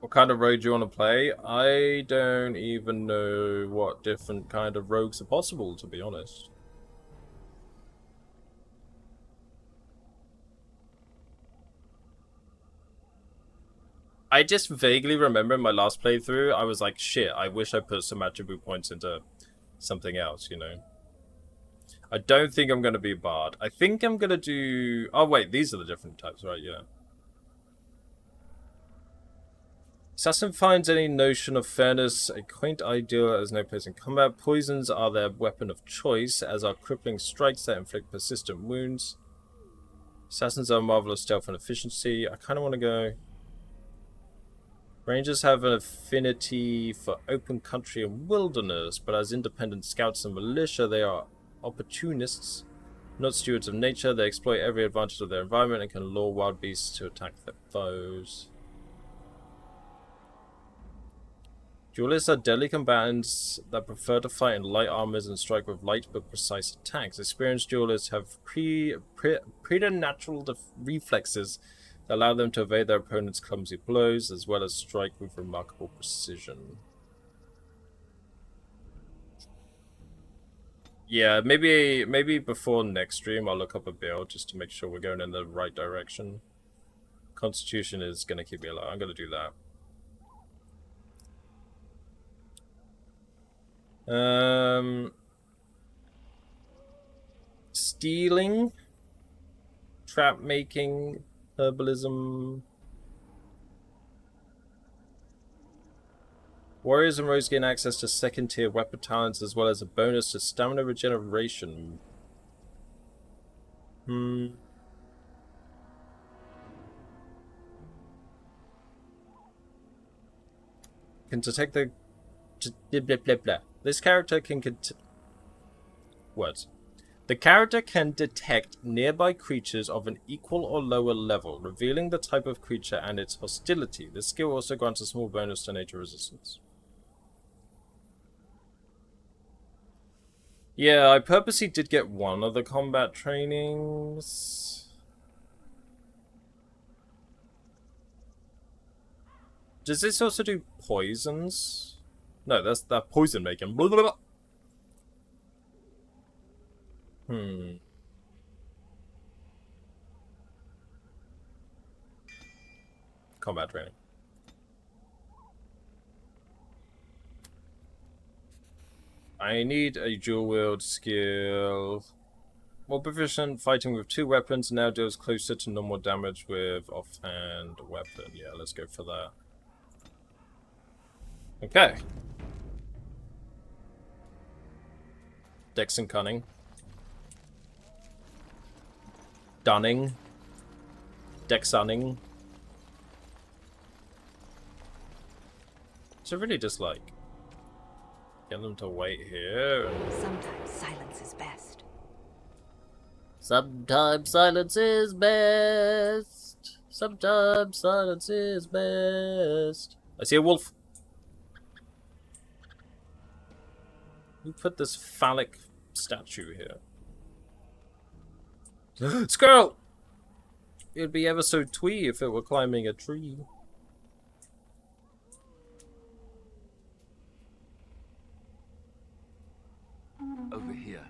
What kind of rogue do you want to play? I don't even know what different kind of rogues are possible, to be honest. I just vaguely remember in my last playthrough, I was like, shit, I wish I put some attribute points into something else, you know? I don't think I'm going to be a bard. I think I'm going to do... Oh, wait, these are the different types, right? Yeah. Assassin finds any notion of fairness a quaint ideal that has no place in combat. Poisons are their weapon of choice, as are crippling strikes that inflict persistent wounds. Assassins are marvelous stealth and efficiency. I kind of want to go... Rangers have an affinity for open country and wilderness, but as independent scouts and militia, they are opportunists, not stewards of nature. They exploit every advantage of their environment and can lure wild beasts to attack their foes. Duelists are deadly combatants that prefer to fight in light armors and strike with light but precise attacks. Experienced duelists have preternatural reflexes that allow them to evade their opponent's clumsy blows, as well as strike with remarkable precision. Yeah, maybe before next stream I'll look up a build just to make sure we're going in the right direction. Constitution is going to keep me alive. I'm going to do that. Stealing, trap making, herbalism. Warriors and rogues gain access to second tier weapon talents as well as a bonus to stamina regeneration. Can detect the... blah, blah, blah. This character can... Words. The character can detect nearby creatures of an equal or lower level, revealing the type of creature and its hostility. This skill also grants a small bonus to nature resistance. Yeah, I purposely did get one of the combat trainings. Does this also do poisons? No, that's that poison making. Blah, blah, blah. Combat training. I need a dual wield skill. More proficient fighting with 2 weapons now deals closer to normal damage with offhand weapon. Yeah, let's go for that. Okay. Dex and Cunning. Dunning. Dexunning. So really just like get them to wait here. Sometimes silence is best. Sometimes silence is best. Sometimes silence is best. I see a wolf. Who put this phallic statue here? Squirrel! It'd be ever so twee if it were climbing a tree. Over here.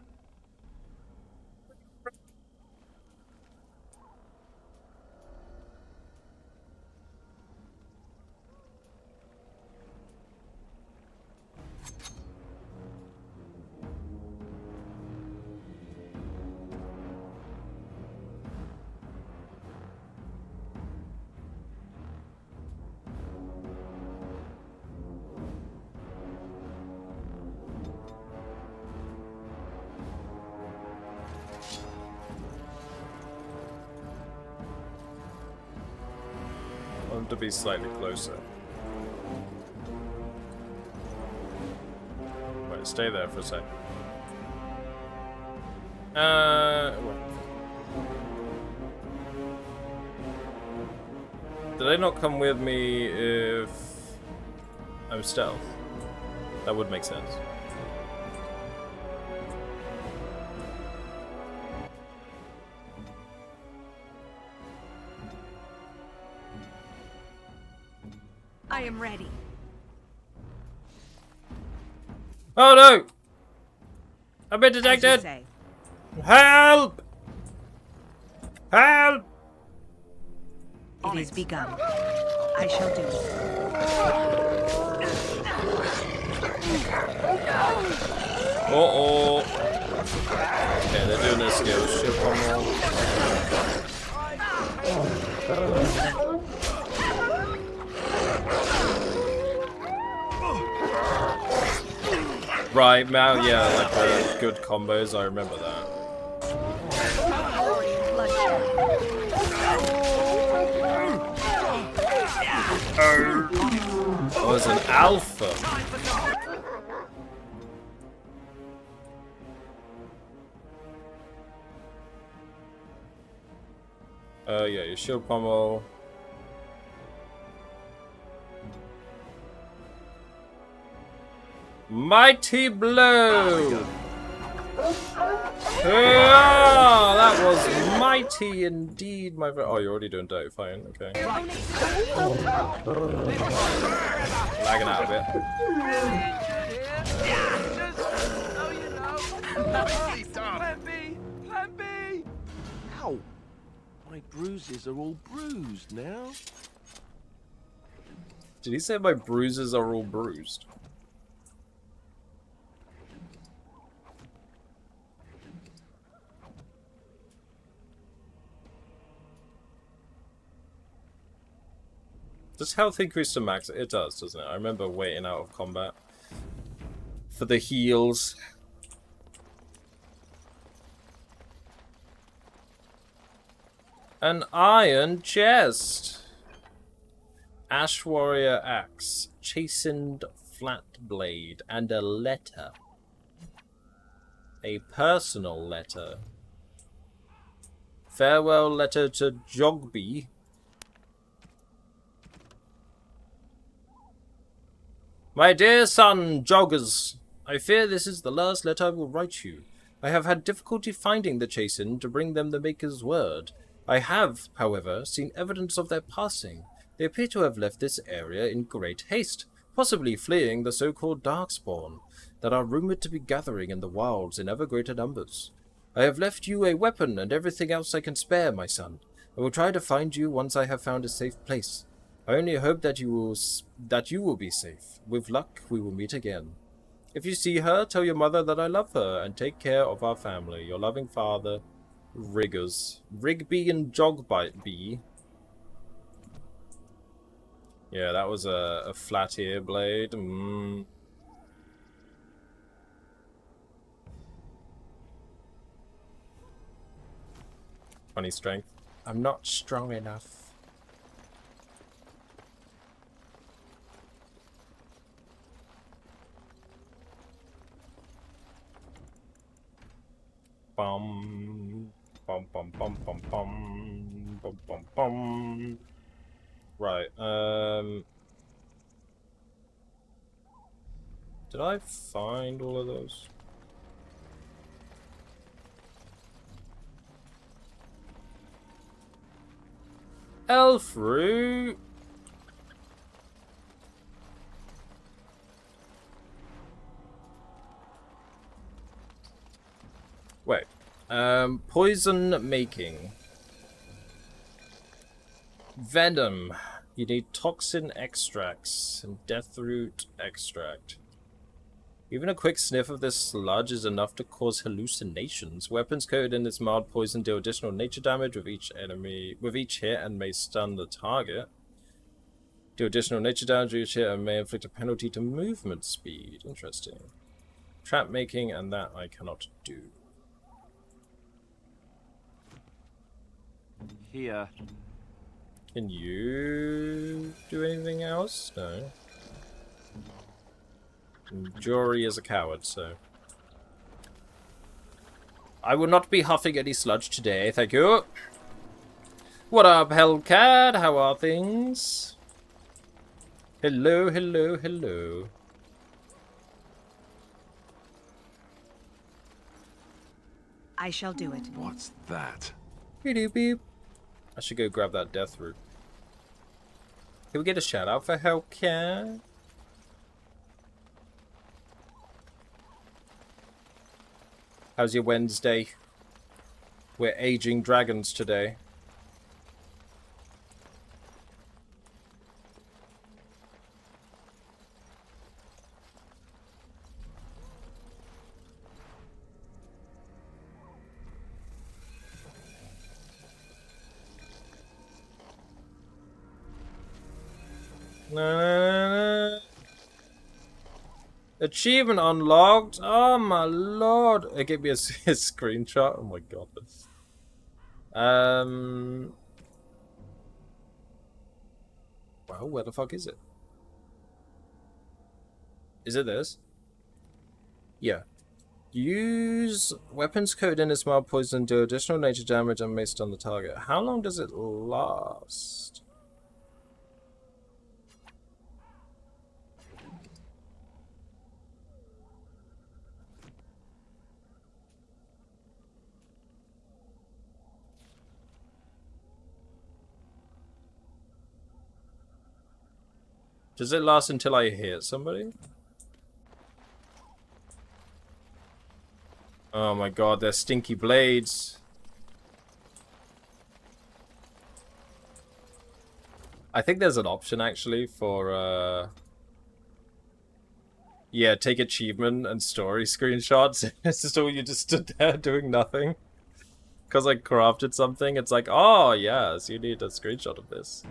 I want to be slightly closer. Wait, stay there for a sec. Wait. Do they not come with me if I'm stealth? That would make sense. I am ready. Oh no! I've been detected! Help! Help! It is begun. I shall do it. Uh-oh. Okay, they're doing their skills. Ship on Right, now, yeah, like the good combos, I remember that. Oh, there's an alpha. Yeah, your shield pommel. Mighty blow! Ah, that was mighty indeed, my friend. Oh, you're already doing dirty fine, okay. Lagging out a bit. Plan B! Plan B! Ow! My bruises are all bruised now. Did he say my bruises are all bruised? Does health increase to max? It does, doesn't it? I remember waiting out of combat for the heals. An iron chest. Ash Warrior Axe. Chastened Flat Blade. And a letter. A personal letter. Farewell letter to Jogby. My dear son, Joggers, I fear this is the last letter I will write you. I have had difficulty finding the Chastened to bring them the Maker's word. I have, however, seen evidence of their passing. They appear to have left this area in great haste, possibly fleeing the so-called Darkspawn, that are rumoured to be gathering in the wilds in ever greater numbers. I have left you a weapon and everything else I can spare, my son. I will try to find you once I have found a safe place. I only hope that you will be safe. With luck, we will meet again. If you see her, tell your mother that I love her and take care of our family. Your loving father, Riggers. Rigby and Jogbite. Yeah, that was a flat ear blade. 20 strength. I'm not strong enough. Bum, bum, bum, bum, bum, bum, bum, bum, bum. Right, did I find all of those? Elf root. Wait. Poison making. Venom. You need toxin extracts and deathroot extract. Even a quick sniff of this sludge is enough to cause hallucinations. Weapons coated in this mild poison deal additional nature damage with each hit and may stun the target. Do additional nature damage with each hit and may inflict a penalty to movement speed. Interesting. Trap making, and that I cannot do. Here. Can you do anything else? No. Jury is a coward, so... I will not be huffing any sludge today, thank you. What up, Hellcat? How are things? Hello, hello, hello. I shall do it. What's that? Beep, beep. I should go grab that death root. Can we get a shout out for Hellcat? How's your Wednesday? We're aging dragons today. Achievement unlocked. Oh my lord! It gave me a screenshot. Oh my goodness. Well, where the fuck is it? Is it this? Yeah. Use weapons code in this mild poison, do additional nature damage and may stun the target. How long does it last? Does it last until I hit somebody? Oh my god, they're stinky blades. I think there's an option actually for yeah, take achievement and story screenshots. It's just all you just stood there doing nothing. Because I crafted something, it's like, oh yes, you need a screenshot of this.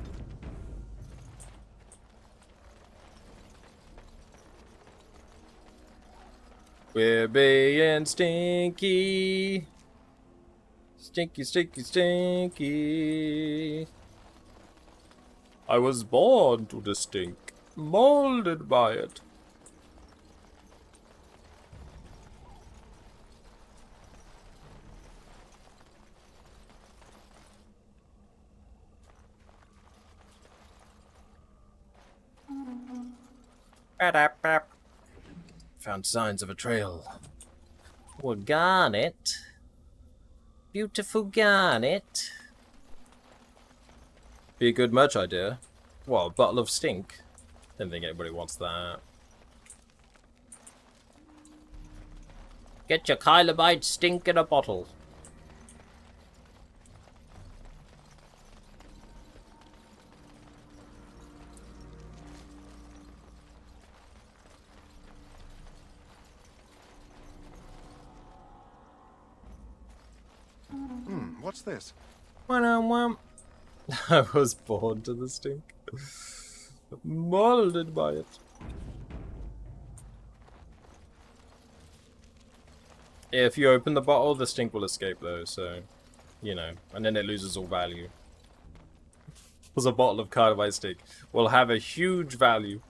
We're being stinky. Stinky, stinky, stinky. I was born to the stink, molded by it. Found signs of a trail. Well, garnet. Beautiful garnet. Be a good merch idea. What, a bottle of stink? Don't think anybody wants that. Get your Kylabite stink in a bottle. what's this? I was born to the stink. Molded by it. If you open the bottle, the stink will escape though, so, you know, and then it loses all value. Because a bottle of carbide stink will have a huge value.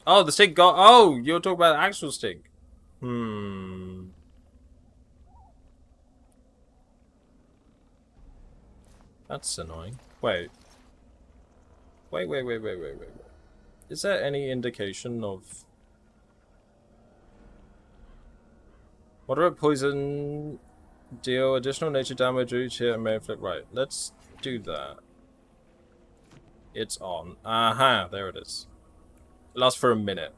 Oh, the stink got... Oh, you're talking about the actual stink. That's annoying. Wait. Wait. Is there any indication of... Moderate poison... Deal additional nature damage each hit and may inflict... Right, let's do that. It's on. Aha, there it is. It lasts for a minute.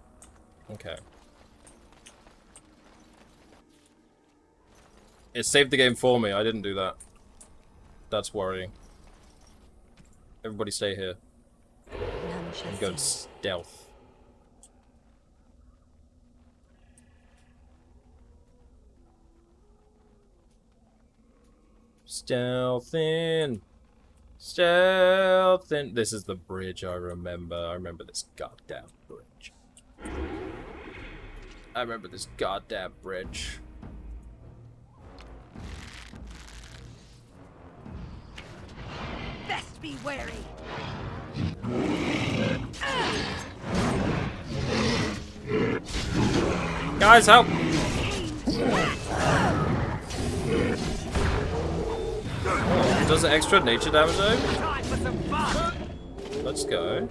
Okay. It saved the game for me. I didn't do that. That's worrying. Everybody stay here. And go stealth. Stealthin'. Stealthin'. This is the bridge I remember. I remember this goddamn bridge. I remember this goddamn bridge. Best be wary. Guys, help! Does it extra nature damage though? Let's go.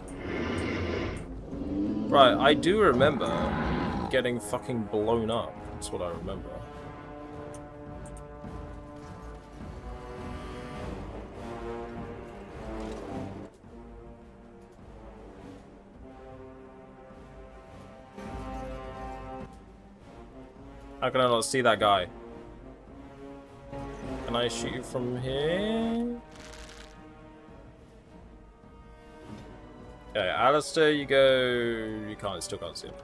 Right, I do remember getting fucking blown up. That's what I remember. How can I not see that guy? Can I shoot you from here? Okay, Alistair, you go... You can't, still can't see him.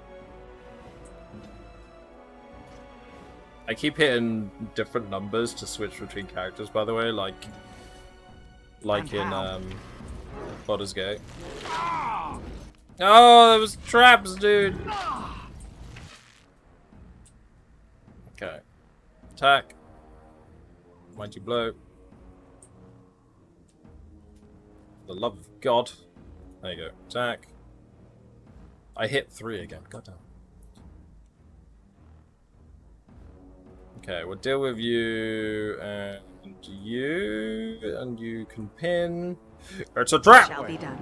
I keep hitting different numbers to switch between characters, by the way, like in, Baldur's Gate. Oh, there was traps, dude! Okay. Attack. Mighty blow. For the love of God. There you go. Attack. I hit 3 again. Goddamn. Okay, we'll deal with you and you can pin. It's a trap! Shall be done.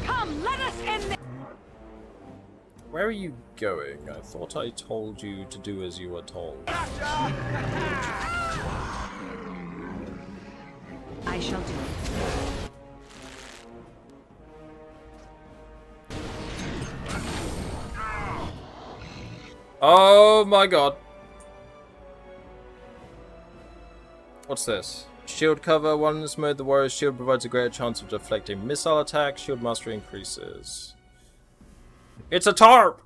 Come, let us end this. Where are you going? I thought I told you to do as you were told. I shall do it. Oh my god. What's this? Shield cover. Once mode, the warrior's shield provides a greater chance of deflecting missile attacks. Shield mastery increases. It's a tarp!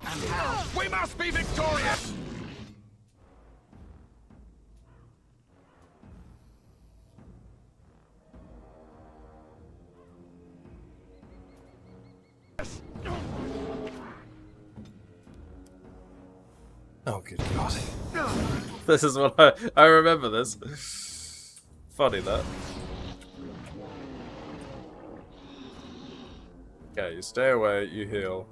We must be victorious! Oh, good God. This is what I remember this. Funny that. Okay, you stay away, you heal.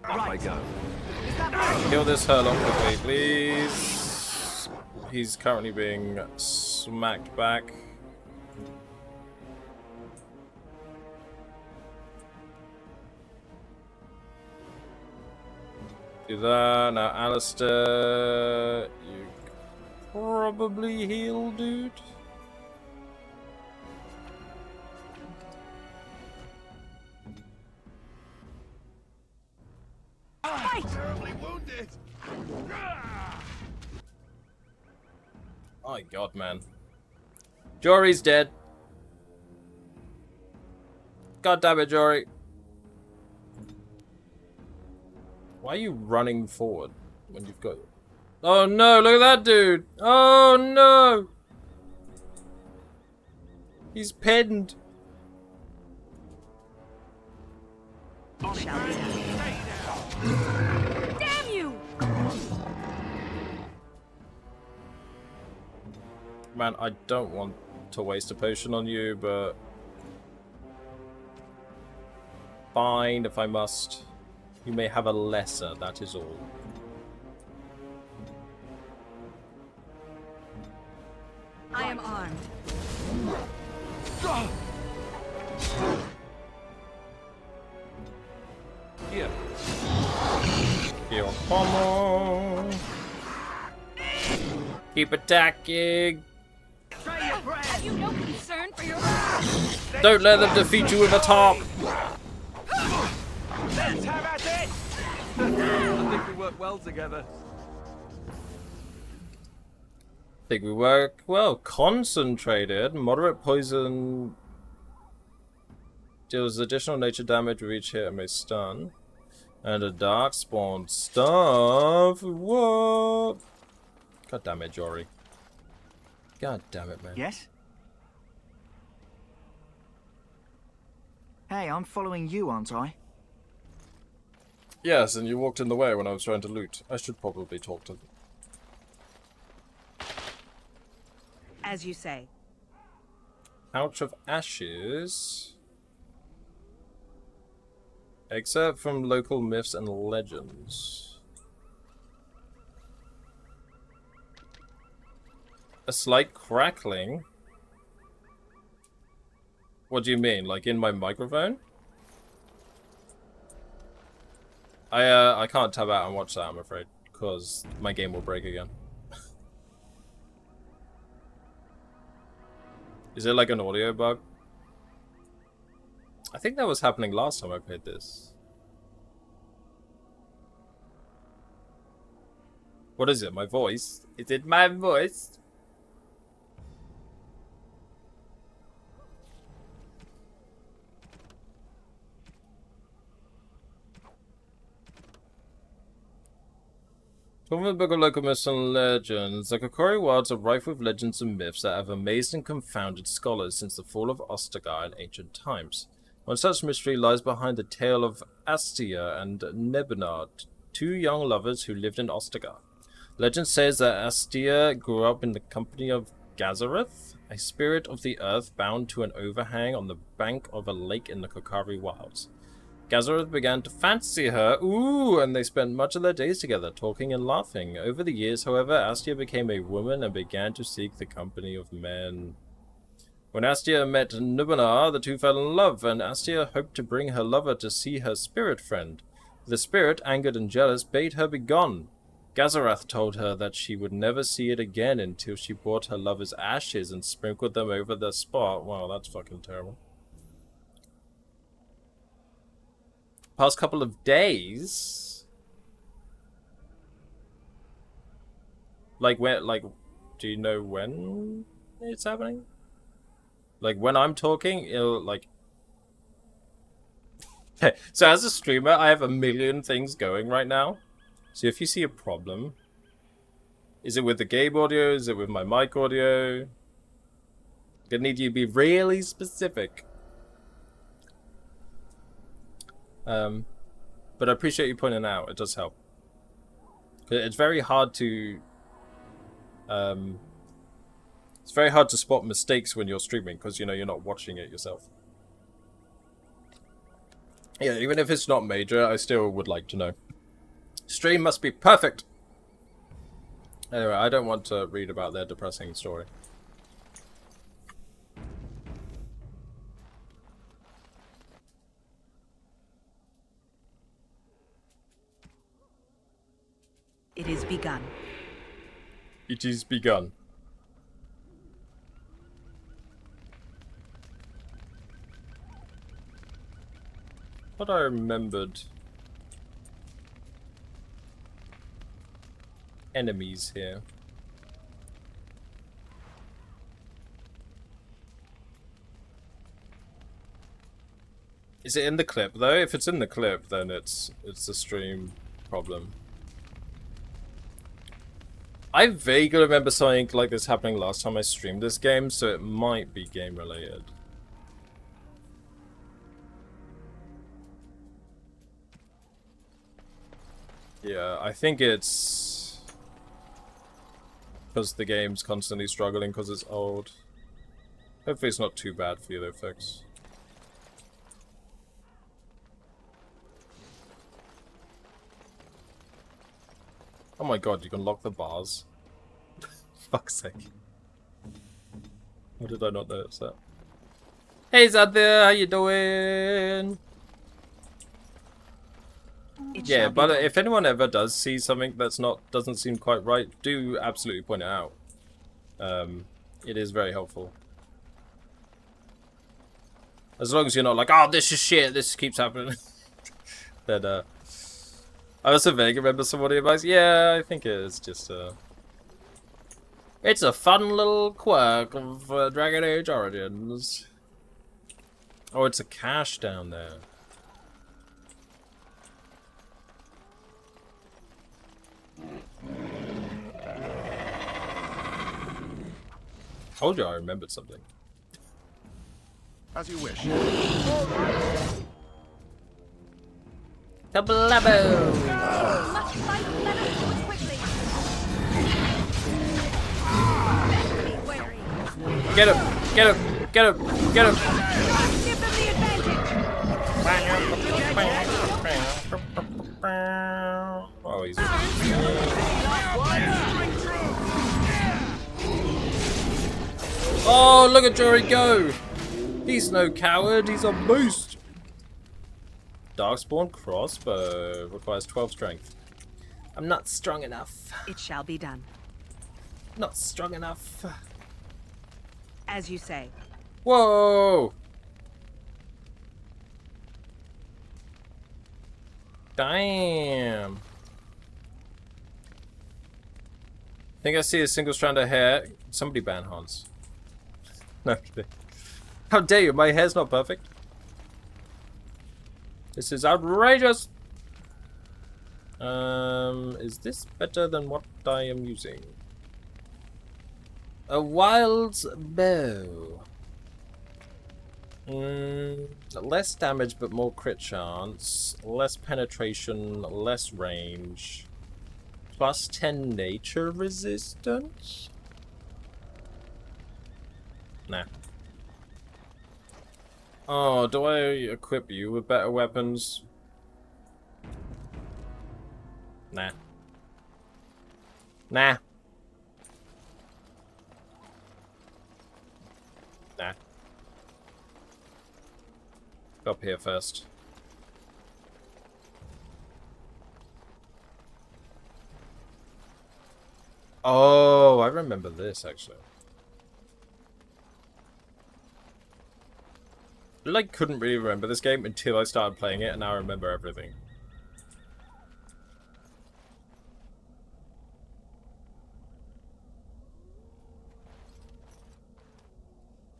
Off I go. Kill this Hurlock quickly, please. He's currently being smacked back. Do that. Now, Alistair, you probably heal, dude. Fight! Terribly wounded. My god, man. Jory's dead. God damn it, Jory. Why are you running forward when you've got... Oh no, look at that dude! Oh no! He's pinned. Damn you! Man, I don't want to waste a potion on you, but... Fine, if I must. You may have a lesser, that is all. I am armed. Here. Feel pommel. Keep attacking. Have you no concern for your... Don't let them defeat you with a top. Let's have at it! I think we work well together. Think we work well. Concentrated. Moderate poison deals additional nature damage with each hit and may stun. And a dark spawn stuff. What? God damn it, Jory. God damn it, man. Yes? Hey, I'm following you, aren't I? Yes, and you walked in the way when I was trying to loot. I should probably talk to them. As you say. Pouch of Ashes. Excerpt from local myths and legends. A slight crackling? What do you mean? Like in my microphone? I can't tab out and watch that, I'm afraid, because my game will break again. Is it like an audio bug? I think that was happening last time I played this. What is it? My voice? Is it my voice? From the book of local myths and legends, the Kokori Wilds are rife with legends and myths that have amazed and confounded scholars since the fall of Ostagar in ancient times. One such mystery lies behind the tale of Astia and Nebunard, two young lovers who lived in Ostagar. Legend says that Astia grew up in the company of Gazareth, a spirit of the earth bound to an overhang on the bank of a lake in the Kokari Wilds. Gazareth began to fancy her, and they spent much of their days together, talking and laughing. Over the years, however, Astia became a woman and began to seek the company of men. When Astia met Nubanar, the two fell in love, and Astia hoped to bring her lover to see her spirit friend. The spirit, angered and jealous, bade her begone. Gazarath told her that she would never see it again until she brought her lover's ashes and sprinkled them over the spot. Wow, that's fucking terrible. Past couple of days? Like when, like, do you know when it's happening? Like when I'm talking, it'll like... So as a streamer, I have a million things going right now. So if you see a problem, is it with the game audio? Is it with my mic audio? Gonna need you to be really specific. But I appreciate you pointing out. It does help. It's very hard to it's very hard to spot mistakes when you're streaming because you know you're not watching it yourself. Yeah, even if it's not major, I still would like to know. Stream must be perfect. Anyway, I don't want to read about their depressing story. It is begun. It is begun. But I remembered enemies here. Is it in the clip though? If it's in the clip, then it's a stream problem. I vaguely remember something like this happening last time I streamed this game, so it might be game related. Yeah, I think it's because the game's constantly struggling because it's old. Hopefully it's not too bad for you though, folks. Oh my god, you can lock the bars. Fuck's sake. How did I not notice that? Hey Zadhir, how you doing? Yeah, but if anyone ever does see something that's doesn't seem quite right, do absolutely point it out. It is very helpful. As long as you're not like, oh, this is shit, this keeps happening. Then, I also vaguely remember somebody advised, yeah, I think it's just, it's a fun little quirk of Dragon Age Origins. Oh, it's a cache down there. Told you I remembered something. As you wish. Kablabo! Get him! Get him! Get him! Get him! Give them the advantage! Oh, he's... Oh, look at Jory go! He's no coward, he's a beast! Darkspawn crossbow requires 12 strength. I'm not strong enough. It shall be done. Not strong enough. As you say. Whoa! Damn. Think I see a single strand of hair. Somebody ban Hans. No. How dare you? My hair's not perfect. This is outrageous. Is this better than what I am using? A wild's bow. Less damage but more crit chance. Less penetration, less range. Plus 10 nature resistance? Nah. Oh, do I equip you with better weapons? Nah. Nah. Nah. Go up here first. Oh, I remember this actually. I like couldn't really remember this game until I started playing it, and now I remember everything.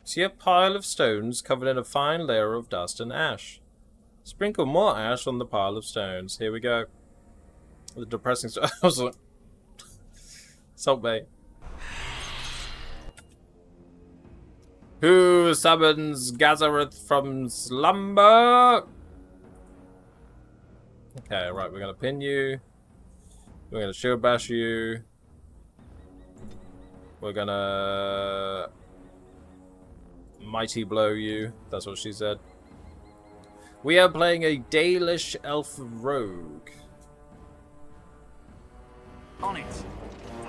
See a pile of stones covered in a fine layer of dust and ash. Sprinkle more ash on the pile of stones. Here we go. The depressing Salt Bay. Who summons Gazareth from slumber? Okay, right, we're gonna pin you. We're gonna shield bash you. We're gonna mighty blow you. That's what she said. We are playing a Dalish elf rogue. On it.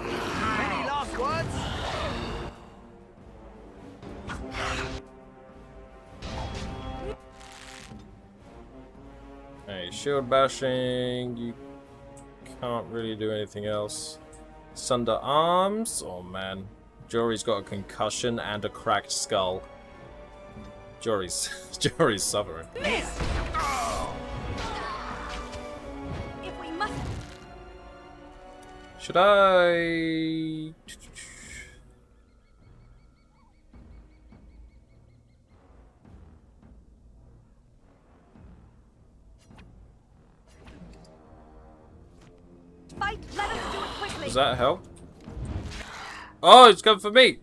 Any last words? Hey, shield bashing. You can't really do anything else. Sunder arms. Oh man, Jory's got a concussion and a cracked skull. Jory's suffering. If we must. Should I? Does that help? Oh, it's come for me!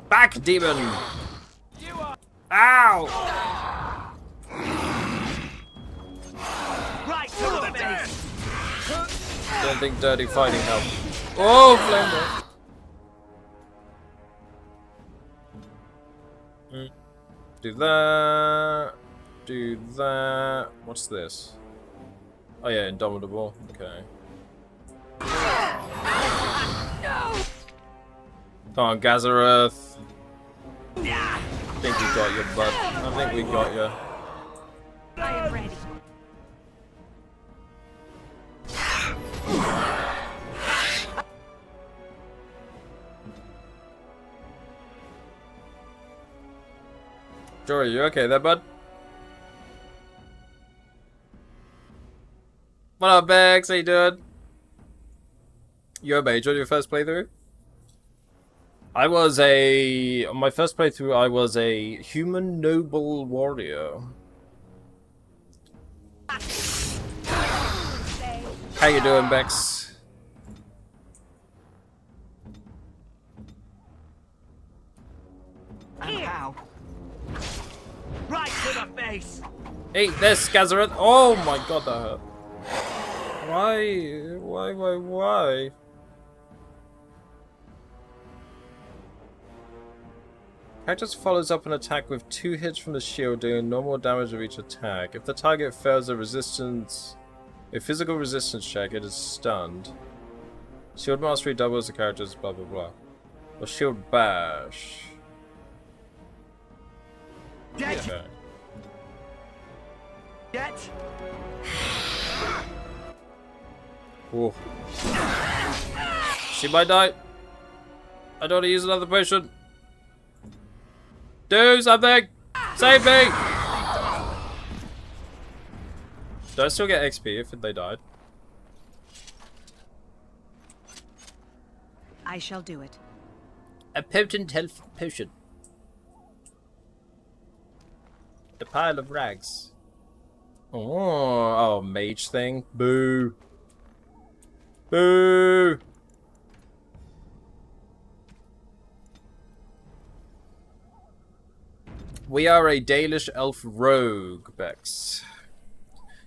Back, demon! Ow! Right to the face. Don't think dirty fighting helped. Oh, flame ball. Do that. Do that. What's this? Oh yeah, indomitable. Okay. Come on, Gazareth. I think we got you, bud. I think we got you. I am ready. Jory, you okay there, bud? What up, Bex? How you doing? You're a mage on your first playthrough? On my first playthrough, I was a human noble warrior. How you doing, Bex? And how? Right to the face. Eat this, Gazareth! Oh my god, that hurt. Why? Character follows up an attack with 2 hits from the shield, doing normal damage with each attack. If the target fails a physical resistance check, it is stunned. Shield mastery doubles the character's blah blah blah. Or shield bash. Get. Okay. Get. Ooh. She might die. I don't want to use another potion. Do something! Save me! Do I still get XP if they died? I shall do it. A potent health potion. The pile of rags. Oh, mage thing. Boo. Boo! We are a Dalish elf rogue, Bex.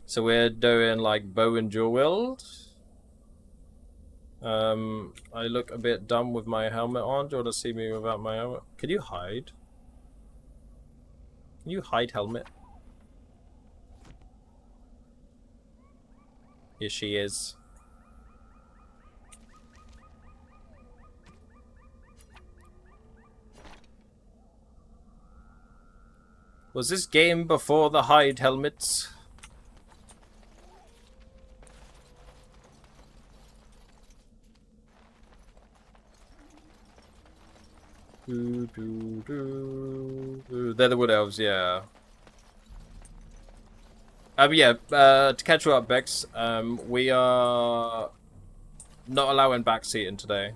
So we're doing like bow and dual wield. I look a bit dumb with my helmet on. Do you want to see me without my helmet? Can you hide? Can you hide helmet? Here she is. Was this game before the hide helmets? They're the wood elves, yeah. To catch you up, Bex, we are not allowing backseating today.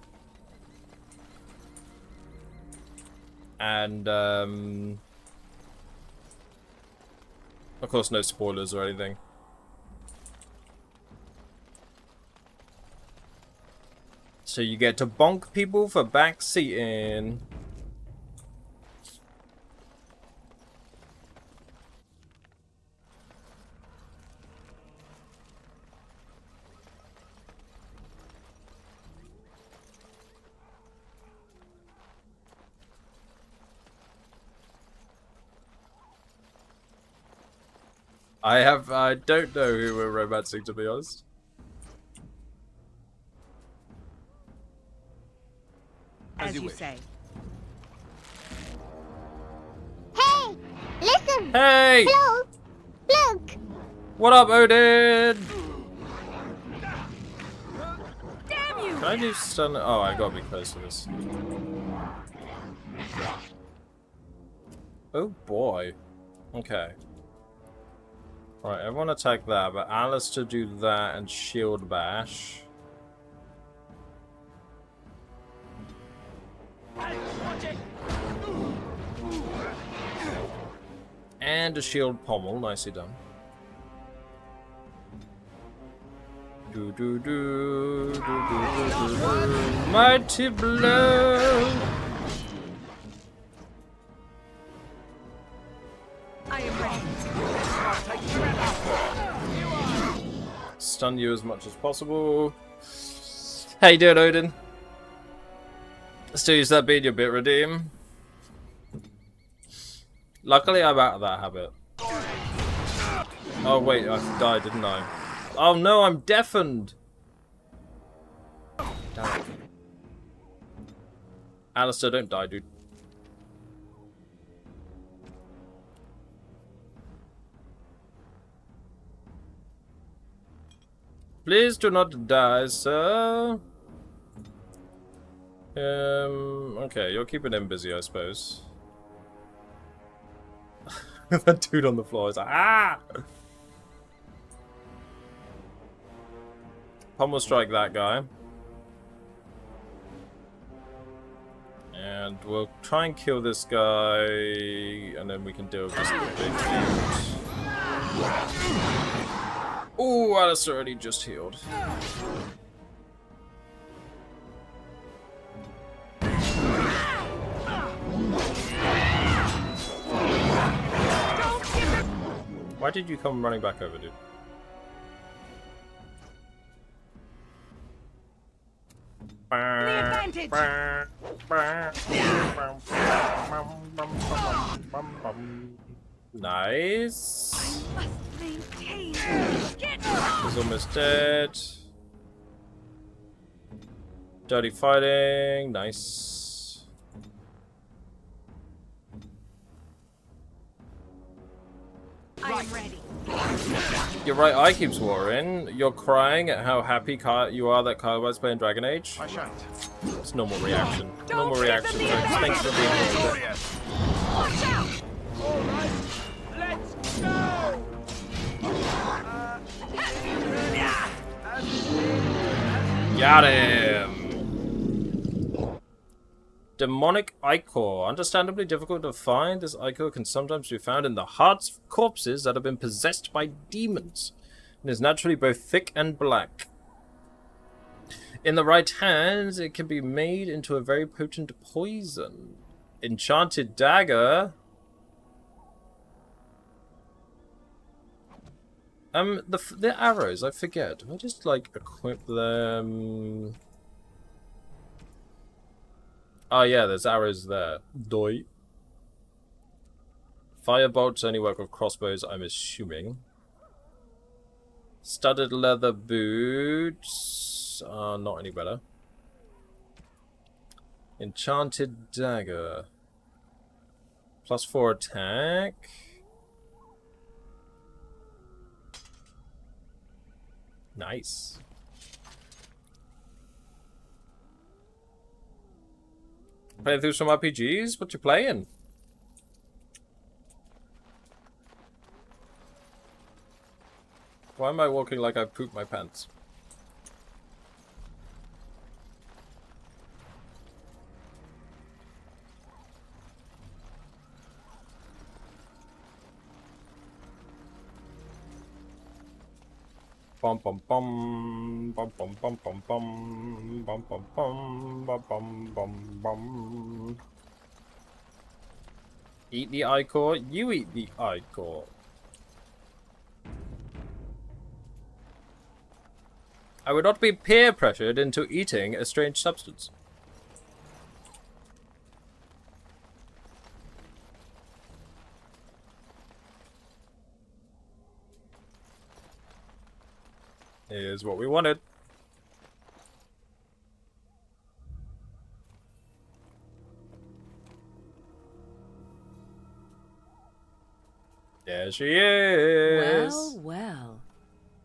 And, of course, no spoilers or anything. So you get to bonk people for backseating. I don't know who we're romancing, to be honest. As you say. Hey! Listen! Hey! Look! Look! What up, Odin? Damn you! Can I do stun? Oh, I gotta be close to this. Oh boy. Okay. Right, everyone attack that, but Alistair do that and shield bash. And a shield pommel, nicely done. Do Mighty blow. I am ready. Stun you as much as possible. How you doing, Odin? Still use that beat, your bit redeem. Luckily, I'm out of that habit. Oh wait, I died, didn't I? Oh no, I'm deafened. Damn it. Alistair, don't die, dude. Please do not die, sir. Okay, you're keeping him busy, I suppose. That dude on the floor is like, ah! Pummel strike that guy. And we'll try and kill this guy, and then we can deal with just the big dude. Ooh, Alistair already just healed. Why did you come running back over, dude? The Nice. I must maintain. He's almost dead. Dirty fighting. Nice. I am ready. Your right eye keeps watering. You're crying at how happy you are that Kyle playing Dragon Age. I shan't. It's normal reaction. Normal reaction, folks. Thanks for being here. Watch out! Alright, let's go! Got him! Demonic ichor. Understandably difficult to find, this ichor can sometimes be found in the hearts of corpses that have been possessed by demons. It is naturally both thick and black. In the right hands, it can be made into a very potent poison. Enchanted dagger. The arrows, I forget. Do I just, like, equip them? Oh yeah, there's arrows there. Doi. Firebolts only work with crossbows, I'm assuming. Studded leather boots are not any better. Enchanted dagger. +4 attack. Nice. Playing through some RPGs? What you playing? Why am I walking like I pooped my pants? Bum bum bum bum bum bum bum bum bum bum bum bum bum bum bum. Eat the ichor, you eat the ichor. I would not be peer pressured into eating a strange substance. Here's what we wanted. There she is. Well, well.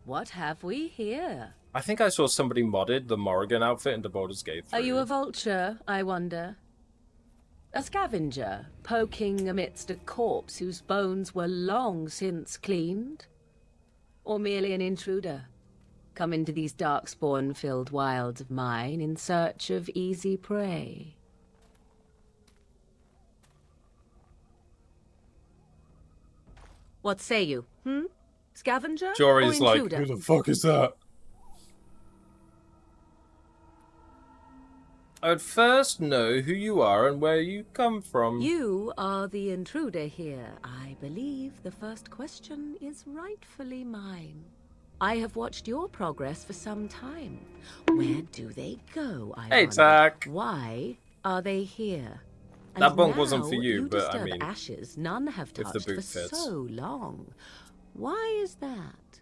What have we here? I think I saw somebody modded the Morrigan outfit into Baldur's Gate 3. Are you a vulture, I wonder? A scavenger, poking amidst a corpse whose bones were long since cleaned? Or merely an intruder, come into these darkspawn-filled wilds of mine in search of easy prey? What say you, Scavenger Jory's or like, intruder? who the fuck is that? I would first know who you are and where you come from. You are the intruder here. I believe the first question is rightfully mine. I have watched your progress for some time. Where do they go, I Hey, wonder? Tack. Why are they here? And That bonk now wasn't for you, but I disturb mean, ashes none have if the touched boot for fits. so long. Why is that?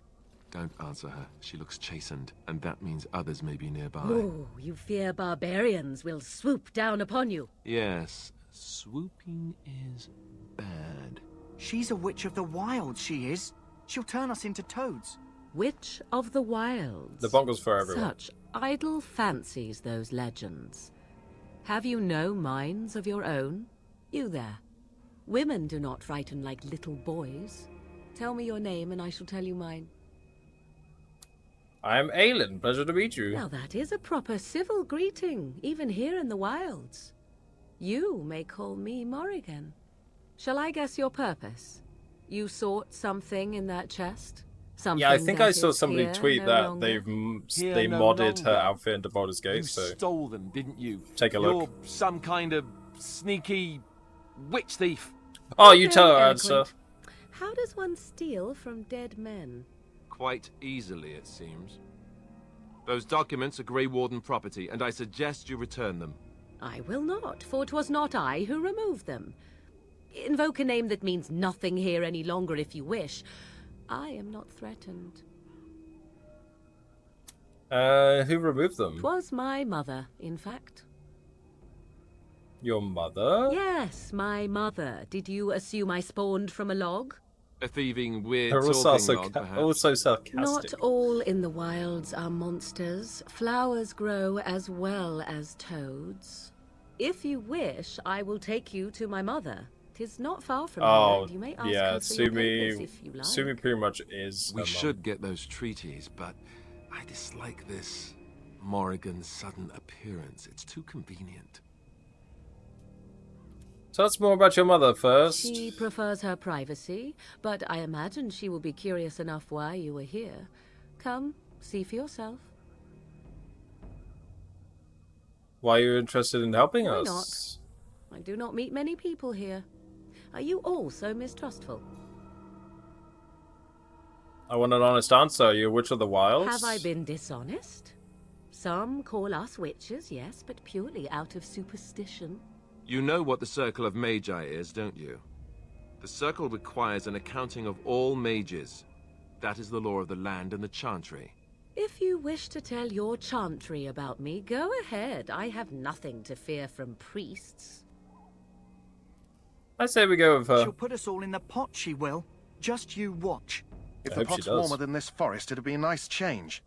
Don't answer her. She looks chastened, and that means others may be nearby. Oh, you fear barbarians will swoop down upon you. Yes, swooping is bad. She's a witch of the wild, she is. She'll turn us into toads. Witch of the wilds. The bonk was for everyone. Such idle fancies, those legends. Have you no minds of your own? You there. Women do not frighten like little boys. Tell me your name and I shall tell you mine. I am Aelin. Pleasure to meet you. Now that is a proper civil greeting, even here in the wilds. You may call me Morrigan. Shall I guess your purpose? You sought something in that chest? Something Yeah, I think I that saw is somebody here tweet no that longer? they modded her outfit into Baldur's Gate. You So stole them, didn't you? take a look. You're some kind of sneaky witch thief. Oh, you tell her, Very answer. eloquent. How does one steal from dead men? Quite easily, it seems. Those documents are Grey Warden property, and I suggest you return them. I will not, for 'twas not I who removed them. Invoke a name that means nothing here any longer if you wish. I am not threatened. Who removed them? 'Twas my mother, in fact. Your mother? Yes, my mother. Did you assume I spawned from a log? A thieving, weird They're also, talking log, perhaps. also sarcastic. Not all in the wilds are monsters. Flowers grow as well as toads. If you wish, I will take you to my mother. 'Tis not far from here, and you may ask yeah, her for your papers Sumi. if you like. Sumi pretty much is. We her should mom. get those treaties, but I dislike this Morrigan's sudden appearance. It's too convenient. Tell us more about your mother first. She prefers her privacy, but I imagine she will be curious enough why you were here. Come, see for yourself. Why are you interested in helping Why us? not? I do not meet many people here. Are you all so mistrustful? I want an honest answer. Are you a witch of the wilds? Have I been dishonest? Some call us witches, yes, but purely out of superstition. You know what the Circle of Magi is, don't you? The Circle requires an accounting of all mages. That is the law of the land and the Chantry. If you wish to tell your chantry about me, go ahead. I have nothing to fear from priests. I say we go with her. She'll put us all in the pot, she will. Just you watch. If I the hope she pot's does. warmer than this forest, it'd be a nice change.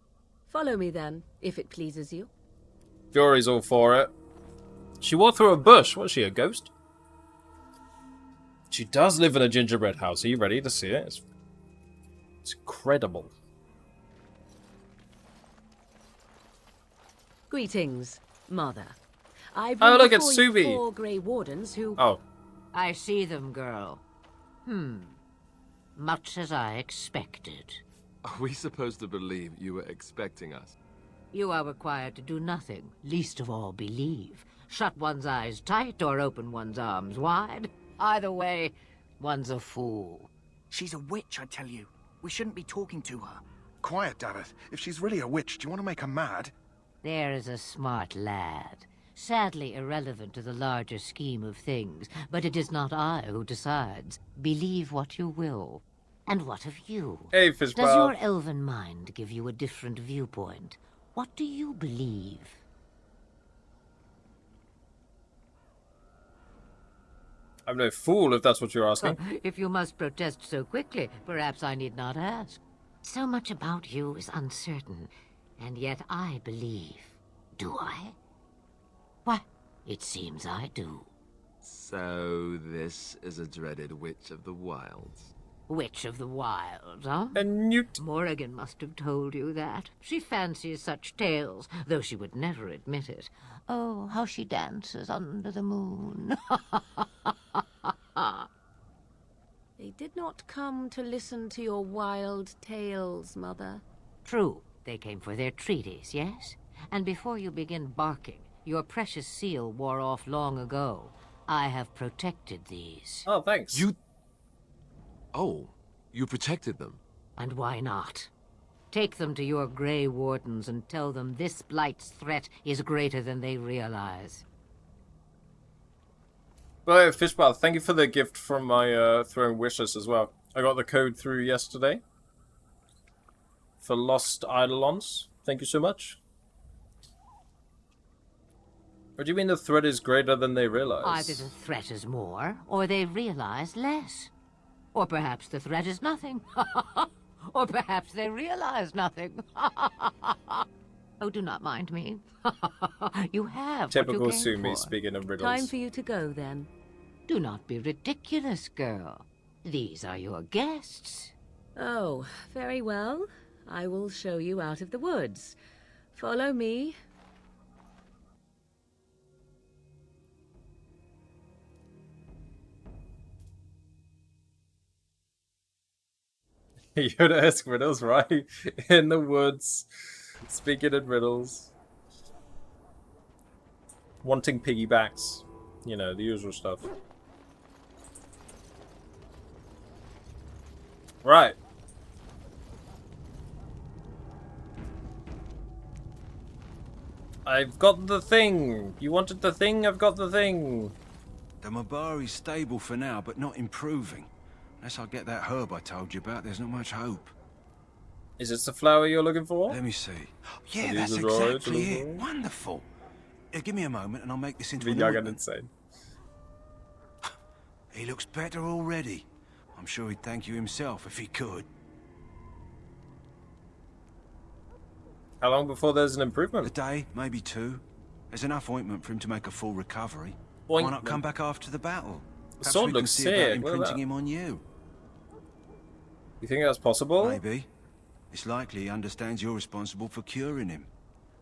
Follow me then, if it pleases you. Fury's all for it. She walked through a bush. Was she, a ghost? She does live in a gingerbread house. Are you ready to see it? It's incredible. Greetings, Mother. I Oh, look, it's before you Sumi. 4 Grey Wardens who... Oh. I see them, girl. Much as I expected. Are we supposed to believe you were expecting us? You are required to do nothing, least of all believe. Shut one's eyes tight or open one's arms wide. Either way, one's a fool. She's a witch, I tell you. We shouldn't be talking to her. Quiet, Davith. If she's really a witch, do you want to make her mad? There is a smart lad. Sadly irrelevant to the larger scheme of things, but it is not I who decides. Believe what you will. And what of you? Hey, Does Fishbowl. your elven mind give you a different viewpoint? What do you believe? I'm no fool, if that's what you're asking. If you must protest so quickly, perhaps I need not ask. So much about you is uncertain, and yet I believe. Do I? Why, it seems I do. So this is a dreaded Witch of the Wilds. Witch of the Wilds, huh? And Newt. Morrigan must have told you that. She fancies such tales, though she would never admit it. Oh, how she dances under the moon. They did not come to listen to your wild tales, Mother. True, they came for their treaties, yes? And before you begin barking, Your precious seal wore off long ago. I have protected these. Oh, thanks. Oh, you protected them? And why not? Take them to your Grey Wardens and tell them this Blight's threat is greater than they realize. Well, Fishbath, thank you for the gift from my throwing wishes as well. I got the code through yesterday for Lost Eidolons. Thank you so much. What do you mean the threat is greater than they realize? Either the threat is more, or they realize less. Or perhaps the threat is nothing. Or perhaps they realize nothing. Oh, do not mind me. You have Typical what you came Sumi for. speaking of riddles. Time for you to go, then. Do not be ridiculous, girl. These are your guests. Oh, very well. I will show you out of the woods. Follow me. Yoda ask riddles, right? In the woods, speaking in riddles, wanting piggybacks, you know, the usual stuff. Right. I've got the thing. You wanted the thing? I've got the thing. The Mabari's stable for now, but not improving. Unless I get that herb I told you about, there's not much hope. Is this the flower you're looking for? Let me see. Yeah, Are that's these the right exactly it. ones? Wonderful. Give me a moment and I'll make this into Be an young and ointment. insane. He looks better already. I'm sure he'd thank you himself if he could. How long before there's an improvement? A day, maybe two. There's enough ointment for him to make a full recovery. Why Ointment? not come back after the battle? The Perhaps sword we can looks see sick. about Look at imprinting that. him on you. You think that's possible? Maybe. It's likely he understands you're responsible for curing him.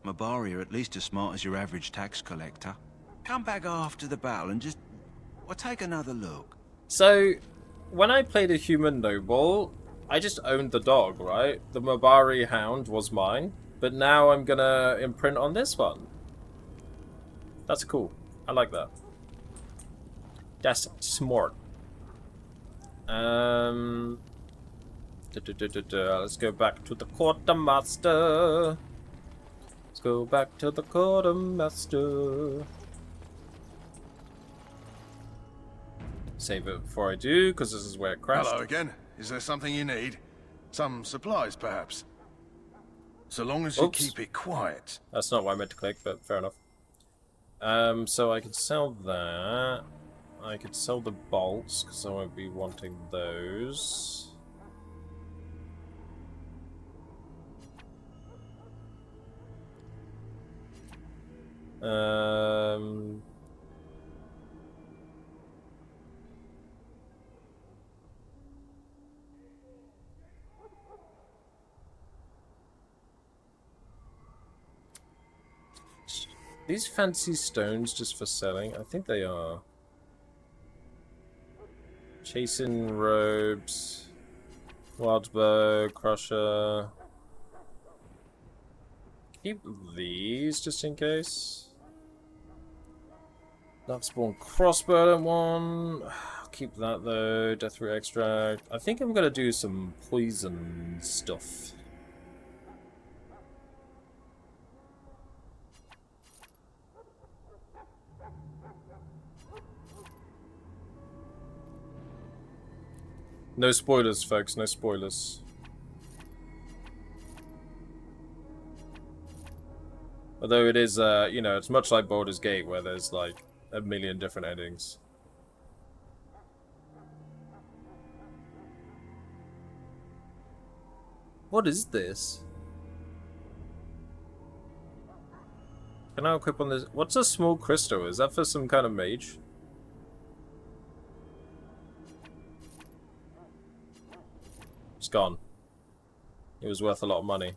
Mabari are at least as smart as your average tax collector. Come back after the battle and just... well, take another look. So, when I played a human noble, I just owned the dog, right? The Mabari hound was mine, but now I'm gonna imprint on this one. That's cool. I like that. That's smart. Let's go back to the quartermaster. Let's go back to the quartermaster. Save it before I do, because this is where it crashed. Hello again. Is there something you need? Some supplies, perhaps? So long as you Oops. keep it quiet. That's not what I meant to click, but fair enough. So I could sell that. I could sell the bolts, because I won't be wanting those. These fancy stones just for selling? I think they are. Chasing robes. Wild bow, crusher. Keep these just in case. Darkspawn crossbow, I don't want. I'll keep that though. Deathroot extract. I think I'm gonna do some poison stuff. No spoilers, folks. No spoilers. Although it is, you know, it's much like Baldur's Gate, where there's like a million different endings. What is this? Can I equip on this? What's a small crystal? Is that for some kind of mage? It's gone. It was worth a lot of money.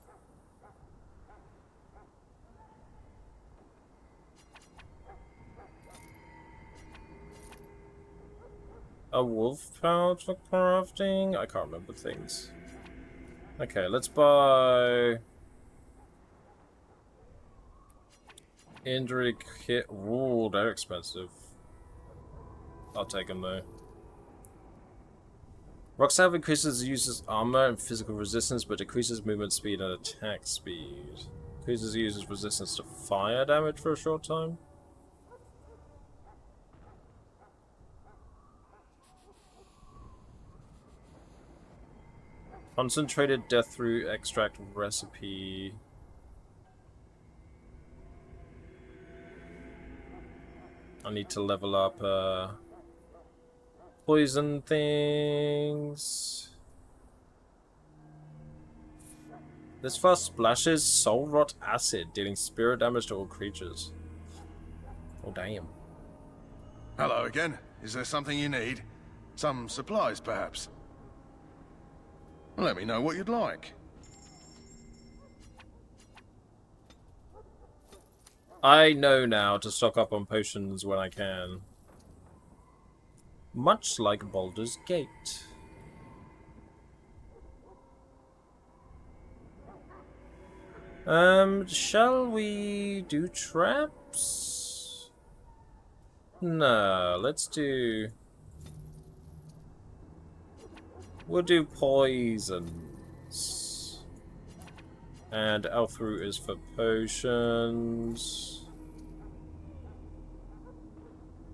A wolf pouch for crafting? I can't remember things. Okay, let's buy... Injury kit. Ooh, they're expensive. I'll take them though. Rock Salve increases the user's armor and physical resistance, but decreases movement speed and attack speed. Increases the user's resistance to fire damage for a short time. Concentrated death root extract recipe. I need to level up poison things. This fast splashes soul rot acid, dealing spirit damage to all creatures. Oh damn. Hello again. Is there something you need? Some supplies, perhaps? Let me know what you'd like. I know now to stock up on potions when I can. Much like Baldur's Gate. Shall we do traps? No, let's do... We'll do poisons. And Elf Root is for potions.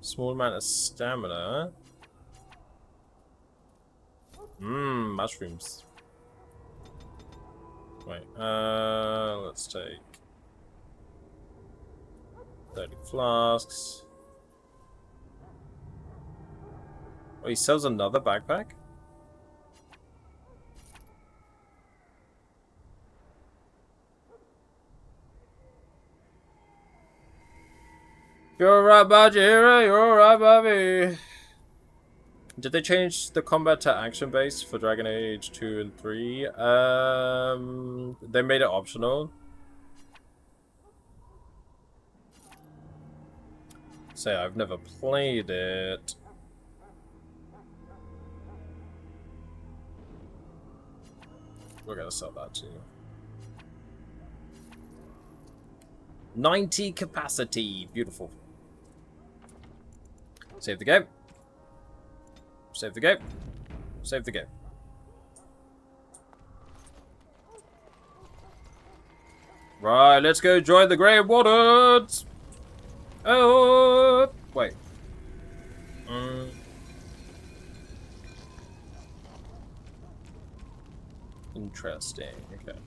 Small amount of stamina. Mushrooms. Wait, let's take 30 flasks. Oh, he sells another backpack? You're right, Bajira, you're right, Bobby. Did they change the combat to action based for Dragon Age 2 and 3? They made it optional. Say, I've never played it. We're gonna sell that too. 90 capacity. Beautiful. Save the game. Save the game. Save the game. Right, let's go join the Grey Wardens. Oh, wait. Interesting. Okay.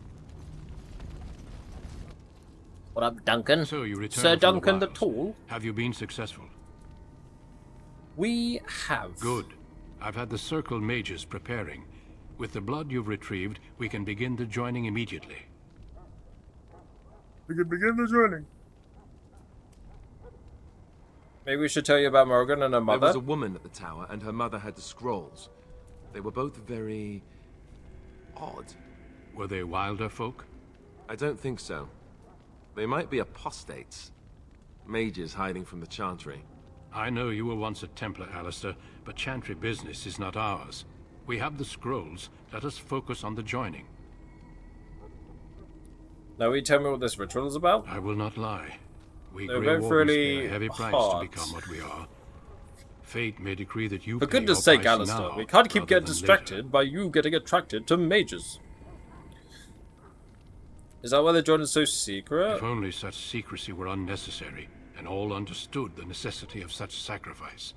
What up, Duncan? So you returned Sir from Duncan the the wilds. Tall? Have you been successful? We have. Good. I've had the Circle mages preparing. With the blood you've retrieved, we can begin the joining immediately. We can begin the joining. Maybe we should tell you about Morgan and her mother. There was a woman at the tower, and her mother had the scrolls. They were both very... odd. Were they wilder folk? I don't think so. They might be apostates. Mages hiding from the Chantry. I know you were once a Templar, Alistair, but Chantry business is not ours. We have the scrolls. Let us focus on the joining. Now will you tell me what this ritual is about? I will not lie. We They're Grey both Wardens really pay a heavy price hard. to become what we are. Fate may decree that you For pay goodness your sake, price Alistair, now, we can't keep rather getting than distracted later. by you getting attracted to mages. Is that why they're joining so secret? If only such secrecy were unnecessary, and all understood the necessity of such sacrifice.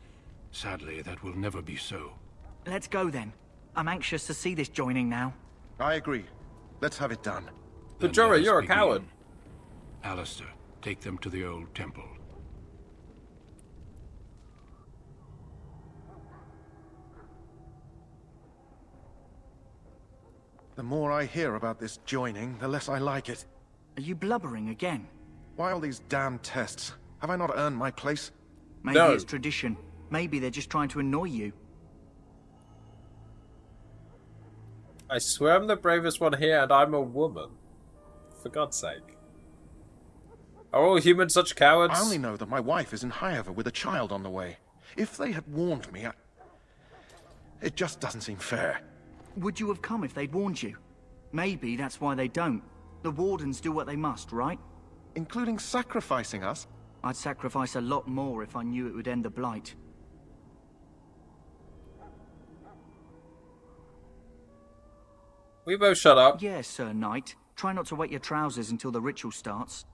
Sadly, that will never be so. Let's go then. I'm anxious to see this joining now. I agree. Let's have it done. But Jorah, you're a coward. Alistair, take them to the old temple. The more I hear about this joining, the less I like it. Are you blubbering again? Why all these damn tests? Have I not earned my place? Maybe it's tradition. Maybe they're just trying to annoy you. I swear I'm the bravest one here and I'm a woman. For God's sake. Are all humans such cowards? I only know that my wife is in Highever with a child on the way. If they had warned me, it just doesn't seem fair. Would you have come if they'd warned you? Maybe that's why they don't. The Wardens do what they must, right? Including sacrificing us? I'd sacrifice a lot more if I knew it would end the Blight. We both shut up. Yes, Sir Knight. Try not to wet your trousers until the ritual starts.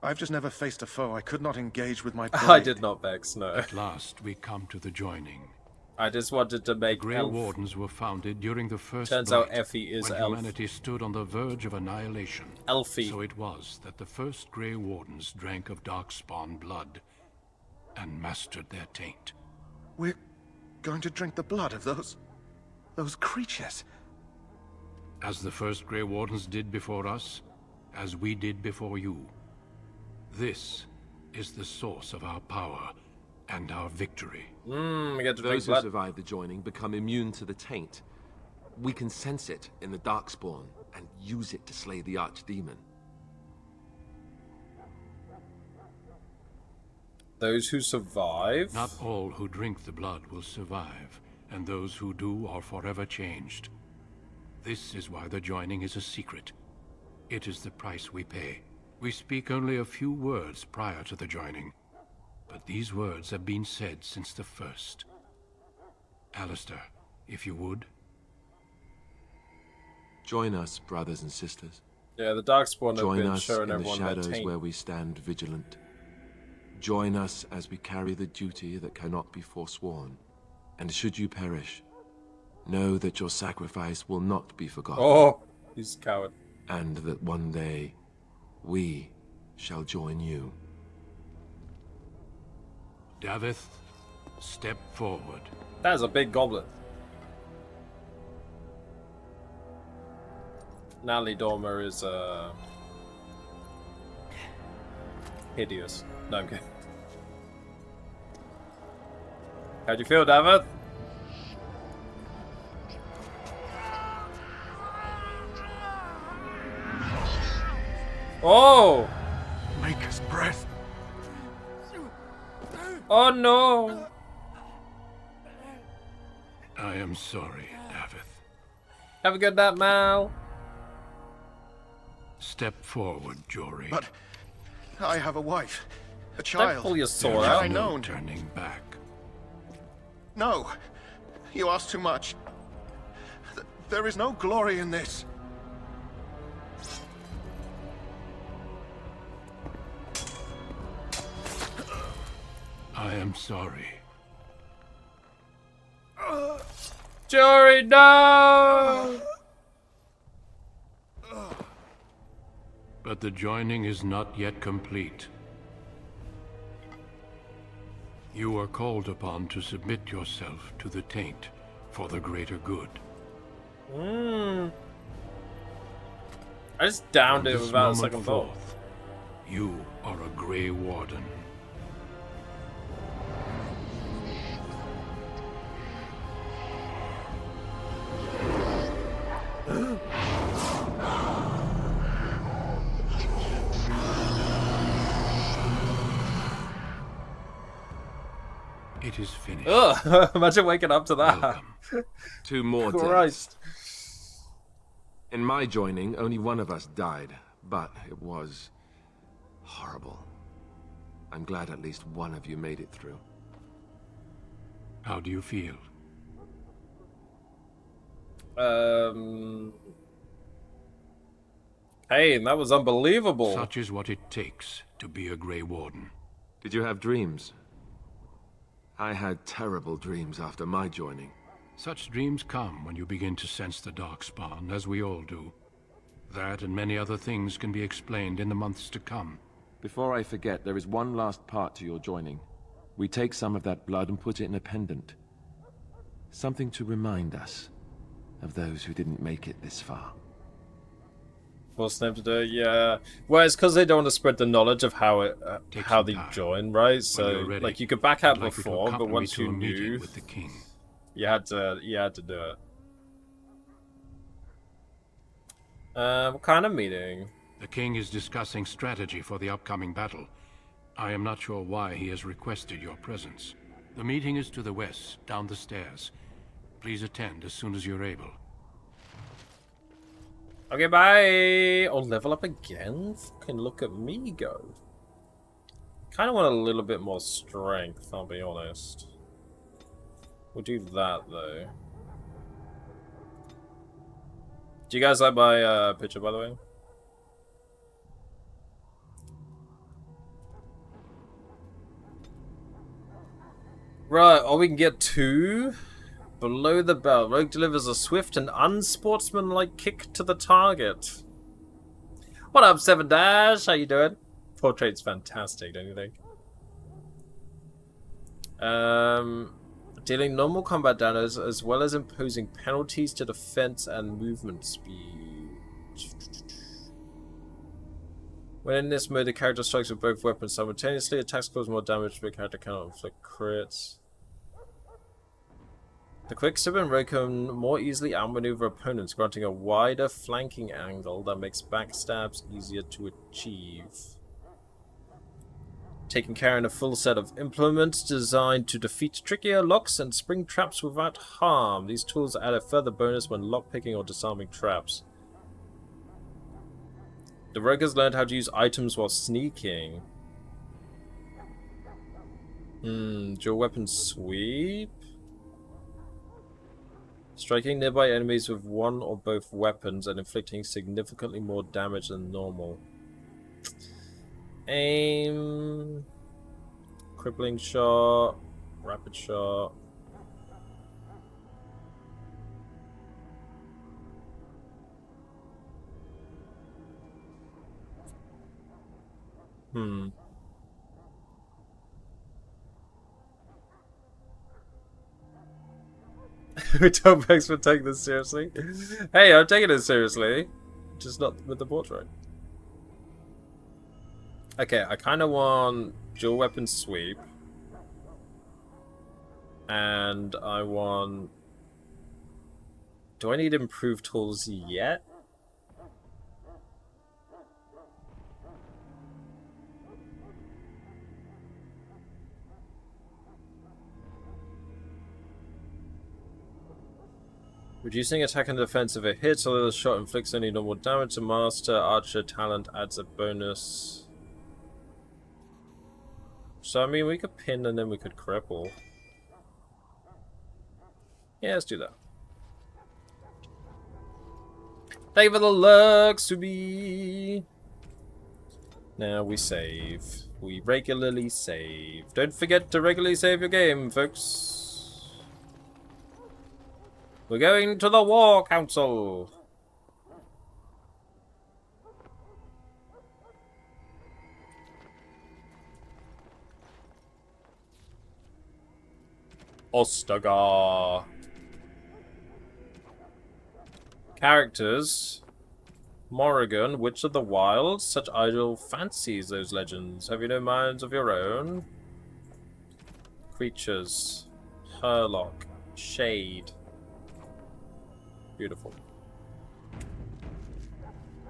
I've just never faced a foe I could not engage with my blade. I did not vex, no. At last, we come to the joining. I just wanted to make the Grey Wardens were founded during the first Turns Blight, out Effie is when elf. humanity stood on the verge of annihilation. Elfie. So it was that the first Grey Wardens drank of Darkspawn blood and mastered their taint. We're going to drink the blood of those creatures. As the first Grey Wardens did before us, as we did before you. This is the source of our power and our victory. We get to Those who blood. survive the joining become immune to the taint. We can sense it in the Darkspawn and use it to slay the Archdemon. Those who survive? Not all who drink the blood will survive, and those who do are forever changed. This is why the joining is a secret. It is the price we pay. We speak only a few words prior to the joining, but these words have been said since the first. Alistair, if you would. Join us, brothers and sisters. Yeah, the Darkspawn have Join been us showing in the everyone their shadows taint. where we stand vigilant. Join us as we carry the duty that cannot be forsworn. And should you perish, know that your sacrifice will not be forgotten. Oh, he's a coward. And that one day, we shall join you. Davith, step forward. That is a big goblet. Natalie Dormer is hideous. No, I'm kidding. How'd you feel, Davith? Oh! Maker's breath. Oh no! I am sorry, Davith. Have a good night, Mal. Step forward, Jory. But I have a wife, a child. Don't pull your sword Had out. I known. Turning back. No, you ask too much. There is no glory in this. I am sorry. Jory, no! But the joining is not yet complete. You are called upon to submit yourself to the taint for the greater good. I just downed From it this without a moment second thought. forth, you are a Grey Warden. It is finished. Ugh, imagine waking up to that. Welcome. 2 more Christ. deaths. In my joining, only one of us died, but it was horrible. I'm glad at least one of you made it through. How do you feel? Hey, that was unbelievable. Such is what it takes to be a Grey Warden. Did you have dreams? I had terrible dreams after my joining. Such dreams come when you begin to sense the Darkspawn, as we all do. That and many other things can be explained in the months to come. Before I forget, there is one last part to your joining. We take some of that blood and put it in a pendant. Something to remind us of those who didn't make it this far. Force them to do it, yeah. Well, it's because they don't want to spread the knowledge of how it, how they join, right? So, ready, like, you could back out I'd like you to before, but accompany once me to you a meeting knew, with the king. you had to do it. What kind of meeting? The king is discussing strategy for the upcoming battle. I am not sure why he has requested your presence. The meeting is to the west, down the stairs. Please attend as soon as you're able. Okay, bye. Oh, level up again? Fucking look at me go. Kind of want a little bit more strength, I'll be honest. We'll do that, though. Do you guys like my picture, by the way? Right, or we can get 2. Below the belt, Rogue delivers a swift and unsportsmanlike kick to the target. What up, 7 Dash? How you doing? Portrait's fantastic, don't you think? Dealing normal combat damage as well as imposing penalties to defense and movement speed. When in this mode, the character strikes with both weapons simultaneously. Attacks cause more damage, but the character cannot inflict crits. The Quickstep and Rogue can more easily outmaneuver opponents, granting a wider flanking angle that makes backstabs easier to achieve. Taking care in a full set of implements designed to defeat trickier locks and spring traps without harm. These tools add a further bonus when lockpicking or disarming traps. The Rogue has learned how to use items while sneaking. Dual weapon sweep? Striking nearby enemies with one or both weapons and inflicting significantly more damage than normal. Aim. Crippling shot. Rapid shot. We don't thanks for taking this seriously. Hey, I'm taking it seriously. Just not with the portrait. Okay, I kind of want dual weapon sweep. And I want... Do I need improved tools yet? Reducing attack and defense if it hits, although the shot inflicts only normal damage. The Master Archer talent adds a bonus. So, I mean, we could pin and then we could cripple. Yeah, let's do that. Thank you for the luck, Subi! Now we save. We regularly save. Don't forget to regularly save your game, folks. We're going to the War Council. Ostagar. Characters. Morrigan, Witch of the Wilds. Such idle fancies, those legends. Have you no minds of your own? Creatures. Herlock. Shade. Beautiful.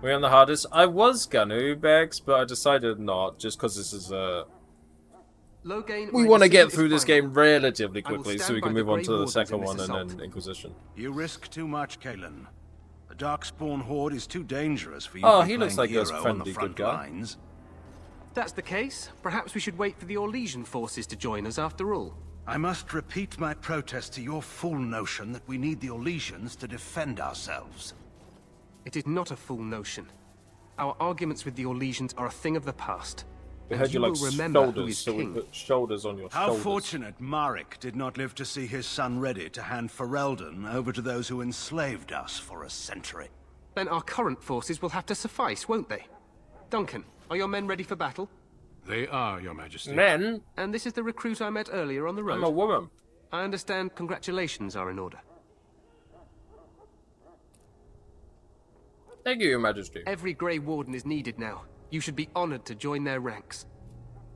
We're on the hardest. I was gonna, Bex, but I decided not, just because this is a... We want to get through this game relatively quickly, so we can move on to the second one and then Inquisition. You risk too much, Kalen. The Darkspawn Horde is too dangerous for you Oh, to be he looks like playing a hero on friendly the front good guy. lines. If that's the case, perhaps we should wait for the Orlesian forces to join us after all. I must repeat my protest to your fool notion that we need the Orlesians to defend ourselves. It is not a fool notion. Our arguments with the Orlesians are a thing of the past. We And heard you will like remember who shoulders, is so we king. put shoulders on your How shoulders. fortunate Marek did not live to see his son ready to hand Ferelden over to those who enslaved us for a century. Then our current forces will have to suffice, won't they? Duncan, are your men ready for battle? They are, Your Majesty. Men? And this is the recruit I met earlier on the road? I'm a woman. I understand congratulations are in order. Thank you, Your Majesty. Every Grey Warden is needed now. You should be honored to join their ranks.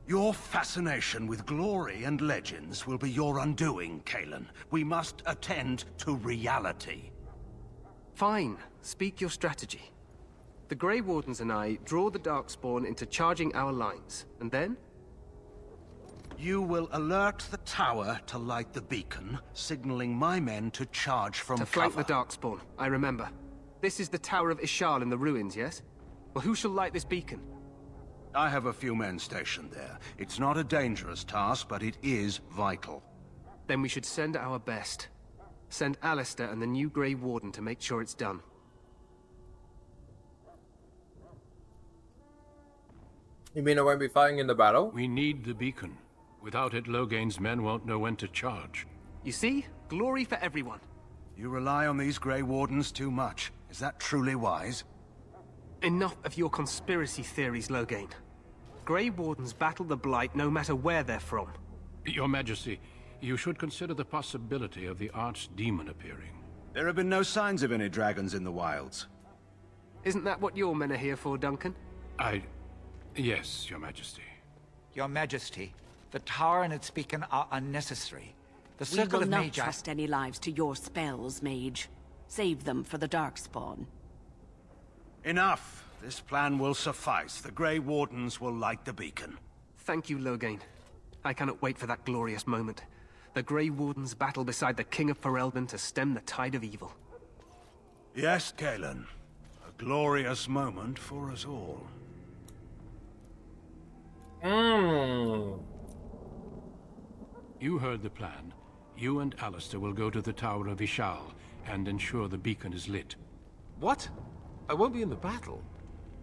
Your fascination with glory and legends will be your undoing, Kalen. We must attend to reality. Fine. Speak your strategy. The Grey Wardens and I draw the Darkspawn into charging our lines, and then? You will alert the tower to light the beacon, signaling my men to charge from To cover. flank the Darkspawn, I remember. This is the Tower of Ishal in the ruins, yes? Well, who shall light this beacon? I have a few men stationed there. It's not a dangerous task, but it is vital. Then we should send our best. Send Alistair and the new Grey Warden to make sure it's done. You mean I won't be fighting in the battle? We need the beacon. Without it, Loghain's men won't know when to charge. You see? Glory for everyone. You rely on these Grey Wardens too much. Is that truly wise? Enough of your conspiracy theories, Loghain. Grey Wardens battle the Blight no matter where they're from. Your Majesty, you should consider the possibility of the Archdemon appearing. There have been no signs of any dragons in the wilds. Isn't that what your men are here for, Duncan? Yes, Your Majesty. Your Majesty, the tower and its beacon are unnecessary. The We circle will of not Magi... trust any lives to your spells, mage. Save them for the Darkspawn. Enough. This plan will suffice. The Grey Wardens will light the beacon. Thank you, Loghain. I cannot wait for that glorious moment. The Grey Wardens battle beside the King of Ferelden to stem the tide of evil. Yes, Galen. A glorious moment for us all. You heard the plan. You and Alistair will go to the Tower of Ishal and ensure the beacon is lit. What? I won't be in the battle.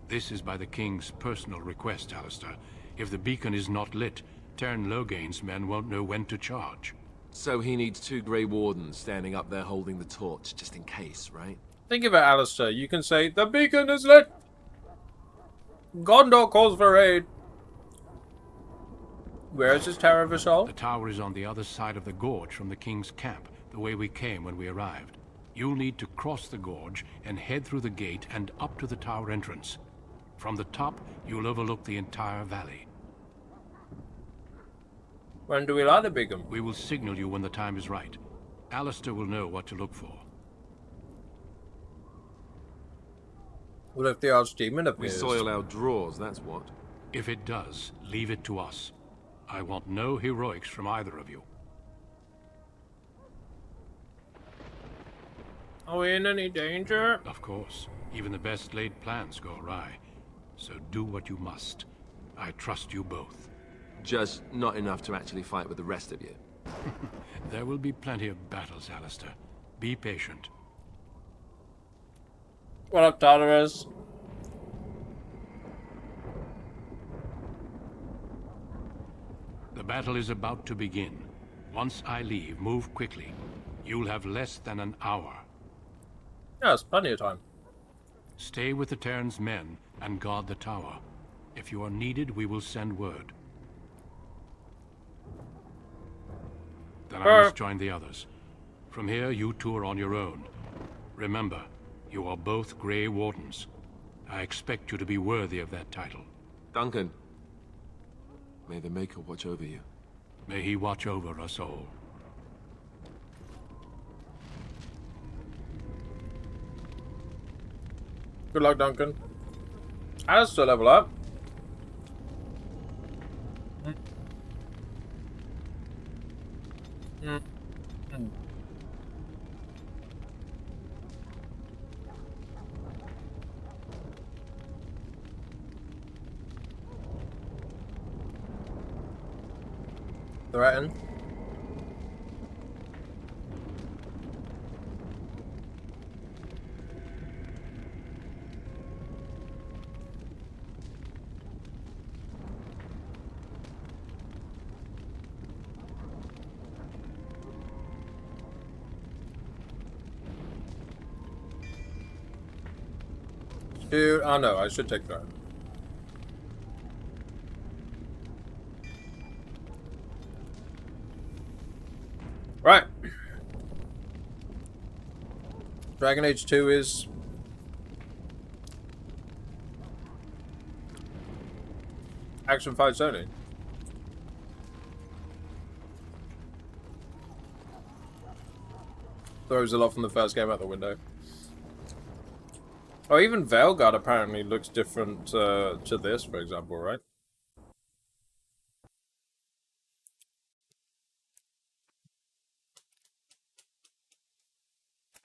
This is by the King's personal request, Alistair. If the beacon is not lit, Tern Loghain's men won't know when to charge. So he needs 2 Grey Wardens standing up there holding the torch, just in case, right? Think of it, Alistair. You can say, the beacon is lit! Gondor calls for aid! Where is this Tower of Ishal? The tower is on the other side of the gorge from the King's camp, the way we came when we arrived. You'll need to cross the gorge and head through the gate and up to the tower entrance. From the top, you'll overlook the entire valley. When do we light the beacon? We will signal you when the time is right. Alistair will know what to look for. What if the Archdemon appears? We soil our drawers, that's what. If it does, leave it to us. I want no heroics from either of you. Are we in any danger? Of course. Even the best laid plans go awry. So do what you must. I trust you both. Just not enough to actually fight with the rest of you. There will be plenty of battles, Alistair. Be patient. What up, Tartarus? The battle is about to begin. Once I leave, move quickly. You'll have less than an hour. Yeah, it's plenty of time. Stay with the Terran's men and guard the tower. If you are needed, we will send word. Then I must join the others. From here, you two are on your own. Remember, you are both Grey Wardens. I expect you to be worthy of that title. Duncan, may the Maker watch over you. May he watch over us all. Good luck, Duncan. Alistair level up. Threaten. Dude, oh no, I should take that. Right. Dragon Age 2 is action fights only. Throws a lot from the first game out the window. Oh, even Veilguard apparently looks different to this, for example, right?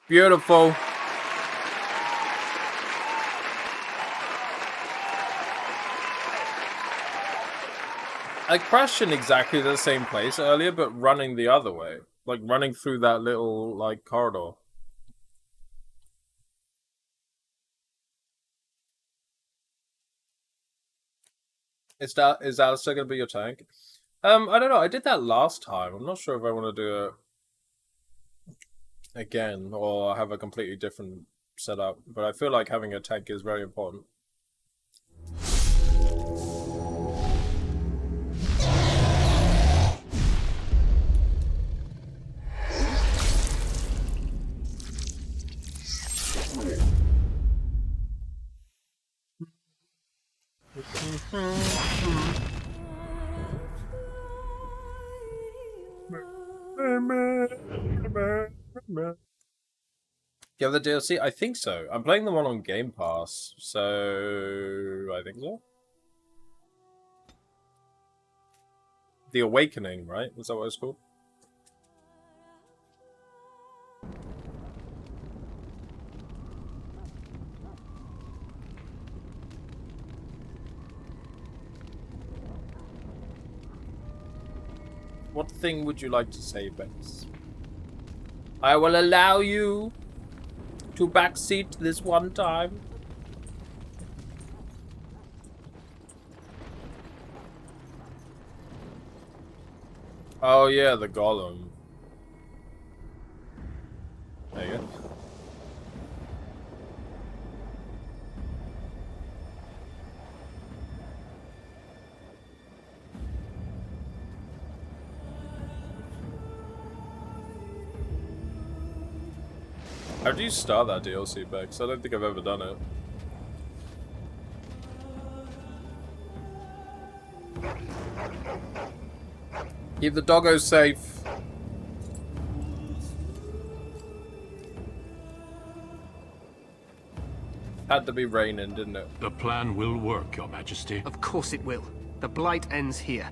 Beautiful. I crashed in exactly the same place earlier, but running the other way. Like, running through that little, like, corridor. Is Alistair going to be your tank? I don't know. I did that last time. I'm not sure if I want to do it again or have a completely different setup. But I feel like having a tank is very important. You have the DLC? I think so. I'm playing the one on Game Pass, so I think so. The Awakening, right? Is that what it's called? What thing would you like to say, Bex? I will allow you to backseat this one time. Oh yeah, the golem. There you go. How do you start that DLC, Bex? I don't think I've ever done it. Keep the doggos safe. Had to be raining, didn't it? The plan will work, Your Majesty. Of course it will. The Blight ends here.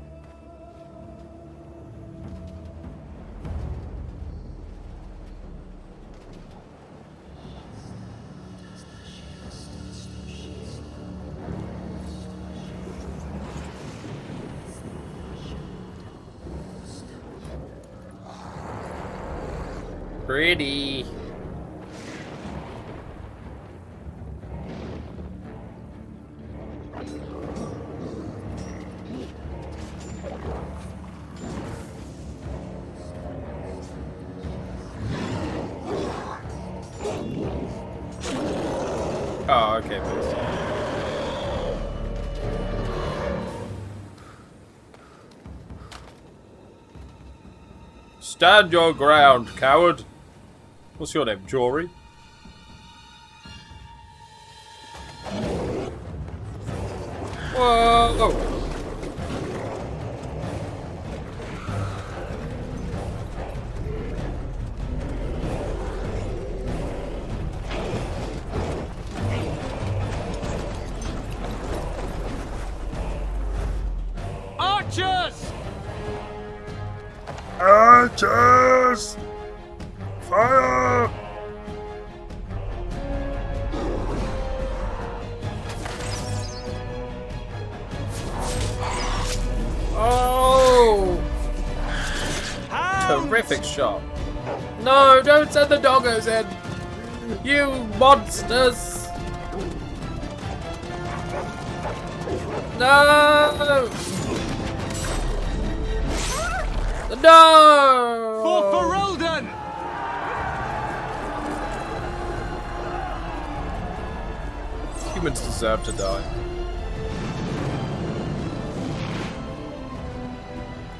Pretty. Oh, okay, please. Stand your ground, coward. What's your name, Jory? Whoa! Archers! Archers! Fire! Oh! Terrific shot. No, don't send the doggos in! You monsters! No! No! For Ferelden! Humans deserve to die.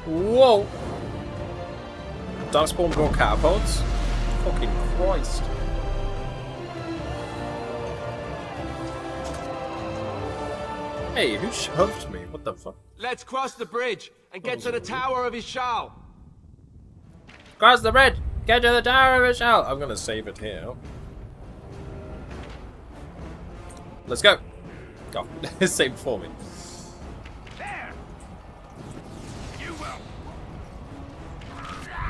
Whoa! Darkspawn brought catapults? Fucking Christ. Hey, who shoved me? What the fuck? Let's cross the bridge and get to the Tower of Ishal. Cross the bridge! Get to the Tower of Ishal! I'm gonna save it here. Let's go! Oh, save it for me. There! You will.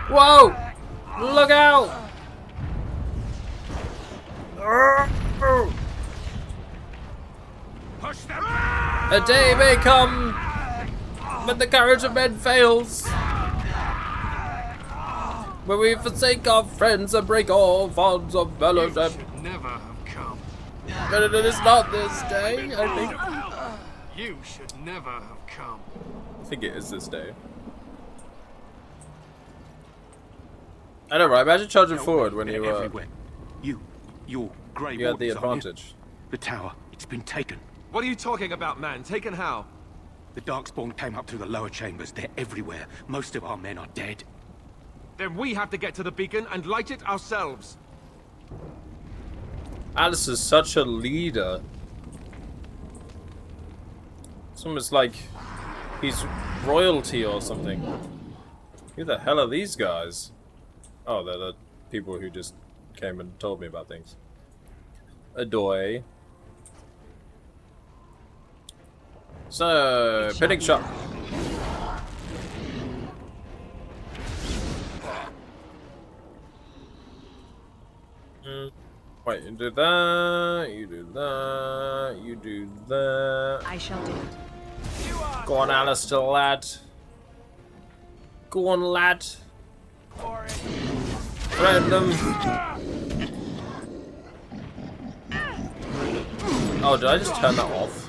Whoa! Look out! Push them! A day may come When the courage of men fails. When we forsake our friends and break all bonds of fellowship. You should never have come. But it is not this day, I think. You should never have come. I think it is this day. I know, right? Imagine charging forward when you You're Grey you had the Wardens, aren't you? advantage. The tower, it's been taken. What are you talking about, man? Taken how? The Darkspawn came up through the lower chambers. They're everywhere. Most of our men are dead. Then we have to get to the beacon and light it ourselves. Alice is such a leader. It's almost like he's royalty or something. Who the hell are these guys? Oh, they're the people who just came and told me about things. Adoy. So, pinning shot. Wait, you do that, you do that, you do that. I shall do it. Go on, Alistair, lad. Go on, lad. Threaten them. Oh, did I just turn that off?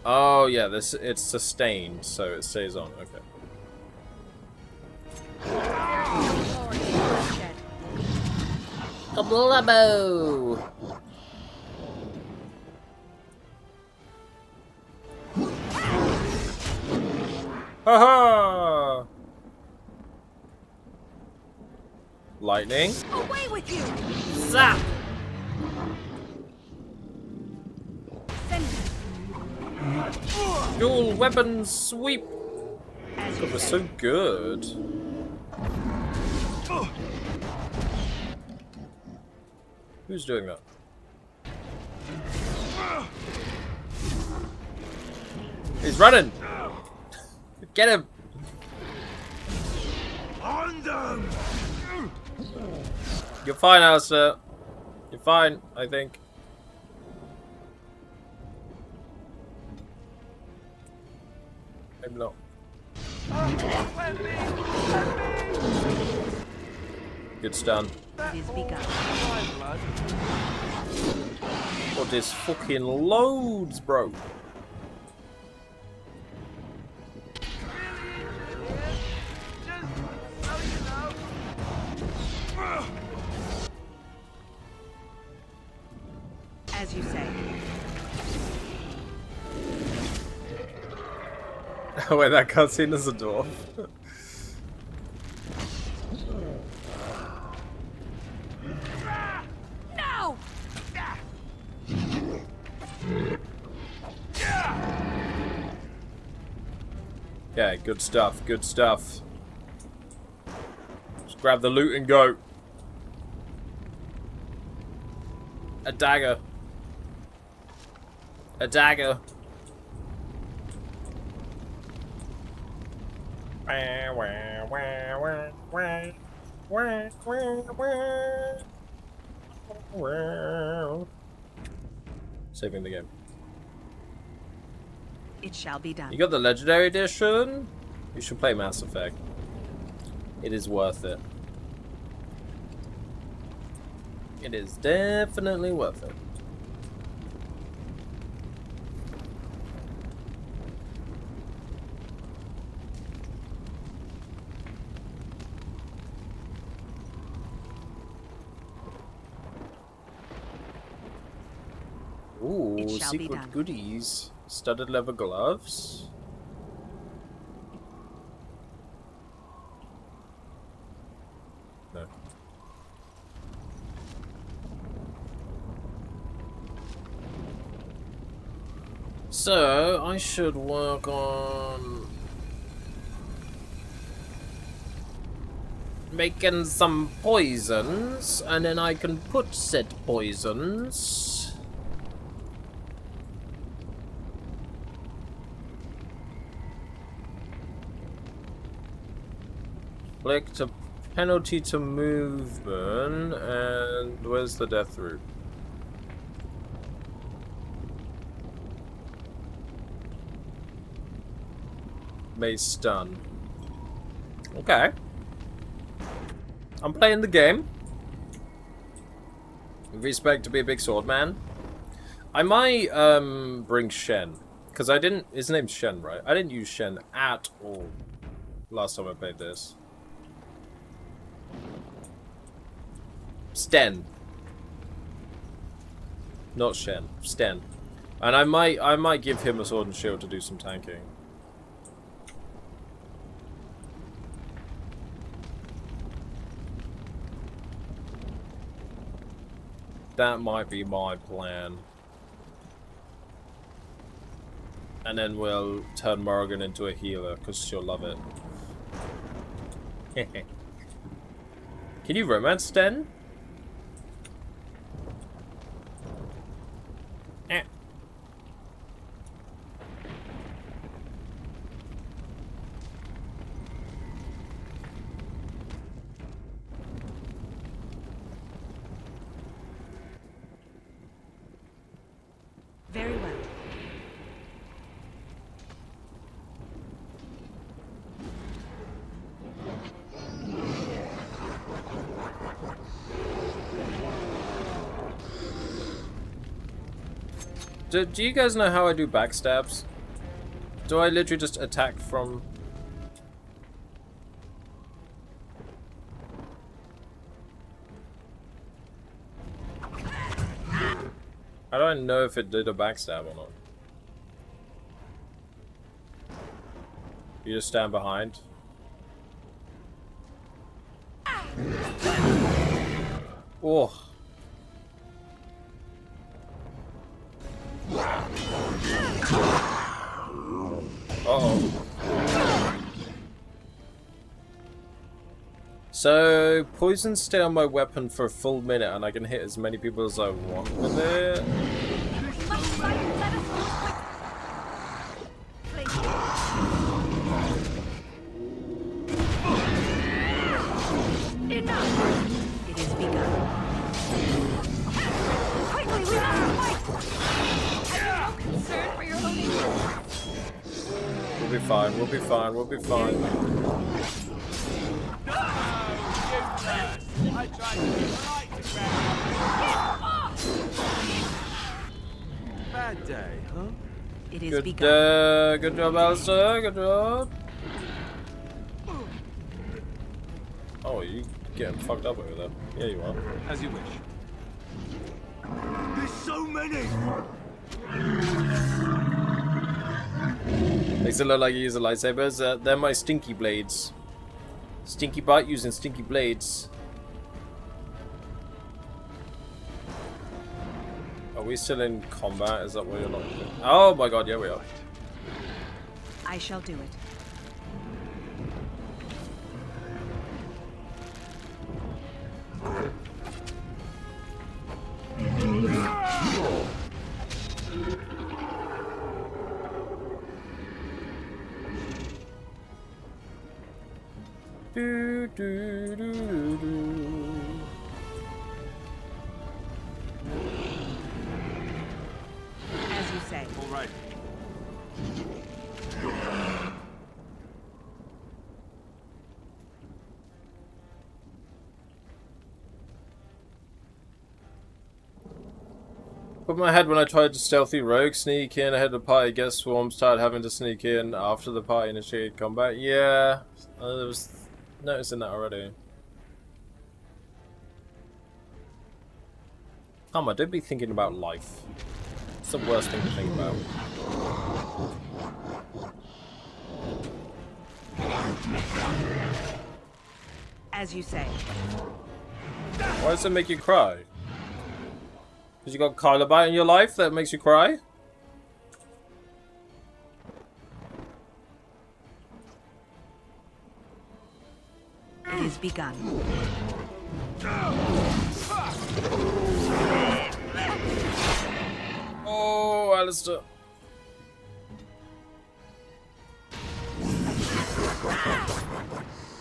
Oh yeah, it's sustained, so it stays on. Okay. Kablabo! Haha! Lightning. Away with you! Zap! Dual weapon sweep. That was so good. Who's doing that? He's running. Get him. On them. You're fine, Alistair. You're fine, I think. Maybe not. Good stun. It is begun. What is fucking loads, bro? As you say. Oh wait, that cutscene is a dwarf. No! Yeah, good stuff, good stuff. Just grab the loot and go. A dagger. A dagger. Saving the game. It shall be done. You got the Legendary Edition? You should play Mass Effect. It is worth it. It is definitely worth it. Ooh, secret goodies. Studded leather gloves. No. So, I should work on making some poisons, and then I can put said poisons click to penalty to movement, and where's the death route? may stun. Okay. I'm playing the game. With respect to be a big sword man. I might bring Shen. Because I didn't... His name's Shen, right? I didn't use Shen at all last time I played this. Sten. Not Shen. Sten. And I might give him a sword and shield to do some tanking. That might be my plan. And then we'll turn Morrigan into a healer, because she'll love it. Can you romance Sten? Eh. Very well. Do you guys know how I do backstabs? Do I literally just attack from... How do I know if it did a backstab or not? You just stand behind? Oh. Uh-oh. So, poison stay on my weapon for a full minute and I can hit as many people as I want with it. Enough! It is begun. Quickly, we must fight! Have you no concern for your own interests? We'll be fine, we'll be fine, we'll be fine. I tried to be polite to Bad day, huh? It is Good, begun. good job, Alistair, good job. Oh, you getting fucked up over there. Yeah, you are. As you wish. There's so many! Makes it look like you use the lightsabers. They're my stinky blades. Stinky bite using stinky blades. Are we still in combat? Is that what you're not? Oh my god, yeah we are. I shall do it. Do, do, do, do, do. As you say. All right. Put my head when I tried to stealthy rogue, sneak in ahead of the party, get swarmed, started having to sneak in after the party initiated combat. Yeah, I was noticing that already. Come on, don't be thinking about life. It's the worst thing to think about. As you say. Why does it make you cry? Because you got Kyler Bite in your life that makes you cry? It is begun. Oh, Alistair.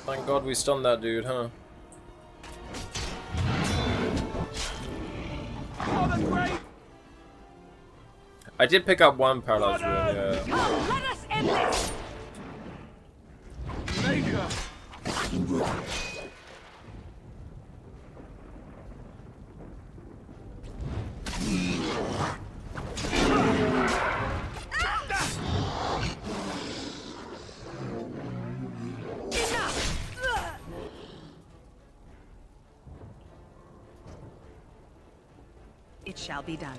Thank God we stunned that dude, huh? I did pick up one paralyzed rune, yeah. Come, let us end this. It shall be done.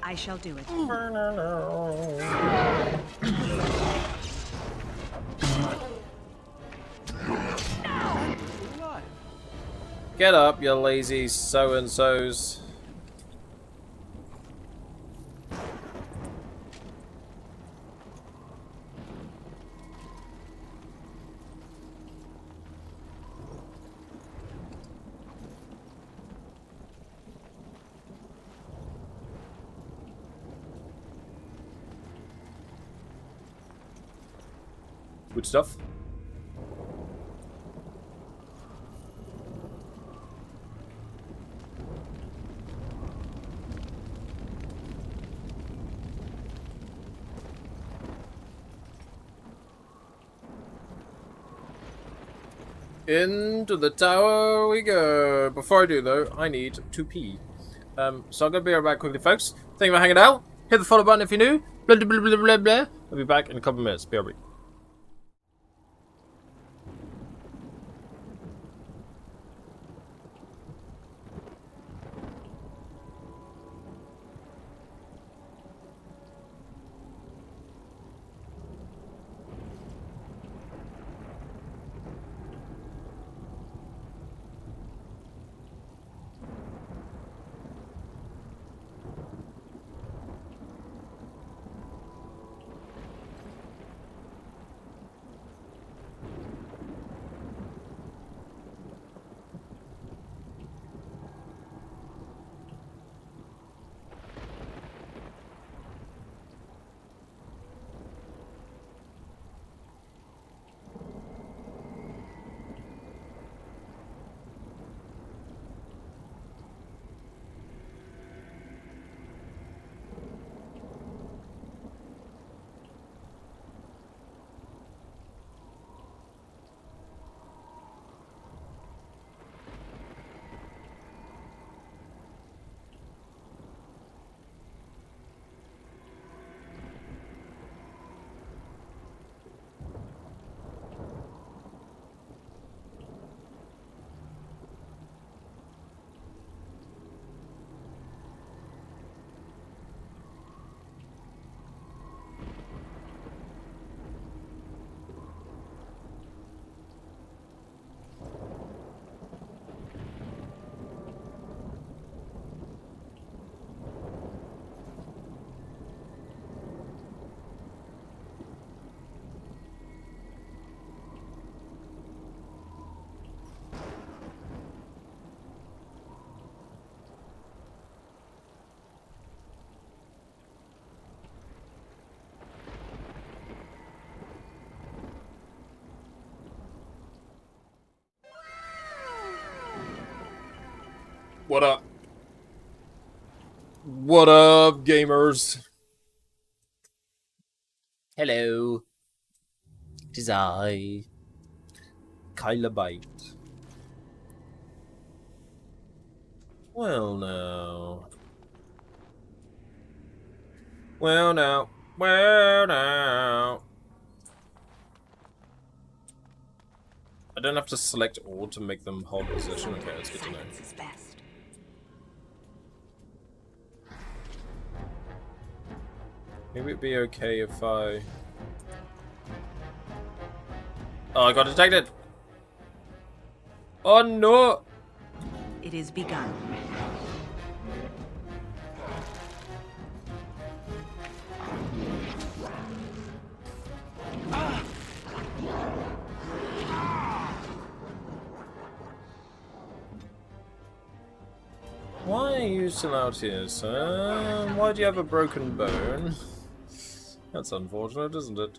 I shall do it. Get up, you lazy so-and-sos. Good stuff. Into the tower we go. Before I do though, I need to pee. So I'm gonna be right back quickly, folks. Thank you for hanging out. Hit the follow button if you're new. Blah blah blah blah blah blah. I'll be back in a couple of minutes. Be right back. What up? What up, gamers? Hello. It is I, Kyla Bite. Well now. Well now. Well now. I don't have to select all to make them hold position. Okay, that's good to know. Maybe it'd be okay if I... Oh, I got detected! Oh no! It is begun. Why are you still out here, sir? Why do you have a broken bone? That's unfortunate, isn't it?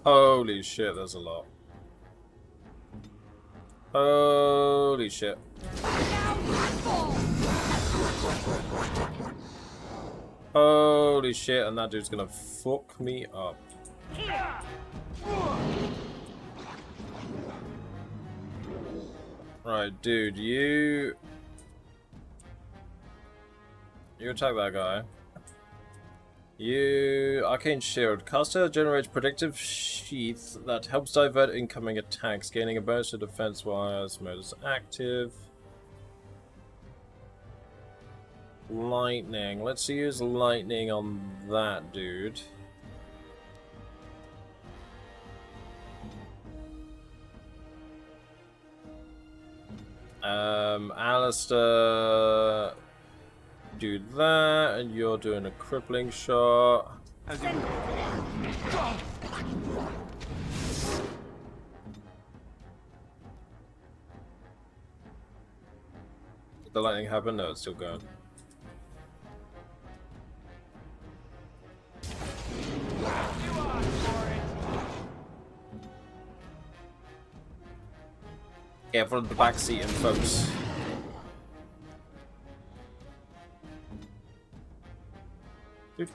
Holy shit, there's a lot. Holy shit. Holy shit, and that dude's gonna fuck me up. Right, dude, you attack that guy. You Arcane Shield. Caster generates predictive sheath that helps divert incoming attacks, gaining a bonus to defense while this mode is active. Lightning. Let's use lightning on that dude. Alistair, do that, and you're doing a crippling shot. Did the lightning happen? No, it's still going. Yeah, for the back seat, folks. No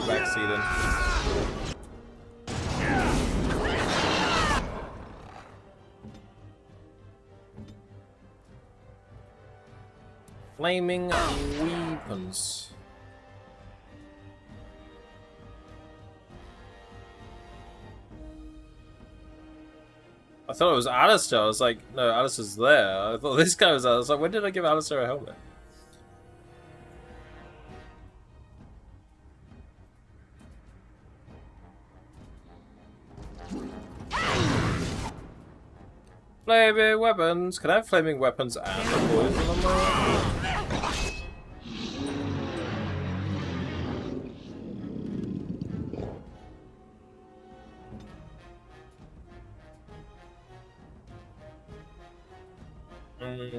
back seating. Flaming weapons. I thought it was Alistair. I was like, no, Alistair's there. I thought this guy was there. I was like, when did I give Alistair a helmet? Flaming weapons. Can I have flaming weapons and the poison on my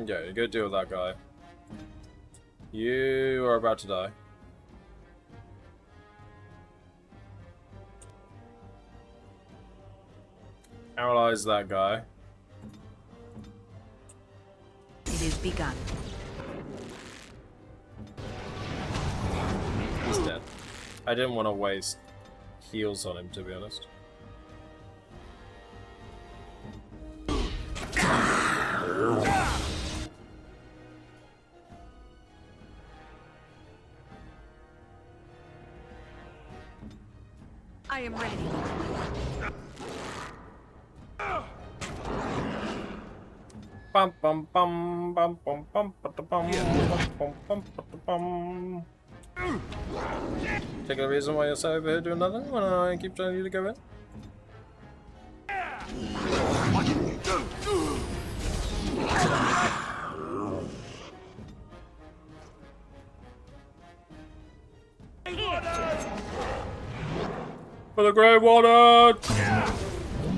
yeah, you go deal with that guy. You are about to die. Paralyze that guy. It is begun. He's dead. I didn't want to waste heals on him, to be honest. I am ready. Bum bum bum bum bum bum bum bum bum bum. Take a reason why you're so over here doing nothing when I keep telling you to go in. For the Grey Warden!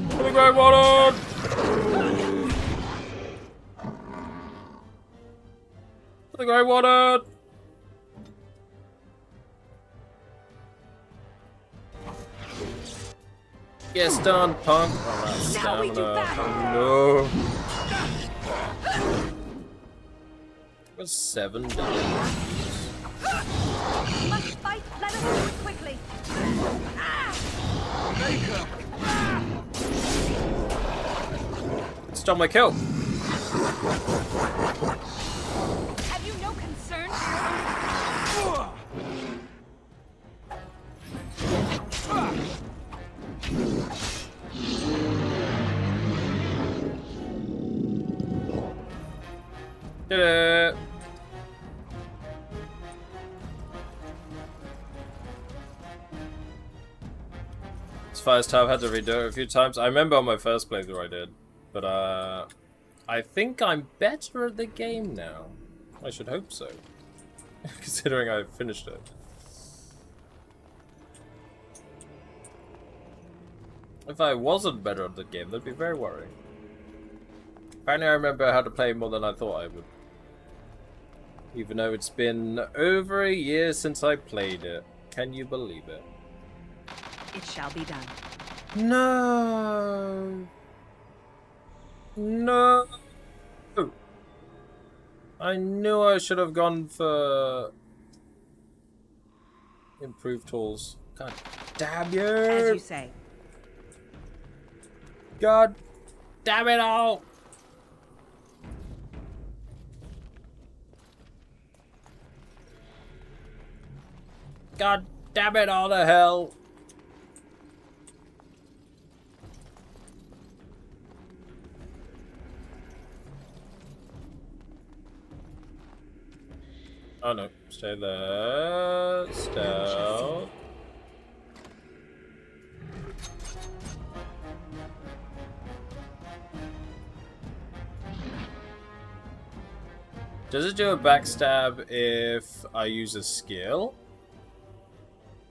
For the Grey Warden! For the Grey Warden! Yes, done, punk. Oh, that's stamina. No. It was 7 damage. Must fight. Let us do it quickly. Stole my kill. Have you no concern Did it. It's first time I had to redo it a few times. I remember on my first playthrough I did, but I think I'm better at the game now. I should hope so, considering I finished it. If I wasn't better at the game, that'd be very worrying. Apparently I remember how to play more than I thought I would. Even though it's been over a year since I played it. Can you believe it? It shall be done. No. No. I knew I should have gone for improved tools. God damn you! As you say. God damn it all! God damn it all to hell! Oh no, stay there. Stealth. Does it do a backstab if I use a skill?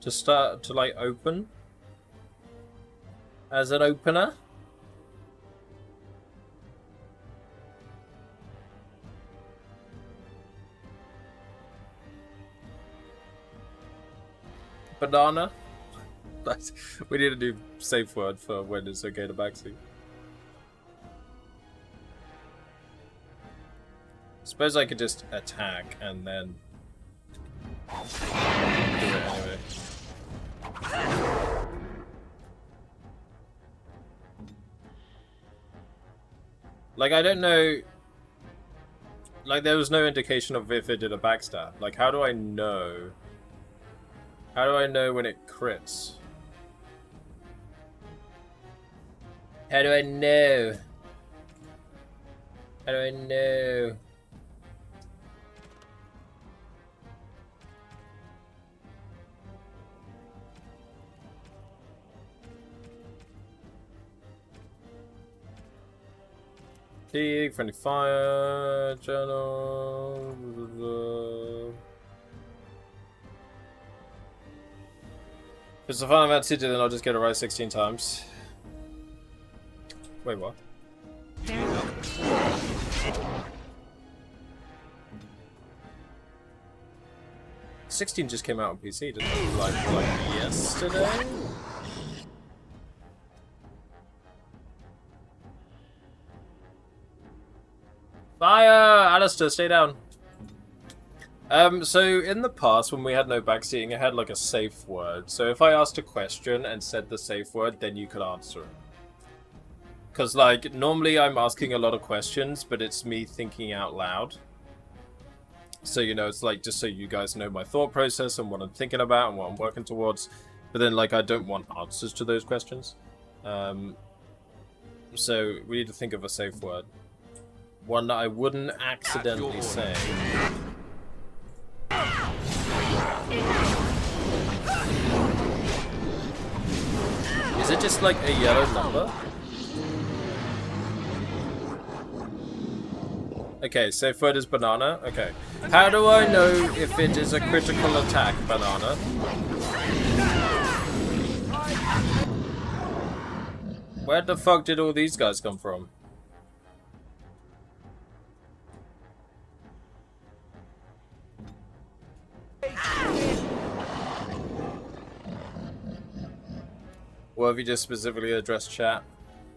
To start to like open? As an opener? Banana? We need a new safe word for when it's okay to backseat. Suppose I could just attack and then do it anyway. Like, I don't know. Like, there was no indication of if it did a backstab. Like, how do I know? How do I know when it crits? How do I know? How do I know? Fatigue, friendly fire, journal. If it's a Final Fantasy, then I'll just get it right 16 times. Wait, what? 16 just came out on PC, didn't it? Like yesterday? Fire! Alistair, stay down. So in the past, when we had no backseating, it had like a safe word. So if I asked a question and said the safe word, then you could answer it. Because, like, normally I'm asking a lot of questions, but it's me thinking out loud. So, you know, it's like, just so you guys know my thought process and what I'm thinking about and what I'm working towards. But then, like, I don't want answers to those questions. So we need to think of a safe word. One that I wouldn't accidentally say. Is it just like a yellow number? Okay, safe word is banana. Okay. How do I know if it is a critical attack, banana? Where the fuck did all these guys come from? Or have you just specifically addressed chat?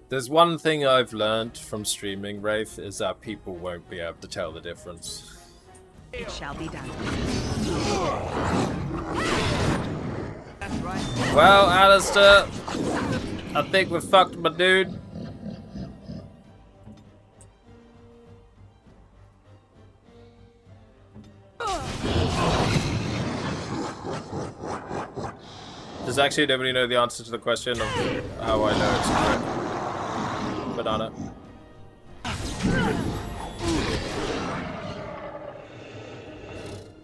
There's one thing I've learned from streaming, Wraith, is that people won't be able to tell the difference. It shall be done. Well, Alistair, I think we fucked my dude. Does actually nobody know the answer to the question of how I know it's correct? Banana.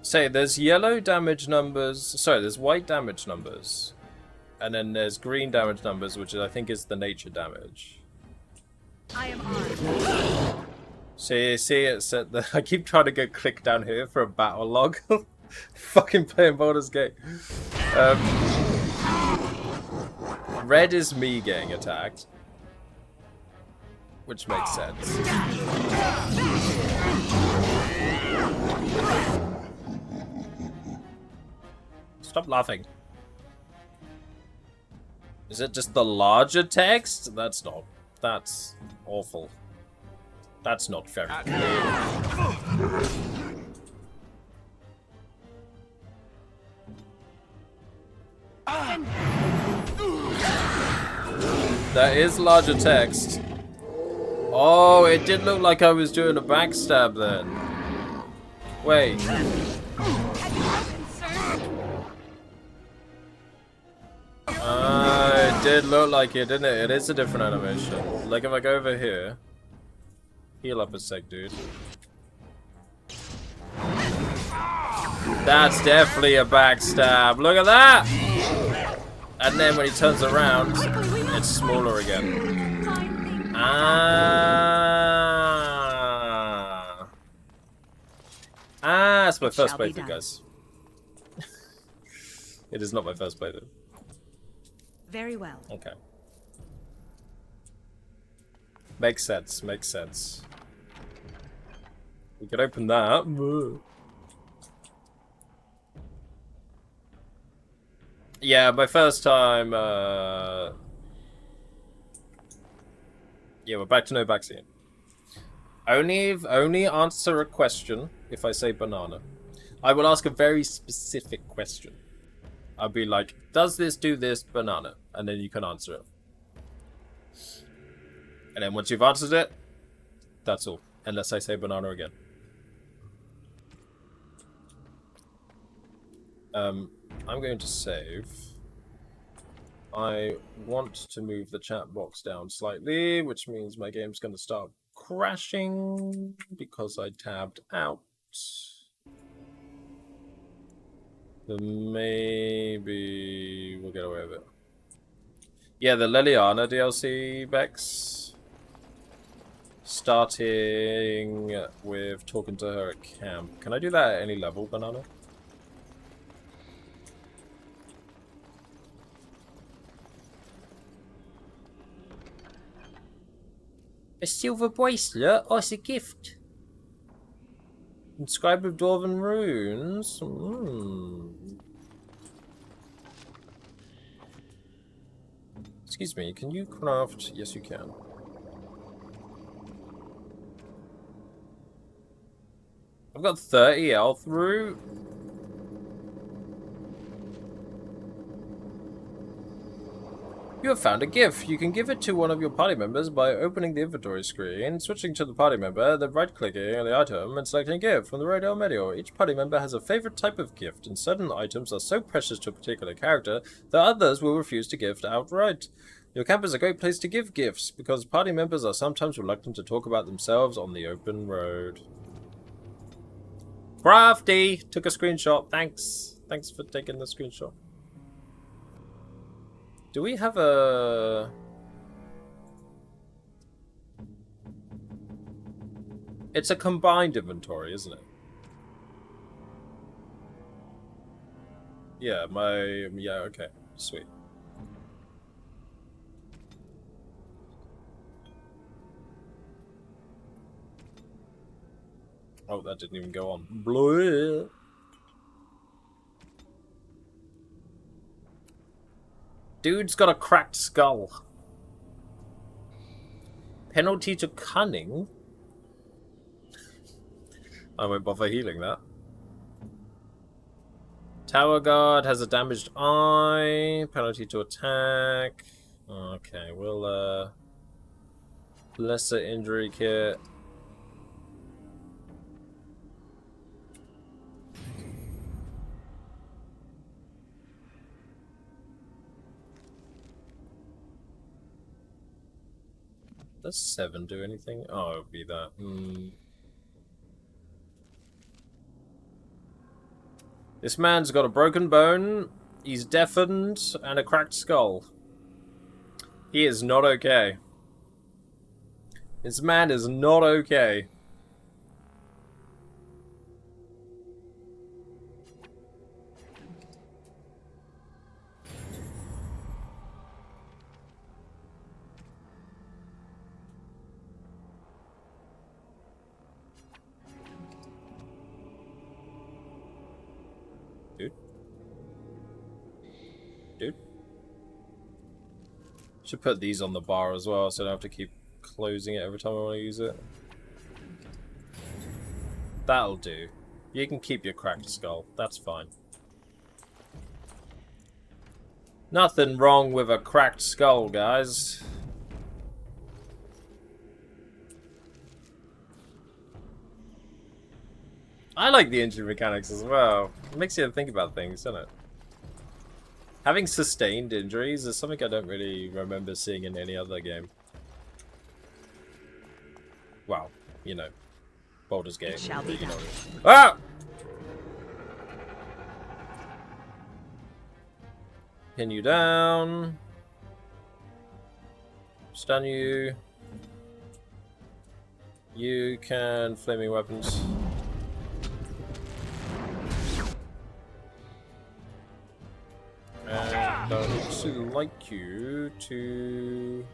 Say, there's yellow damage numbers. Sorry, there's white damage numbers. And then there's green damage numbers, which I think is the nature damage. I am armed. See, it said that I keep trying to go click down here for a battle log. Fucking playing Baldur's Gate. Red is me getting attacked. Which makes sense. Stop laughing. Is it just the larger text? That's not. That's awful. That's not very clear. That is larger text. Oh, it did look like I was doing a backstab then. Wait. It did look like it, didn't it? It is a different animation. Like if I go over here. Heal up a sec, dude. That's definitely a backstab. Look at that! And then when he turns around, it's smaller again. It's my first playthrough, guys. It is not my first playthrough. Very well. Okay. Makes sense, makes sense. We could open that. Yeah, my first time, yeah, we're back to no vaccine. Only answer a question if I say banana. I will ask a very specific question. I'll be like, does this do this, banana? And then you can answer it. And then once you've answered it, that's all. Unless I say banana again. I'm going to save. I want to move the chat box down slightly, which means my game's going to start crashing because I tabbed out. But maybe we'll get away with it. Yeah, the Liliana DLC, Bex. Starting with talking to her at camp. Can I do that at any level, Banana? A silver bracelet? Oh, it's a gift. Inscribed with Dwarven runes? Excuse me, can you craft? Yes, you can. I've got 30 health root. You have found a gift. You can give it to one of your party members by opening the inventory screen, switching to the party member, then right-clicking on the item and selecting a gift from the radar menu. Each party member has a favorite type of gift, and certain items are so precious to a particular character that others will refuse to gift outright. Your camp is a great place to give gifts, because party members are sometimes reluctant to talk about themselves on the open road. Crafty! Took a screenshot. Thanks. Thanks for taking the screenshot. Do we have a... It's a combined inventory, isn't it? Yeah, yeah, okay. Sweet. Oh, that didn't even go on. Blah. Dude's got a cracked skull. Penalty to cunning? I won't bother healing that. Tower guard has a damaged eye. Penalty to attack. Okay, we'll lesser injury kit. Does 7 do anything? Oh, it would be that. This man's got a broken bone, he's deafened, and a cracked skull. He is not okay. This man is not okay. Dude. dude. Should put these on the bar as well, so I don't have to keep closing it every time I want to use it. That'll do. You can keep your cracked skull. That's fine. Nothing wrong with a cracked skull, guys. I like the injury mechanics as well. It makes you think about things, doesn't it? Having sustained injuries is something I don't really remember seeing in any other game. Well, you know, Baldur's Gate. Shall be done. Ah! Pin you down. Stun you. You can flaming weapons. And I would actually like you to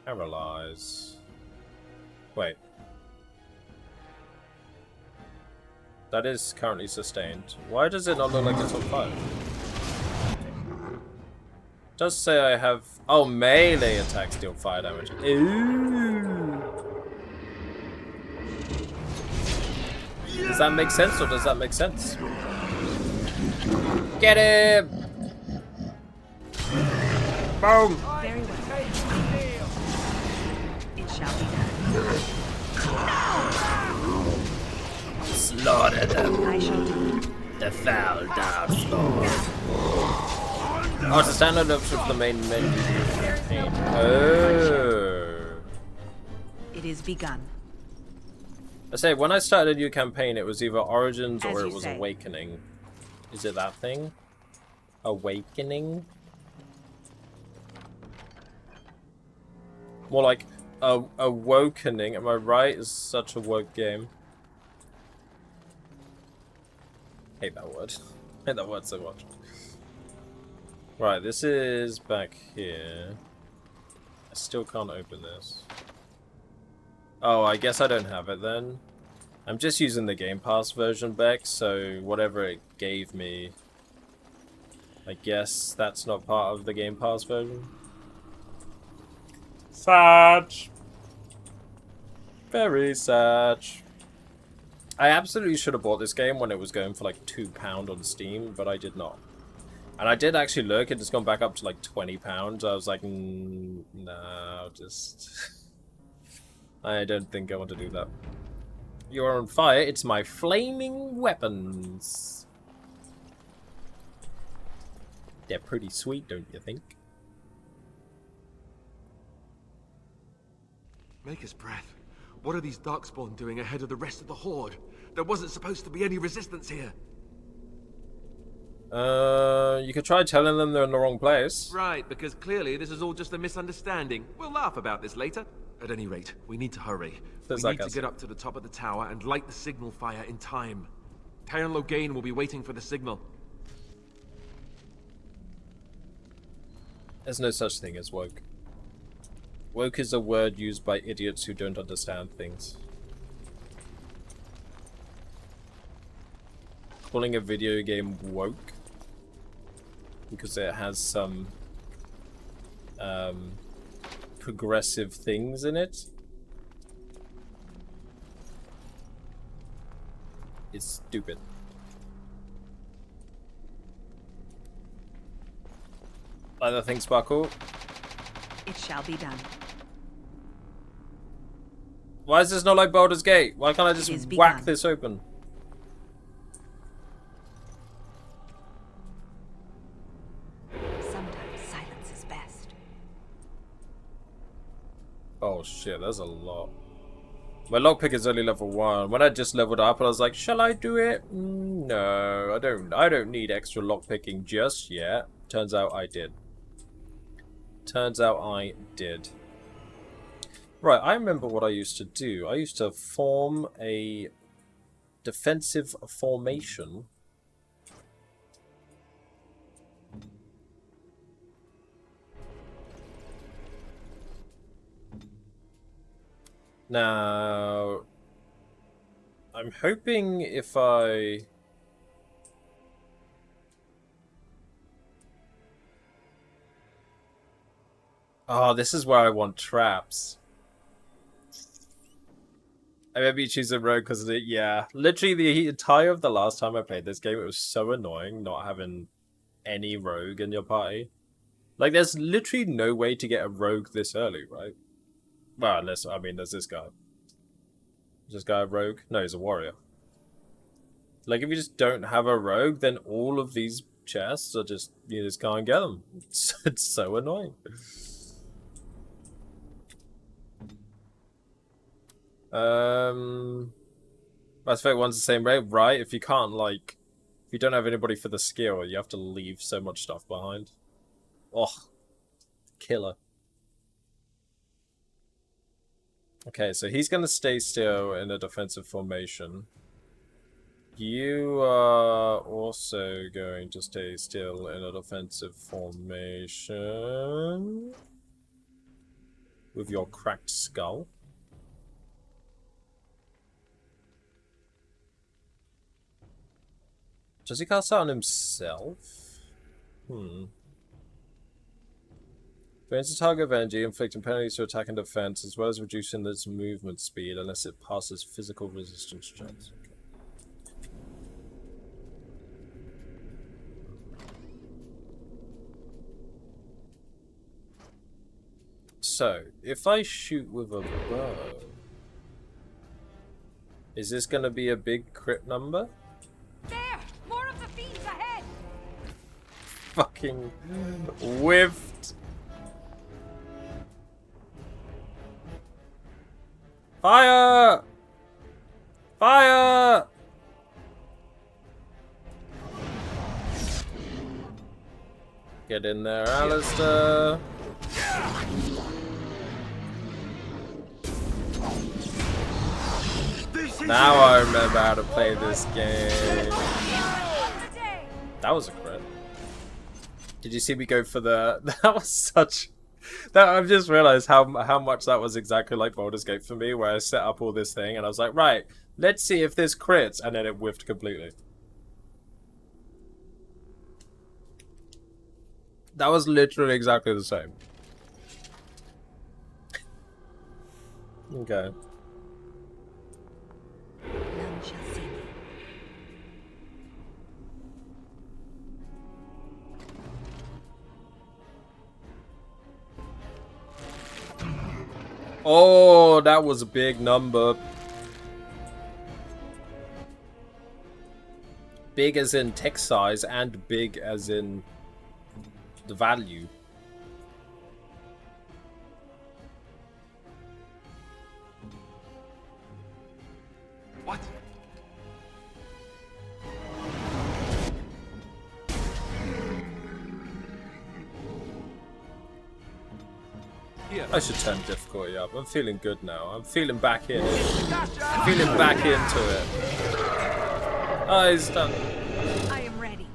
paralyze. Wait. That is currently sustained. Why does it not look like it's on fire? It does say I have... Oh, melee attacks deal fire damage. Ooh. Does that make sense, or does that make sense? Get him! Boom! Very well. It shall be done. Slaughter them. I shall do. The foul dark lord. Oh, it's a standard option for the main menu campaign. Oh. It is begun. I say, when I started a new campaign, it was either Origins or it was say. Awakening. Is it that thing? Awakening? More like Awakening, am I right? It's such a woke game. Hate that word. Hate that word so much. Right, this is back here. I still can't open this. Oh, I guess I don't have it then. I'm just using the Game Pass version back, so whatever it gave me, I guess that's not part of the Game Pass version. Sad. Very sad. I absolutely should have bought this game when it was going for like £2 on Steam, but I did not. And I did actually look, it's gone back up to like £20. I was like, no, just... I don't think I want to do that. You are on fire. It's my flaming weapons. They're pretty sweet, don't you think? Maker's breath. What are these Darkspawn doing ahead of the rest of the Horde? There wasn't supposed to be any resistance here. You could try telling them they're in the wrong place. Right, because clearly this is all just a misunderstanding. We'll laugh about this later. At any rate, we need to hurry. We need to get up to the top of the tower and light the signal fire in time. Tyrion Loghain will be waiting for the signal. There's no such thing as woke. Woke is a word used by idiots who don't understand things. Calling a video game woke because it has some progressive things in it. It's stupid. Like that thing, Sparkle? It shall be done. Why is this not like Baldur's Gate? Why can't I just whack this open? Sometimes silence is best. Oh shit, that's a lot. My lockpick is only level 1. When I just leveled up, I was like, shall I do it? No, I don't need extra lockpicking just yet. Turns out I did. Turns out I did. Right, I remember what I used to do. I used to form a defensive formation. Now, I'm hoping if I Oh, this is where I want traps. I maybe choose a rogue because yeah, literally the entire of the last time I played this game, it was so annoying not having any rogue in your party. Like, there's literally no way to get a rogue this early, right? Well, unless, I mean, there's this guy. Is this guy a rogue? No, he's a warrior. Like, if you just don't have a rogue, then all of these chests are just, you just can't get them. It's so annoying. Mass Effect 1's the same way, right? If you can't, like, if you don't have anybody for the skill, you have to leave so much stuff behind. Oh, killer. Okay, so he's gonna stay still in a defensive formation. You are also going to stay still in a defensive formation with your cracked skull. Does he cast out on himself? Drains the target of energy, inflicting penalties to attack and defense, as well as reducing its movement speed unless it passes physical resistance checks. Okay. So, if I shoot with a bow, is this going to be a big crit number? There! More of the fiends ahead! Fucking whiffed. Fire! Fire! Get in there, Alistair. Now I remember how to play this game. That was a crit. Did you see me go for the... That was such... That I've just realized how much that was exactly like Baldur's Gate for me, where I set up all this thing and I was like, right, let's see if this crits, and then it whiffed completely. That was literally exactly the same. Okay. None shall see me. Oh, that was a big number. Big as in text size and big as in the value. What? I should turn difficulty up. I'm feeling good now. I'm feeling back in it. I'm feeling back into it. Oh, he's done. I am ready.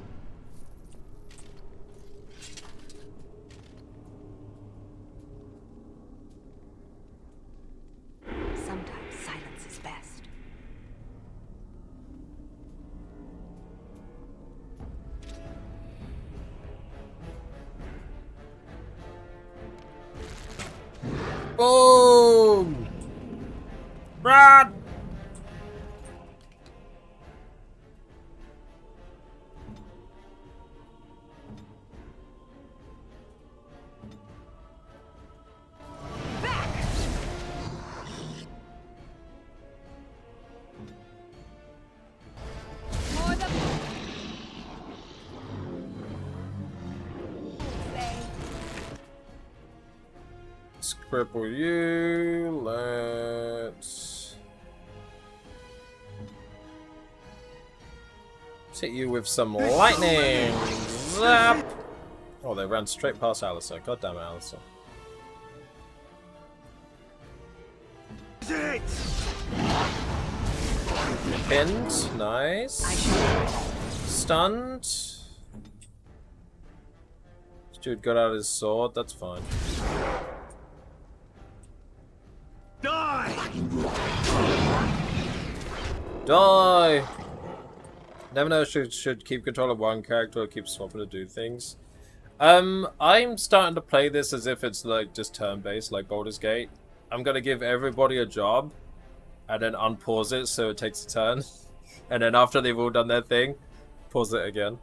Sometimes silence is best. Boom! Run! For the Cripple you. Let's hit you with some lightning. Zap! Oh, they ran straight past Alistair. God damn it, Alistair. Pinned. Nice. Stunned. This dude got out his sword. That's fine. Die! Die! Never know, should keep control of one character or keep swapping to do things. I'm starting to play this as if it's like just turn-based, like Baldur's Gate. I'm gonna give everybody a job, and then unpause it so it takes a turn, and then after they've all done their thing, pause it again.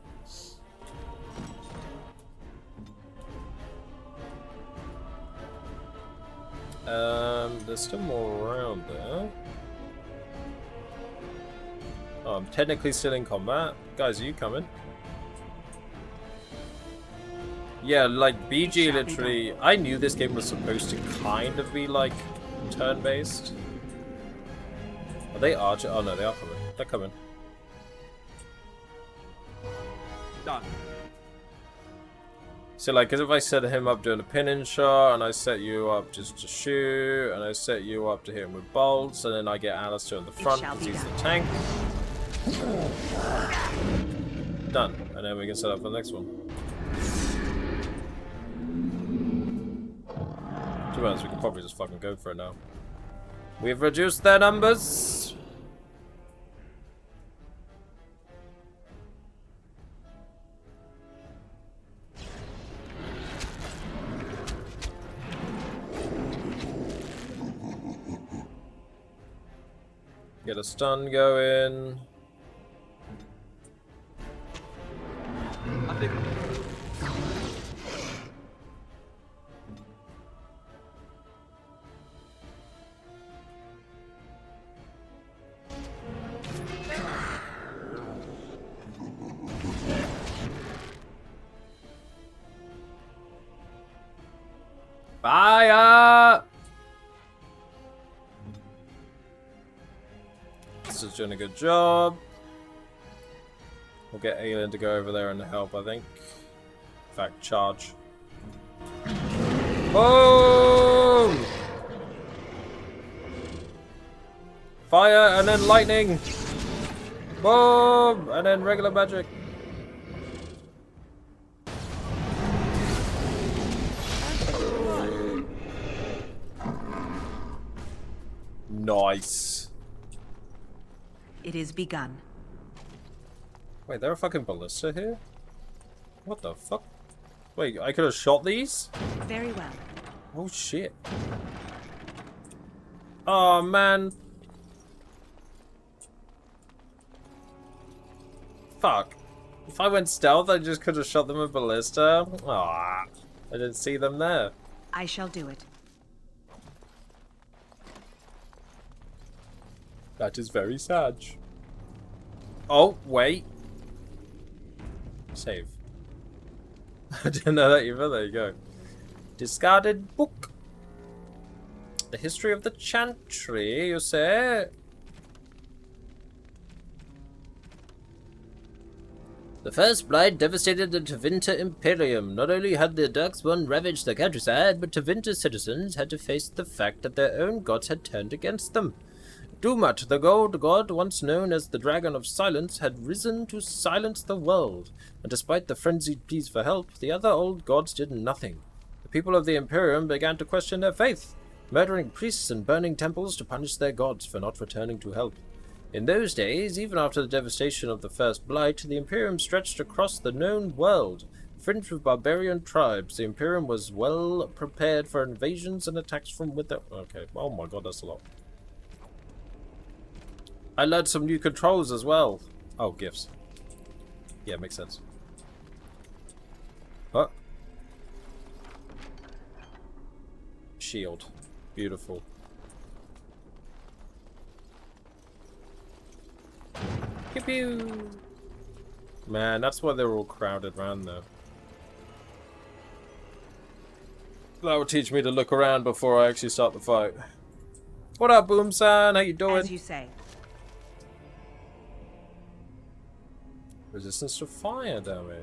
There's still more around there. Oh, I'm technically still in combat. Guys, are you coming? Yeah, like BG literally... I knew this game was supposed to kind of be like turn-based. Are they archer? Oh no, they are coming. They're coming. Done. So like, cause if I set him up doing a pin-in shot, and I set you up just to shoot, and I set you up to hit him with bolts, and then I get Alistair in the front because he's the tank. Done. And then we can set up for the next one. To be honest, we can probably just fucking go for it now. We've reduced their numbers. Get a stun going. I think... Fire! This is doing a good job. We'll get Aelin to go over there and help, I think. In fact, charge. Boom! Fire and then lightning! Boom! And then regular magic. Nice. It is begun. Wait, there a fucking ballista here? What the fuck? Wait, I could have shot these? Very well. Oh shit. Oh man. Fuck. If I went stealth, I just could have shot them with ballista. Aw. I didn't see them there. I shall do it. That is very sad. Oh, wait. Save. I didn't know that either. There you go. Discarded book. The history of the Chantry, you say? The first blight devastated the Tevinter Imperium. Not only had the Darkspawn ravaged the countryside, but Tevinter's citizens had to face the fact that their own gods had turned against them. Dumat, the gold god, once known as the Dragon of Silence, had risen to silence the world, and despite the frenzied pleas for help, the other old gods did nothing. The people of the Imperium began to question their faith, murdering priests and burning temples to punish their gods for not returning to help. In those days, even after the devastation of the First Blight, the Imperium stretched across the known world. Fringed with barbarian tribes, the Imperium was well prepared for invasions and attacks from without. Okay, oh my god, that's a lot. I learned some new controls as well. Oh, gifts. Yeah, makes sense. What? Shield. Beautiful. Pew pew! Man, that's why they're all crowded around though. That will teach me to look around before I actually start the fight. What up, Boom-san? How you doing? As you say. Resistance to fire damage.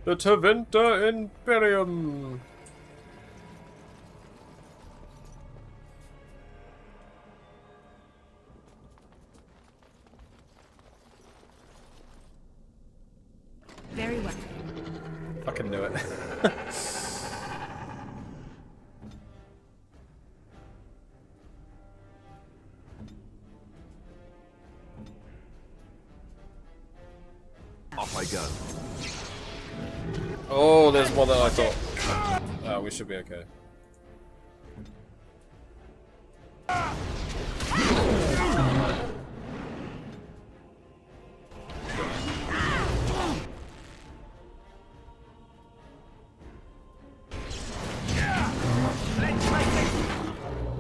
The Tevinter Imperium. Very well. Fucking knew it. Off I go. Oh, there's more than I thought. Oh, we should be okay.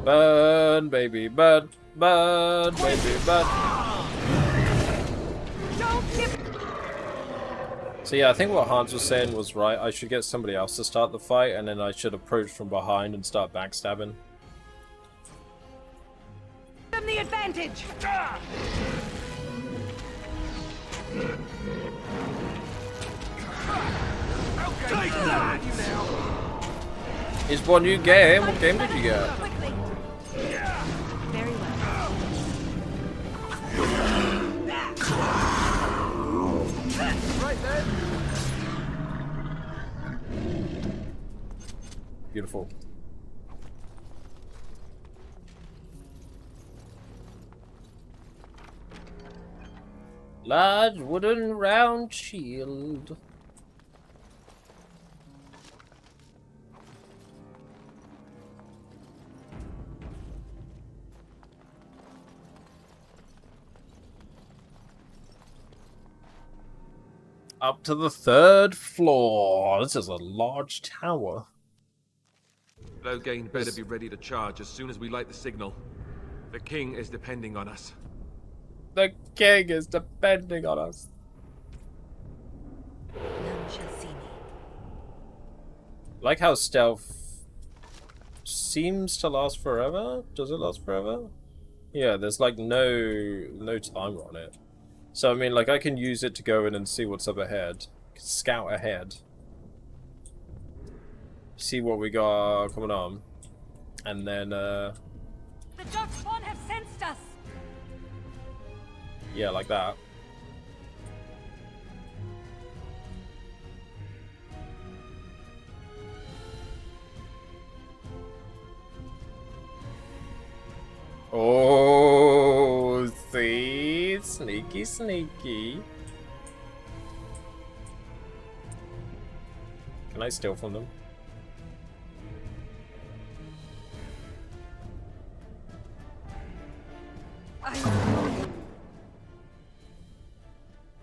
Burn, baby, burn, burn, baby, burn. So yeah, I think what Hans was saying was right. I should get somebody else to start the fight, and then I should approach from behind and start backstabbing. Give them the advantage! Take that! It's one new game. What game did you get? Very well. Right then. Beautiful. Large wooden round shield. Up to the 3rd floor. This is a large tower. Loghain better be ready to charge as soon as we light the signal. The king is depending on us. The king is depending on us. None shall see me. Like how stealth seems to last forever. Does it last forever? Yeah, there's like no timer on it. So I mean, like I can use it to go in and see what's up ahead, scout ahead, see what we got coming on, and then The Darkspawn have sensed us! yeah, like that. Oh, see? Sneaky, sneaky. Can I steal from them?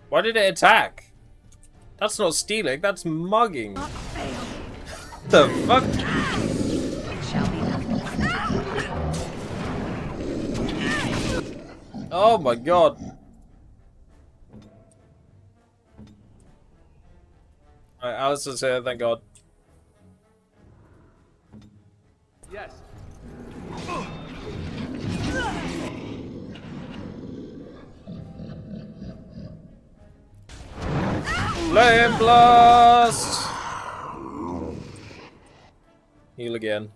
Why did it attack? That's not stealing, that's mugging. The fuck? Oh my god. Alright, Alistair's here, thank god. Yes. Flame blast! Heal again.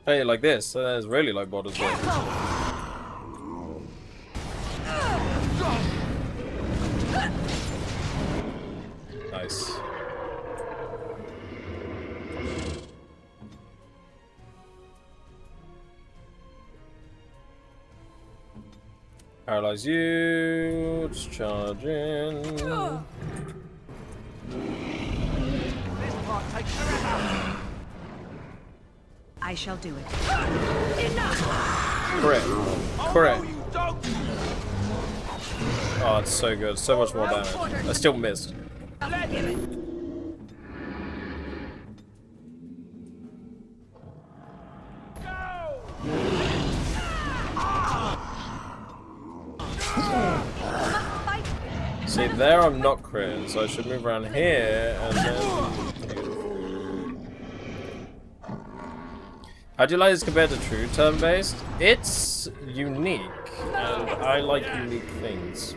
Play it like this, and then it's really like Borders Gate. Nice. Paralyze you. Just charge in. This part takes forever. I shall do it. Correct. Correct. Oh, it's so good. So much more damage. I still missed. See, there I'm not critting, so I should move around here and then... How do you like this compared to true turn-based? It's unique, and I like unique things.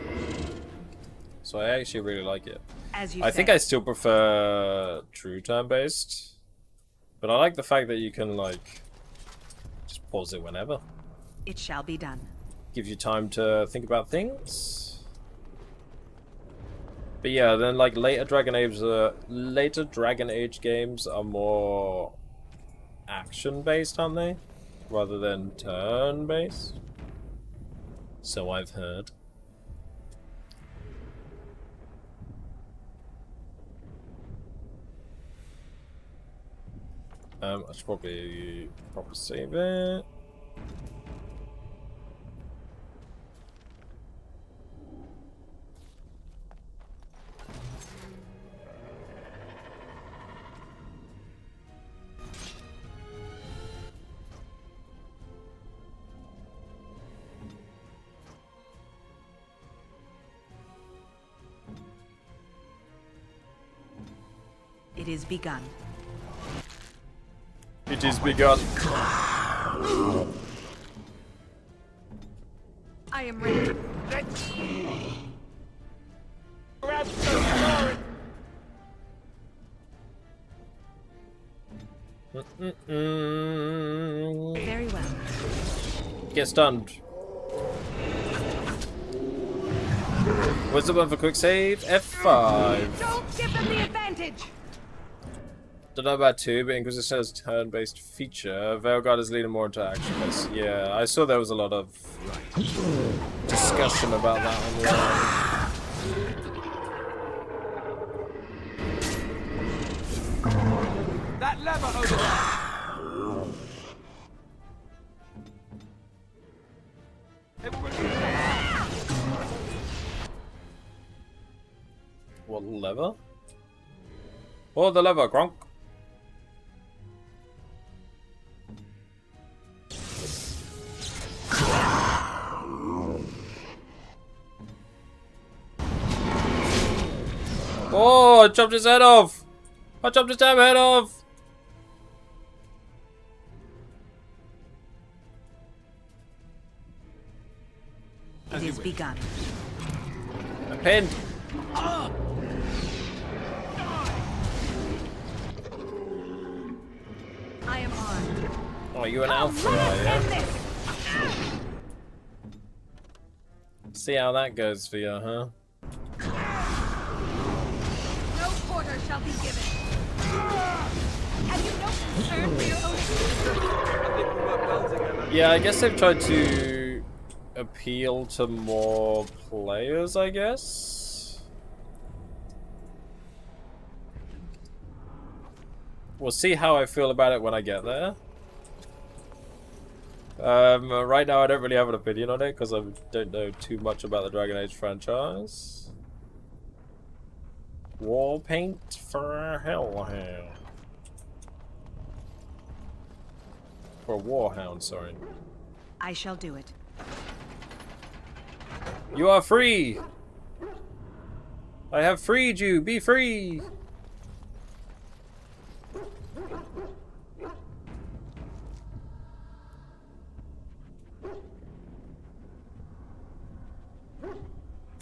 So I actually really like it. I think I still prefer true turn-based, but I like the fact that you can, like, just pause it whenever. It shall be done. Gives you time to think about things. But yeah, then like later Dragon Age games are more action based, aren't they? rather than turn-based. So I've heard. I should probably save it. It is begun. It is begun. I am ready. Let's grab some glory. Very well. Get stunned. What's the one for quick save? F5. Don't give them the advantage. Don't know about 2, but Inquisition has turn-based feature. Veilguard is leaning more into action-based. Yeah, I saw there was a lot of discussion about that online. That lever over there. What lever? Oh, the lever, Gronk. Oh, I chopped his head off! I chopped his damn head off! It is begun. I'm pinned. I am armed. Oh, you an alpha, are you? See how that goes for you, huh? No quarter shall be given. Have you no concern for your own? Yeah, I guess they've tried to appeal to more players, I guess. We'll see how I feel about it when I get there. Right now I don't really have an opinion on it because I don't know too much about the Dragon Age franchise. War paint for Hellhound. For Warhound, sorry. I shall do it. You are free! I have freed you! Be free!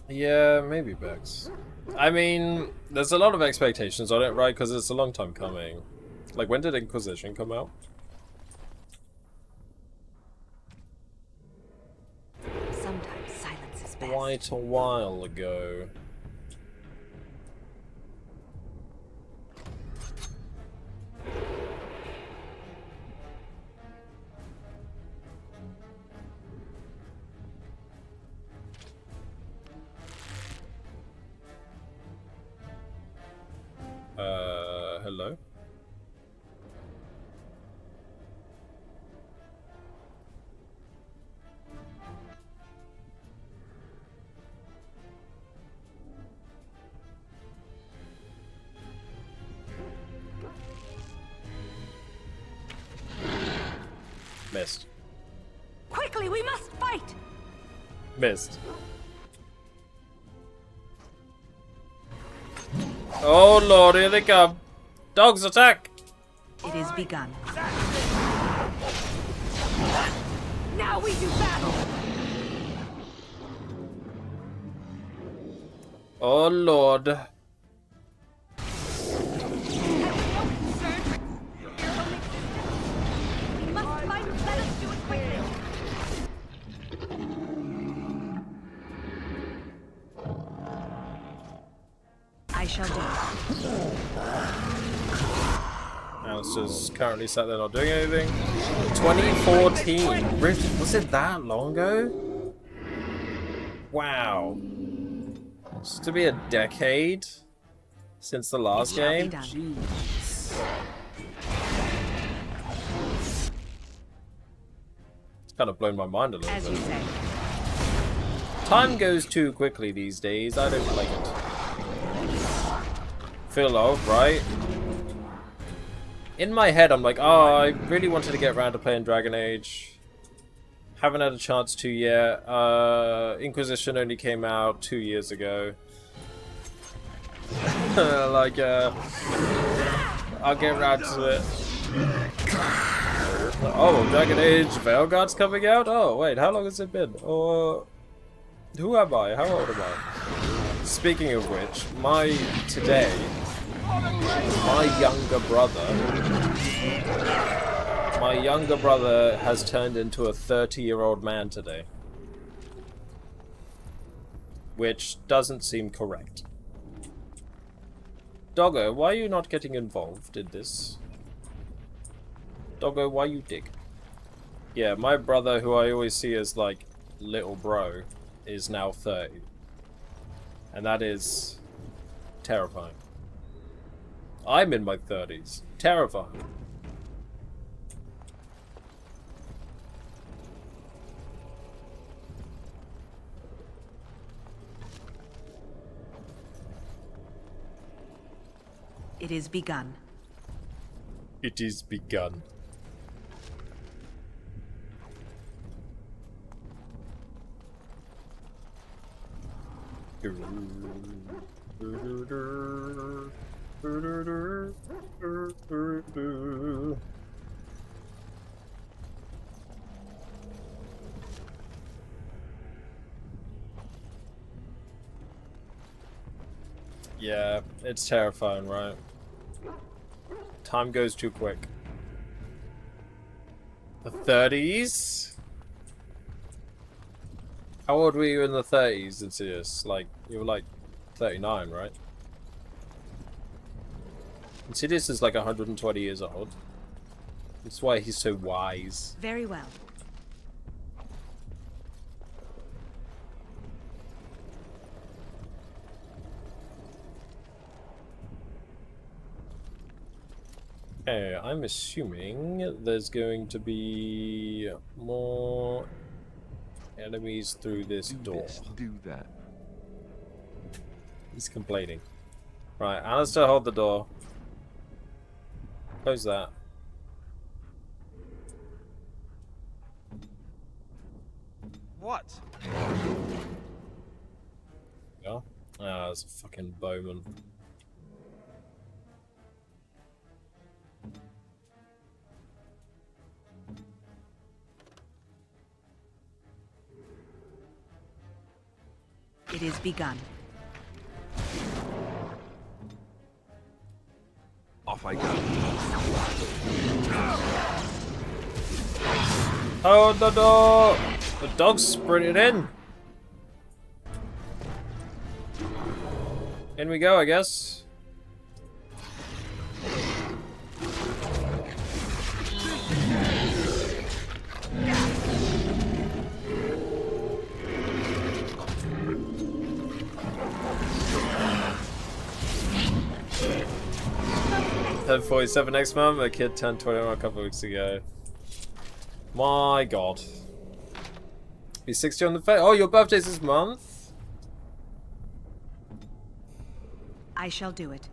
Yeah, maybe Bex. I mean, there's a lot of expectations on it, right? Because it's a long time coming. Like, when did Inquisition come out? Sometimes silence is best. Quite a while ago. Hello? Missed. Quickly, we must fight. Missed. Oh lord, here they come. Dogs attack! It is begun. Now we do battle. Oh lord. I shall do it. Alistair's currently sat there not doing anything. 2014. Was it that long ago? Wow. It's to be a decade since the last game. Jeez. It's kind of blown my mind a little bit. As you say. Time goes too quickly these days. I don't like it. Feel love, right? In my head, I'm like, oh, I really wanted to get around to playing Dragon Age. Haven't had a chance to yet. Inquisition only came out 2 years ago. Like, I'll get around to it. Oh, Dragon Age Veilguard's coming out? Oh, wait, how long has it been? Or who am I? How old am I? Speaking of which, my younger brother has turned into a 30-year-old man today. Which doesn't seem correct. Doggo, why are you not getting involved in this? Doggo, why you dig? Yeah, my brother, who I always see as like little bro, is now 30. And that is terrifying. I'm in my 30s. Terrifying. It is begun. It is begun. Yeah, it's terrifying, right? Time goes too quick. The 30s? How old were you in the 30s, Insidious? Like, you were like 39, right? Insidious is like 120 years old. That's why he's so wise. Very well. Okay, I'm assuming there's going to be more enemies through this door. Do that. He's complaining. Right, Alistair, hold the door. Close that. What? Yeah? Ah, it's a fucking bowman. It is begun. Off I go. Hold the door! The dog's sprinted in! In we go, I guess. Turned 47 next month, a kid turned 21 a couple of weeks ago. My god. Be 60 on the face. Oh, your birthday's this month? I shall do it.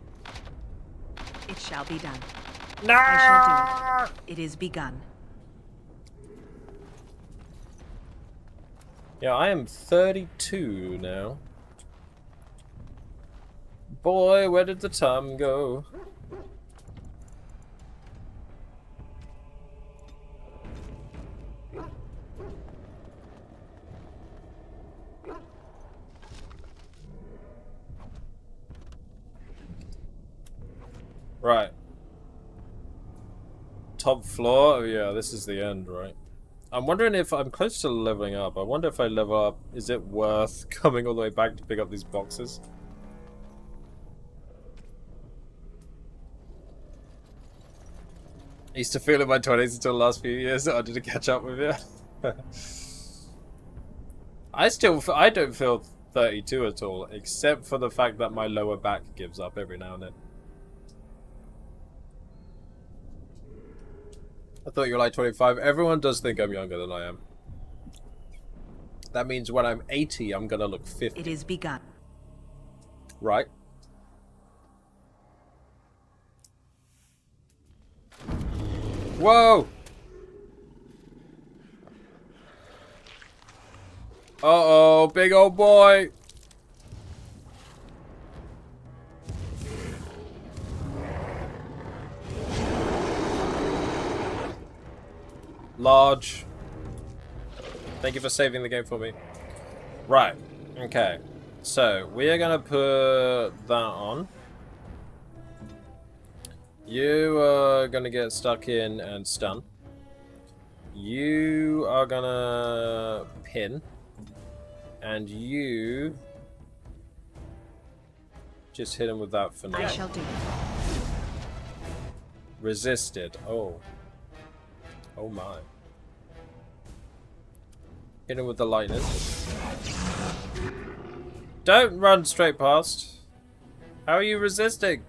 It shall be done. No! I shall do it. It is begun. Yeah, I am 32 now. Boy, where did the time go? Right. Top floor? Oh yeah, this is the end, right? I'm wondering if I'm close to leveling up. I wonder if I level up, is it worth coming all the way back to pick up these boxes? I used to feel in my 20s until the last few years that I didn't catch up with you. I don't feel 32 at all, except for the fact that my lower back gives up every now and then. I thought you were like 25. Everyone does think I'm younger than I am. That means when I'm 80, I'm gonna look 50. It is begun. Right? Whoa! Uh-oh, big old boy! Large. Thank you for saving the game for me. Right. Okay. So, we are gonna put that on. You are gonna get stuck in and stun. You are gonna pin. And you just hit him with that for now. I shall do. Resisted. Oh. Oh my. Hit him with the lightning. Don't run straight past. How are you resisting?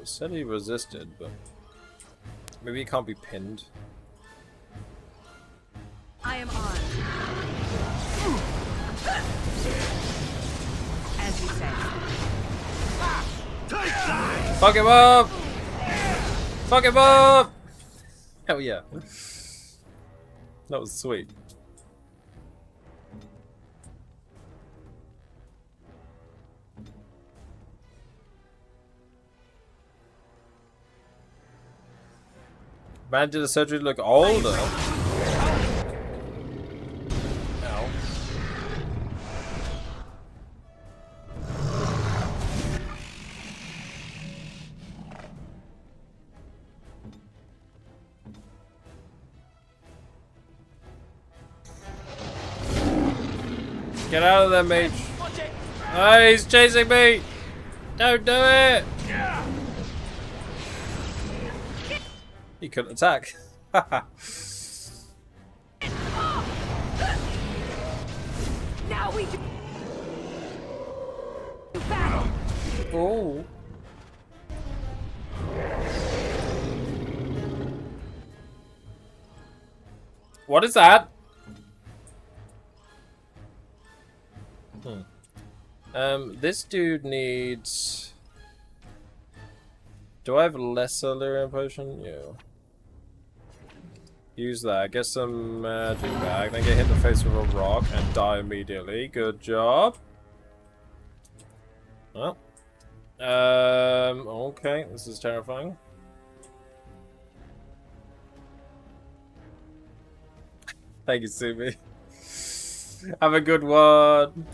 Said he resisted, but maybe he can't be pinned. I am on. As you say. Fuck him up! Fuck him up! Hell yeah. That was sweet. Man, did the surgery look older? Ow. Get out of there, mage. Oh, he's chasing me! Don't do it! He couldn't attack. Now we do battle. Oh. What is that? This dude needs... Do I have less Illyrian potion? Yeah. Use that. Get some magic back. Then get hit in the face with a rock and die immediately. Good job. Well. Okay. This is terrifying. Thank you, Sumi. Have a good one.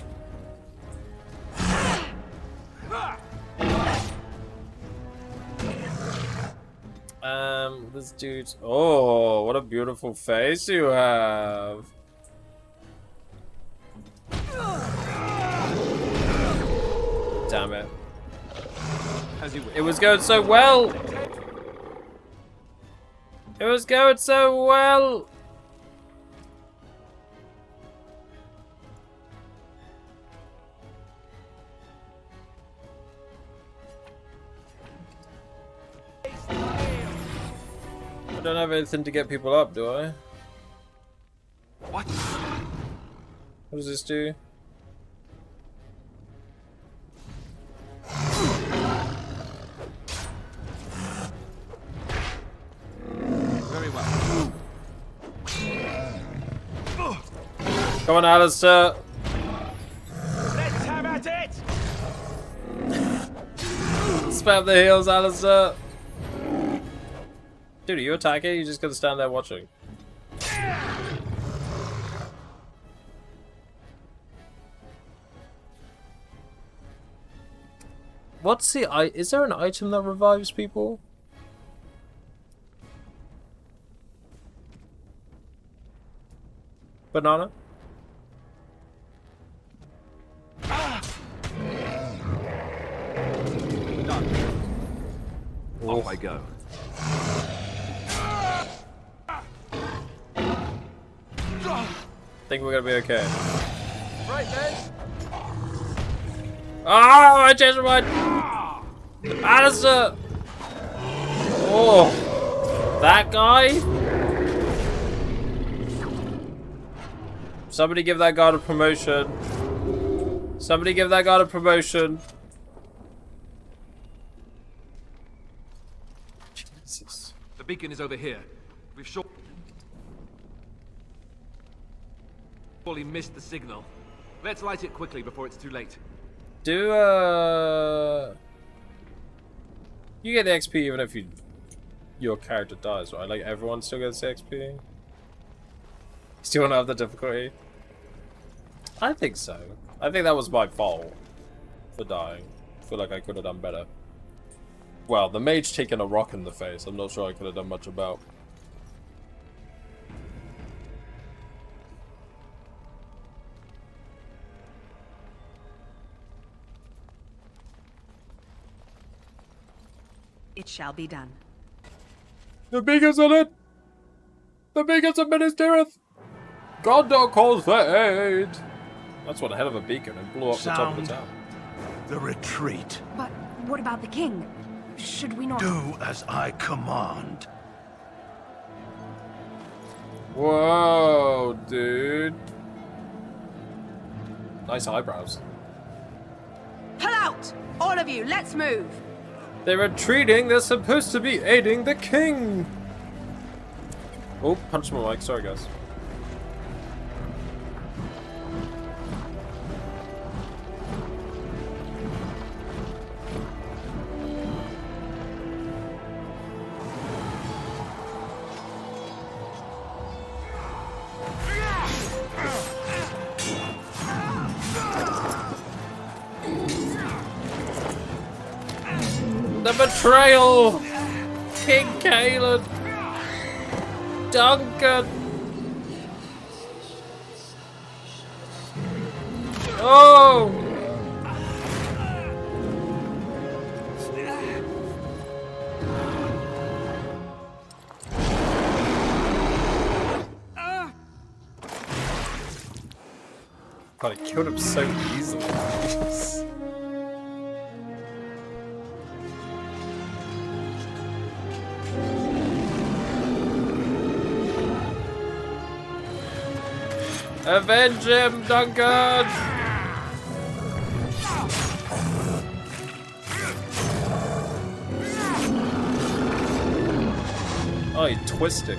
This dude's... Oh, what a beautiful face you have. Damn it. It was going so well. It was going so well. I don't have anything to get people up, do I? What? What does this do? Very well. Come on, Alistair. Let's have at it! Spam the heals, Alistair. Dude, are you attacking? You're just gonna stand there watching. What's the is there an item that revives people? banana. Off I go. Think we're gonna be okay. Right then. Oh, I changed my mind. Alistair. Oh, that guy. Somebody give that guy a promotion. Somebody give that guy a promotion. Jesus. The beacon is over here. We've surely missed the signal. Let's light it quickly before it's too late. Do you get the XP even if your character dies, right? Like everyone still gets the XP? Still want to have the difficulty? I think so. I think that was my fault for dying. I feel like I could have done better. Well, the mage taking a rock in the face, I'm not sure I could have done much about. It shall be done. The beacon's on it! The beacon's of Ministereth! Gondor calls for aid! That's one hell of a beacon and blew up the top of the town. The retreat. But what about the king? Should we not... Do as I command. Whoa, dude. Nice eyebrows. Pull out! All of you, let's move! They're retreating, they're supposed to be aiding the king! Oh, punch my mic, sorry guys. The betrayal! King Caleb! Duncan! Oh! God, it killed him so easily. Avenge him, Duncan! Oh, he twisted.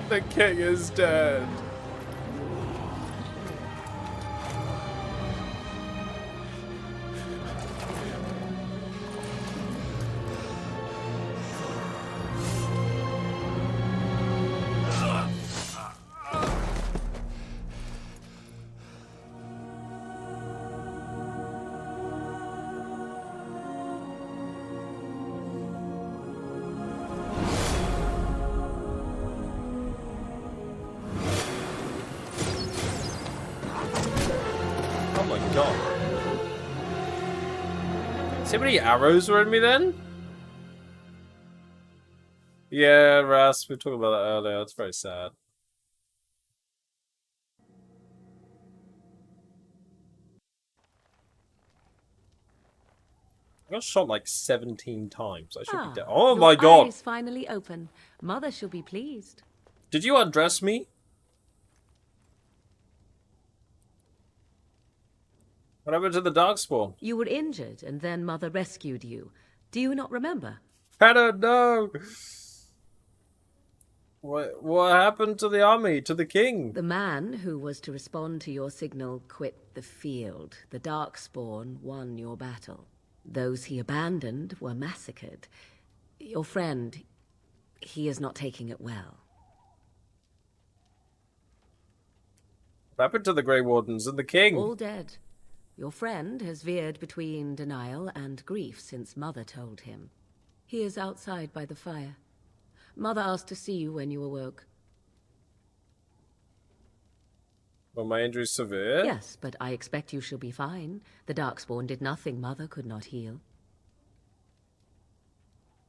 The king is dead. Oh my god. See how many arrows were in me then? Yeah, Ras, we talked about that earlier. It's very sad. I got shot like 17 times. I should be dead. Oh my god! Eyes finally open. Mother shall be pleased. Did you undress me? What happened to the Darkspawn? You were injured, and then Mother rescued you. Do you not remember? I don't know. What happened to the army, to the king? The man who was to respond to your signal quit the field. The Darkspawn won your battle. Those he abandoned were massacred. Your friend, he is not taking it well. What happened to the Grey Wardens and the king? All dead. Your friend has veered between denial and grief since Mother told him. He is outside by the fire. Mother asked to see you when you awoke. Well, my injury's severe? Yes, but I expect you shall be fine. The Darkspawn did nothing Mother could not heal.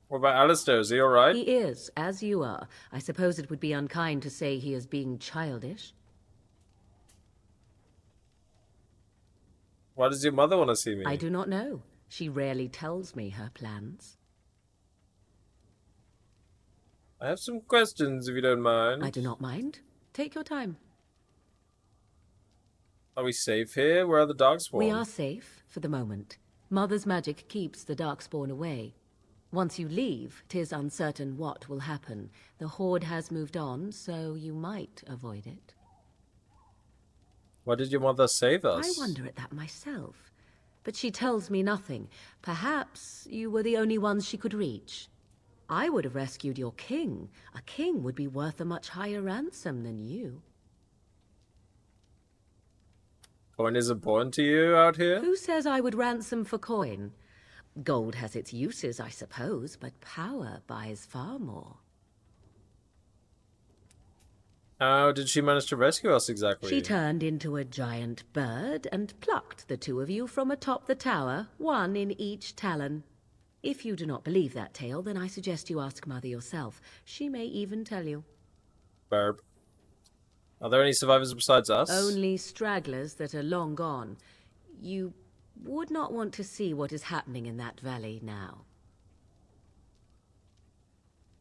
What about Alistair? Is he alright? He is, as you are. I suppose it would be unkind to say he is being childish. Why does your mother want to see me? I do not know. She rarely tells me her plans. I have some questions, if you don't mind. I do not mind. Take your time. Are we safe here? Where are the Darkspawn? We are safe, for the moment. Mother's magic keeps the Darkspawn away. Once you leave, 'tis uncertain what will happen. The Horde has moved on, so you might avoid it. Why did your mother save us? I wonder at that myself. But she tells me nothing. Perhaps you were the only ones she could reach. I would have rescued your king. A king would be worth a much higher ransom than you. Coin is important to you out here? Who says I would ransom for coin? Gold has its uses, I suppose, but power buys far more. How did she manage to rescue us exactly? She turned into a giant bird and plucked the two of you from atop the tower, one in each talon. If you do not believe that tale, then I suggest you ask Mother yourself. She may even tell you. Burp. Are there any survivors besides us? Only stragglers that are long gone. You would not want to see what is happening in that valley now.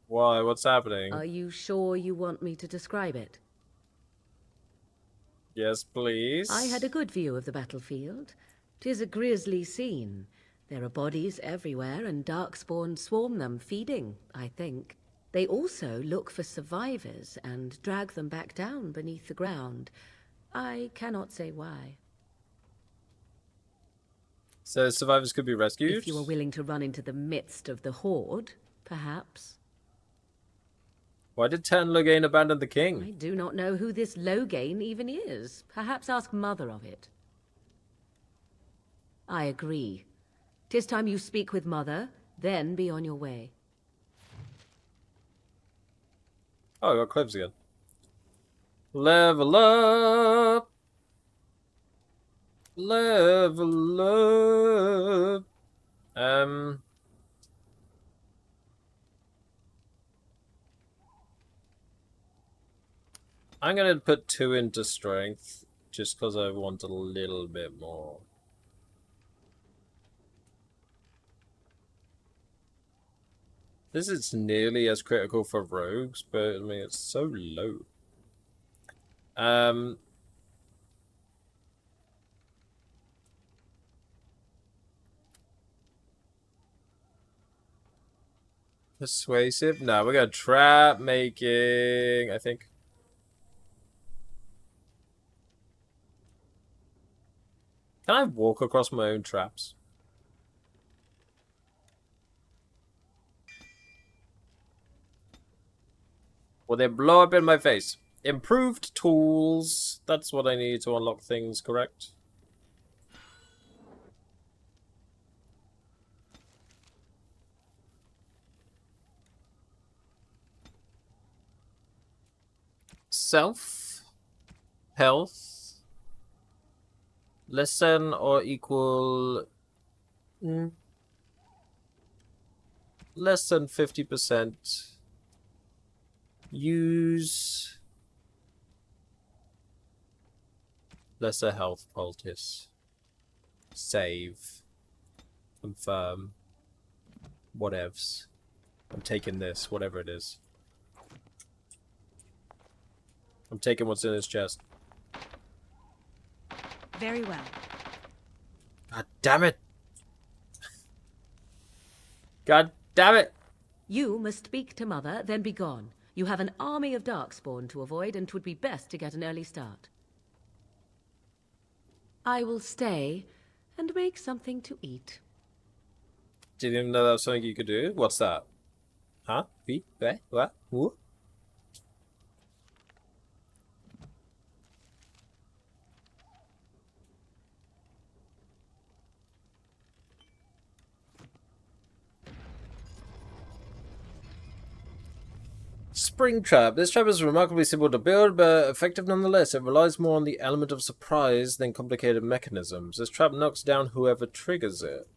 Why? What's happening? Are you sure you want me to describe it? Yes, please. I had a good view of the battlefield. 'Tis a grisly scene. There are bodies everywhere, and Darkspawn swarm them, feeding, I think. They also look for survivors and drag them back down beneath the ground. I cannot say why. So survivors could be rescued? If you are willing to run into the midst of the Horde, perhaps. Why did Ten Loghain abandon the king? I do not know who this Loghain even is. Perhaps ask Mother of it. I agree. 'Tis time you speak with Mother, then be on your way. Oh, I got clips again. Level up! Level up! I'm gonna put 2 into strength, just because I want a little bit more. This is nearly as critical for rogues, but I mean, it's so low. Persuasive? No, we're gonna trap making, I think. Can I walk across my own traps? Will they blow up in my face? Improved tools. That's what I need to unlock things, correct? Self. Health. Less than or equal... less than 50%. Use lesser health poultice. Save. Confirm. Whatevs. I'm taking this, whatever it is. I'm taking what's in his chest. Very well. God damn it! God damn it! You must speak to Mother, then be gone. You have an army of Darkspawn to avoid, and 'twould be best to get an early start. I will stay and make something to eat. Didn't even know that was something you could do. What's that? Huh? What? Who? Spring trap. This trap is remarkably simple to build, but effective nonetheless. It relies more on the element of surprise than complicated mechanisms. This trap knocks down whoever triggers it.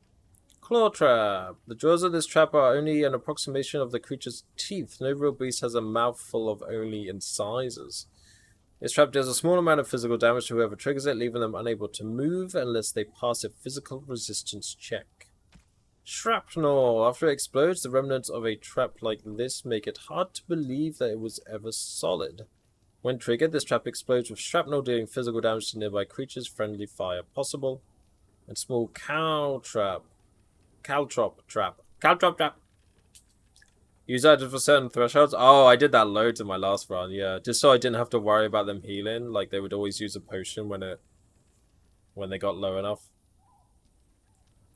Claw trap. The jaws of this trap are only an approximation of the creature's teeth. No real beast has a mouth full of only incisors. This trap deals a small amount of physical damage to whoever triggers it, leaving them unable to move unless they pass a physical resistance check. Shrapnel. After it explodes, the remnants of a trap like this make it hard to believe that it was ever solid. When triggered, this trap explodes with shrapnel, dealing physical damage to nearby creatures. Friendly fire possible. And small caltrop trap. Use items for certain thresholds. Oh, I did that loads in my last run, yeah. Just so I didn't have to worry about them healing. Like, they would always use a potion when they got low enough.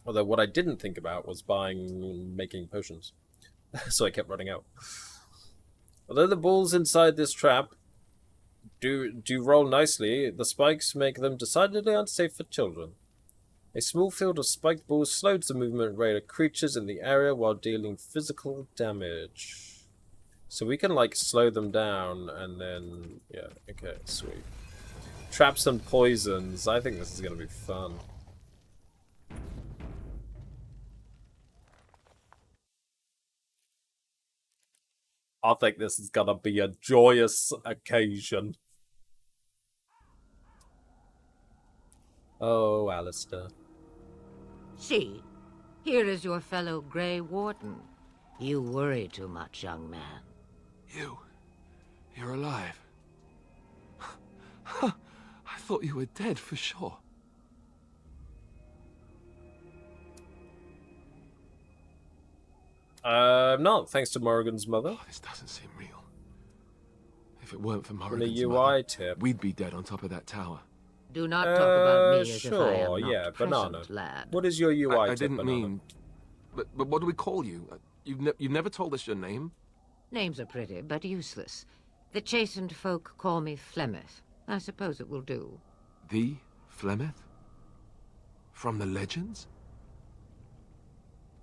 Although what I didn't think about was making potions. So I kept running out. Although the balls inside this trap do roll nicely, the spikes make them decidedly unsafe for children. A small field of spiked balls slows the movement rate of creatures in the area while dealing physical damage. So we can, like, slow them down and then... yeah, okay, sweet. Traps and poisons. I think this is going to be fun. I think this is gonna be a joyous occasion. Oh, Alistair. See, here is your fellow Grey Warden. You worry too much, young man. You're alive. I thought you were dead for sure. Not, thanks to Morrigan's mother. Oh, this doesn't seem real. If it weren't for Morrigan's a UI mother, tip. we'd be dead on top of that tower. Do not talk about me as sure, if I am not yeah, present, banana. lad. What is your UI tip, I didn't banana? mean... But what do we call you? You've never told us your name? Names are pretty, but useless. The chastened folk call me Flemeth. I suppose it will do. The Flemeth? From the legends?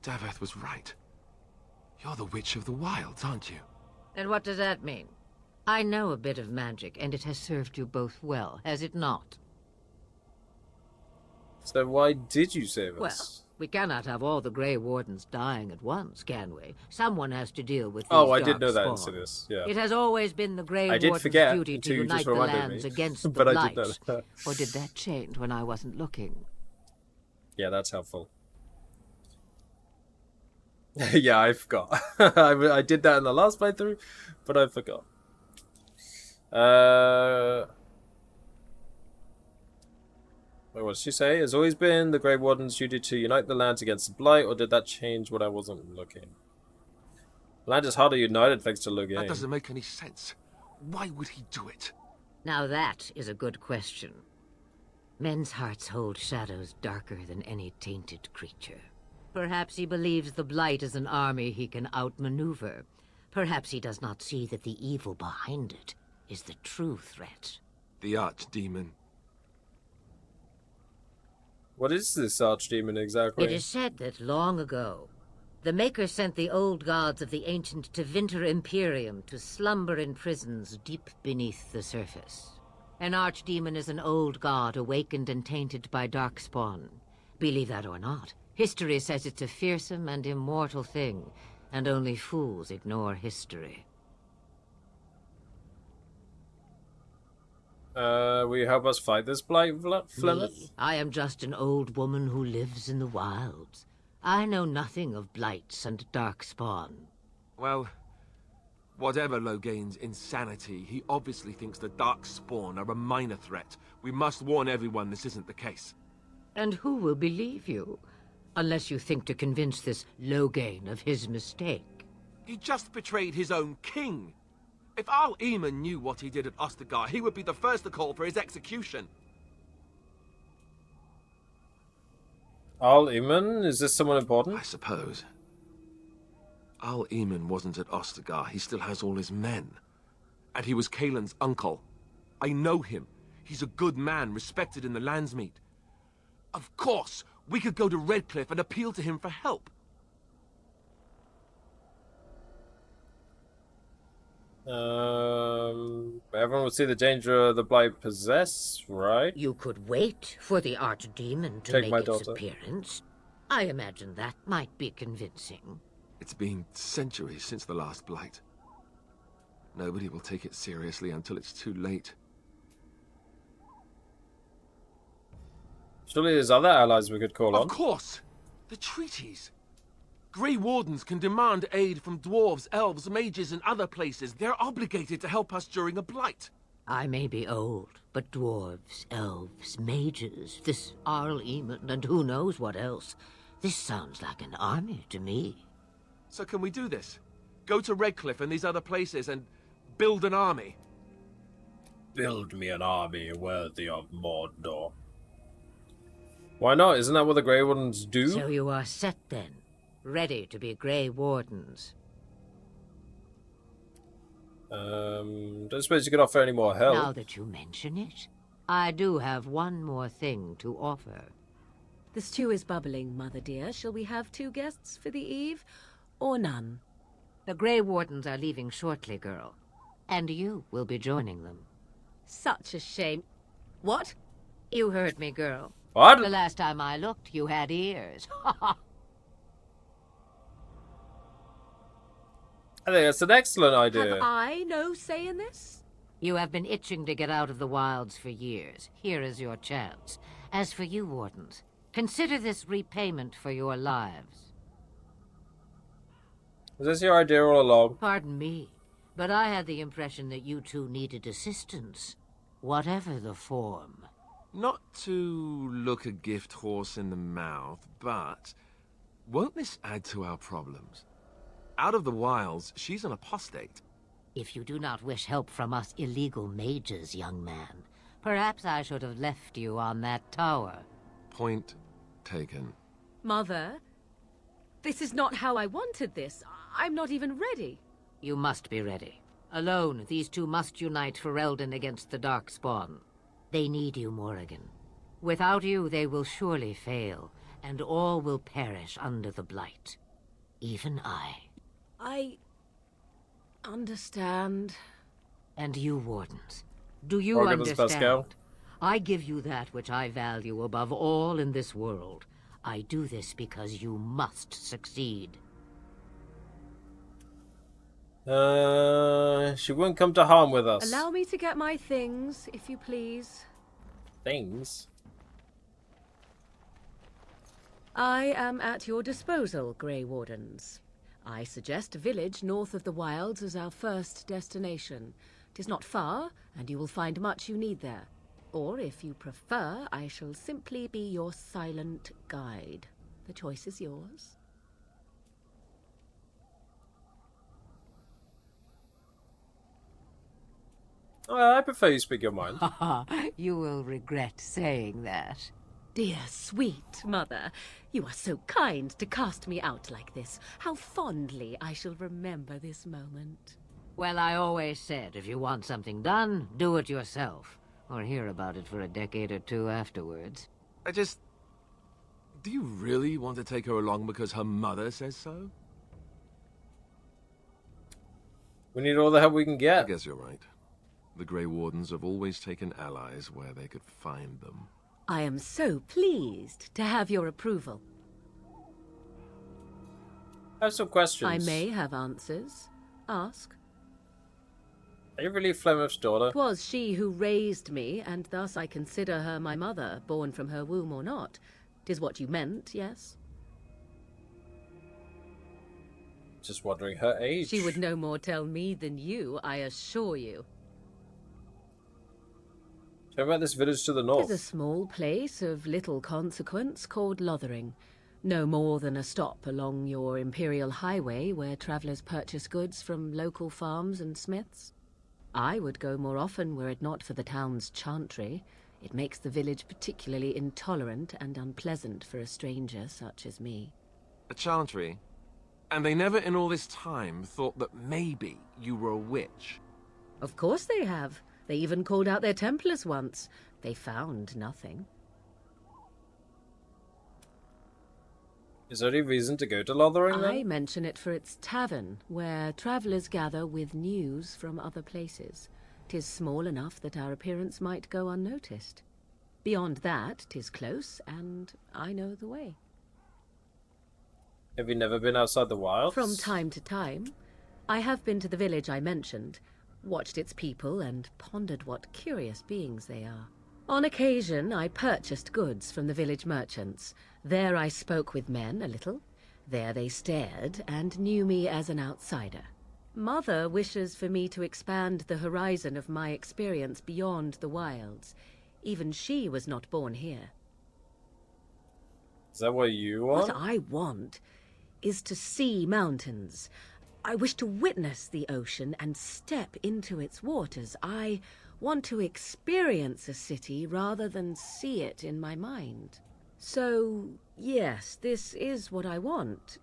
Daveth was right. You're the Witch of the Wilds, aren't you? And what does that mean? I know a bit of magic, and it has served you both well, has it not? So why did you save us? Well, we cannot have all the Grey Wardens dying at once, can we? Someone has to deal with these Oh, I did dark know that spawns. into this, yeah. It has always been the Grey I did Warden's forget duty to until you unite just the reminded lands me. against the But I Blight. did know that. Or did that change when I wasn't looking? Yeah, that's helpful. Yeah, I forgot. I did that in the last playthrough, but I forgot. Wait, what did she say? Has always been the Grey Warden's duty to unite the lands against the Blight, or did that change when I wasn't looking? Land is harder united thanks to Logain. That doesn't make any sense. Why would he do it? Now that is a good question. Men's hearts hold shadows darker than any tainted creature. Perhaps he believes the Blight is an army he can outmaneuver. Perhaps he does not see that the evil behind it is the true threat. The Archdemon. What is this Archdemon exactly? It is said that long ago, the Maker sent the old gods of the ancient Tevinter Imperium to slumber in prisons deep beneath the surface. An Archdemon is an old god awakened and tainted by darkspawn. Believe that or not, history says it's a fearsome and immortal thing, and only fools ignore history. Will you help us fight this Blight, Flemeth? Me? I am just an old woman who lives in the wilds. I know nothing of blights and darkspawn. Well, whatever Logain's insanity, he obviously thinks the Darkspawn are a minor threat. We must warn everyone this isn't the case. And who will believe you? Unless you think to convince this Logain of his mistake. He just betrayed his own king. If Al-Eamon knew what he did at Ostagar, he would be the first to call for his execution. Al-Eamon? Is this someone important? I suppose. Al-Eamon wasn't at Ostagar. He still has all his men. And he was Kaelin's uncle. I know him. He's a good man, respected in the Landsmeet. Of course, we could go to Redcliffe and appeal to him for help. Everyone will see the danger the blight possess, right? You could wait for the archdemon to Take make my its daughter. appearance. I imagine that might be convincing. It's been centuries since the last blight. Nobody will take it seriously until it's too late. Surely there's other allies we could call on. Of course! The treaties! Grey Wardens can demand aid from dwarves, elves, mages, and other places. They're obligated to help us during a blight. I may be old, but dwarves, elves, mages, this Arl Eamon, and who knows what else. This sounds like an army to me. So can we do this? Go to Redcliffe and these other places and build an army? Build me an army worthy of Mordor. Why not? Isn't that what the Grey Wardens do? So you are set then, ready to be Grey Wardens. Don't suppose you could offer any more help. Now that you mention it, I do have one more thing to offer. The stew is bubbling, Mother dear. Shall we have 2 guests for the eve, or none? The Grey Wardens are leaving shortly, girl. And you will be joining them. Such a shame. What? You heard me, girl. What? The last time I looked, you had ears. I think that's an excellent idea. Have I no say in this? You have been itching to get out of the wilds for years. Here is your chance. As for you, Wardens, consider this repayment for your lives. Was this your idea all along? Pardon me, but I had the impression that you two needed assistance, whatever the form. Not to look a gift horse in the mouth, but won't this add to our problems? Out of the wilds, she's an apostate. If you do not wish help from us illegal mages, young man, perhaps I should have left you on that tower. Point taken. Mother, this is not how I wanted this. I'm not even ready. You must be ready. Alone, these two must unite for Eldon against the Darkspawn. They need you, Morrigan. Without you, they will surely fail, and all will perish under the blight. Even I. I understand. And you, Wardens, do you Morgan understand? Pascal. I give you that which I value above all in this world. I do this because you must succeed. She wouldn't come to harm with us. Allow me to get my things, if you please. Things? I am at your disposal, Grey Wardens. I suggest a village north of the wilds as our first destination. 'Tis not far, and you will find much you need there. Or, if you prefer, I shall simply be your silent guide. The choice is yours. I prefer you speak your mind. You will regret saying that. Dear, sweet mother, you are so kind to cast me out like this. How fondly I shall remember this moment. Well, I always said, if you want something done, do it yourself. Or hear about it for a decade or two afterwards. Do you really want to take her along because her mother says so? We need all the help we can get. I guess you're right. The Grey Wardens have always taken allies where they could find them. I am so pleased to have your approval. I have some questions. I may have answers. Ask. Are you really Flemeth's daughter? 'Twas she who raised me, and thus I consider her my mother, born from her womb or not. 'Tis what you meant, yes? Just wondering her age. She would no more tell me than you, I assure you. Tell me about this village to the north. It's a small place of little consequence called Lothering. No more than a stop along your Imperial Highway where travellers purchase goods from local farms and smiths. I would go more often were it not for the town's chantry. It makes the village particularly intolerant and unpleasant for a stranger such as me. A chantry? And they never in all this time thought that maybe you were a witch? Of course they have. They even called out their Templars once. They found nothing. Is there any reason to go to Lothering I then? mention it for its tavern, where travelers gather with news from other places. 'Tis small enough that our appearance might go unnoticed. Beyond that, 'tis close, and I know the way. Have you never been outside the wilds? From time to time. I have been to the village I mentioned, watched its people, and pondered what curious beings they are. On occasion, I purchased goods from the village merchants. There I spoke with men a little. There they stared and knew me as an outsider. Mother wishes for me to expand the horizon of my experience beyond the wilds. Even she was not born here. Is that what you want? What I want is to see mountains. I wish to witness the ocean and step into its waters. I want to experience a city rather than see it in my mind. So, yes, this is what I want.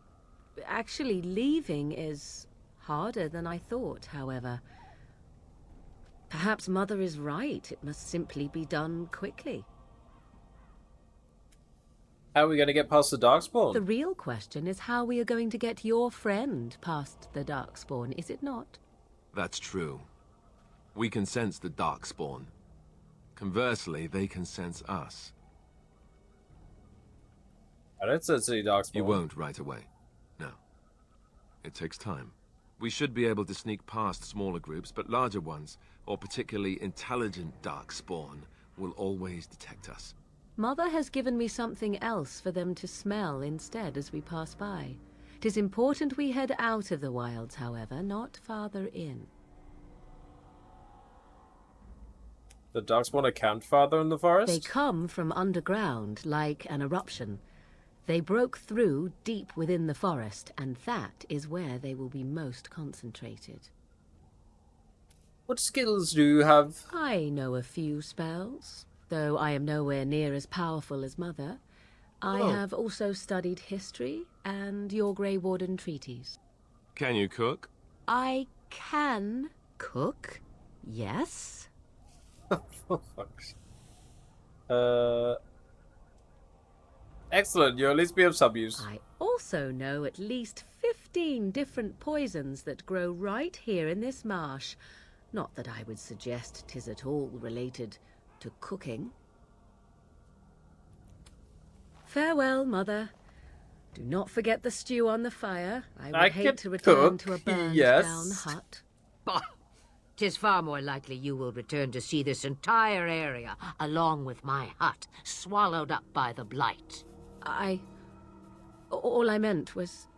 Actually, leaving is harder than I thought, however. Perhaps Mother is right. It must simply be done quickly. How are we going to get past the Darkspawn? The real question is how we are going to get your friend past the Darkspawn, is it not? That's true. We can sense the Darkspawn. Conversely, they can sense us. I don't sense any Darkspawn. You won't right away. No. It takes time. We should be able to sneak past smaller groups, but larger ones, or particularly intelligent Darkspawn, will always detect us. Mother has given me something else for them to smell instead as we pass by. 'Tis important we head out of the wilds, however, not farther in. The Darkspawn account farther in the forest? They come from underground, like an eruption. They broke through deep within the forest, and that is where they will be most concentrated. What skills do you have? I know a few spells, though I am nowhere near as powerful as Mother. I have also studied history and your Grey Warden treaties. Can you cook? I can cook, yes. Excellent, you at least be of some use. I also know at least 15 different poisons that grow right here in this marsh. Not that I would suggest 'tis at all related to cooking. Farewell, Mother. Do not forget the stew on the fire. I would hate to return to a burned-down hut. Bah! 'Tis far more likely you will return to see this entire area, along with my hut, swallowed up by the blight. All I meant was...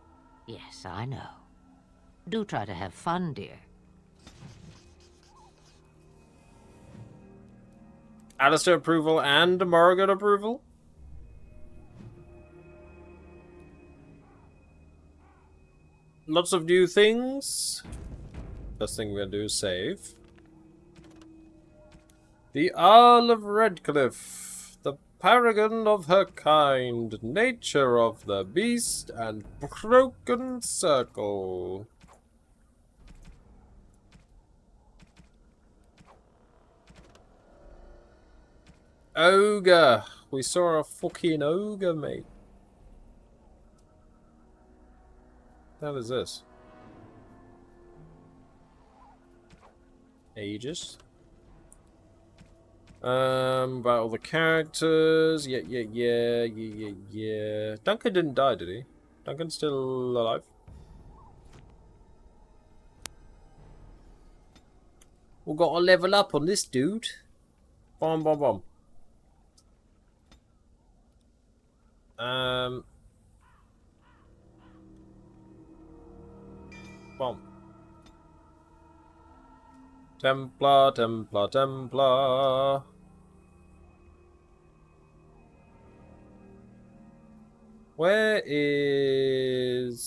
Yes, I know. Do try to have fun, dear. Alistair approval and Morrigan approval? Lots of new things. First thing we're gonna do is save. The Isle of Redcliffe, the paragon of her kind, nature of the beast, and broken circle. Ogre! We saw a fucking ogre, mate. What the hell is this? Aegis. About all the characters. Yeah. Duncan didn't die, did he? Duncan's still alive. We've got to level up on this dude. Bomb. Bomb. Templar. Where is...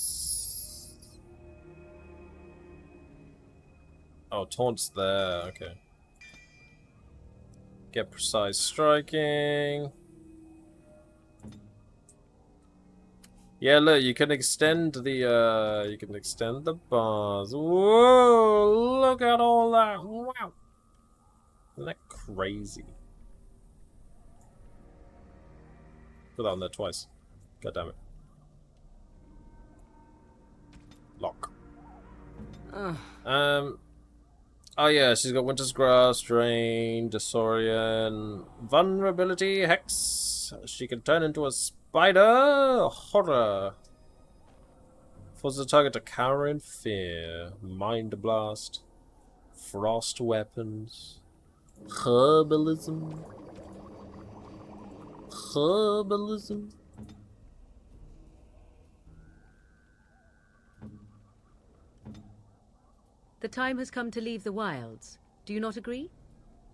Oh, Taunt's there, okay. Get precise striking. Yeah, look, you can extend the bars. Whoa, look at all that. Wow. Isn't that crazy? Put that on there twice. God damn it. Oh yeah, she's got Winter's Grass, Drain, Disorion, Vulnerability, Hex. She can turn into a spider. Horror. Force the target to cower in fear. Mind Blast. Frost weapons. Herbalism. Herbalism. The time has come to leave the wilds. Do you not agree?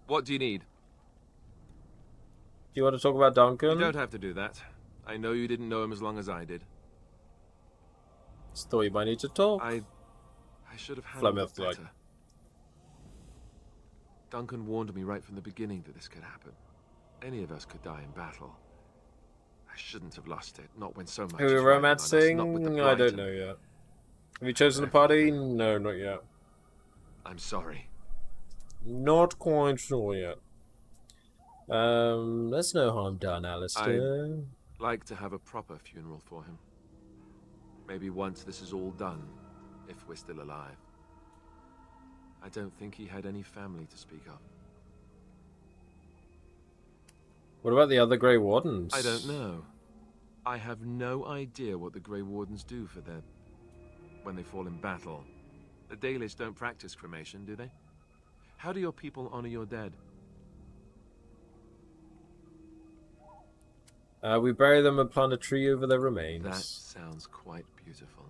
What do you need? Do you want to talk about Duncan? You don't have to do that. I know you didn't know him as long as I did. Just thought you might need to talk. I should have handled it better. Like. Duncan warned me right from the beginning that this could happen. Any of us could die in battle. I shouldn't have lost it, not when so much Who are we romancing? I don't know yet. Have you chosen a party? No, not yet. I'm sorry. Not quite sure yet. There's no harm done, Alistair. I'd like to have a proper funeral for him. Maybe once this is all done, if we're still alive. I don't think he had any family to speak of. What about the other Grey Wardens? I don't know. I have no idea what the Grey Wardens do for their... when they fall in battle. The Dalish don't practice cremation, do they? How do your people honor your dead? We bury them and plant a tree over their remains. That sounds quite beautiful.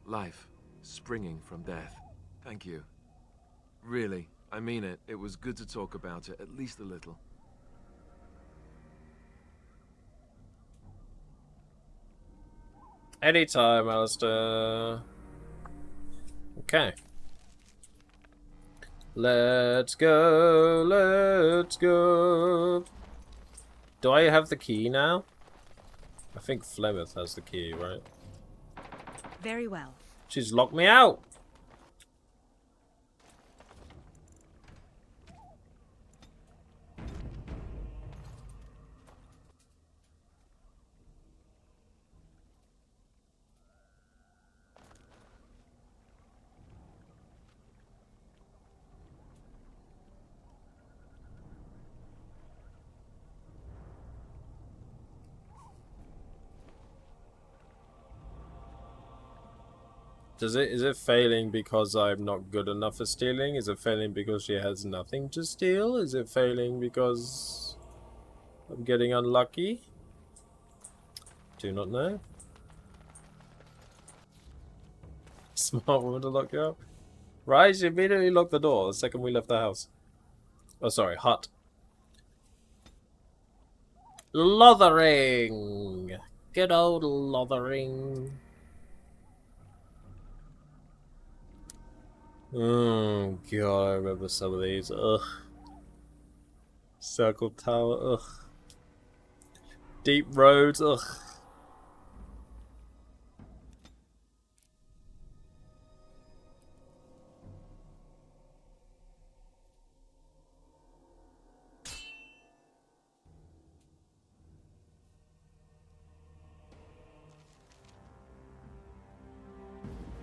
Life springing from death. Thank you. Really, I mean it. It was good to talk about it, at least a little. Anytime, Alistair. Okay. Let's go, let's go. Do I have the key now? I think Flemeth has the key, right? Very well. She's locked me out. Is it failing because I'm not good enough at stealing? Is it failing because she has nothing to steal? Is it failing because I'm getting unlucky? Do not know. Smart woman to lock you up. Right, she immediately locked the door the second we left the house. Oh, sorry, hut. Lothering! Good old Lothering. Oh god, I remember some of these. Ugh. Circle Tower. Ugh. Deep Roads. Ugh.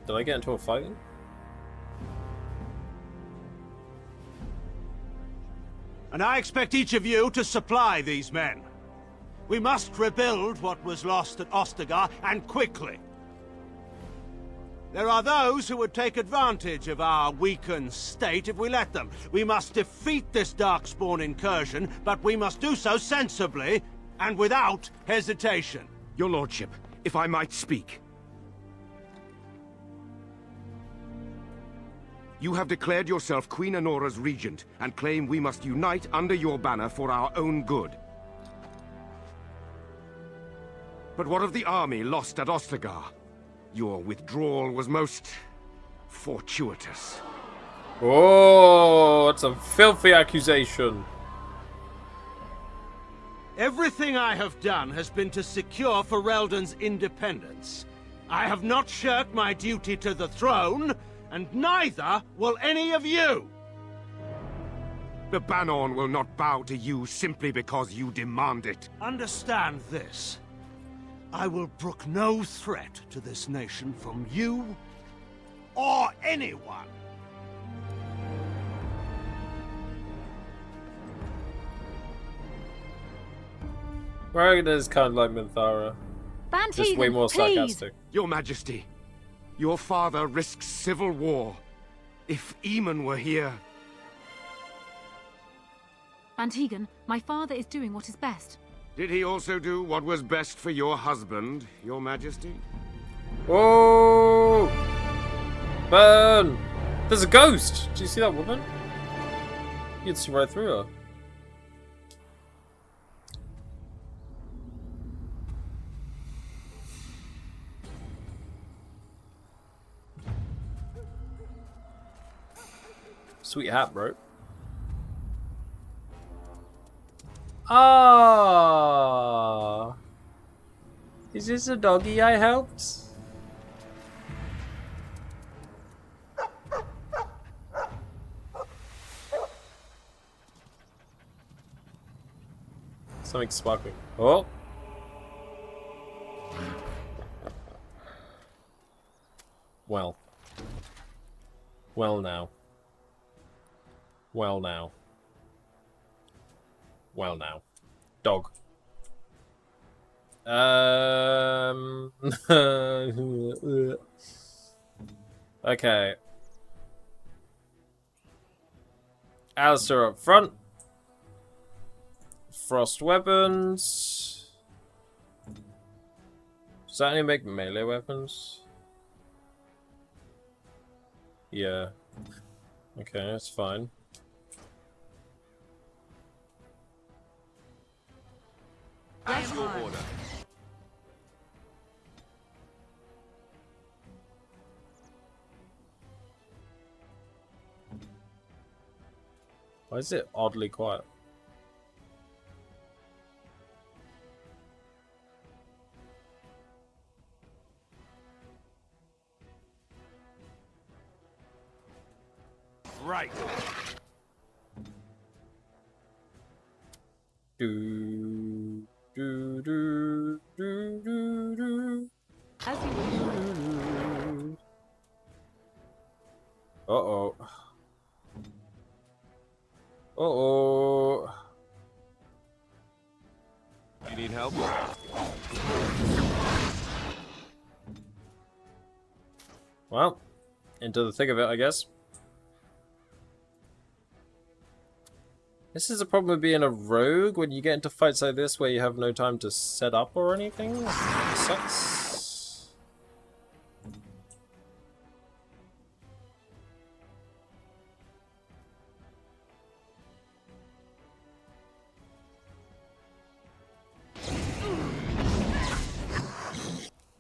Did I get into a fight? And I expect each of you to supply these men. We must rebuild what was lost at Ostagar, and quickly. There are those who would take advantage of our weakened state if we let them. We must defeat this Darkspawn incursion, but we must do so sensibly and without hesitation. Your lordship, if I might speak. You have declared yourself Queen Honora's regent, and claim we must unite under your banner for our own good. But what of the army lost at Ostagar? Your withdrawal was most... fortuitous. Oh, that's a filthy accusation. Everything I have done has been to secure Ferelden's independence. I have not shirked my duty to the throne, and neither will any of you! The Banon will not bow to you simply because you demand it. Understand this. I will brook no threat to this nation from you or anyone. Ragnar is kind of like Minthara. Just way more sarcastic. Your Majesty, your father risks civil war. If Eamon were here... Van Tegan, my father is doing what is best. Did he also do what was best for your husband, Your Majesty? Oh! Burn! There's a ghost! Do you see that woman? You can see right through her. Sweet hat, bro. Ah! Is this a doggy I helped? Something sparkling. Oh! Well. Well now. Well now. Well now. Dog. Okay. Alistair up front. Frost weapons. Does that only make melee weapons? Yeah. Okay, that's fine. Yes, Lord. Order. Why is it oddly quiet? Right. Do do do do do do. As you wish. Uh-oh. Uh-oh. You need help? Well, into the thick of it, I guess. This is a problem with being a rogue when you get into fights like this where you have no time to set up or anything. It sucks.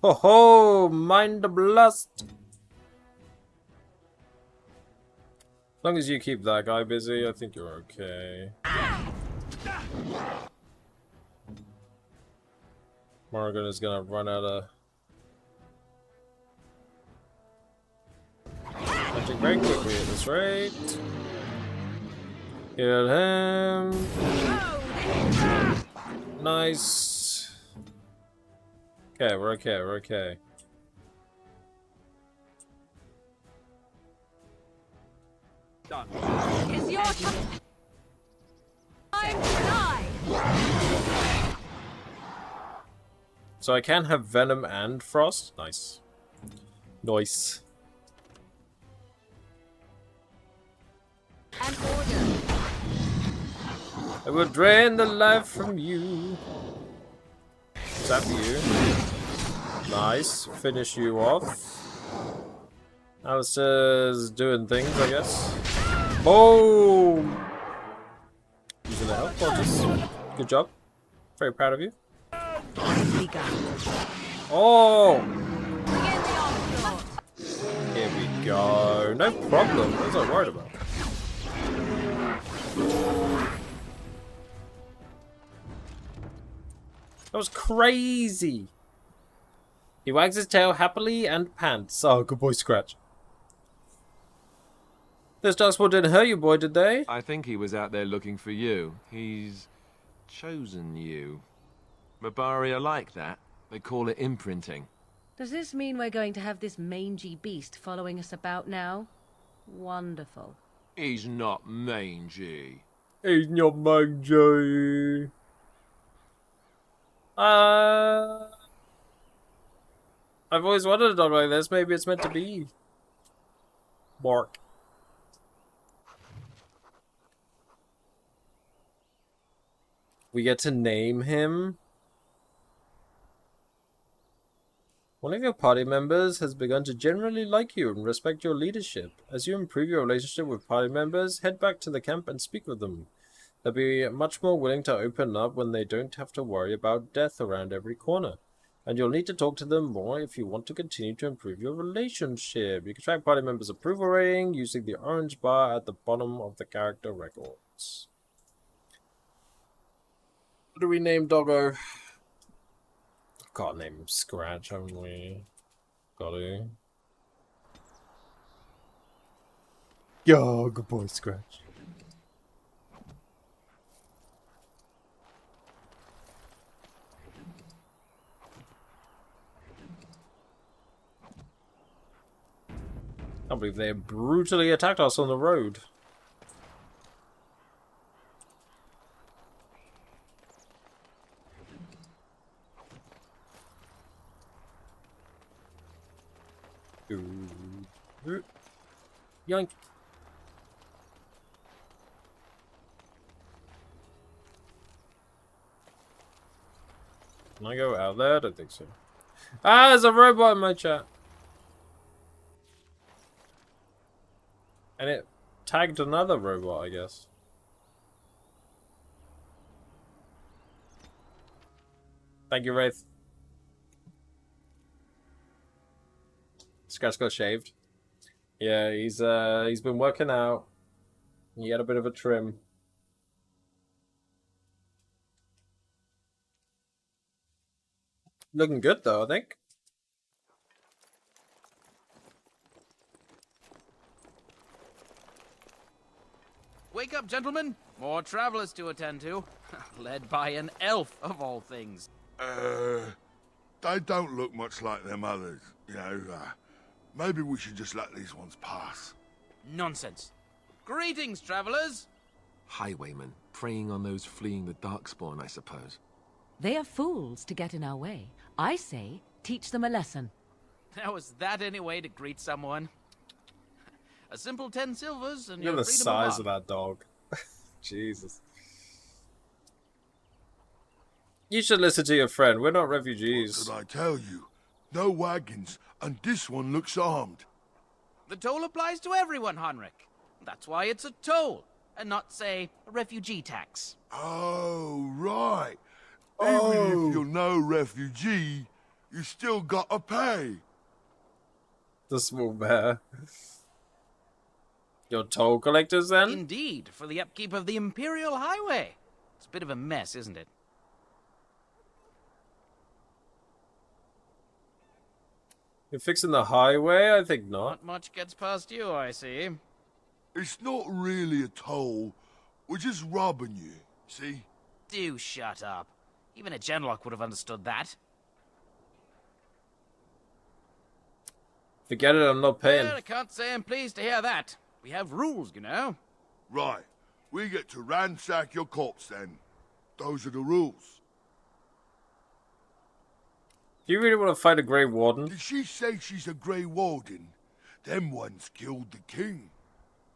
Ho ho! Mind the blast! As long as you keep that guy busy, I think you're okay. Morgan is gonna run out of punching very quickly at this rate. Kill him. Nice. Okay, we're okay, we're okay. Done. Is your time to die? So I can have Venom and Frost? Nice. Nice. An order. I will drain the life from you. Zap you. Nice. Finish you off. Alistair's doing things, I guess. Boom! Using the help, Mortis. Good job. Very proud of you. Oh! Here we go. No problem. What was I worried about? That was crazy. He wags his tail happily and pants. Oh, good boy, Scratch. This darkspawn didn't hurt you, boy, did they? I think he was out there looking for you. He's chosen you. Mabari are like that. They call it imprinting. Does this mean we're going to have this mangy beast following us about now? Wonderful. He's not mangy. He's not mangy. I've always wanted a dog like this. Maybe it's meant to be. Bark. We get to name him. One of your party members has begun to generally like you and respect your leadership. As you improve your relationship with party members, head back to the camp and speak with them. They'll be much more willing to open up when they don't have to worry about death around every corner. And you'll need to talk to them more if you want to continue to improve your relationship. You can track party members' approval rating using the orange bar at the bottom of the character records. What do we name Doggo? Gotta name him Scratch, haven't we? Gotta. Yo, good boy, Scratch. I can't believe they brutally attacked us on the road. Yoink. Can I go out there? I don't think so. Ah, there's a robot in my chat. And it tagged another robot, I guess. Thank you, Wraith. Scratch got shaved. Yeah, he's been working out. He had a bit of a trim. Looking good though, I think. Wake up, gentlemen! More travelers to attend to. Led by an elf, of all things. They don't look much like them others, you know. Maybe we should just let these ones pass. Nonsense. Greetings, travelers! Highwaymen, preying on those fleeing the Darkspawn, I suppose. They are fools to get in our way. I say, teach them a lesson. Now, is that any way to greet someone? A simple 10 silvers and Look your at the freedom size of of that dog. Jesus. You should listen to your friend. We're not refugees. What did I tell you? No wagons, and this one looks armed. The toll applies to everyone, Heinrich. That's why it's a toll, and not, say, a refugee tax. Oh, right. Even if you're no refugee, you still gotta pay. The small bear. Your toll collectors, then? Indeed, for the upkeep of the Imperial Highway. It's a bit of a mess, isn't it? You're fixing the highway? I think not. Not much gets past you, I see. It's not really a toll. We're just robbing you, see? Do shut up. Even a Genlock would have understood that. Forget it, I'm not paying. Well, I can't say I'm pleased to hear that. We have rules, you know. Right. We get to ransack your corpse, then. Those are the rules. Do you really want to fight a Grey Warden? Did she say she's a Grey Warden? Them ones killed the king.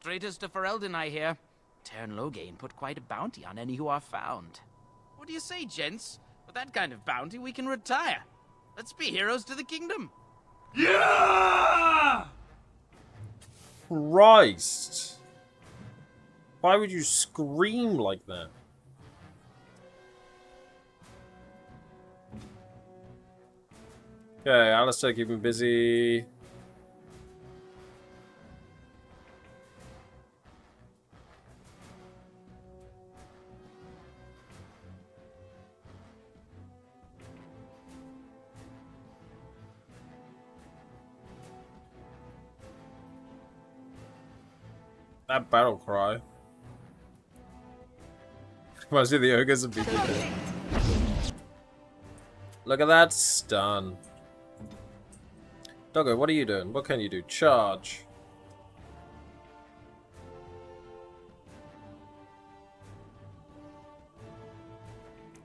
Traitors to Ferelden, I hear. Tern Loghain put quite a bounty on any who are found. What do you say, gents? With that kind of bounty, we can retire. Let's be heroes to the kingdom. Yeah! Christ. Why would you scream like that? Okay, Alistair, keep him busy. That battle cry. Reminds me of the ogres of BBK. Look at that stun. Doggo, what are you doing? What can you do? Charge.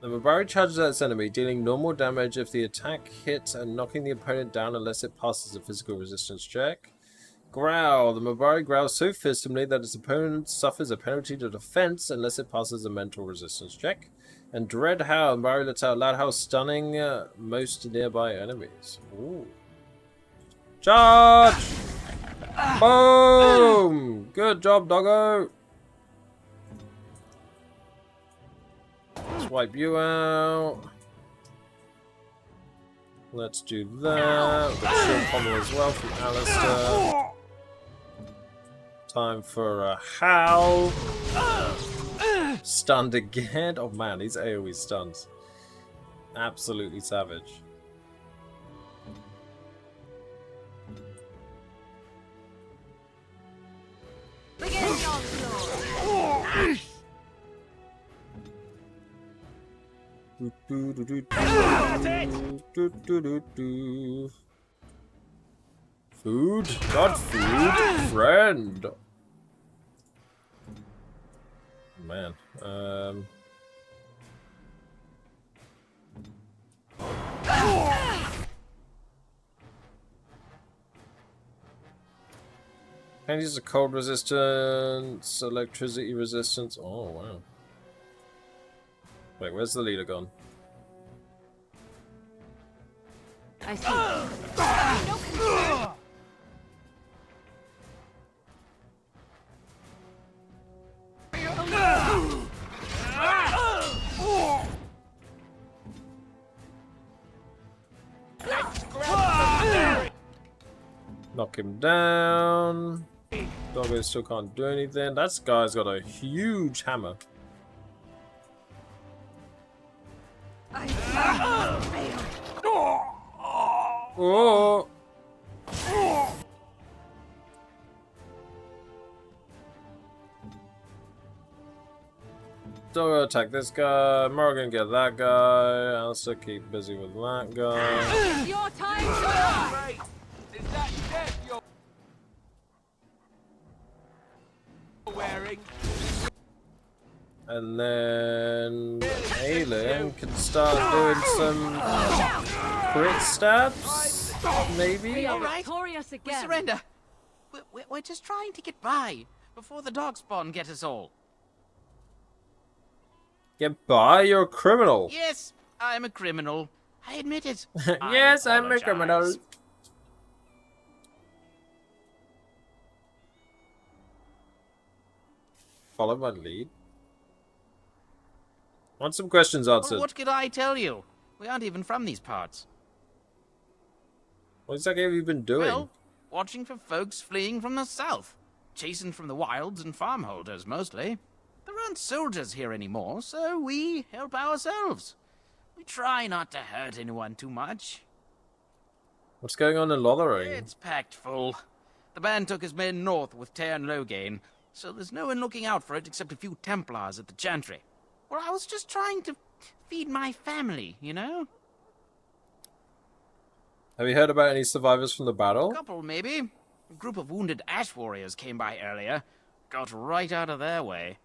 The Mabari charges at its enemy, dealing normal damage if the attack hits and knocking the opponent down unless it passes a physical resistance check. Growl. The Mabari growls so fearsomely that its opponent suffers a penalty to defense unless it passes a mental resistance check. And Dread Howl. Mabari lets out loud howl, stunning most nearby enemies. Ooh. Charge! Boom! Good job, doggo! Let's wipe you out. Let's do that. We've got shield pommel as well from Alistair. Time for a howl. Stunned again. Oh man, these AoE stuns. Absolutely savage. Food? Not food. Friend. Man. Can use a cold resistance, electricity resistance. Oh wow. Wait, where's the leader gone? I see. No concern. Knock him down. Doggo still can't do anything. That guy's got a huge hammer. Oh! Doggo attack this guy. Morgan get that guy. Alistair keep busy with that guy. It's your time to die. Is that death you're wearing? And then Aelin can start doing some crit stabs, maybe? We are victorious again. We surrender. We're just trying to get by before the dog spawn get us all. Get by? You're a criminal. Yes, I'm a criminal. I admit it. Yes, I'm a criminal. Follow my lead. Want some questions answered? Well, what could I tell you? We aren't even from these parts. What exactly have you been doing? Well, watching for folks fleeing from the south. Chasing from the wilds and farmholders, mostly. There aren't soldiers here anymore, so we help ourselves. We try not to hurt anyone too much. What's going on in Lothering? It's packed full. The band took his men north with Tear and Loghain, so there's no one looking out for it except a few Templars at the Chantry. Well, I was just trying to feed my family, you know? Have you heard about any survivors from the battle? A couple, maybe. A group of wounded ash warriors came by earlier. Got right out of their way.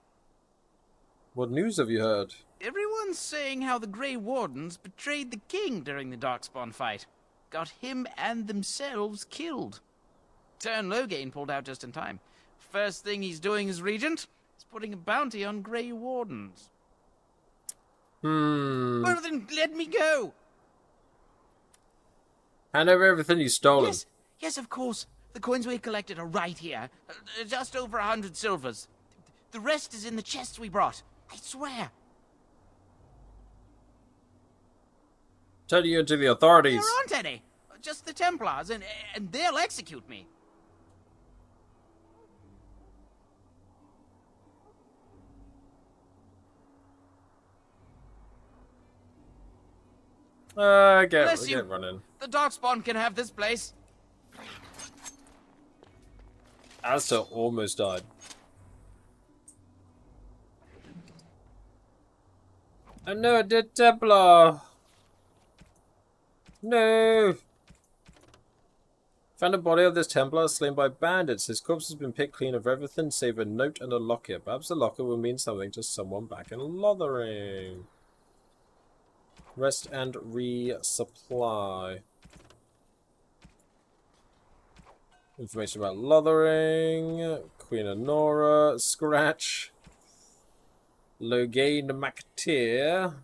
What news have you heard? Everyone's saying how the Grey Wardens betrayed the king during the Darkspawn fight. Got him and themselves killed. Tear and Loghain pulled out just in time. First thing he's doing as regent is putting a bounty on Grey Wardens. Well, then let me go. Hand over everything you stolen. Yes, of course. The coins we collected are right here. Just over 100 silvers. The rest is in the chests we brought. I swear. Turn you into the authorities. There aren't any. Just the Templars, and they'll execute me. Get running. The Darkspawn can have this place. Alistair almost died. I know I did Templar. No. Found a body of this Templar slain by bandits. His corpse has been picked clean of everything save a note and a locket. Perhaps the locket will mean something to someone back in Lothering. Rest and resupply. Information about Lothering. Queen Honora. Scratch. Loghain MacTier.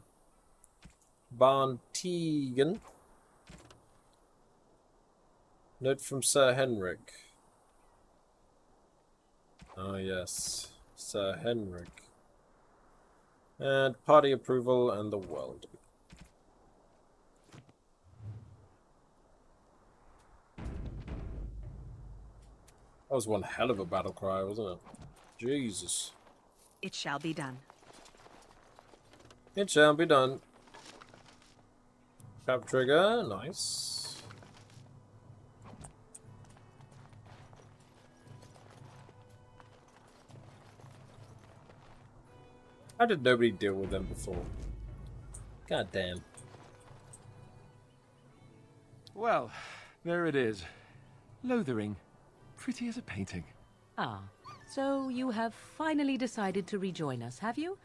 Barn Tegan. Note from Sir Henrik. Ah, yes. Sir Henrik. And party approval and the world. That was one hell of a battle cry, wasn't it? Jesus. It shall be done. It shall be done. Tap trigger, nice. How did nobody deal with them before? God damn. Well, there it is. Lothering. Pretty as a painting. Ah, so you have finally decided to rejoin us, have you?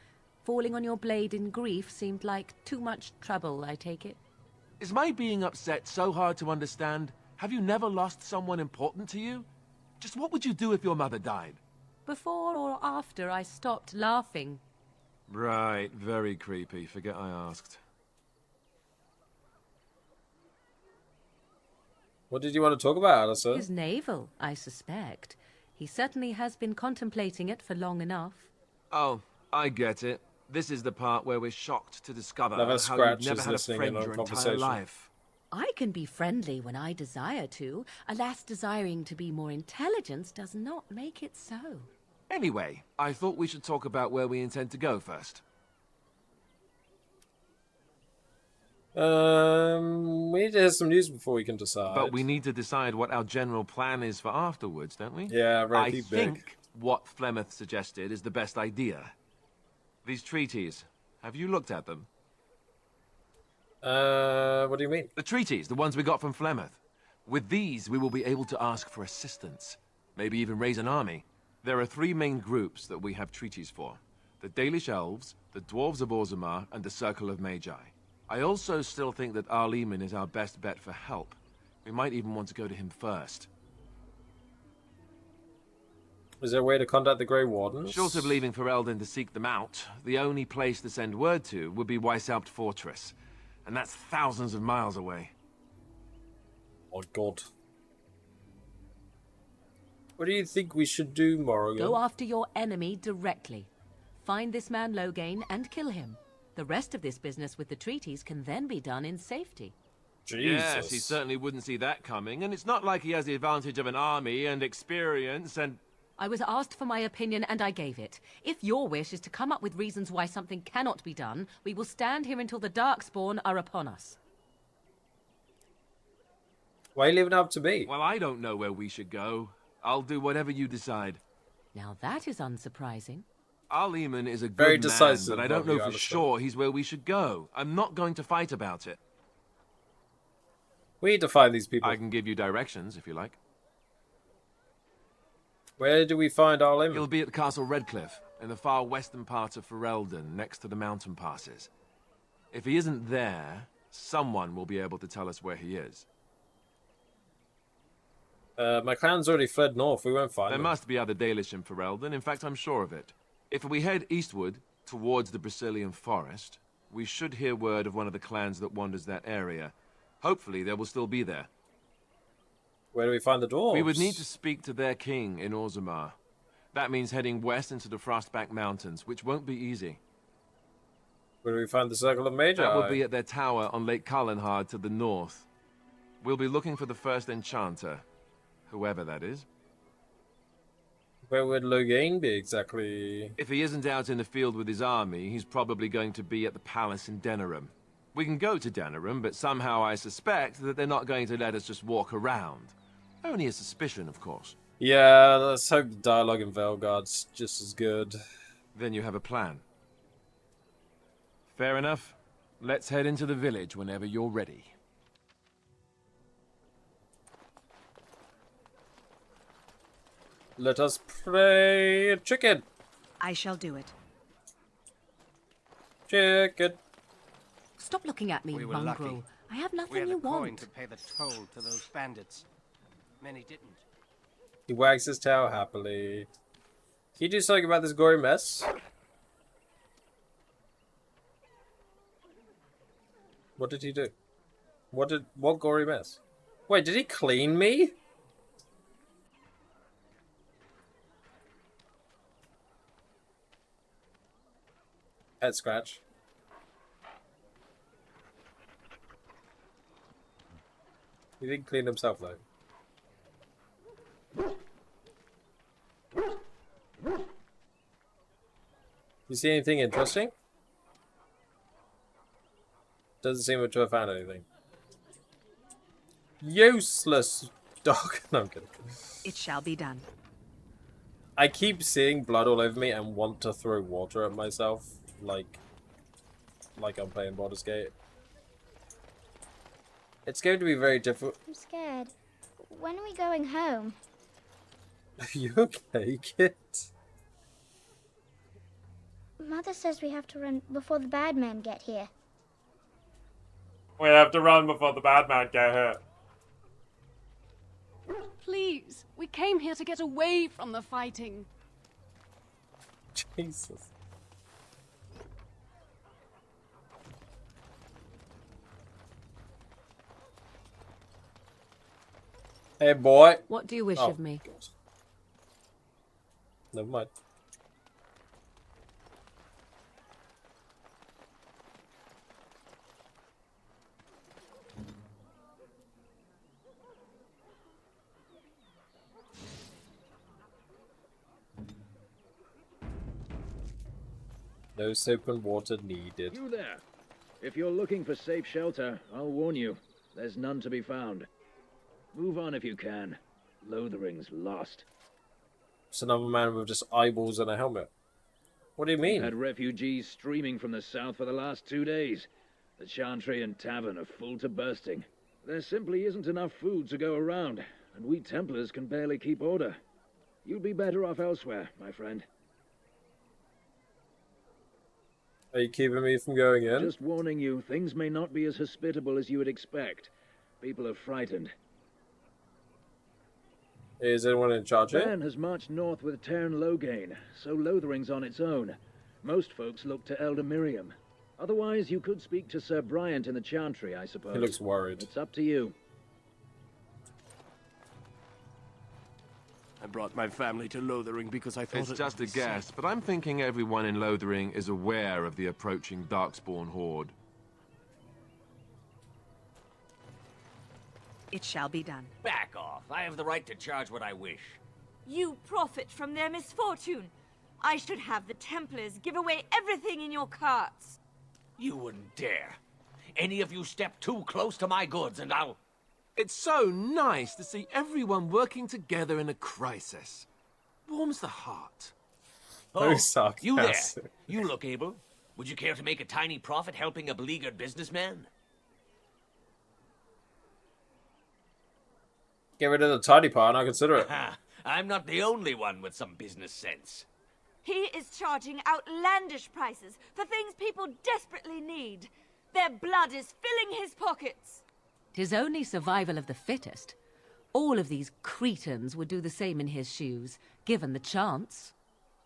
Falling on your blade in grief seemed like too much trouble, I take it. Is my being upset so hard to understand? Have you never lost someone important to you? Just what would you do if your mother died? Before or after I stopped laughing. Right, very creepy. Forget I asked. What did you want to talk about, Alistair? His navel, I suspect. He certainly has been contemplating it for long enough. Oh, I get it. This is the part where we're shocked to discover how Scratch you've never is had a listening friend in on your entire conversation. life. I can be friendly when I desire to. Alas, desiring to be more intelligent does not make it so. Anyway, I thought we should talk about where we intend to go first. We need to hear some news before we can decide. But we need to decide what our general plan is for afterwards, don't we? Yeah, right. I think what Flemeth suggested is the best idea. These treaties, have you looked at them? What do you mean? The treaties, the ones we got from Flemeth. With these, we will be able to ask for assistance. Maybe even raise an army. There are three main groups that we have treaties for. The Dalish Elves, the Dwarves of Orzammar, and the Circle of Magi. I also still think that Arleman is our best bet for help. We might even want to go to him first. Is there a way to contact the Grey Wardens? Short of leaving Ferelden to seek them out, the only place to send word to would be Weishaupt Fortress. And that's thousands of miles away. Oh god. What do you think we should do, Morrigan? Go after your enemy directly. Find this man Loghain and kill him. The rest of this business with the treaties can then be done in safety. Jesus. Yes, he certainly wouldn't see that coming, and it's not like he has the advantage of an army and experience and... I was asked for my opinion and I gave it. If your wish is to come up with reasons why something cannot be done, we will stand here until the Darkspawn are upon us. Why are you leaving it up to me? Well, I don't know where we should go. I'll do whatever you decide. Now that is unsurprising. Arleman is a good Very man, decisive but I don't know for Alistair. sure he's where we should go. I'm not going to fight about it. We need to find these people. I can give you directions, if you like. Where do we find Arleman? He'll be at Castle Redcliffe, in the far western part of Ferelden, next to the mountain passes. If he isn't there, someone will be able to tell us where he is. My clan's already fled north. We won't find There them. must be other Dalish in Ferelden. In fact, I'm sure of it. If we head eastward, towards the Brazilian forest, we should hear word of one of the clans that wanders that area. Hopefully, they will still be there. Where do we find the dwarves? We would need to speak to their king in Orzammar. That means heading west into the Frostback Mountains, which won't be easy. Where do we find the Circle of Magi? That will be at their tower on Lake Carlinhard to the north. We'll be looking for the first enchanter, whoever that is. Where would Loghain be exactly? If he isn't out in the field with his army, he's probably going to be at the palace in Denerim. We can go to Denerim, but somehow I suspect that they're not going to let us just walk around. Only a suspicion, of course. Yeah, let's hope the dialogue in Velgard's just as good. Then you have a plan. Fair enough. Let's head into the village whenever you're ready. Let us play chicken. I shall do it. Chicken. Stop looking at me, We were mongrel. lucky. I have We nothing had you a coin want. to pay the toll to those bandits. Many didn't. He wags his tail happily. Can you do something about this gory mess? What did he do? What gory mess? Wait, did he clean me? Head scratch. He didn't clean himself though. You see anything interesting? Doesn't seem to have found anything. Useless dog. No, I'm kidding. It shall be done. I keep seeing blood all over me and want to throw water at myself, like I'm playing Baldur's Gate. It's going to be very difficult. I'm scared. When are we going home? Are you okay, kid? Mother says we have to run before the bad men get here. We have to run before the bad man get here. Please, we came here to get away from the fighting. Jesus. Hey, boy. What do you wish of me? God. Never mind. No soap and water needed. You there. If you're looking for safe shelter, I'll warn you. There's none to be found. Move on if you can. Lothering's lost. It's another man with just eyeballs and a helmet. What do you mean? We've had refugees streaming from the south for the last 2 days. The Chantry and Tavern are full to bursting. There simply isn't enough food to go around, and we Templars can barely keep order. You'd be better off elsewhere, my friend. Are you keeping me from going in? Just warning you, things may not be as hospitable as you would expect. People are frightened. Is anyone in charge here? Ben has marched north with Tern Loghain, so Lothering's on its own. Most folks look to Elder Miriam. Otherwise, you could speak to Sir Bryant in the Chantry, I suppose. He looks worried. It's up to you. I brought my family to Lothering because I thought It's just a guess, but I'm thinking everyone in Lothering is aware of the approaching Darkspawn horde. It shall be done. Back off. I have the right to charge what I wish. You profit from their misfortune. I should have the Templars give away everything in your carts. You wouldn't dare. Any of you step too close to my goods and I'll... It's so nice to see everyone working together in a crisis. Warms the heart. Oh, you there. sarcastic. You look able. Would you care to make a tiny profit helping a beleaguered businessman? Get rid of the tiny part and I'll consider it. I'm not the only one with some business sense. He is charging outlandish prices for things people desperately need. Their blood is filling his pockets. 'Tis only survival of the fittest. All of these cretins would do the same in his shoes, given the chance.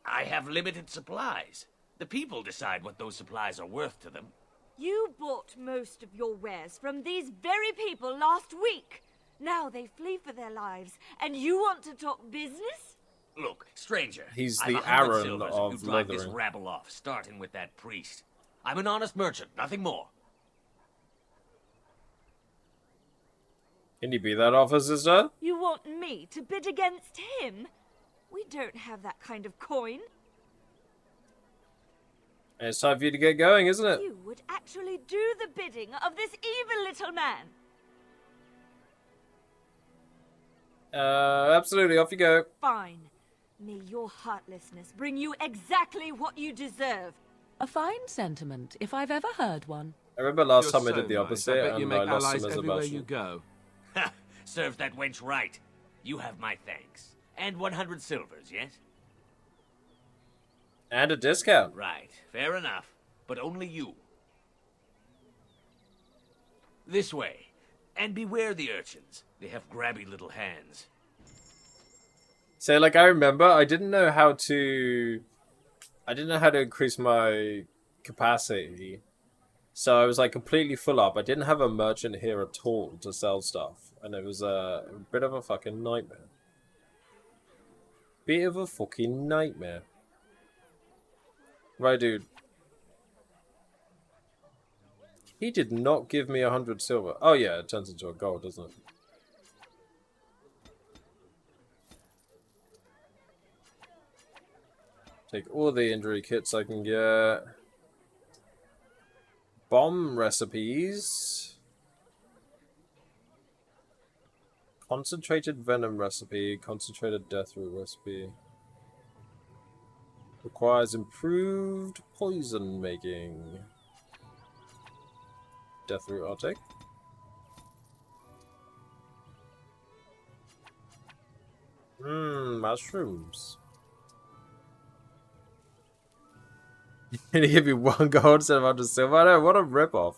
I have limited supplies. The people decide what those supplies are worth to them. You bought most of your wares from these very people last week. Now they flee for their lives, and you want to talk business? Look, stranger. He's I've the 100 Aaron silvers of if you drive this Lothering. rabble off, starting with that priest. I'm an honest merchant, nothing more. Can you be that officer, sir? You want me to bid against him? We don't have that kind of coin. It's time for you to get going, isn't it? You would actually do the bidding of this evil little man. Absolutely, off you go. Fine. May your heartlessness bring you exactly what you deserve. A fine sentiment, if I've ever heard one. I remember last You're time I so did the nice. opposite I bet you and make I lost allies some as a everywhere merchant. you go. Ha! Serves that wench right. You have my thanks. And 100 silvers, yes? And a discount. Right, fair enough. But only you. This way. And beware the urchins. They have grabby little hands. So, like, I remember I didn't know how to increase my capacity. So I was like completely full up. I didn't have a merchant here at all to sell stuff. And it was a bit of a fucking nightmare. Bit of a fucking nightmare. Right, dude. He did not give me 100 silver. Oh yeah, it turns into a gold, doesn't it? Take all the injury kits I can get. Bomb recipes. Concentrated venom recipe. Concentrated death root recipe. Requires improved poison making. Death root I'll take. Mushrooms. Can he give you 1 gold instead of 100 silver? I know, what a ripoff.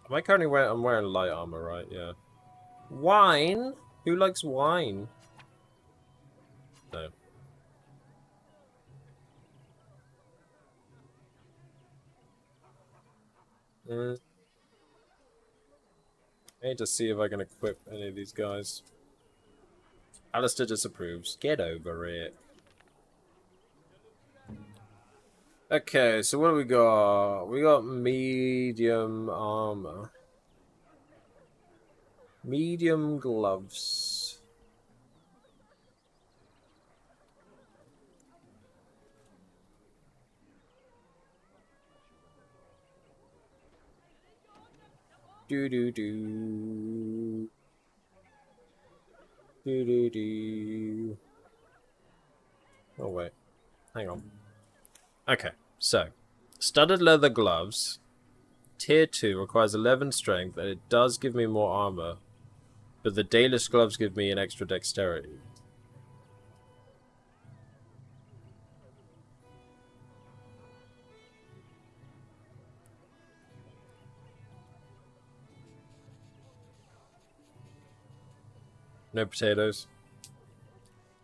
I'm wearing light armor, right? Yeah. Wine? Who likes wine? No. I need to see if I can equip any of these guys. Alistair disapproves. Get over it. Okay, so what do we got? We got medium armor. Medium gloves. Do. Oh wait, hang on. Okay, so studded leather gloves, tier 2 requires 11 strength, and it does give me more armor, but the Dalish gloves give me an extra dexterity. No potatoes.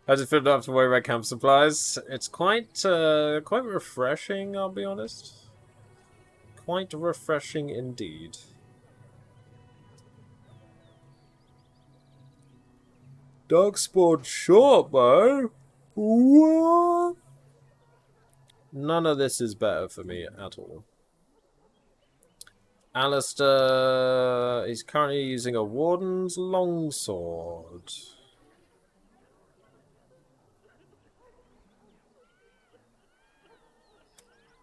How's it feel not have to worry about camp supplies? It's quite refreshing, I'll be honest. Quite refreshing indeed. Darkspawn short bow? What? None of this is better for me at all. Alistair is currently using a Warden's Longsword.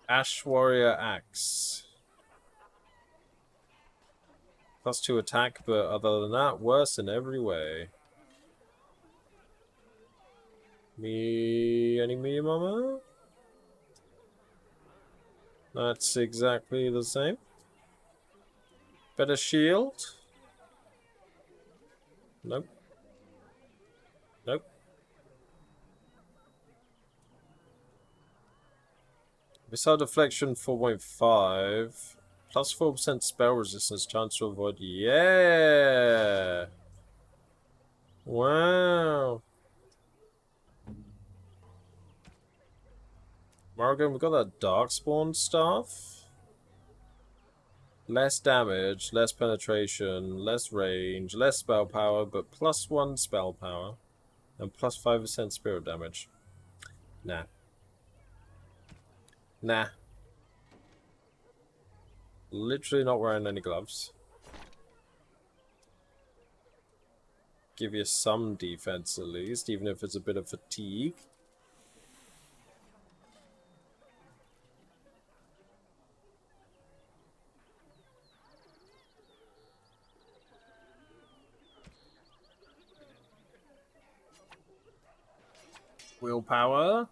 Ash Warrior Axe. +2 attack, but other than that, worse in every way. Any medium armor? That's exactly the same. Better shield? Nope. Nope. Missile deflection 4.5. Plus 4% spell resistance, chance to avoid. Yeah! Wow. Morgan, we got that Darkspawn stuff. Less damage, less penetration, less range, less spell power, but +1 spell power. And +5% spirit damage. Nah. Nah. Literally not wearing any gloves. Give you some defense at least, even if it's a bit of fatigue. Willpower.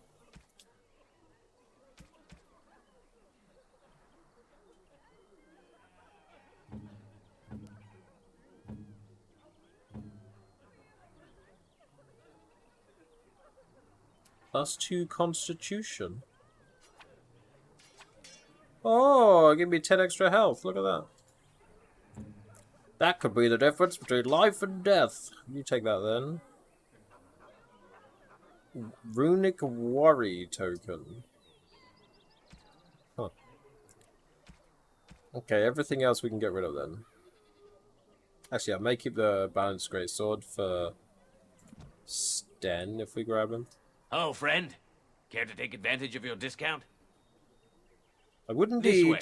+2 Constitution. Oh, give me 10 extra health. Look at that. That could be the difference between life and death. You take that then. Runic Worry token. Huh. Okay, everything else we can get rid of then. Actually, I may keep the Balanced Greatsword for Sten if we grab him. Hello, friend. Care to take advantage of your discount? I would This indeed. way.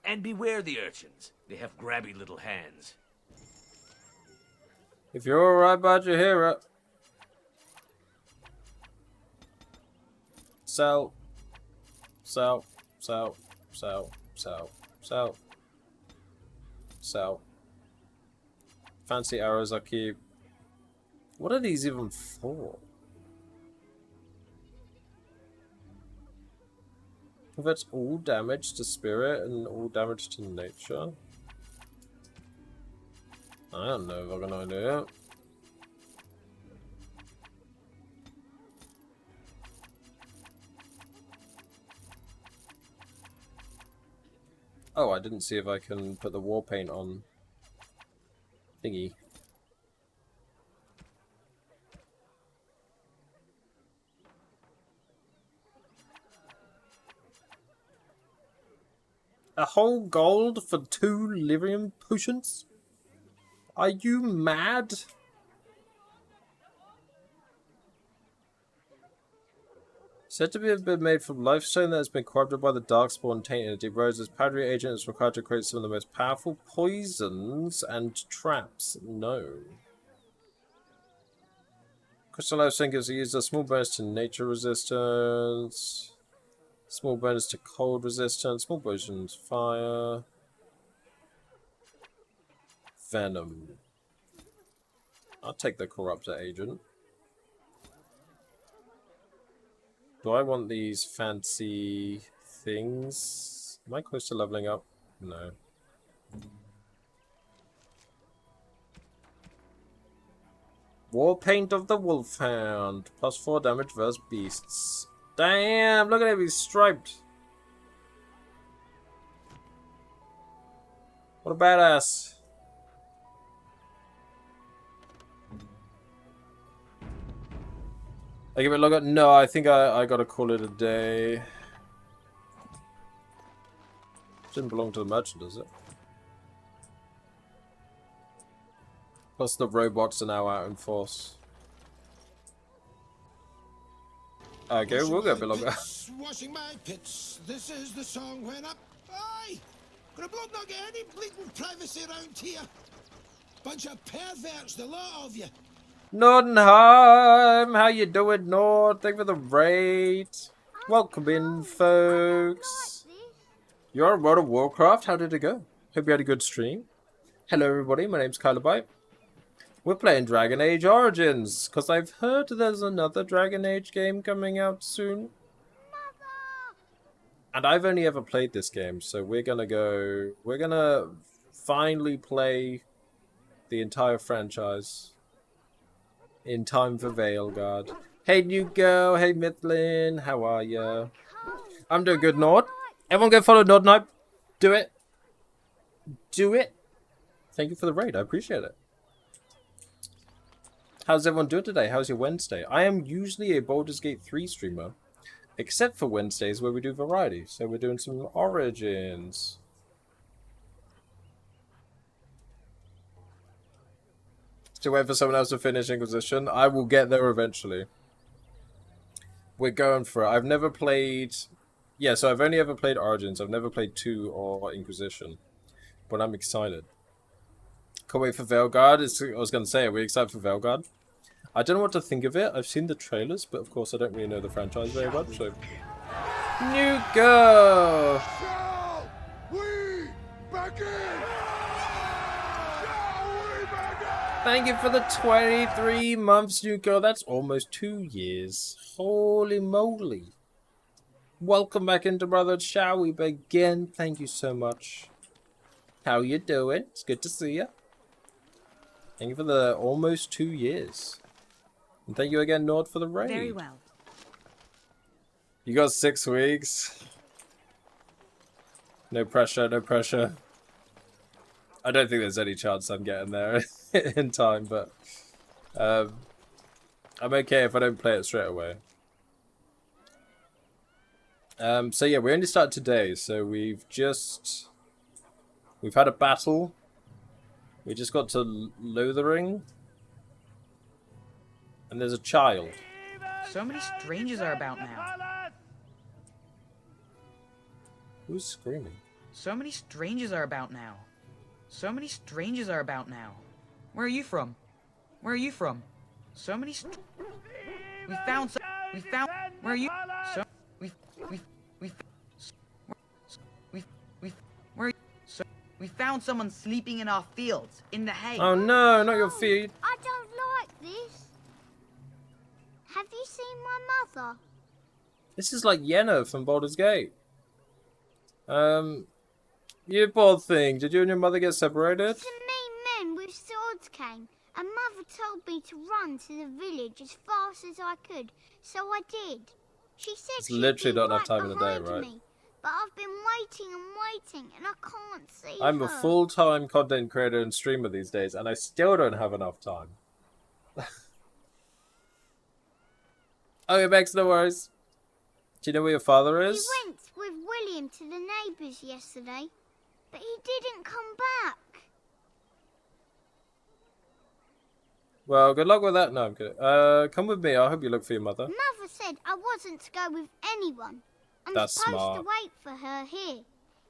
And beware the urchins. They have grabby little hands. If you're alright about your hero. Sell. Sell. Sell. Sell. Sell. Sell. Sell. Fancy arrows I keep. What are these even for? Converts all damage to spirit and all damage to nature. I don't know if I'm gonna do it. Oh, I didn't see if I can put the war paint on thingy. A whole gold for 2 lyrium potions? Are you mad? Said to have been made from lifestone that has been corrupted by the darkspawn tainted. It erodes as powdery agent is required to create some of the most powerful poisons and traps known. Crystallized zinc is used a small bonus to nature resistance. Small bonus to cold resistance. Small bonus to fire. Venom. I'll take the corruptor agent. Do I want these fancy things? Am I close to leveling up? No. War Paint of the Wolfhound. +4 damage versus beasts. Damn, look at him, he's striped. What a badass. I give it a look at. No, I think I gotta call it a day. Didn't belong to the merchant, does it? Plus the robots are now out in force. Okay, we'll go a bit longer. Washing my pits. This is the song when up. Aye! Could a bloke not get any bleeding privacy around here? Bunch of perverts, the lot of you. Nordenheim, how you doing, Nord? Thank you for the raid. Welcome in, folks. You're on World of Warcraft. How did it go? Hope you had a good stream. Hello, everybody. My name's Kyler. We're playing Dragon Age Origins because I've heard there's another Dragon Age game coming out soon. And I've only ever played this game, so we're gonna finally play the entire franchise in time for Veilguard. Hey, new girl. Hey, Mithlin. How are ya? I'm doing good, Nord. Everyone go follow Nordnight. Do it. Do it. Thank you for the raid. I appreciate it. How's everyone doing today? How's your Wednesday? I am usually a Baldur's Gate 3 streamer, except for Wednesdays where we do variety. So we're doing some Origins. Still wait for someone else to finish Inquisition. I will get there eventually. We're going for it. I've never played... Yeah, so I've only ever played Origins. I've never played 2 or Inquisition. But I'm excited. Can't wait for Veilguard. I was going to say, are we excited for Veilguard? I don't know what to think of it. I've seen the trailers, but of course I don't really know the franchise very much, so... New girl! Shall we begin? Thank you for the 23 months, new girl. That's almost 2 years. Holy moly. Welcome back into Brotherhood. Shall we begin? Thank you so much. How you doing? It's good to see you. Thank you for the almost 2 years. And thank you again, Nord, for the raid. Very well. You got 6 weeks. No pressure, no pressure. I don't think there's any chance I'm getting there in time, but I'm okay if I don't play it straight away. So yeah, we only started today, so we've had a battle. We just got to Lothering, and there's a child. So many strangers are about now. Who's screaming? So many strangers are about now. So many strangers are about now. Where are you from? Where are you from? So many we found where are you? So we where so we found someone sleeping in our fields in the hay. Oh no, not your feet. I don't like this. Have you seen my mother? This is like Yenna from Baldur's Gate. You poor thing. Did you and your mother get separated? Some mean men with swords came, and Mother told me to run to the village as fast as I could, so I did. She said It's she'd literally be not enough right time in the day, behind right? me, but I've been waiting and waiting, and I can't see I'm her. a full-time content creator and streamer these days, and I still don't have enough time. Okay, Bex, no worries. Do you know where your father is? He went with William to the neighbours yesterday, but he didn't come back. Well, good luck with that. No, I'm kidding. Come with me. I hope you look for your mother. Mother said I wasn't to go with anyone. I'm That's supposed smart. to wait for her here,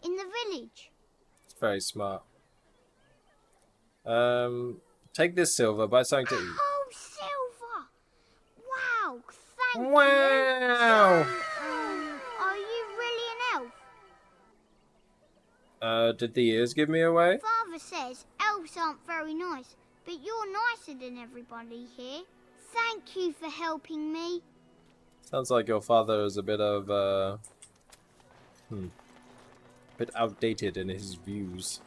in the village. It's very smart. Take this silver, buy something to eat. Oh, silver! Wow, thank Wow. you. Are you really an elf? Did the ears give me away? Father says elves aren't very nice, but you're nicer than everybody here. Thank you for helping me. Sounds like your father is a bit of, bit outdated in his views.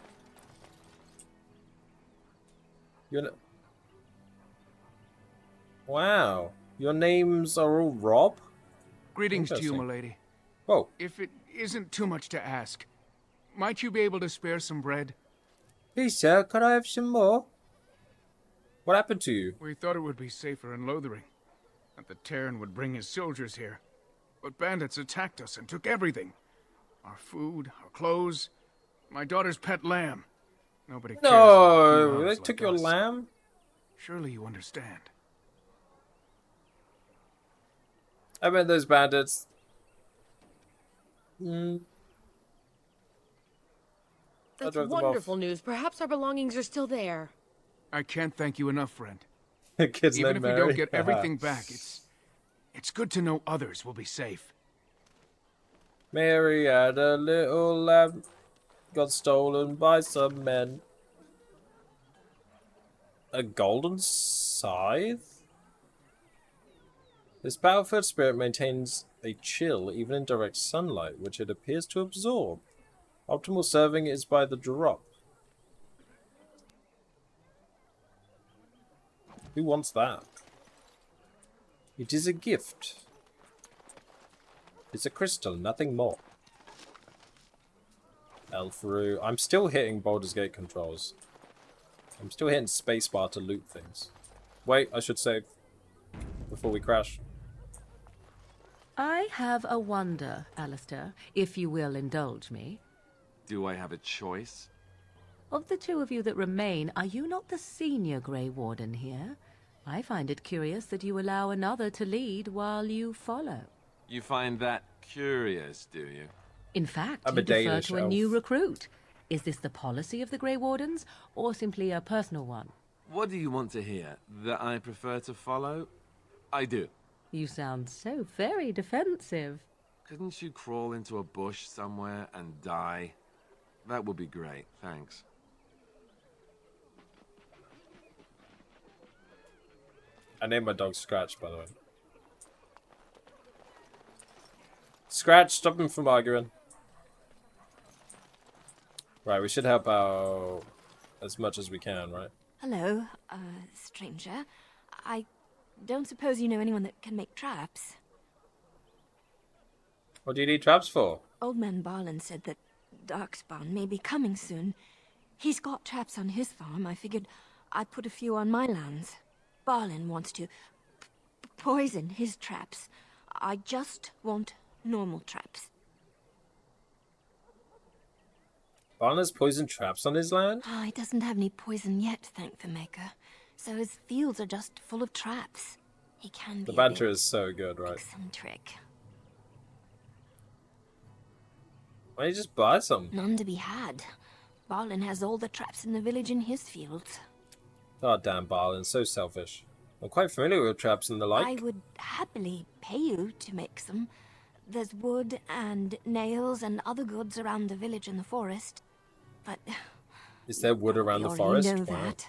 Wow. Your names are all Rob? Greetings to you, Interesting. milady. Whoa. If it isn't too much to ask, might you be able to spare some bread? Please, sir, could I have some more? What happened to you? We thought it would be safer in Lothering, that the Terran would bring his soldiers here. But bandits attacked us and took everything. Our food, our clothes, my daughter's pet lamb. Nobody cares about No, few they elves took like your us. lamb? Surely you understand. I meant those bandits. That's drove them off. wonderful news. Perhaps our belongings are still there. I can't thank you enough, friend. The kid's Even named if we Mary. don't get everything back, it's good to know others will be safe. Mary had a little lamb, got stolen by some men. A golden scythe? This battlefield spirit maintains a chill even in direct sunlight, which it appears to absorb. Optimal serving is by the drop. Who wants that? It is a gift. It's a crystal, nothing more. Elfru. I'm still hitting Baldur's Gate controls. I'm still hitting spacebar to loot things. Wait, I should save before we crash. I have a wonder, Alistair, if you will indulge me. Do I have a choice? Of the two of you that remain, are you not the senior Grey Warden here? I find it curious that you allow another to lead while you follow. You find that curious, do you? In fact, I'm you a defer Danish to a elf. new recruit. Is this the policy of the Grey Wardens, or simply a personal one? What do you want to hear? That I prefer to follow? I do. You sound so very defensive. Couldn't you crawl into a bush somewhere and die? That would be great, thanks. I named my dog Scratch, by the way. Scratch, stop him from arguing. Right, we should help out as much as we can, right? Hello, stranger. I don't suppose you know anyone that can make traps? What do you need traps for? Old man Barlin said that Darkspawn may be coming soon. He's got traps on his farm. I figured I'd put a few on my lands. Barlin wants to poison his traps. I just want normal traps. Barlin has poison traps on his land? Oh, he doesn't have any poison yet, thank the Maker. So his fields are just full of traps. He can be The banter is so good, right? eccentric. Why don't you just buy some? None to be had. Barlin has all the traps in the village in his fields. God damn, Barlin, so selfish. I'm quite familiar with traps and the like. I would happily pay you to make some. There's wood and nails and other goods around the village and the forest. But is there wood around the you forest? know Wow. that.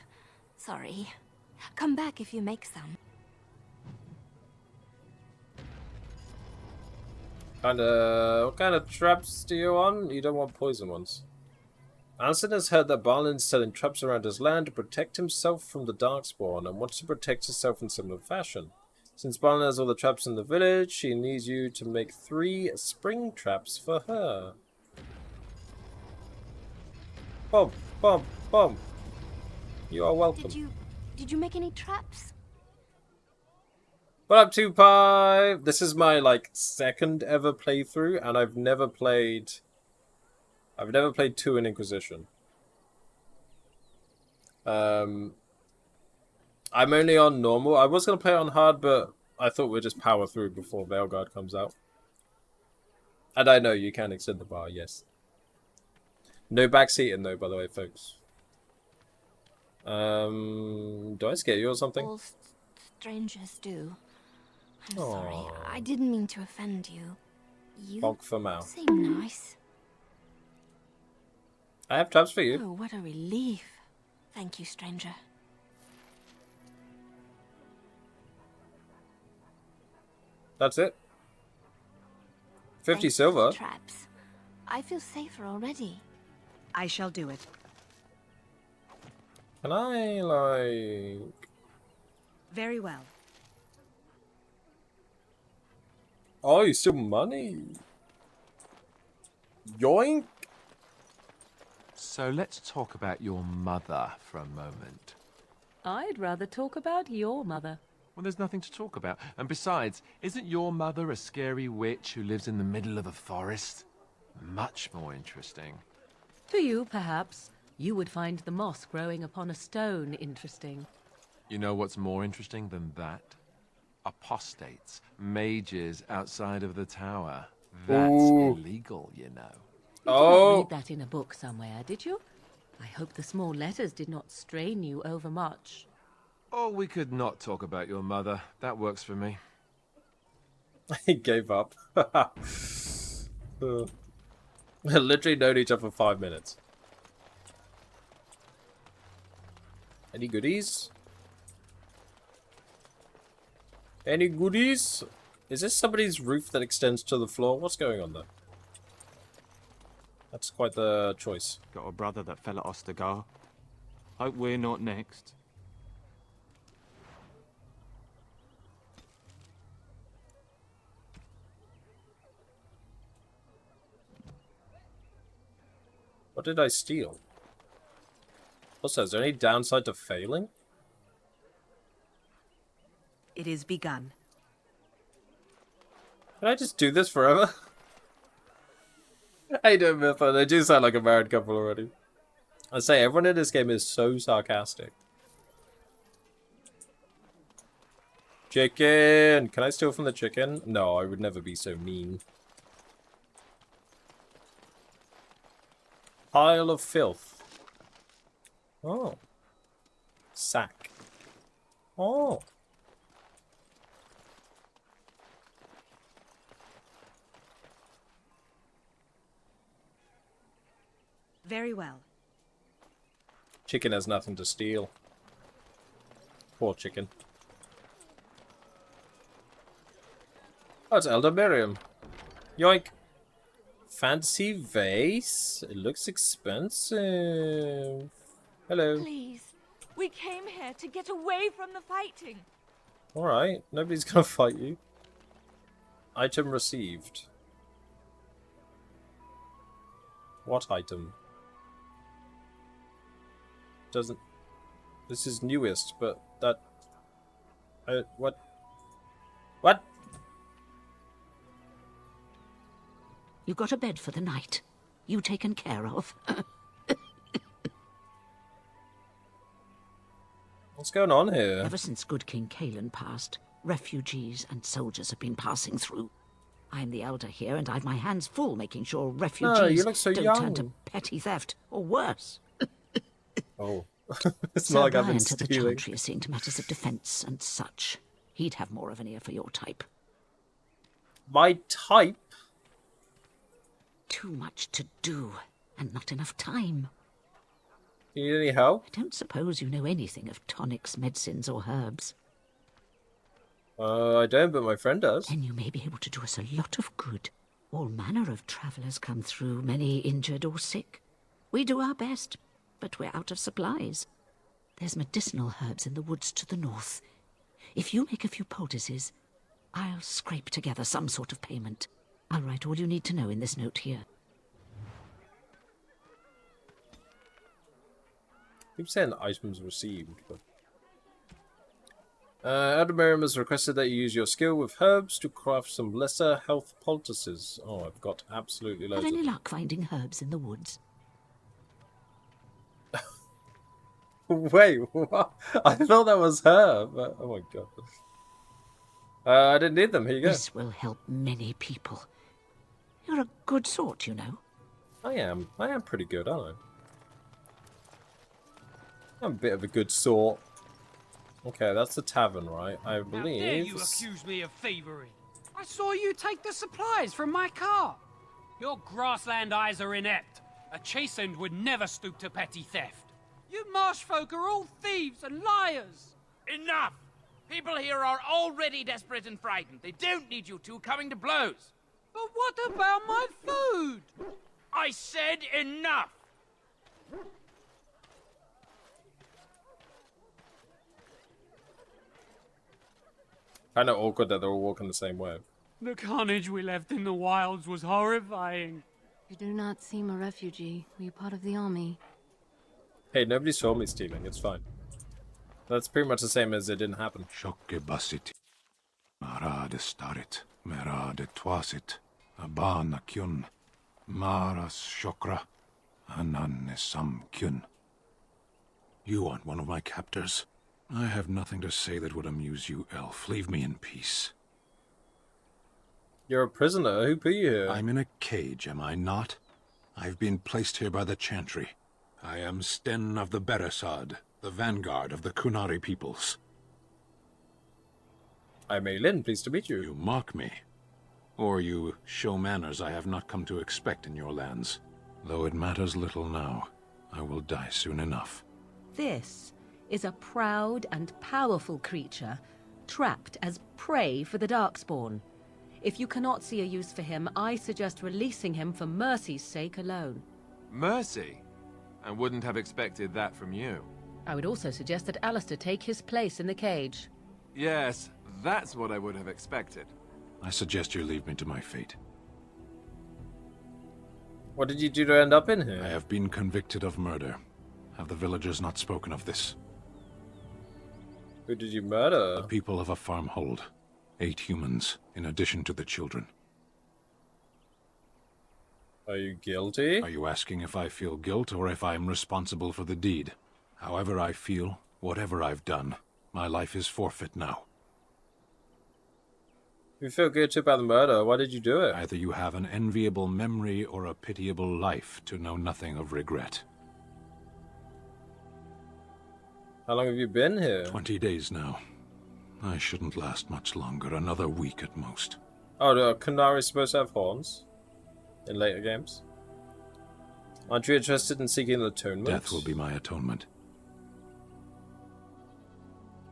Sorry. Come back if you make some. What kind of traps do you want? You don't want poison ones. Anson has heard that Barlin's selling traps around his land to protect himself from the Darkspawn and wants to protect himself in similar fashion. Since Barlin has all the traps in the village, she needs you to make 3 spring traps for her. Boom, boom, boom. You are welcome. Did you make any traps? What up, 2Pi? This is my second ever playthrough, and I've never played 2 in Inquisition. I'm only on normal. I was gonna play on hard, but I thought we'd just power through before Veilguard comes out. And I know you can extend the bar, yes. No backseating though, by the way, folks. Do I scare you or something? All strangers do. I'm Aww. sorry. I didn't mean to offend you. You Bonk for Mal. seem nice. I have traps for you. Oh, what a relief. Thank you, stranger. That's it. 50 Thanks silver. for traps. I feel safer already. I shall do it. Can I, Very well. Oh, you still money. Yoink. So let's talk about your mother for a moment. I'd rather talk about your mother. Well, there's nothing to talk about. And besides, isn't your mother a scary witch who lives in the middle of a forest? Much more interesting. To you, perhaps. You would find the moss growing upon a stone interesting. You know what's more interesting than that? Apostates, mages outside of the tower. That's Ooh. illegal, you know. You did not read that in a book somewhere, did you? I hope the small letters did not strain you overmuch. Oh, we could not talk about your mother. That works for me. He gave up. Literally known each other for 5 minutes. Any goodies? Any goodies? Is this somebody's roof that extends to the floor? What's going on there? That's quite the choice. Got a brother that fell at Ostagar. Hope we're not next. What did I steal? Also, is there any downside to failing? It is begun. Can I just do this forever? How you doing, Mytha? They do sound like a married couple already. I say, everyone in this game is so sarcastic. Chicken! Can I steal from the chicken? No, I would never be so mean. Pile of filth. Oh. Sack. Oh. Very well. Chicken has nothing to steal. Poor chicken. Oh, it's Elder Miriam. Yoink. Fancy vase? It looks expensive. Hello. Please, we came here to get away from the fighting. Alright, nobody's gonna fight you. Item received. What item? Doesn't... This is newest, but that... what? What? You got a bed for the night. You taken care of. What's going on here? Ever since good King Kalen passed, refugees and soldiers have been passing through. I'm the elder here, and I've my hands full making sure refugees you look so don't young. turn to petty theft, or worse. Oh. It's Sir not like I've Brian been to the stealing. Chantry is seeing to matters of defence and such. He'd have more of an ear for your type. My type? Too much to do, and not enough time. Do you need any help? I don't suppose you know anything of tonics, medicines, or herbs. I don't, but my friend does. Then you may be able to do us a lot of good. All manner of travellers come through, many injured or sick. We do our best, but we're out of supplies. There's medicinal herbs in the woods to the north. If you make a few poultices, I'll scrape together some sort of payment. I'll write all you need to know in this note here. Keep saying items received, but... Elder Miriam has requested that you use your skill with herbs to craft some lesser health poultices. Oh, I've got absolutely loads Have of any them. luck finding herbs in the woods? Wait, what? I thought that was her, but oh my god. I didn't need them, here you go. This will help many people. You're a good sort, you know. I am pretty good, aren't I? I'm a bit of a good sort. Okay, that's the tavern, right? I believe... How dare you accuse me of thievery? I saw you take the supplies from my car. Your grassland eyes are inept. A chastened would never stoop to petty theft. You marsh folk are all thieves and liars. Enough! People here are already desperate and frightened. They don't need you two coming to blows. But what about my food? I said enough! Kind of awkward that they're all walking the same way. The carnage we left in the wilds was horrifying. You do not seem a refugee. Were you part of the army? Hey, nobody saw me stealing, it's fine. That's pretty much the same as it didn't happen. Shokke basit. Marade starit. Merade twasit. Abana kyun. Maras shokra. Ananne sam kyun. You aren't one of my captors. I have nothing to say that would amuse you, elf. Leave me in peace. You're a prisoner. Who put you here? I'm in a cage, am I not? I've been placed here by the Chantry. I am Sten of the Beresad, the vanguard of the Kunari peoples. I'm Aelin, pleased to meet you. You mock me. Or you show manners I have not come to expect in your lands. Though it matters little now, I will die soon enough. This is a proud and powerful creature, trapped as prey for the Darkspawn. If you cannot see a use for him, I suggest releasing him for mercy's sake alone. Mercy? I wouldn't have expected that from you. I would also suggest that Alistair take his place in the cage. Yes, that's what I would have expected. I suggest you leave me to my fate. What did you do to end up in here? I have been convicted of murder. Have the villagers not spoken of this? Who did you murder? The people of a farmhold. 8 humans, in addition to the children. Are you guilty? Are you asking if I feel guilt or if I am responsible for the deed? However I feel, whatever I've done, my life is forfeit now. You feel guilty about the murder. Why did you do it? Either you have an enviable memory or a pitiable life to know nothing of regret. How long have you been here? 20 days now. I shouldn't last much longer, another week at most. Oh, the Kunari supposed to have horns? In later games? Aren't you interested in seeking atonement? Death will be my atonement.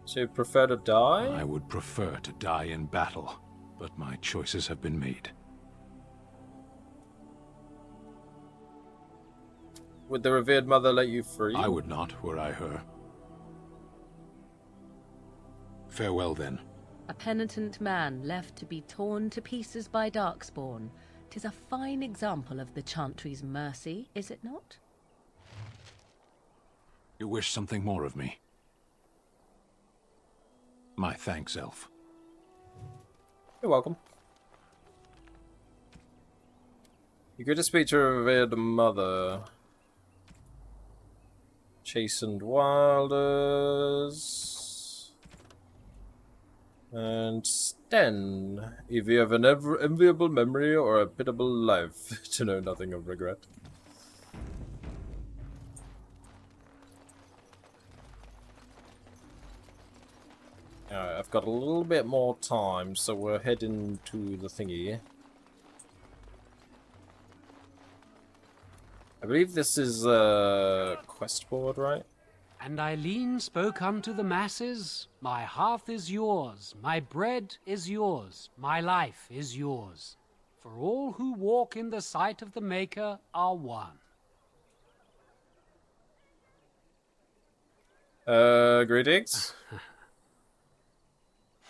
So you prefer to die? I would prefer to die in battle, but my choices have been made. Would the revered mother let you free? I would not, were I her. Farewell, then. A penitent man left to be torn to pieces by Darkspawn. 'Tis a fine example of the Chantry's mercy, is it not? You wish something more of me? My thanks, Elf. You're welcome. You good to speak to a revered mother. Chastened wilders. And Sten. If you have an enviable memory or a pitiable life, to know nothing of regret. Alright, I've got a little bit more time, so we're heading to the thingy. I believe this is a quest board, right? And Eileen spoke unto the masses, my hearth is yours, my bread is yours, my life is yours. For all who walk in the sight of the Maker are one. Greetings.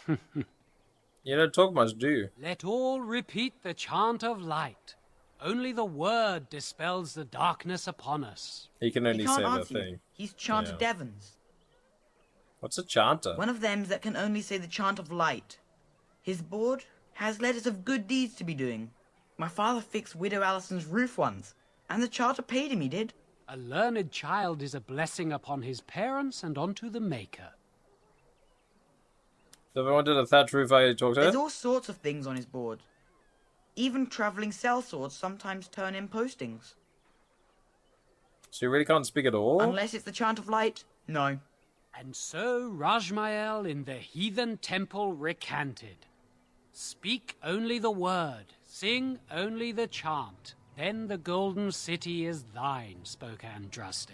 You don't talk much, do you? Let all repeat the chant of light. Only the word dispels the darkness upon us. He can only say the answer you. thing. He's Chanter Yeah. Devons. What's a chanter? One of them that can only say the chant of light. His board has letters of good deeds to be doing. My father fixed Widow Allison's roof once, and the charter paid him, he did. A learned child is a blessing upon his parents and onto the Maker. So if I wanted a thatch roof, I talk to There's it? all sorts of things on his board. Even travelling sellswords sometimes turn in postings. So you really can't speak at all? Unless it's the chant of light, no. And so Rajmael in the heathen temple recanted. Speak only the word, sing only the chant, then the golden city is thine, spoke Andraste.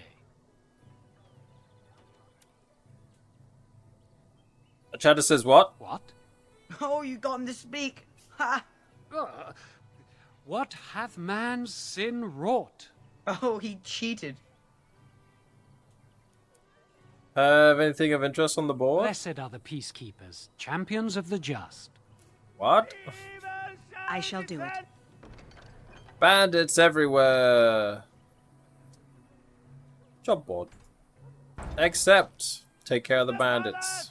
A chatter says what? What? Oh, you got him to speak. Ha! What hath man's sin wrought? Oh, he cheated. Have anything of interest on the board? Blessed are the peacekeepers, champions of the just. What? I shall do it. Bandits everywhere. Job board. Except, take care of the bandits.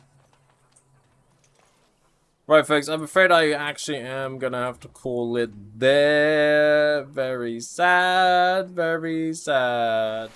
Right, folks, I'm afraid I actually am gonna have to call it there. Very sad, very sad.